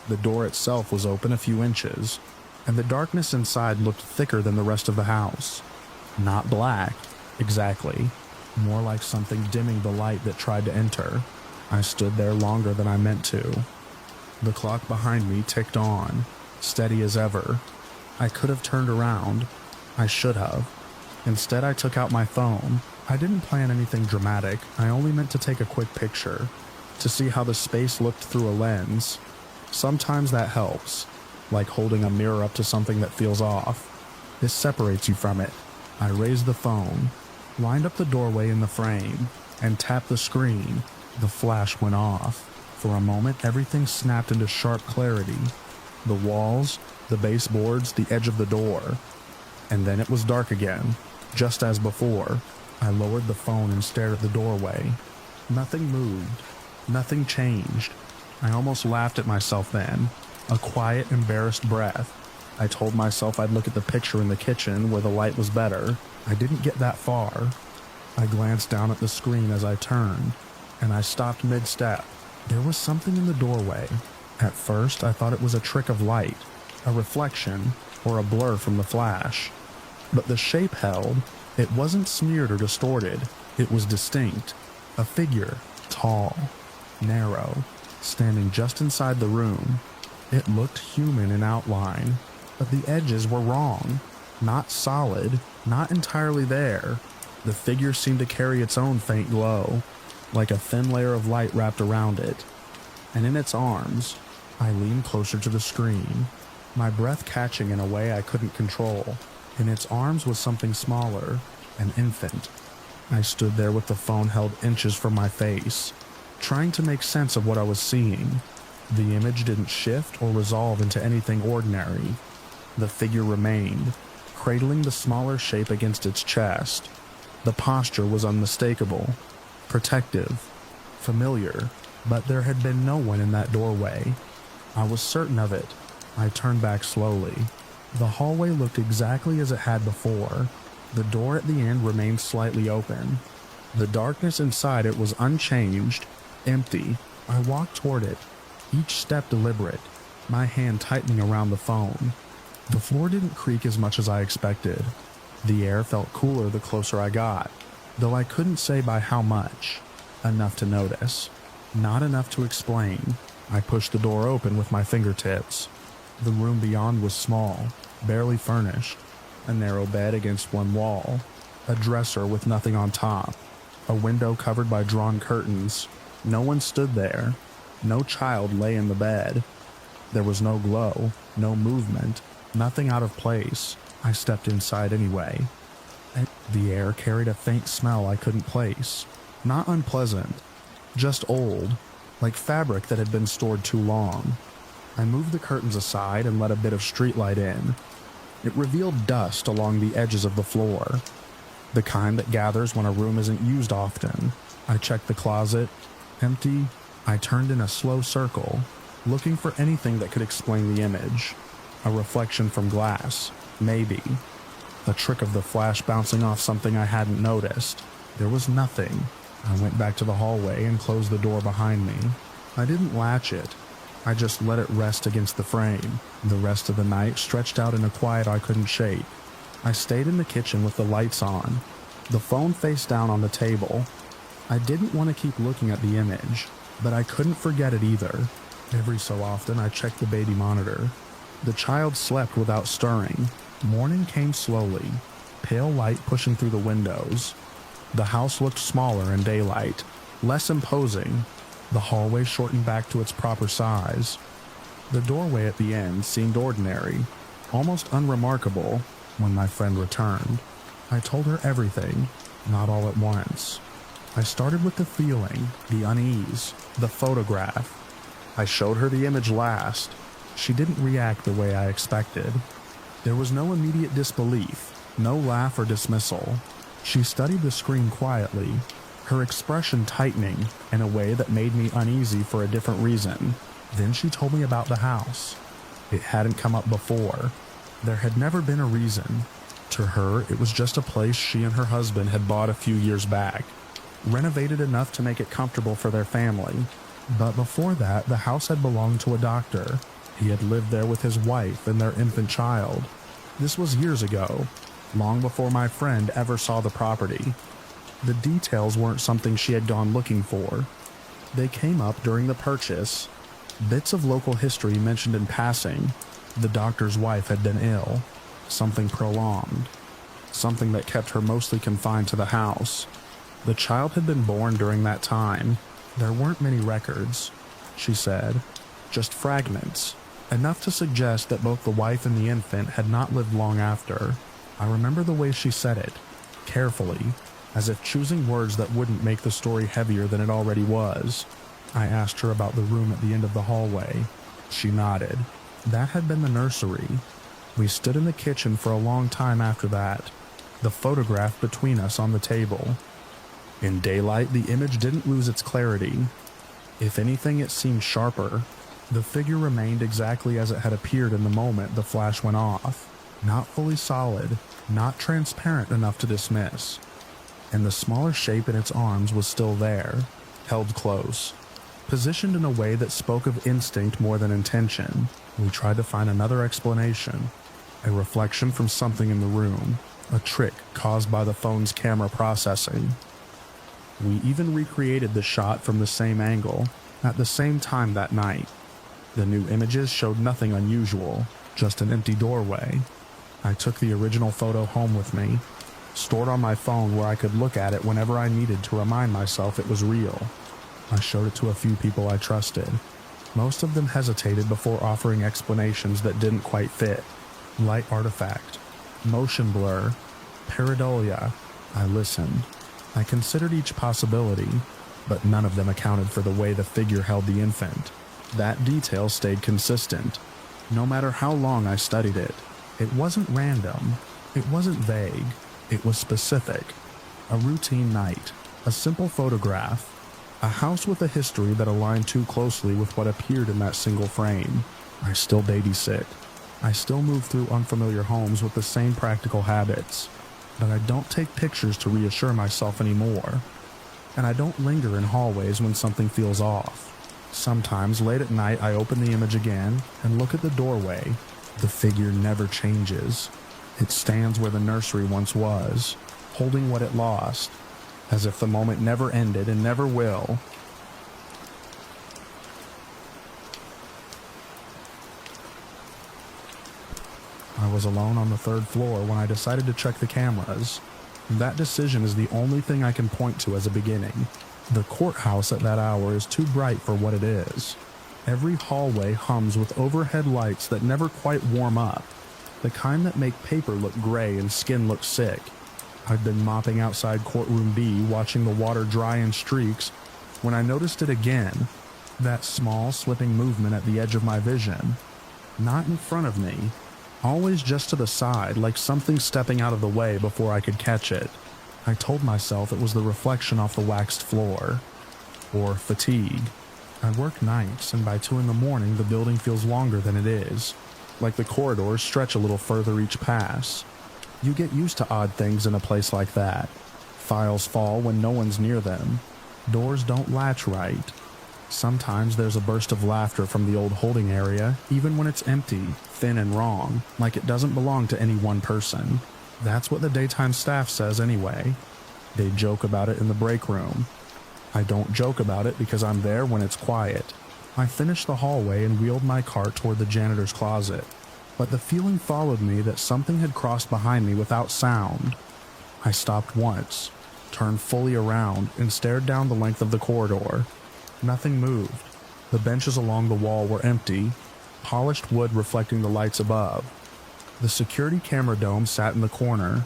The door itself was open a few inches, and the darkness inside looked thicker than the rest of the house. Not black, exactly. More like something dimming the light that tried to enter. I stood there longer than I meant to. The clock behind me ticked on, steady as ever. I could have turned around. I should have. Instead, I took out my phone. I didn't plan anything dramatic. I only meant to take a quick picture, to see how the space looked through a lens. Sometimes that helps, like holding a mirror up to something that feels off. This separates you from it. I raised the phone, lined up the doorway in the frame, and tapped the screen. The flash went off. For a moment, everything snapped into sharp clarity. The walls, the baseboards, the edge of the door. And then it was dark again, just as before. I lowered the phone and stared at the doorway. Nothing moved. Nothing changed. I almost laughed at myself then. A quiet, embarrassed breath. I told myself I'd look at the picture in the kitchen where the light was better. I didn't get that far. I glanced down at the screen as I turned, and I stopped mid-step. There was something in the doorway. At first, I thought it was a trick of light, a reflection, or a blur from the flash. But the shape held. It wasn't smeared or distorted. It was distinct. A figure, tall, narrow, standing just inside the room. It looked human in outline, but the edges were wrong. Not solid, not entirely there. The figure seemed to carry its own faint glow, like a thin layer of light wrapped around it. And in its arms, I leaned closer to the screen, my breath catching in a way I couldn't control. In its arms was something smaller, an infant. I stood there with the phone held inches from my face, trying to make sense of what I was seeing. The image didn't shift or resolve into anything ordinary. The figure remained, cradling the smaller shape against its chest. The posture was unmistakable, protective, familiar, but there had been no one in that doorway. I was certain of it. I turned back slowly. The hallway looked exactly as it had before. The door at the end remained slightly open. The darkness inside it was unchanged, empty. I walked toward it, each step deliberate, my hand tightening around the phone. The floor didn't creak as much as I expected. The air felt cooler the closer I got, though I couldn't say by how much. Enough to notice. Not enough to explain. I pushed the door open with my fingertips. The room beyond was small, barely furnished. A narrow bed against one wall. A dresser with nothing on top. A window covered by drawn curtains. No one stood there. No child lay in the bed. There was no glow, no movement, nothing out of place. I stepped inside anyway. The air carried a faint smell I couldn't place. Not unpleasant, just old, like fabric that had been stored too long. I moved the curtains aside and let a bit of streetlight in. It revealed dust along the edges of the floor, the kind that gathers when a room isn't used often. I checked the closet. Empty. I turned in a slow circle, looking for anything that could explain the image. A reflection from glass, maybe. A trick of the flash bouncing off something I hadn't noticed. There was nothing. I went back to the hallway and closed the door behind me. I didn't latch it. I just let it rest against the frame. The rest of the night stretched out in a quiet I couldn't shake. I stayed in the kitchen with the lights on, the phone face down on the table. I didn't want to keep looking at the image, but I couldn't forget it either. Every so often I checked the baby monitor. The child slept without stirring. Morning came slowly, pale light pushing through the windows. The house looked smaller in daylight, less imposing. The hallway shortened back to its proper size. The doorway at the end seemed ordinary, almost unremarkable, when my friend returned. I told her everything, not all at once. I started with the feeling, the unease, the photograph. I showed her the image last. She didn't react the way I expected. There was no immediate disbelief, no laugh or dismissal. She studied the screen quietly, her expression tightening in a way that made me uneasy for a different reason. Then she told me about the house. It hadn't come up before. There had never been a reason. To her, it was just a place she and her husband had bought a few years back, renovated enough to make it comfortable for their family. But before that, the house had belonged to a doctor. He had lived there with his wife and their infant child. This was years ago, long before my friend ever saw the property. The details weren't something she had gone looking for. They came up during the purchase. Bits of local history mentioned in passing. The doctor's wife had been ill, something prolonged, something that kept her mostly confined to the house. The child had been born during that time. There weren't many records, she said, just fragments, enough to suggest that both the wife and the infant had not lived long after. I remember the way she said it, carefully, as if choosing words that wouldn't make the story heavier than it already was. I asked her about the room at the end of the hallway. She nodded. That had been the nursery. We stood in the kitchen for a long time after that, the photograph between us on the table. In daylight, the image didn't lose its clarity. If anything, it seemed sharper. The figure remained exactly as it had appeared in the moment the flash went off. Not fully solid, not transparent enough to dismiss. And the smaller shape in its arms was still there, held close, positioned in a way that spoke of instinct more than intention. We tried to find another explanation, a reflection from something in the room, a trick caused by the phone's camera processing. We even recreated the shot from the same angle, at the same time that night. The new images showed nothing unusual, just an empty doorway. I took the original photo home with me, stored on my phone where I could look at it whenever I needed to remind myself it was real. I showed it to a few people I trusted. Most of them hesitated before offering explanations that didn't quite fit. Light artifact, motion blur, pareidolia. I listened. I considered each possibility, but none of them accounted for the way the figure held the infant. That detail stayed consistent, no matter how long I studied it. It wasn't random. It wasn't vague. It was specific. A routine night, a simple photograph, a house with a history that aligned too closely with what appeared in that single frame. I still babysit. I still move through unfamiliar homes with the same practical habits. But I don't take pictures to reassure myself anymore. And I don't linger in hallways when something feels off. Sometimes late at night I open the image again and look at the doorway. The figure never changes. It stands where the nursery once was, holding what it lost, as if the moment never ended and never will. I was alone on the third floor when I decided to check the cameras. That decision is the only thing I can point to as a beginning. The courthouse at that hour is too bright for what it is. Every hallway hums with overhead lights that never quite warm up, the kind that make paper look gray and skin look sick. I'd been mopping outside courtroom B, watching the water dry in streaks, when I noticed it again, that small slipping movement at the edge of my vision. Not in front of me, always just to the side, like something stepping out of the way before I could catch it. I told myself it was the reflection off the waxed floor. Or fatigue. I work nights, and by 2 in the morning the building feels longer than it is, like the corridors stretch a little further each pass. You get used to odd things in a place like that. Files fall when no one's near them. Doors don't latch right. Sometimes there's a burst of laughter from the old holding area, even when it's empty, thin and wrong, like it doesn't belong to any one person. That's what the daytime staff says anyway. They joke about it in the break room. I don't joke about it because I'm there when it's quiet. I finished the hallway and wheeled my cart toward the janitor's closet, but the feeling followed me that something had crossed behind me without sound. I stopped once, turned fully around, and stared down the length of the corridor. Nothing moved. The benches along the wall were empty, polished wood reflecting the lights above. The security camera dome sat in the corner,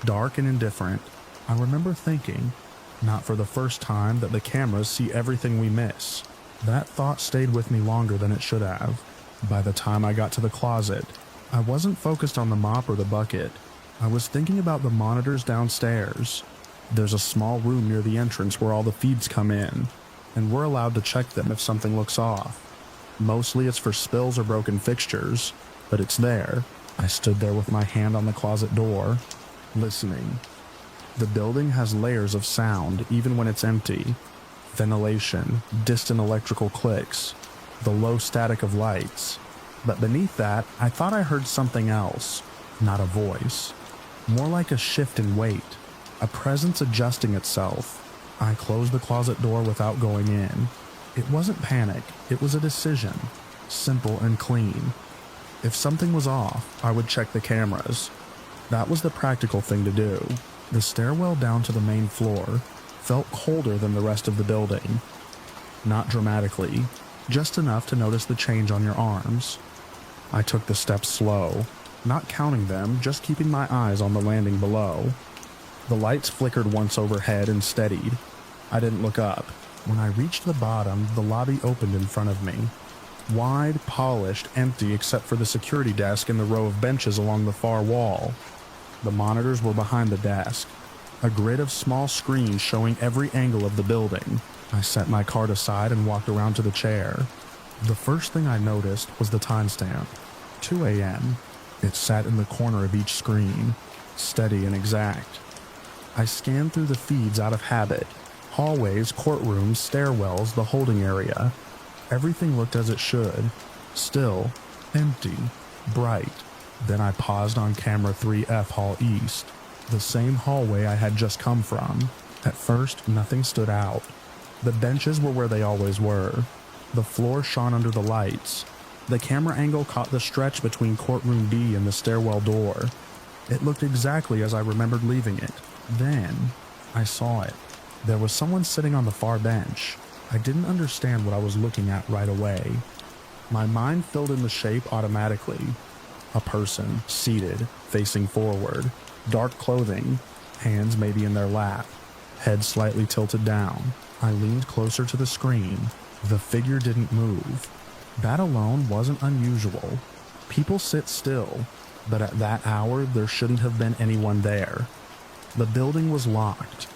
dark and indifferent. I remember thinking, not for the first time, that the cameras see everything we miss. That thought stayed with me longer than it should have. By the time I got to the closet, I wasn't focused on the mop or the bucket. I was thinking about the monitors downstairs. There's a small room near the entrance where all the feeds come in, and we're allowed to check them if something looks off. Mostly it's for spills or broken fixtures, but it's there. I stood there with my hand on the closet door, listening. The building has layers of sound even when it's empty. Ventilation, distant electrical clicks, the low static of lights. But beneath that, I thought I heard something else, not a voice. More like a shift in weight, a presence adjusting itself. I closed the closet door without going in. It wasn't panic, it was a decision, simple and clean. If something was off, I would check the cameras. That was the practical thing to do. The stairwell down to the main floor felt colder than the rest of the building. Not dramatically, just enough to notice the change on your arms. I took the steps slow, not counting them, just keeping my eyes on the landing below. The lights flickered once overhead and steadied. I didn't look up. When I reached the bottom, the lobby opened in front of me. Wide, polished, empty except for the security desk and the row of benches along the far wall. The monitors were behind the desk, a grid of small screens showing every angle of the building. I set my cart aside and walked around to the chair. The first thing I noticed was the timestamp, 2 a.m. It sat in the corner of each screen, steady and exact. I scanned through the feeds out of habit. Hallways, courtrooms, stairwells, the holding area. Everything looked as it should. Still, empty, bright. Then I paused on camera 3F Hall East, the same hallway I had just come from. At first, nothing stood out. The benches were where they always were. The floor shone under the lights. The camera angle caught the stretch between courtroom B and the stairwell door. It looked exactly as I remembered leaving it. Then, I saw it. There was someone sitting on the far bench. I didn't understand what I was looking at right away. My mind filled in the shape automatically. A person, seated, facing forward, dark clothing, hands maybe in their lap, head slightly tilted down. I leaned closer to the screen. The figure didn't move. That alone wasn't unusual. People sit still, but at that hour there shouldn't have been anyone there. The building was locked.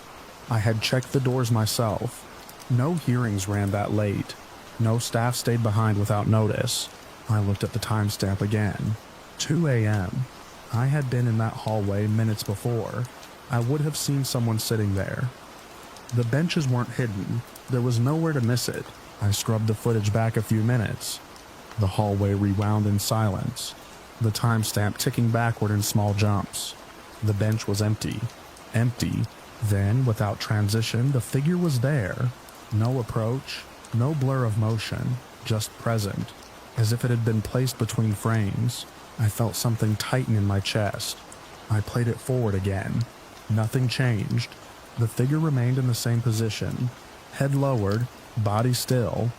I had checked the doors myself. No hearings ran that late. No staff stayed behind without notice. I looked at the timestamp again. 2 a.m. I had been in that hallway minutes before. I would have seen someone sitting there. The benches weren't hidden. There was nowhere to miss it. I scrubbed the footage back a few minutes. The hallway rewound in silence, the timestamp ticking backward in small jumps. The bench was empty. Empty. Then, without transition, the figure was there. No approach, no blur of motion, just present, as if it had been placed between frames. I felt something tighten in my chest. I played it forward again. Nothing changed. The figure remained in the same position, head lowered, body still.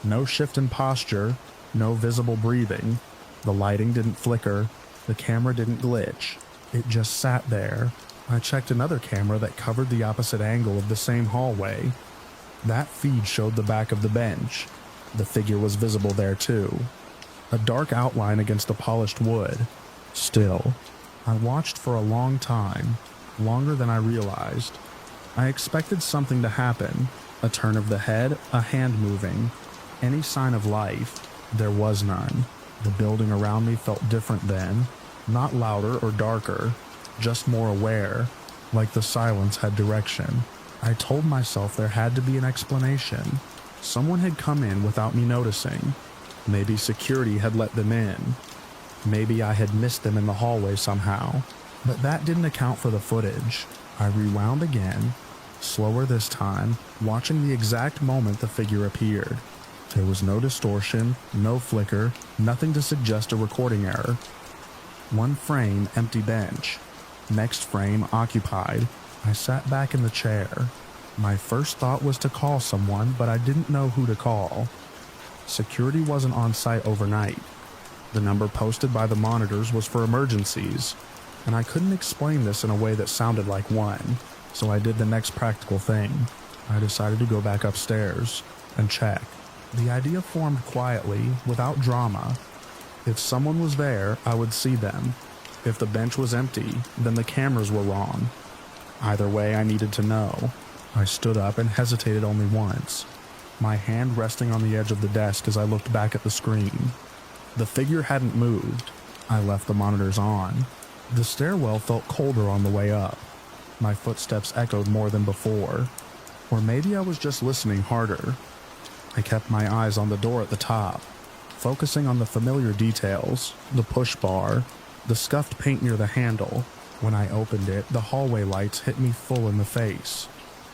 No shift in posture, no visible breathing. The lighting didn't flicker, the camera didn't glitch. It just sat there. I checked another camera that covered the opposite angle of the same hallway. That feed showed the back of the bench. The figure was visible there too. A dark outline against the polished wood. Still. I watched for a long time, longer than I realized. I expected something to happen. A turn of the head, a hand moving. Any sign of life. There was none. The building around me felt different then. Not louder or darker, just more aware, like the silence had direction. I told myself there had to be an explanation. Someone had come in without me noticing. Maybe security had let them in. Maybe I had missed them in the hallway somehow. But that didn't account for the footage. I rewound again, slower this time, watching the exact moment the figure appeared. There was no distortion, no flicker, nothing to suggest a recording error. One frame, empty bench. Next frame, occupied. I sat back in the chair. My first thought was to call someone, but I didn't know who to call. Security wasn't on site overnight. The number posted by the monitors was for emergencies, and I couldn't explain this in a way that sounded like one, so I did the next practical thing. I decided to go back upstairs and check. The idea formed quietly, without drama. If someone was there, I would see them. If the bench was empty, then the cameras were wrong. Either way, I needed to know. I stood up and hesitated only once, my hand resting on the edge of the desk as I looked back at the screen. The figure hadn't moved. I left the monitors on. The stairwell felt colder on the way up. My footsteps echoed more than before. Or maybe I was just listening harder. I kept my eyes on the door at the top, focusing on the familiar details, the push bar, the scuffed paint near the handle. When I opened it, the hallway lights hit me full in the face.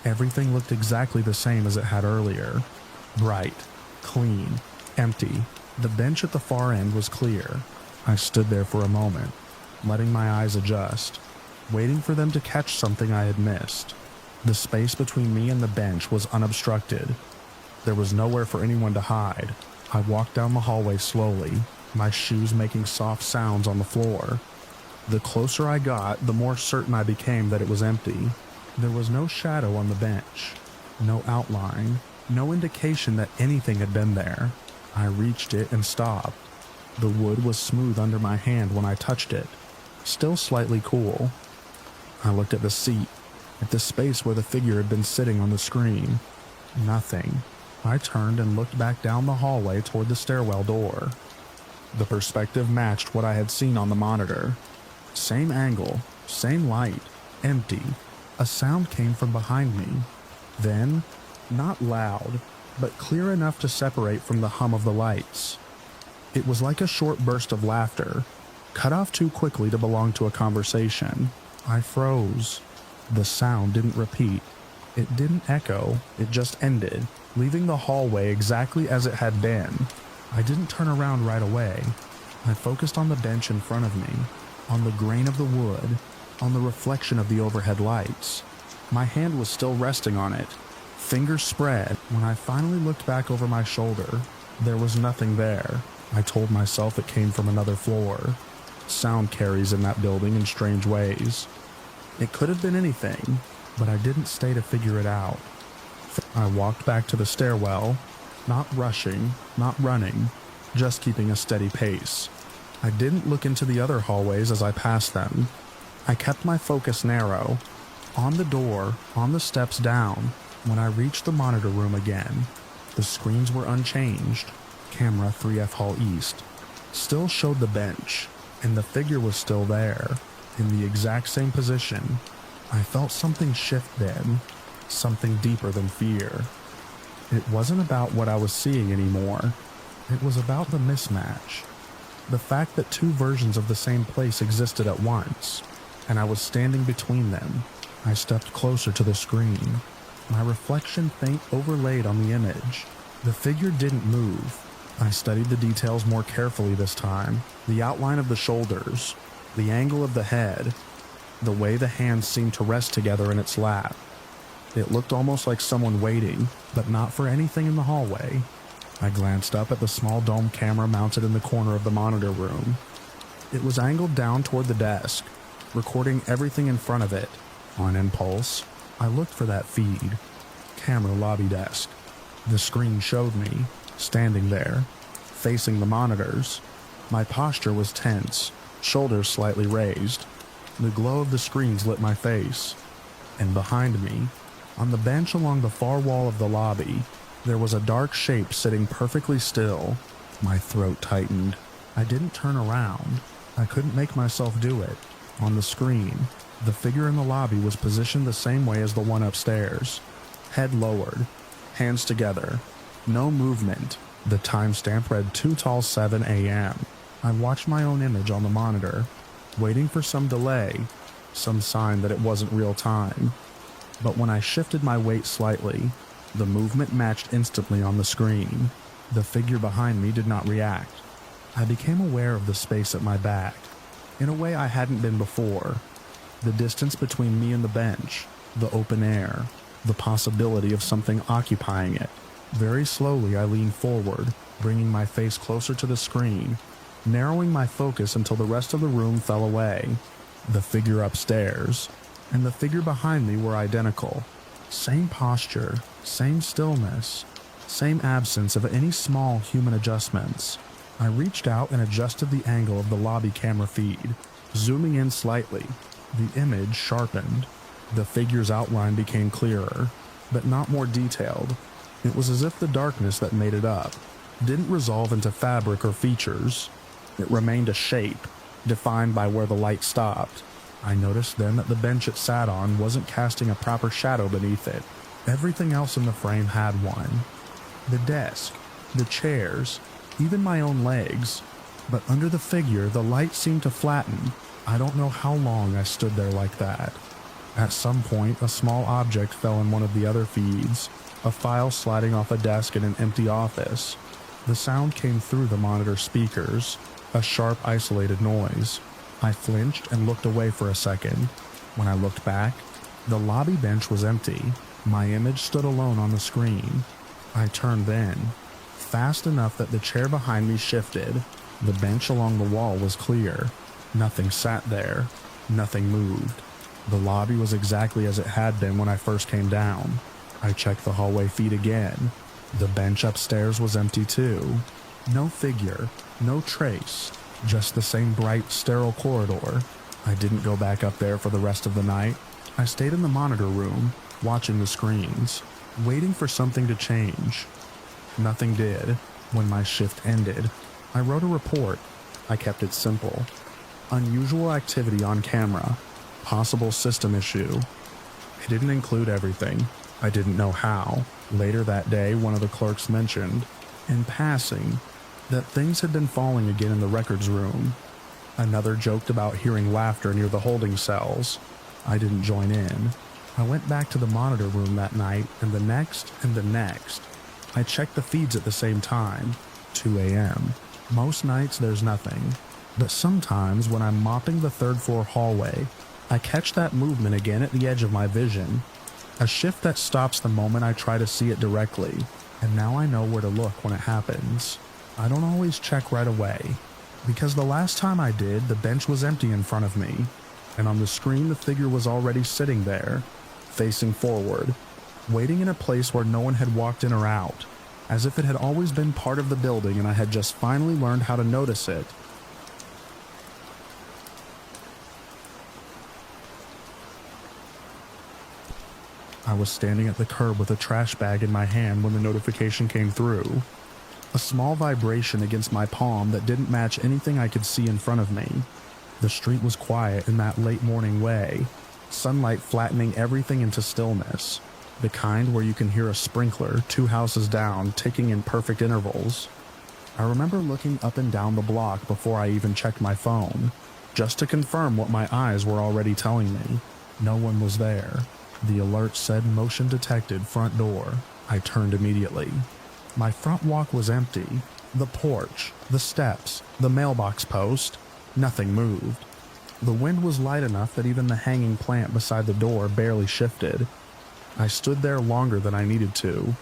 Everything looked exactly the same as it had earlier. Bright, clean, empty. The bench at the far end was clear. I stood there for a moment, letting my eyes adjust, waiting for them to catch something I had missed. The space between me and the bench was unobstructed. There was nowhere for anyone to hide. I walked down the hallway slowly, my shoes making soft sounds on the floor. The closer I got, the more certain I became that it was empty. There was no shadow on the bench, no outline, no indication that anything had been there. I reached it and stopped. The wood was smooth under my hand when I touched it, still slightly cool. I looked at the seat, at the space where the figure had been sitting on the screen. Nothing. I turned and looked back down the hallway toward the stairwell door. The perspective matched what I had seen on the monitor. Same angle, same light, empty. A sound came from behind me. Then, not loud, but clear enough to separate from the hum of the lights. It was like a short burst of laughter, cut off too quickly to belong to a conversation. I froze. The sound didn't repeat. It didn't echo, it just ended, leaving the hallway exactly as it had been. I didn't turn around right away. I focused on the bench in front of me, on the grain of the wood, on the reflection of the overhead lights. My hand was still resting on it, fingers spread. When I finally looked back over my shoulder, there was nothing there. I told myself it came from another floor. Sound carries in that building in strange ways. It could have been anything, but I didn't stay to figure it out. I walked back to the stairwell, not rushing, not running, just keeping a steady pace. I didn't look into the other hallways as I passed them. I kept my focus narrow, on the door, on the steps down. When I reached the monitor room again, the screens were unchanged. Camera 3F Hall East still showed the bench, and the figure was still there, in the exact same position. I felt something shift then, something deeper than fear. It wasn't about what I was seeing anymore. It was about the mismatch. The fact that two versions of the same place existed at once, and I was standing between them. I stepped closer to the screen, my reflection faint overlaid on the image. The figure didn't move. I studied the details more carefully this time. The outline of the shoulders, the angle of the head, the way the hands seemed to rest together in its lap. It looked almost like someone waiting, but not for anything in the hallway. I glanced up at the small dome camera mounted in the corner of the monitor room. It was angled down toward the desk, recording everything in front of it. On impulse, I looked for that feed. Camera lobby desk. The screen showed me, standing there, facing the monitors. My posture was tense, shoulders slightly raised. The glow of the screens lit my face. And behind me, on the bench along the far wall of the lobby, there was a dark shape sitting perfectly still. My throat tightened. I didn't turn around. I couldn't make myself do it. On the screen, The figure in the lobby was positioned the same way as the one upstairs. Head lowered, hands together, no movement. The timestamp read 2:07 a.m. I watched my own image on the monitor, waiting for some delay, some sign that it wasn't real time. But when I shifted my weight slightly, the movement matched instantly on the screen. The figure behind me did not react. I became aware of the space at my back, in a way I hadn't been before. The distance between me and the bench, the open air, the possibility of something occupying it. Very slowly I leaned forward, bringing my face closer to the screen, narrowing my focus until the rest of the room fell away. The figure upstairs and the figure behind me were identical. Same posture, same stillness, same absence of any small human adjustments. I reached out and adjusted the angle of the lobby camera feed, zooming in slightly. The image sharpened. The figure's outline became clearer, but not more detailed. It was as if the darkness that made it up didn't resolve into fabric or features. It remained a shape, defined by where the light stopped. I noticed then that the bench it sat on wasn't casting a proper shadow beneath it. Everything else in the frame had one. The desk, the chairs, even my own legs. But under the figure, the light seemed to flatten. I don't know how long I stood there like that. At some point, a small object fell in one of the other feeds, a file sliding off a desk in an empty office. The sound came through the monitor speakers, a sharp, isolated noise. I flinched and looked away for a second. When I looked back, the lobby bench was empty. My image stood alone on the screen. I turned then, fast enough that the chair behind me shifted. The bench along the wall was clear. Nothing sat there. Nothing moved. The lobby was exactly as it had been when I first came down. I checked the hallway feed again. The bench upstairs was empty too. No figure, no trace, just the same bright, sterile corridor. I didn't go back up there for the rest of the night. I stayed in the monitor room, watching the screens, waiting for something to change. Nothing did. When my shift ended, I wrote a report. I kept it simple. Unusual activity on camera. Possible system issue. I didn't include everything. I didn't know how. Later that day, one of the clerks mentioned, in passing, that things had been falling again in the records room. Another joked about hearing laughter near the holding cells. I didn't join in. I went back to the monitor room that night, and the next, and the next. I checked the feeds at the same time, 2 a.m. Most nights there's nothing, but sometimes when I'm mopping the third-floor hallway, I catch that movement again at the edge of my vision. A shift that stops the moment I try to see it directly, and now I know where to look when it happens. I don't always check right away, because the last time I did, the bench was empty in front of me, and on the screen the figure was already sitting there, facing forward, waiting in a place where no one had walked in or out, as if it had always been part of the building and I had just finally learned how to notice it. I was standing at the curb with a trash bag in my hand when the notification came through. A small vibration against my palm that didn't match anything I could see in front of me. The street was quiet in that late morning way, sunlight flattening everything into stillness, the kind where you can hear a sprinkler 2 houses down ticking in perfect intervals. I remember looking up and down the block before I even checked my phone, just to confirm what my eyes were already telling me. No one was there. The alert said motion detected front door. I turned immediately. My front walk was empty. The porch, the steps, the mailbox post, nothing moved. The wind was light enough that even the hanging plant beside the door barely shifted. I stood there longer than I needed to,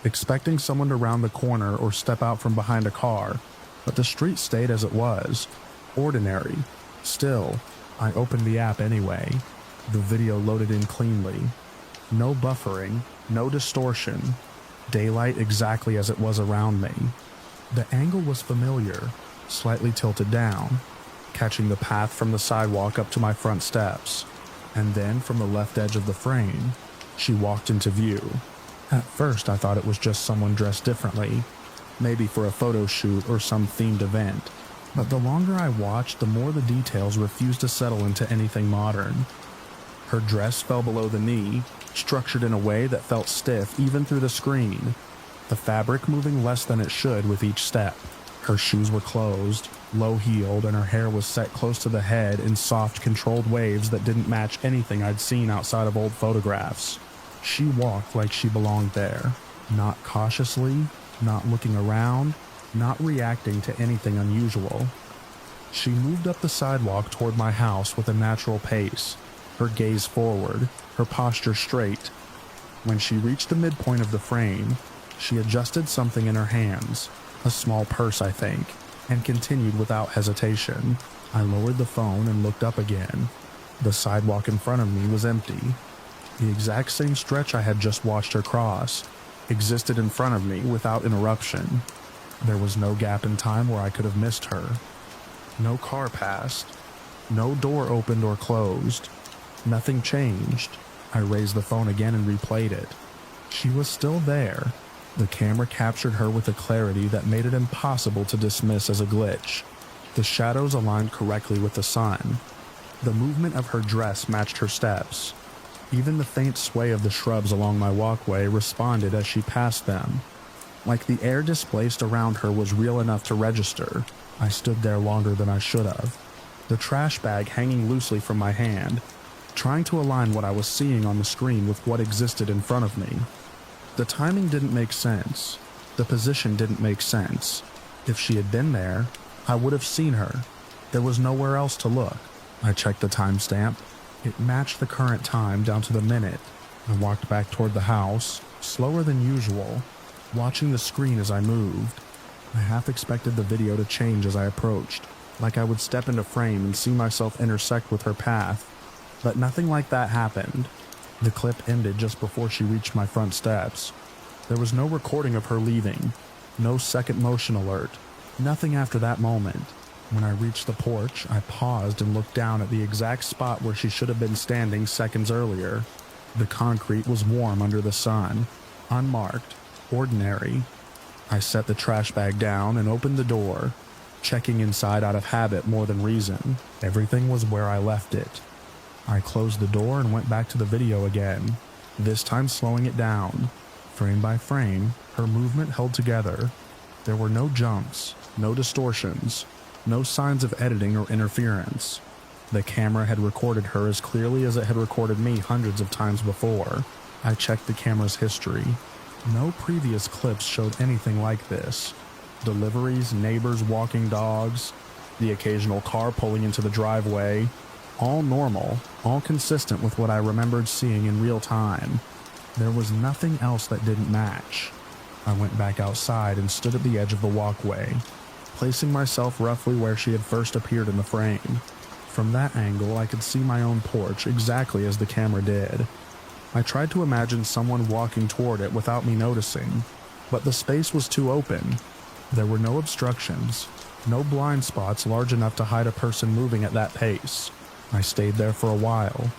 expecting someone to round the corner or step out from behind a car, but the street stayed as it was, ordinary. Still, I opened the app anyway. The video loaded in cleanly. No buffering, no distortion. Daylight exactly as it was around me. The angle was familiar, slightly tilted down, catching the path from the sidewalk up to my front steps. And then from the left edge of the frame, she walked into view. At first I thought it was just someone dressed differently, maybe for a photo shoot or some themed event. But the longer I watched, the more the details refused to settle into anything modern. Her dress fell below the knee, structured in a way that felt stiff even through the screen, the fabric moving less than it should with each step. Her shoes were closed, low-heeled, and her hair was set close to the head in soft, controlled waves that didn't match anything I'd seen outside of old photographs. She walked like she belonged there, not cautiously, not looking around, not reacting to anything unusual. She moved up the sidewalk toward my house with a natural pace, her gaze forward, her posture straight. When she reached the midpoint of the frame, she adjusted something in her hands, a small purse I think, and continued without hesitation. I lowered the phone and looked up again. The sidewalk in front of me was empty. The exact same stretch I had just watched her cross existed in front of me without interruption. There was no gap in time where I could have missed her. No car passed. No door opened or closed. Nothing changed. I raised the phone again and replayed it. She was still there. The camera captured her with a clarity that made it impossible to dismiss as a glitch. The shadows aligned correctly with the sun. The movement of her dress matched her steps. Even the faint sway of the shrubs along my walkway responded as she passed them. Like the air displaced around her was real enough to register. I stood there longer than I should have, the trash bag hanging loosely from my hand, trying to align what I was seeing on the screen with what existed in front of me. The timing didn't make sense. The position didn't make sense. If she had been there, I would have seen her. There was nowhere else to look. I checked the timestamp. It matched the current time down to the minute. I walked back toward the house, slower than usual, watching the screen as I moved. I half expected the video to change as I approached, like I would step into frame and see myself intersect with her path. But nothing like that happened. The clip ended just before she reached my front steps. There was no recording of her leaving, no second motion alert, nothing after that moment. When I reached the porch, I paused and looked down at the exact spot where she should have been standing seconds earlier. The concrete was warm under the sun, unmarked, ordinary. I set the trash bag down and opened the door, checking inside out of habit more than reason. Everything was where I left it. I closed the door and went back to the video again, this time slowing it down. Frame by frame, her movement held together. There were no jumps, no distortions, no signs of editing or interference. The camera had recorded her as clearly as it had recorded me hundreds of times before. I checked the camera's history. No previous clips showed anything like this. Deliveries, neighbors walking dogs, the occasional car pulling into the driveway, all normal, all consistent with what I remembered seeing in real time. There was nothing else that didn't match. I went back outside and stood at the edge of the walkway, placing myself roughly where she had first appeared in the frame. From that angle, I could see my own porch exactly as the camera did. I tried to imagine someone walking toward it without me noticing, but the space was too open. There were no obstructions, no blind spots large enough to hide a person moving at that pace. I stayed there for a while,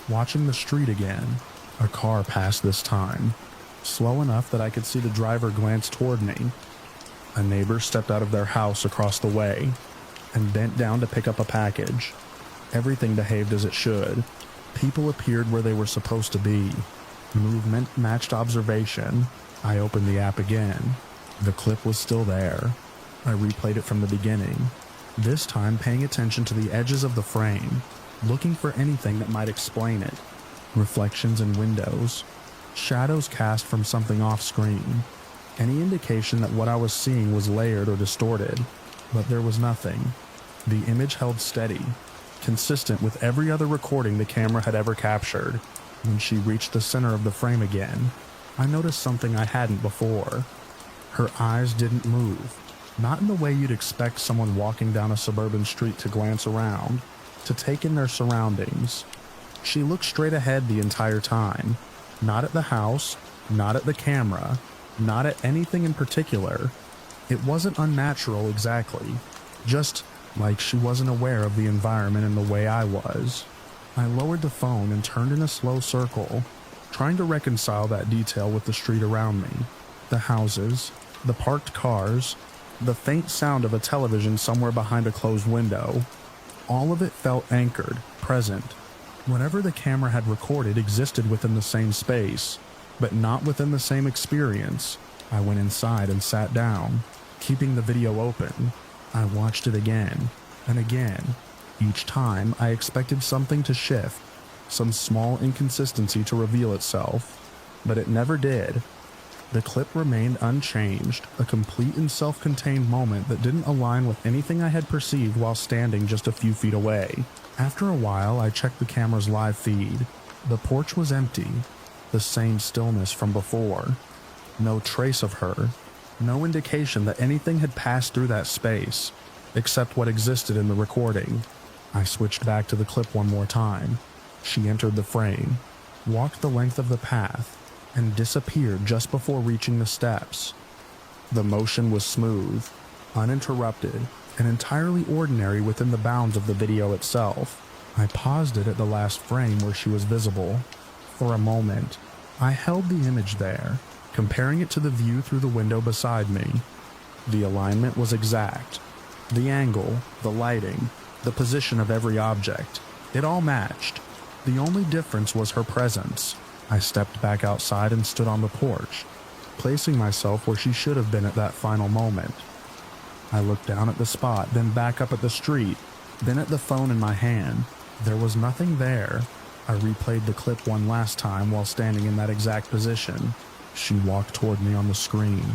watching the street again. A car passed this time, slow enough that I could see the driver glance toward me. A neighbor stepped out of their house across the way and bent down to pick up a package. Everything behaved as it should. People appeared where they were supposed to be. Movement matched observation. I opened the app again. The clip was still there. I replayed it from the beginning, this time paying attention to the edges of the frame, looking for anything that might explain it. Reflections in windows, shadows cast from something off-screen, any indication that what I was seeing was layered or distorted, but there was nothing. The image held steady, consistent with every other recording the camera had ever captured. When she reached the center of the frame again, I noticed something I hadn't before. Her eyes didn't move, not in the way you'd expect someone walking down a suburban street to glance around, to take in their surroundings. She looked straight ahead the entire time, not at the house, not at the camera, not at anything in particular. It wasn't unnatural exactly, just like she wasn't aware of the environment in the way I was. I lowered the phone and turned in a slow circle, trying to reconcile that detail with the street around me. The houses, the parked cars, the faint sound of a television somewhere behind a closed window. All of it felt anchored, present. Whatever the camera had recorded existed within the same space, but not within the same experience. I went inside and sat down, keeping the video open. I watched it again and again. Each time, I expected something to shift, some small inconsistency to reveal itself, but it never did. The clip remained unchanged, a complete and self-contained moment that didn't align with anything I had perceived while standing just a few feet away. After a while, I checked the camera's live feed. The porch was empty, the same stillness from before. No trace of her, no indication that anything had passed through that space, except what existed in the recording. I switched back to the clip one more time. She entered the frame, walked the length of the path, and disappeared just before reaching the steps. The motion was smooth, uninterrupted, and entirely ordinary within the bounds of the video itself. I paused it at the last frame where she was visible. For a moment, I held the image there, comparing it to the view through the window beside me. The alignment was exact. The angle, the lighting, the position of every object, it all matched. The only difference was her presence. I stepped back outside and stood on the porch, placing myself where she should have been at that final moment. I looked down at the spot, then back up at the street, then at the phone in my hand. There was nothing there. I replayed the clip one last time while standing in that exact position. She walked toward me on the screen,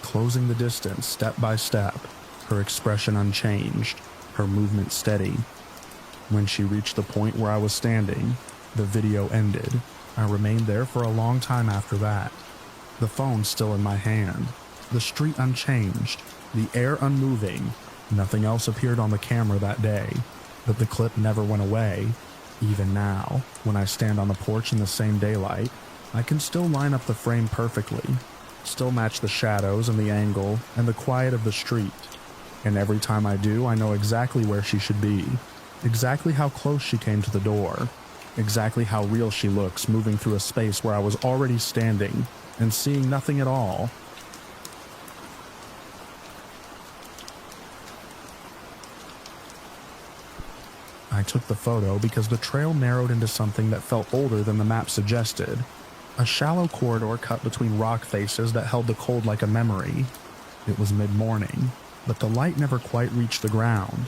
closing the distance step by step, her expression unchanged, her movement steady. When she reached the point where I was standing, the video ended. I remained there for a long time after that. The phone still in my hand, the street unchanged, the air unmoving. Nothing else appeared on the camera that day, but the clip never went away. Even now, when I stand on the porch in the same daylight, I can still line up the frame perfectly, still match the shadows and the angle and the quiet of the street. And every time I do, I know exactly where she should be, exactly how close she came to the door, exactly how real she looks moving through a space where I was already standing and seeing nothing at all. I took the photo because the trail narrowed into something that felt older than the map suggested. A shallow corridor cut between rock faces that held the cold like a memory. It was mid-morning, but the light never quite reached the ground.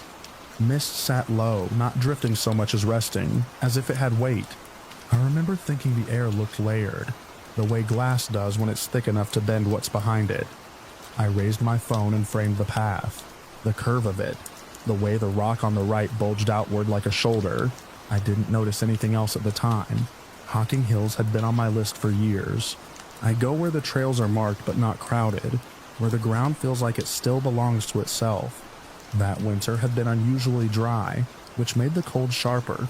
Mist sat low, not drifting so much as resting, as if it had weight. I remember thinking the air looked layered, the way glass does when it's thick enough to bend what's behind it. I raised my phone and framed the path, the curve of it, the way the rock on the right bulged outward like a shoulder. I didn't notice anything else at the time. Hocking Hills had been on my list for years. I go where the trails are marked but not crowded, where the ground feels like it still belongs to itself. That winter had been unusually dry, which made the cold sharper.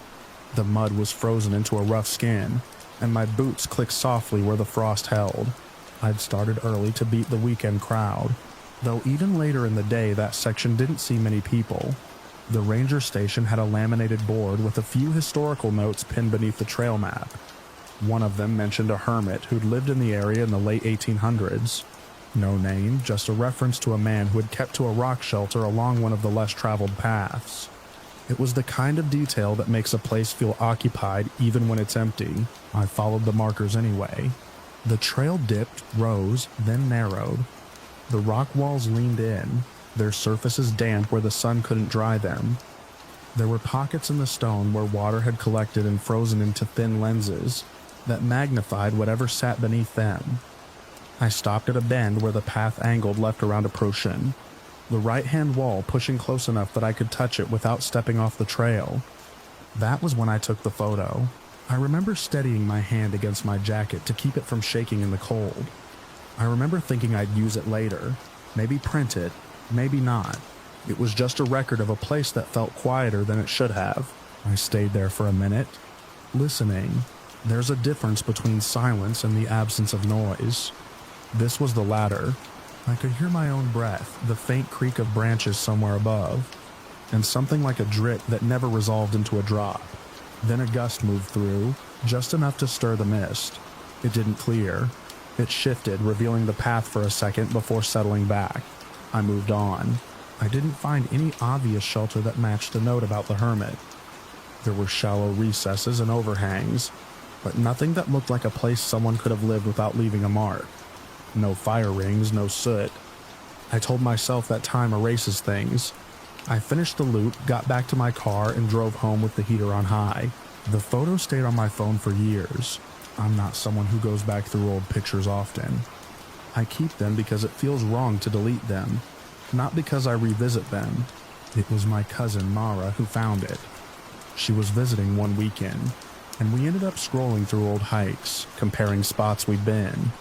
The mud was frozen into a rough skin, and my boots clicked softly where the frost held. I'd started early to beat the weekend crowd, though even later in the day that section didn't see many people. The ranger station had a laminated board with a few historical notes pinned beneath the trail map. One of them mentioned a hermit who'd lived in the area in the late 1800s. No name, just a reference to a man who had kept to a rock shelter along one of the less traveled paths. It was the kind of detail that makes a place feel occupied even when it's empty. I followed the markers anyway. The trail dipped, rose, then narrowed. The rock walls leaned in, their surfaces damp where the sun couldn't dry them. There were pockets in the stone where water had collected and frozen into thin lenses that magnified whatever sat beneath them. I stopped at a bend where the path angled left around a prosciutto, the right-hand wall pushing close enough that I could touch it without stepping off the trail. That was when I took the photo. I remember steadying my hand against my jacket to keep it from shaking in the cold. I remember thinking I'd use it later, maybe print it, maybe not. It was just a record of a place that felt quieter than it should have. I stayed there for a minute, listening. There's a difference between silence and the absence of noise. This was the latter. I could hear my own breath, the faint creak of branches somewhere above, and something like a drip that never resolved into a drop. Then a gust moved through, just enough to stir the mist. It didn't clear. It shifted, revealing the path for a second before settling back. I moved on. I didn't find any obvious shelter that matched the note about the hermit. There were shallow recesses and overhangs, but nothing that looked like a place someone could have lived without leaving a mark. No fire rings, no soot. I told myself that time erases things. I finished the loop, got back to my car, and drove home with the heater on high. The photo stayed on my phone for years. I'm not someone who goes back through old pictures often. I keep them because it feels wrong to delete them, not because I revisit them. It was my cousin Mara who found it. She was visiting one weekend, and we ended up scrolling through old hikes, comparing spots we'd been.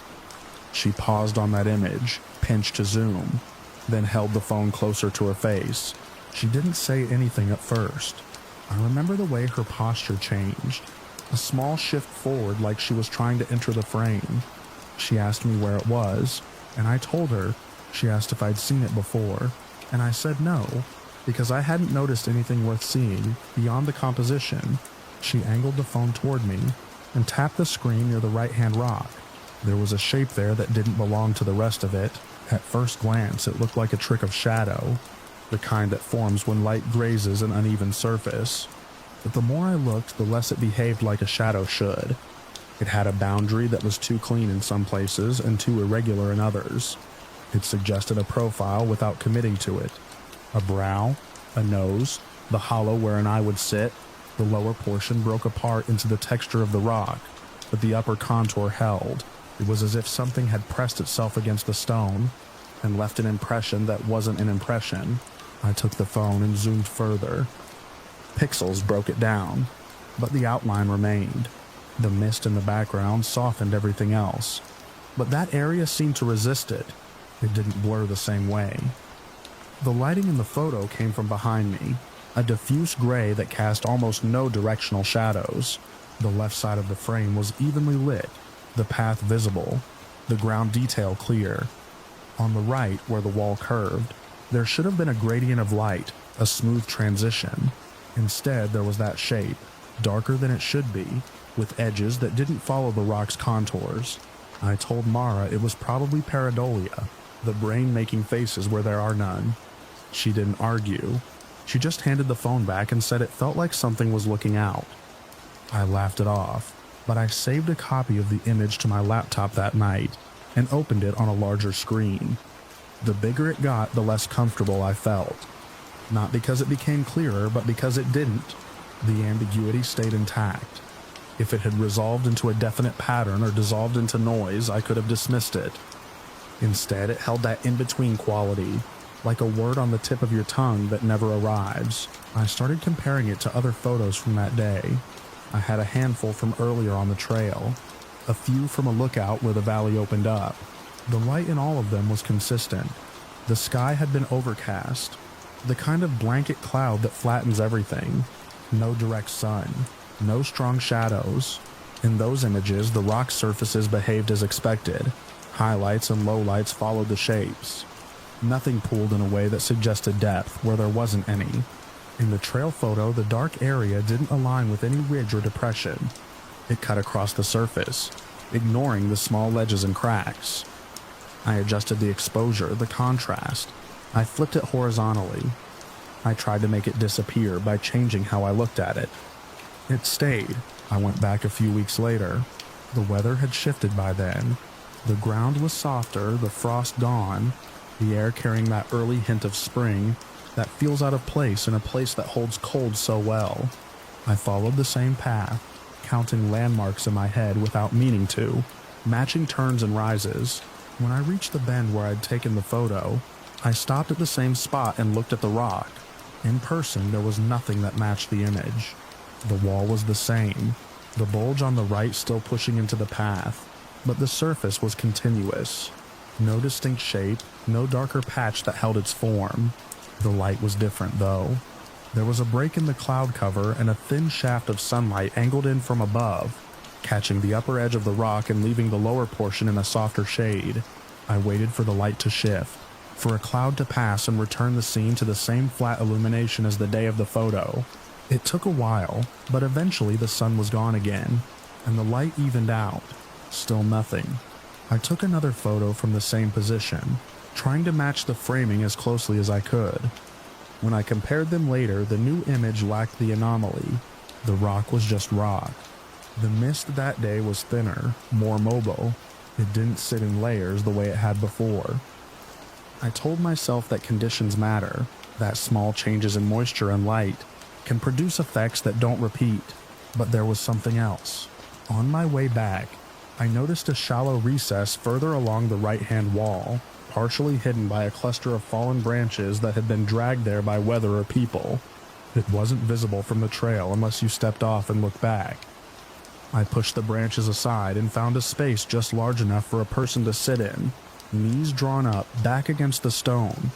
She paused on that image, pinched to zoom, then held the phone closer to her face. She didn't say anything at first. I remember the way her posture changed, a small shift forward like she was trying to enter the frame. She asked me where it was, and I told her. She asked if I'd seen it before, and I said no, because I hadn't noticed anything worth seeing beyond the composition. She angled the phone toward me and tapped the screen near the right-hand rock. There was a shape there that didn't belong to the rest of it. At first glance, it looked like a trick of shadow, the kind that forms when light grazes an uneven surface. But the more I looked, the less it behaved like a shadow should. It had a boundary that was too clean in some places and too irregular in others. It suggested a profile without committing to it. A brow, a nose, the hollow where an eye would sit. The lower portion broke apart into the texture of the rock, but the upper contour held. It was as if something had pressed itself against the stone and left an impression that wasn't an impression. I took the phone and zoomed further. Pixels broke it down, but the outline remained. The mist in the background softened everything else, but that area seemed to resist it. It didn't blur the same way. The lighting in the photo came from behind me, a diffuse gray that cast almost no directional shadows. The left side of the frame was evenly lit, the path visible, the ground detail clear. On the right, where the wall curved, there should have been a gradient of light, a smooth transition. Instead, there was that shape, darker than it should be, with edges that didn't follow the rock's contours. I told Mara it was probably pareidolia, the brain making faces where there are none. She didn't argue. She just handed the phone back and said it felt like something was looking out. I laughed it off, but I saved a copy of the image to my laptop that night and opened it on a larger screen. The bigger it got, the less comfortable I felt. Not because it became clearer, but because it didn't. The ambiguity stayed intact. If it had resolved into a definite pattern or dissolved into noise, I could have dismissed it. Instead, it held that in-between quality, like a word on the tip of your tongue that never arrives. I started comparing it to other photos from that day. I had a handful from earlier on the trail, a few from a lookout where the valley opened up. The light in all of them was consistent. The sky had been overcast, the kind of blanket cloud that flattens everything. No direct sun, no strong shadows. In those images, the rock surfaces behaved as expected. Highlights and lowlights followed the shapes. Nothing pooled in a way that suggested depth where there wasn't any. In the trail photo, the dark area didn't align with any ridge or depression. It cut across the surface, ignoring the small ledges and cracks. I adjusted the exposure, the contrast. I flipped it horizontally. I tried to make it disappear by changing how I looked at it. It stayed. I went back a few weeks later. The weather had shifted by then. The ground was softer, the frost gone, the air carrying that early hint of spring that feels out of place in a place that holds cold so well. I followed the same path, counting landmarks in my head without meaning to, matching turns and rises. When I reached the bend where I'd taken the photo, I stopped at the same spot and looked at the rock. In person, there was nothing that matched the image. The wall was the same, the bulge on the right still pushing into the path, but the surface was continuous. No distinct shape, no darker patch that held its form. The light was different, though. There was a break in the cloud cover and a thin shaft of sunlight angled in from above, catching the upper edge of the rock and leaving the lower portion in a softer shade. I waited for the light to shift, for a cloud to pass and return the scene to the same flat illumination as the day of the photo. It took a while, but eventually the sun was gone again, and the light evened out. Still nothing. I took another photo from the same position, trying to match the framing as closely as I could. When I compared them later, the new image lacked the anomaly. The rock was just rock. The mist that day was thinner, more mobile. It didn't sit in layers the way it had before. I told myself that conditions matter, that small changes in moisture and light can produce effects that don't repeat, but there was something else. On my way back, I noticed a shallow recess further along the right-hand wall, partially hidden by a cluster of fallen branches that had been dragged there by weather or people. It wasn't visible from the trail unless you stepped off and looked back. I pushed the branches aside and found a space just large enough for a person to sit in, knees drawn up, back against the stone.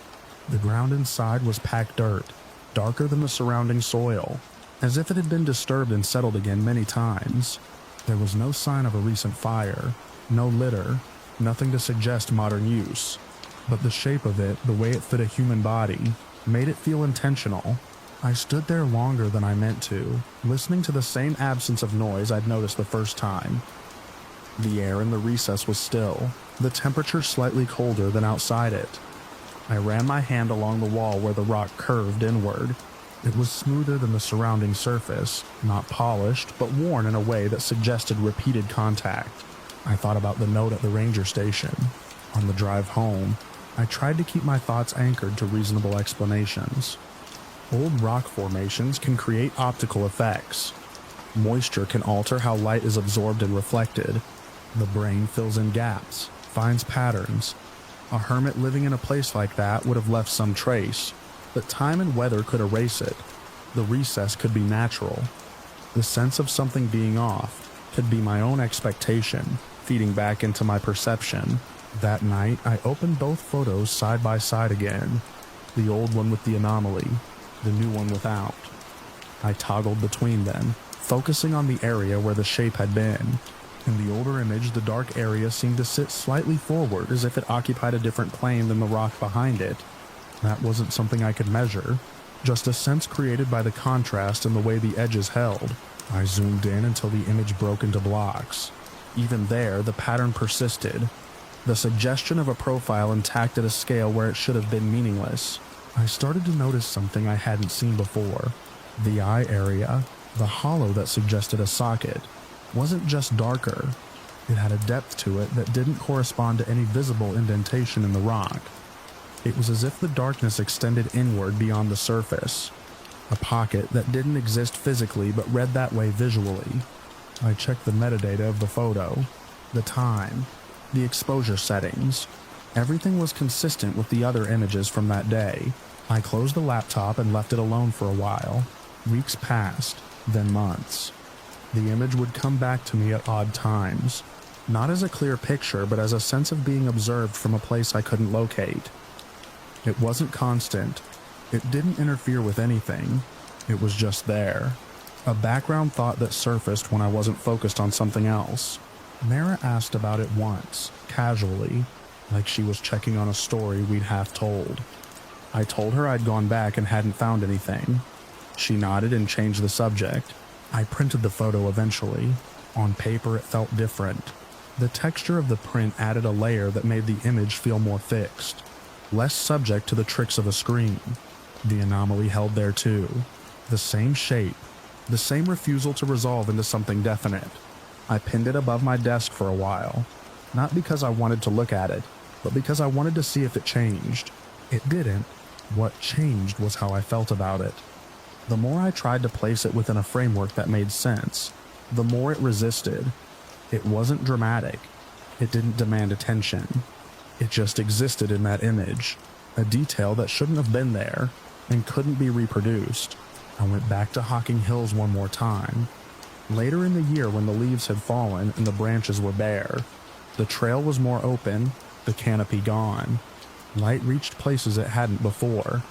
The ground inside was packed dirt, darker than the surrounding soil, as if it had been disturbed and settled again many times. There was no sign of a recent fire, no litter, nothing to suggest modern use. But the shape of it, the way it fit a human body, made it feel intentional. I stood there longer than I meant to, listening to the same absence of noise I'd noticed the first time. The air in the recess was still, the temperature slightly colder than outside it. I ran my hand along the wall where the rock curved inward. It was smoother than the surrounding surface, not polished, but worn in a way that suggested repeated contact. I thought about the note at the ranger station. On the drive home, I tried to keep my thoughts anchored to reasonable explanations. Old rock formations can create optical effects. Moisture can alter how light is absorbed and reflected. The brain fills in gaps, finds patterns. A hermit living in a place like that would have left some trace, but time and weather could erase it. The recess could be natural. The sense of something being off could be my own expectation, feeding back into my perception. That night, I opened both photos side by side again, the old one with the anomaly, the new one without. I toggled between them, focusing on the area where the shape had been. In the older image, the dark area seemed to sit slightly forward, as if it occupied a different plane than the rock behind it. That wasn't something I could measure, just a sense created by the contrast and the way the edges held. I zoomed in until the image broke into blocks. Even there, the pattern persisted, the suggestion of a profile intact at a scale where it should have been meaningless. I started to notice something I hadn't seen before. The eye area, the hollow that suggested a socket, wasn't just darker. It had a depth to it that didn't correspond to any visible indentation in the rock. It was as if the darkness extended inward beyond the surface. A pocket that didn't exist physically but read that way visually. I checked the metadata of the photo, the time, the exposure settings. Everything was consistent with the other images from that day. I closed the laptop and left it alone for a while. Weeks passed, then months. The image would come back to me at odd times, not as a clear picture but as a sense of being observed from a place I couldn't locate. It wasn't constant. It didn't interfere with anything. It was just there. A background thought that surfaced when I wasn't focused on something else. Mara asked about it once, casually, like she was checking on a story we'd half told. I told her I'd gone back and hadn't found anything. She nodded and changed the subject. I printed the photo eventually. On paper, it felt different. The texture of the print added a layer that made the image feel more fixed, less subject to the tricks of a screen. The anomaly held there too. The same shape, the same refusal to resolve into something definite. I pinned it above my desk for a while, not because I wanted to look at it, but because I wanted to see if it changed. It didn't. What changed was how I felt about it. The more I tried to place it within a framework that made sense, the more it resisted. It wasn't dramatic. It didn't demand attention. It just existed in that image, a detail that shouldn't have been there and couldn't be reproduced. I went back to Hocking Hills one more time. Later in the year when the leaves had fallen and the branches were bare, the trail was more open, the canopy gone. Light reached places it hadn't before.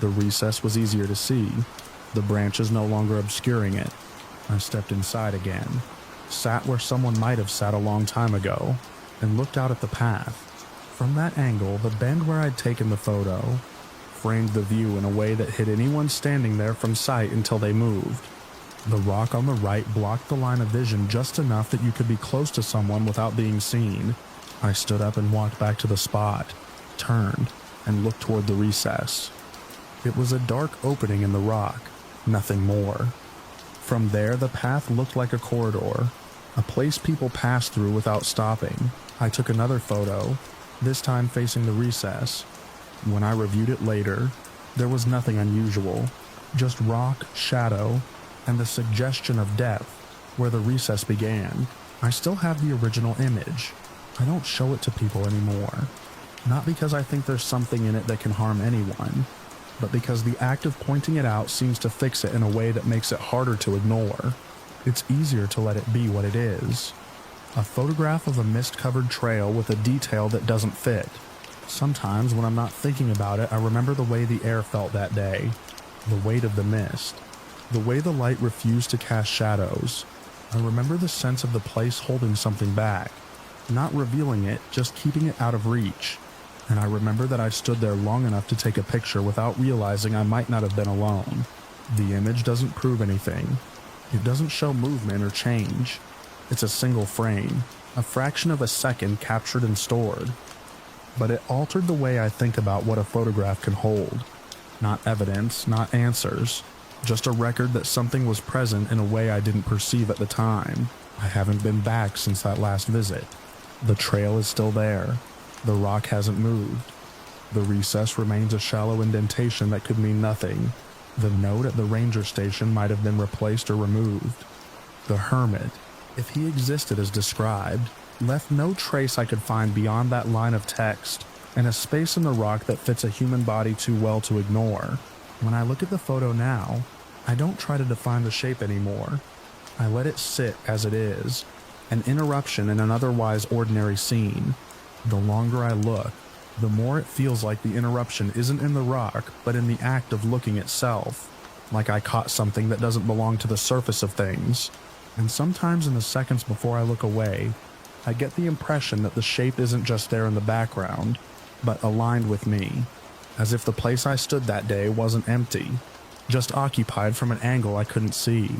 The recess was easier to see, the branches no longer obscuring it. I stepped inside again, sat where someone might have sat a long time ago, and looked out at the path. From that angle, the bend where I'd taken the photo framed the view in a way that hid anyone standing there from sight until they moved. The rock on the right blocked the line of vision just enough that you could be close to someone without being seen. I stood up and walked back to the spot, turned, and looked toward the recess. It was a dark opening in the rock, nothing more. From there, the path looked like a corridor, a place people passed through without stopping. I took another photo, this time facing the recess. When I reviewed it later, there was nothing unusual, just rock, shadow, and the suggestion of depth where the recess began. I still have the original image. I don't show it to people anymore. Not because I think there's something in it that can harm anyone, but because the act of pointing it out seems to fix it in a way that makes it harder to ignore. It's easier to let it be what it is. A photograph of a mist-covered trail with a detail that doesn't fit. Sometimes when I'm not thinking about it, I remember the way the air felt that day, the weight of the mist, the way the light refused to cast shadows. I remember the sense of the place holding something back, not revealing it, just keeping it out of reach. And I remember that I stood there long enough to take a picture without realizing I might not have been alone. The image doesn't prove anything. It doesn't show movement or change. It's a single frame, a fraction of a second captured and stored. But it altered the way I think about what a photograph can hold. Not evidence, not answers, just a record that something was present in a way I didn't perceive at the time. I haven't been back since that last visit. The trail is still there. The rock hasn't moved. The recess remains a shallow indentation that could mean nothing. The note at the ranger station might have been replaced or removed. The hermit, if he existed as described, left no trace I could find beyond that line of text, and a space in the rock that fits a human body too well to ignore. When I look at the photo now, I don't try to define the shape anymore. I let it sit as it is, an interruption in an otherwise ordinary scene. The longer I look, the more it feels like the interruption isn't in the rock, but in the act of looking itself. Like I caught something that doesn't belong to the surface of things. And sometimes in the seconds before I look away, I get the impression that the shape isn't just there in the background, but aligned with me. As if the place I stood that day wasn't empty, just occupied from an angle I couldn't see,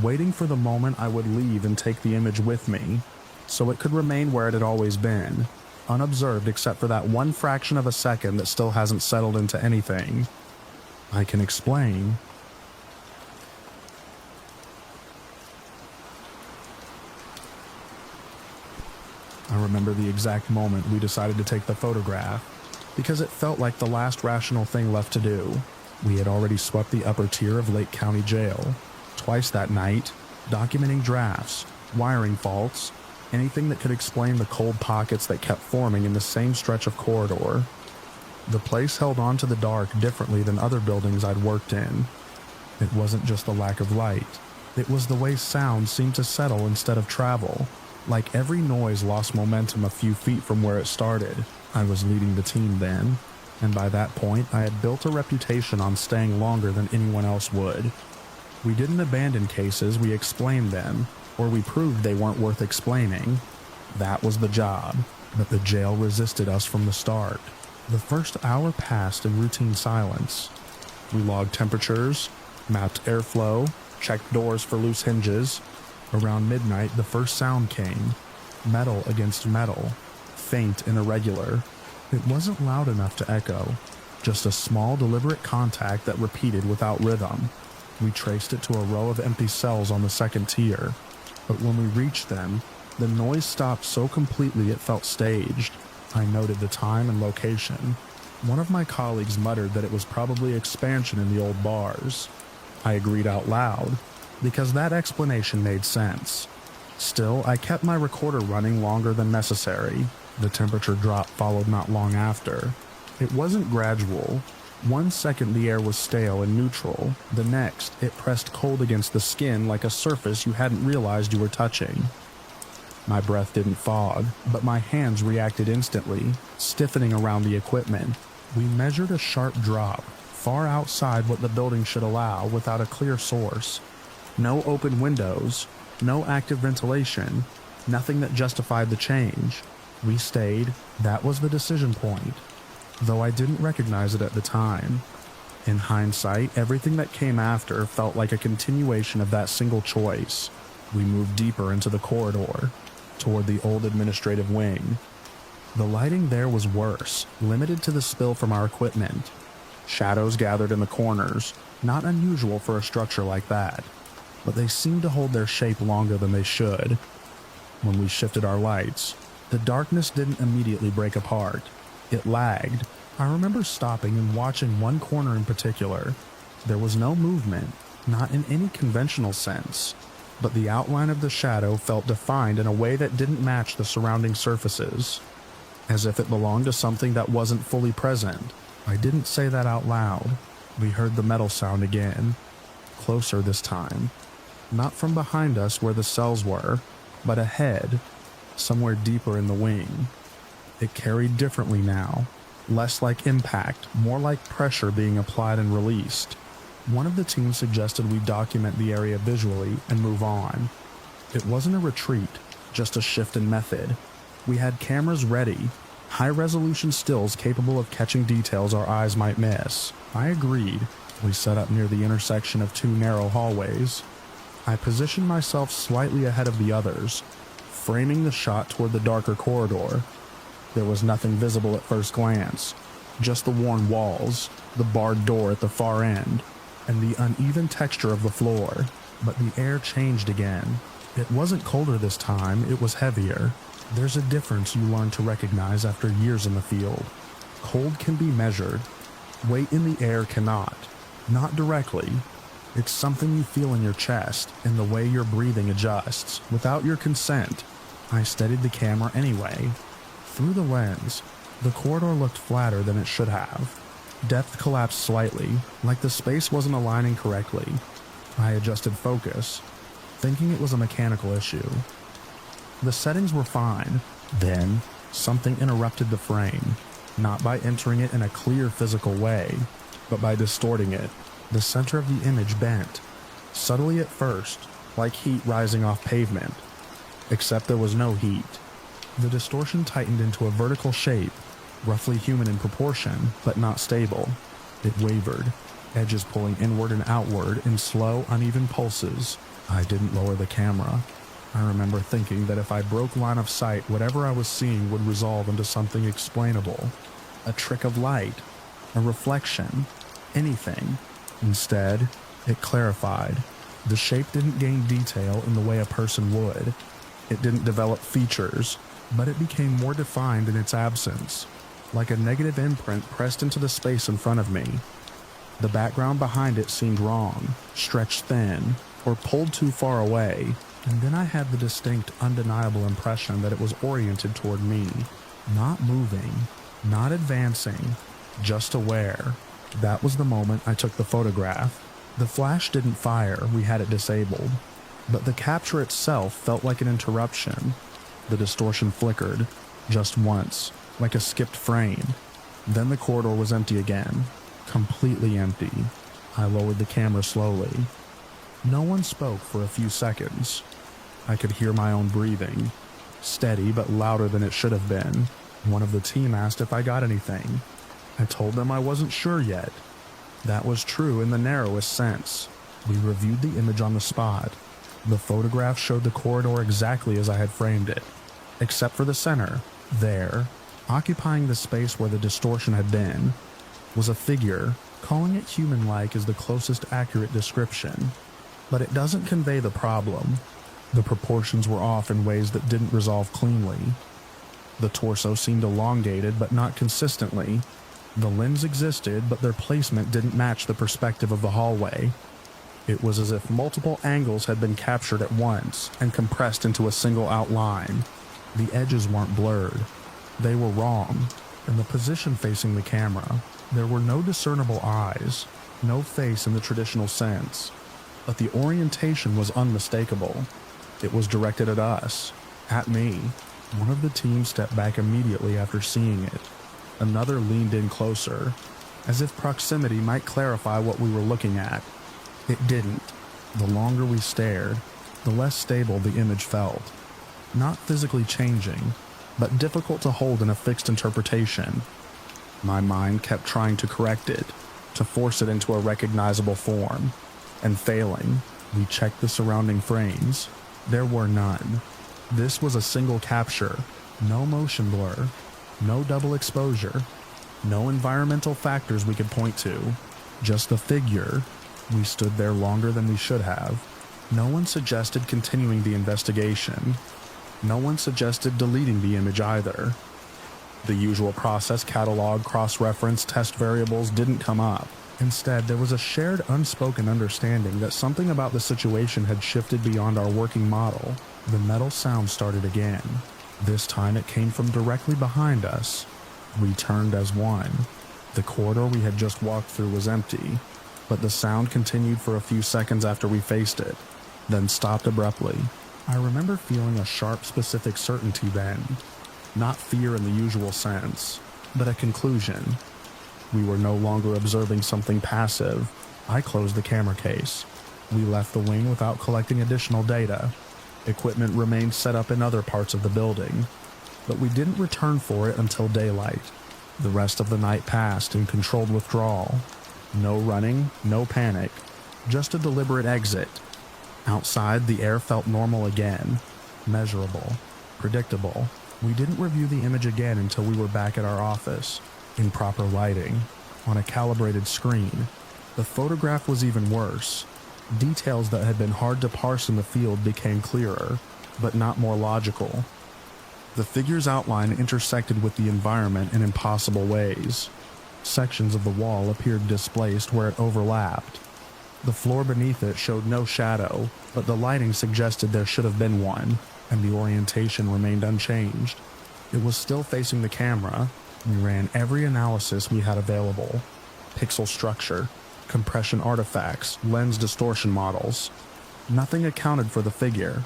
waiting for the moment I would leave and take the image with me, so it could remain where it had always been, unobserved except for that one fraction of a second that still hasn't settled into anything. I can explain. I remember the exact moment we decided to take the photograph, because it felt like the last rational thing left to do. We had already swept the upper tier of Lake County Jail, twice that night, documenting drafts, wiring faults, anything that could explain the cold pockets that kept forming in the same stretch of corridor. The place held on to the dark differently than other buildings I'd worked in. It wasn't just the lack of light. It was the way sound seemed to settle instead of travel. Like every noise lost momentum a few feet from where it started. I was leading the team then, and by that point I had built a reputation on staying longer than anyone else would. We didn't abandon cases, we explained them, or we proved they weren't worth explaining. That was the job, but the jail resisted us from the start. The first hour passed in routine silence. We logged temperatures, mapped airflow, checked doors for loose hinges. Around midnight, the first sound came. Metal against metal, faint and irregular. It wasn't loud enough to echo, just a small, deliberate contact that repeated without rhythm. We traced it to a row of empty cells on the second tier, but when we reached them, the noise stopped so completely it felt staged. I noted the time and location. One of my colleagues muttered that it was probably expansion in the old bars. I agreed out loud, because that explanation made sense. Still, I kept my recorder running longer than necessary. The temperature drop followed not long after. It wasn't gradual. 1 second the air was stale and neutral. The next, it pressed cold against the skin like a surface you hadn't realized you were touching. My breath didn't fog, but my hands reacted instantly, stiffening around the equipment. We measured a sharp drop, far outside what the building should allow, without a clear source. No open windows, no active ventilation, nothing that justified the change. We stayed. That was the decision point, though I didn't recognize it at the time. In hindsight, everything that came after felt like a continuation of that single choice. We moved deeper into the corridor, toward the old administrative wing. The lighting there was worse, limited to the spill from our equipment. Shadows gathered in the corners, not unusual for a structure like that. but they seemed to hold their shape longer than they should. When we shifted our lights, the darkness didn't immediately break apart. It lagged. I remember stopping and watching one corner in particular. There was no movement, not in any conventional sense, but the outline of the shadow felt defined in a way that didn't match the surrounding surfaces, as if it belonged to something that wasn't fully present. I didn't say that out loud. We heard the metal sound again, closer this time. Not from behind us where the cells were, but ahead, somewhere deeper in the wing. It carried differently now, less like impact, more like pressure being applied and released. One of the teams suggested we document the area visually and move on. It wasn't a retreat, just a shift in method. We had cameras ready, high-resolution stills capable of catching details our eyes might miss. I agreed. We set up near the intersection of two narrow hallways. I positioned myself slightly ahead of the others, framing the shot toward the darker corridor. There was nothing visible at first glance, just the worn walls, the barred door at the far end, and the uneven texture of the floor. But the air changed again. It wasn't colder this time, it was heavier. There's a difference you learn to recognize after years in the field. Cold can be measured. Weight in the air cannot. Not directly. It's something you feel in your chest, in the way your breathing adjusts, without your consent. I steadied the camera anyway. Through the lens, the corridor looked flatter than it should have. Depth collapsed slightly, like the space wasn't aligning correctly. I adjusted focus, thinking it was a mechanical issue. The settings were fine. Then, something interrupted the frame, not by entering it in a clear physical way, but by distorting it. The center of the image bent, subtly at first, like heat rising off pavement. Except there was no heat. The distortion tightened into a vertical shape, roughly human in proportion, but not stable. It wavered, edges pulling inward and outward in slow, uneven pulses. I didn't lower the camera. I remember thinking that if I broke line of sight, whatever I was seeing would resolve into something explainable. A trick of light, a reflection, anything. Instead, it clarified. The shape didn't gain detail in the way a person would. It didn't develop features, but it became more defined in its absence, like a negative imprint pressed into the space in front of me. The background behind it seemed wrong, stretched thin, or pulled too far away, and then I had the distinct, undeniable impression that it was oriented toward me, not moving, not advancing, just aware. That was the moment I took the photograph. The flash didn't fire, we had it disabled, but the capture itself felt like an interruption. The distortion flickered, just once, like a skipped frame. Then the corridor was empty again, completely empty. I lowered the camera slowly. No one spoke for a few seconds. I could hear my own breathing, steady but louder than it should have been. One of the team asked if I got anything. I told them I wasn't sure yet. That was true in the narrowest sense. We reviewed the image on the spot. The photograph showed the corridor exactly as I had framed it, except for the center. There, occupying the space where the distortion had been, was a figure. Calling it human-like is the closest accurate description, but it doesn't convey the problem. The proportions were off in ways that didn't resolve cleanly. The torso seemed elongated, but not consistently. The limbs existed, but their placement didn't match the perspective of the hallway. It was as if multiple angles had been captured at once and compressed into a single outline. The edges weren't blurred. They were wrong. In the position facing the camera, there were no discernible eyes, no face in the traditional sense, but the orientation was unmistakable. It was directed at us, at me. One of the team stepped back immediately after seeing it. Another leaned in closer, as if proximity might clarify what we were looking at. It didn't. The longer we stared, the less stable the image felt. Not physically changing, but difficult to hold in a fixed interpretation. My mind kept trying to correct it, to force it into a recognizable form, and failing, we checked the surrounding frames. There were none. This was a single capture, no motion blur, no double exposure, no environmental factors we could point to, just the figure. We stood there longer than we should have, No one suggested continuing the investigation. No one suggested deleting the image either. The usual process catalog, cross-reference, test variables didn't come up. Instead, there was a shared unspoken understanding that something about the situation had shifted beyond our working model. The metal sound started again. This time it came from directly behind us. We turned as one. The corridor we had just walked through was empty, but the sound continued for a few seconds after we faced it, then stopped abruptly. I remember feeling a sharp, specific certainty then. Not fear in the usual sense, but a conclusion. We were no longer observing something passive. I closed the camera case. We left the wing without collecting additional data. Equipment remained set up in other parts of the building, but we didn't return for it until daylight. The rest of the night passed in controlled withdrawal. No running, no panic, just a deliberate exit. Outside, the air felt normal again, measurable, predictable. We didn't review the image again until we were back at our office, in proper lighting, on a calibrated screen. The photograph was even worse. Details that had been hard to parse in the field became clearer, but not more logical. The figure's outline intersected with the environment in impossible ways. Sections of the wall appeared displaced where it overlapped. The floor beneath it showed no shadow, but the lighting suggested there should have been one, and the orientation remained unchanged. It was still facing the camera. We ran every analysis we had available: pixel structure, compression artifacts, lens distortion models. Nothing accounted for the figure.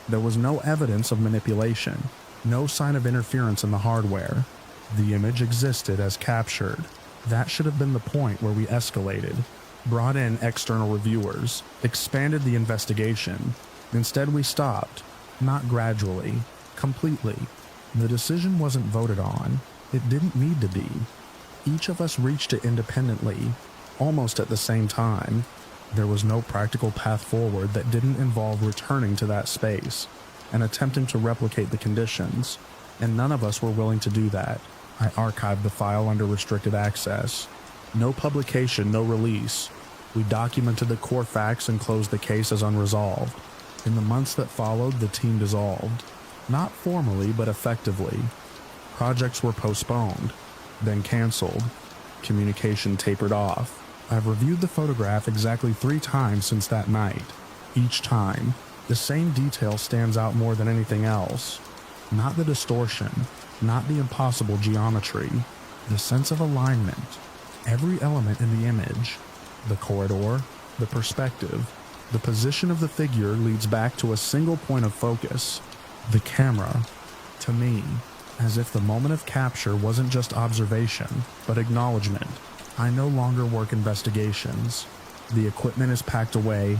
There was no evidence of manipulation, no sign of interference in the hardware. The image existed as captured. That should have been the point where we escalated, brought in external reviewers, expanded the investigation. Instead, we stopped, not gradually, completely. The decision wasn't voted on. It didn't need to be. Each of us reached it independently, almost at the same time. There was no practical path forward that didn't involve returning to that space and attempting to replicate the conditions, and none of us were willing to do that. I archived the file under restricted access. No publication, no release. We documented the core facts and closed the case as unresolved. In the months that followed, the team dissolved. Not formally, but effectively. Projects were postponed, then canceled. Communication tapered off. I've reviewed the photograph exactly 3 times since that night. Each time, the same detail stands out more than anything else. Not the distortion, not the impossible geometry, the sense of alignment. Every element in the image, the corridor, the perspective, the position of the figure leads back to a single point of focus: the camera. To me, as if the moment of capture wasn't just observation, but acknowledgement. I no longer work investigations. The equipment is packed away.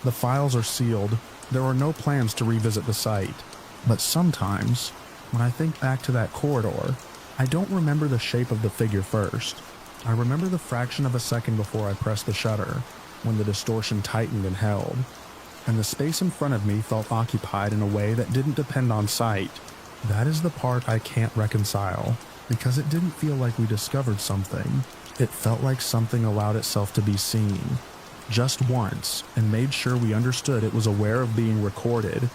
The files are sealed. There are no plans to revisit the site. But sometimes, when I think back to that corridor, I don't remember the shape of the figure first. I remember the fraction of a second before I pressed the shutter, when the distortion tightened and held, and the space in front of me felt occupied in a way that didn't depend on sight. That is the part I can't reconcile, because it didn't feel like we discovered something. It felt like something allowed itself to be seen, just once, and made sure we understood it was aware of being recorded,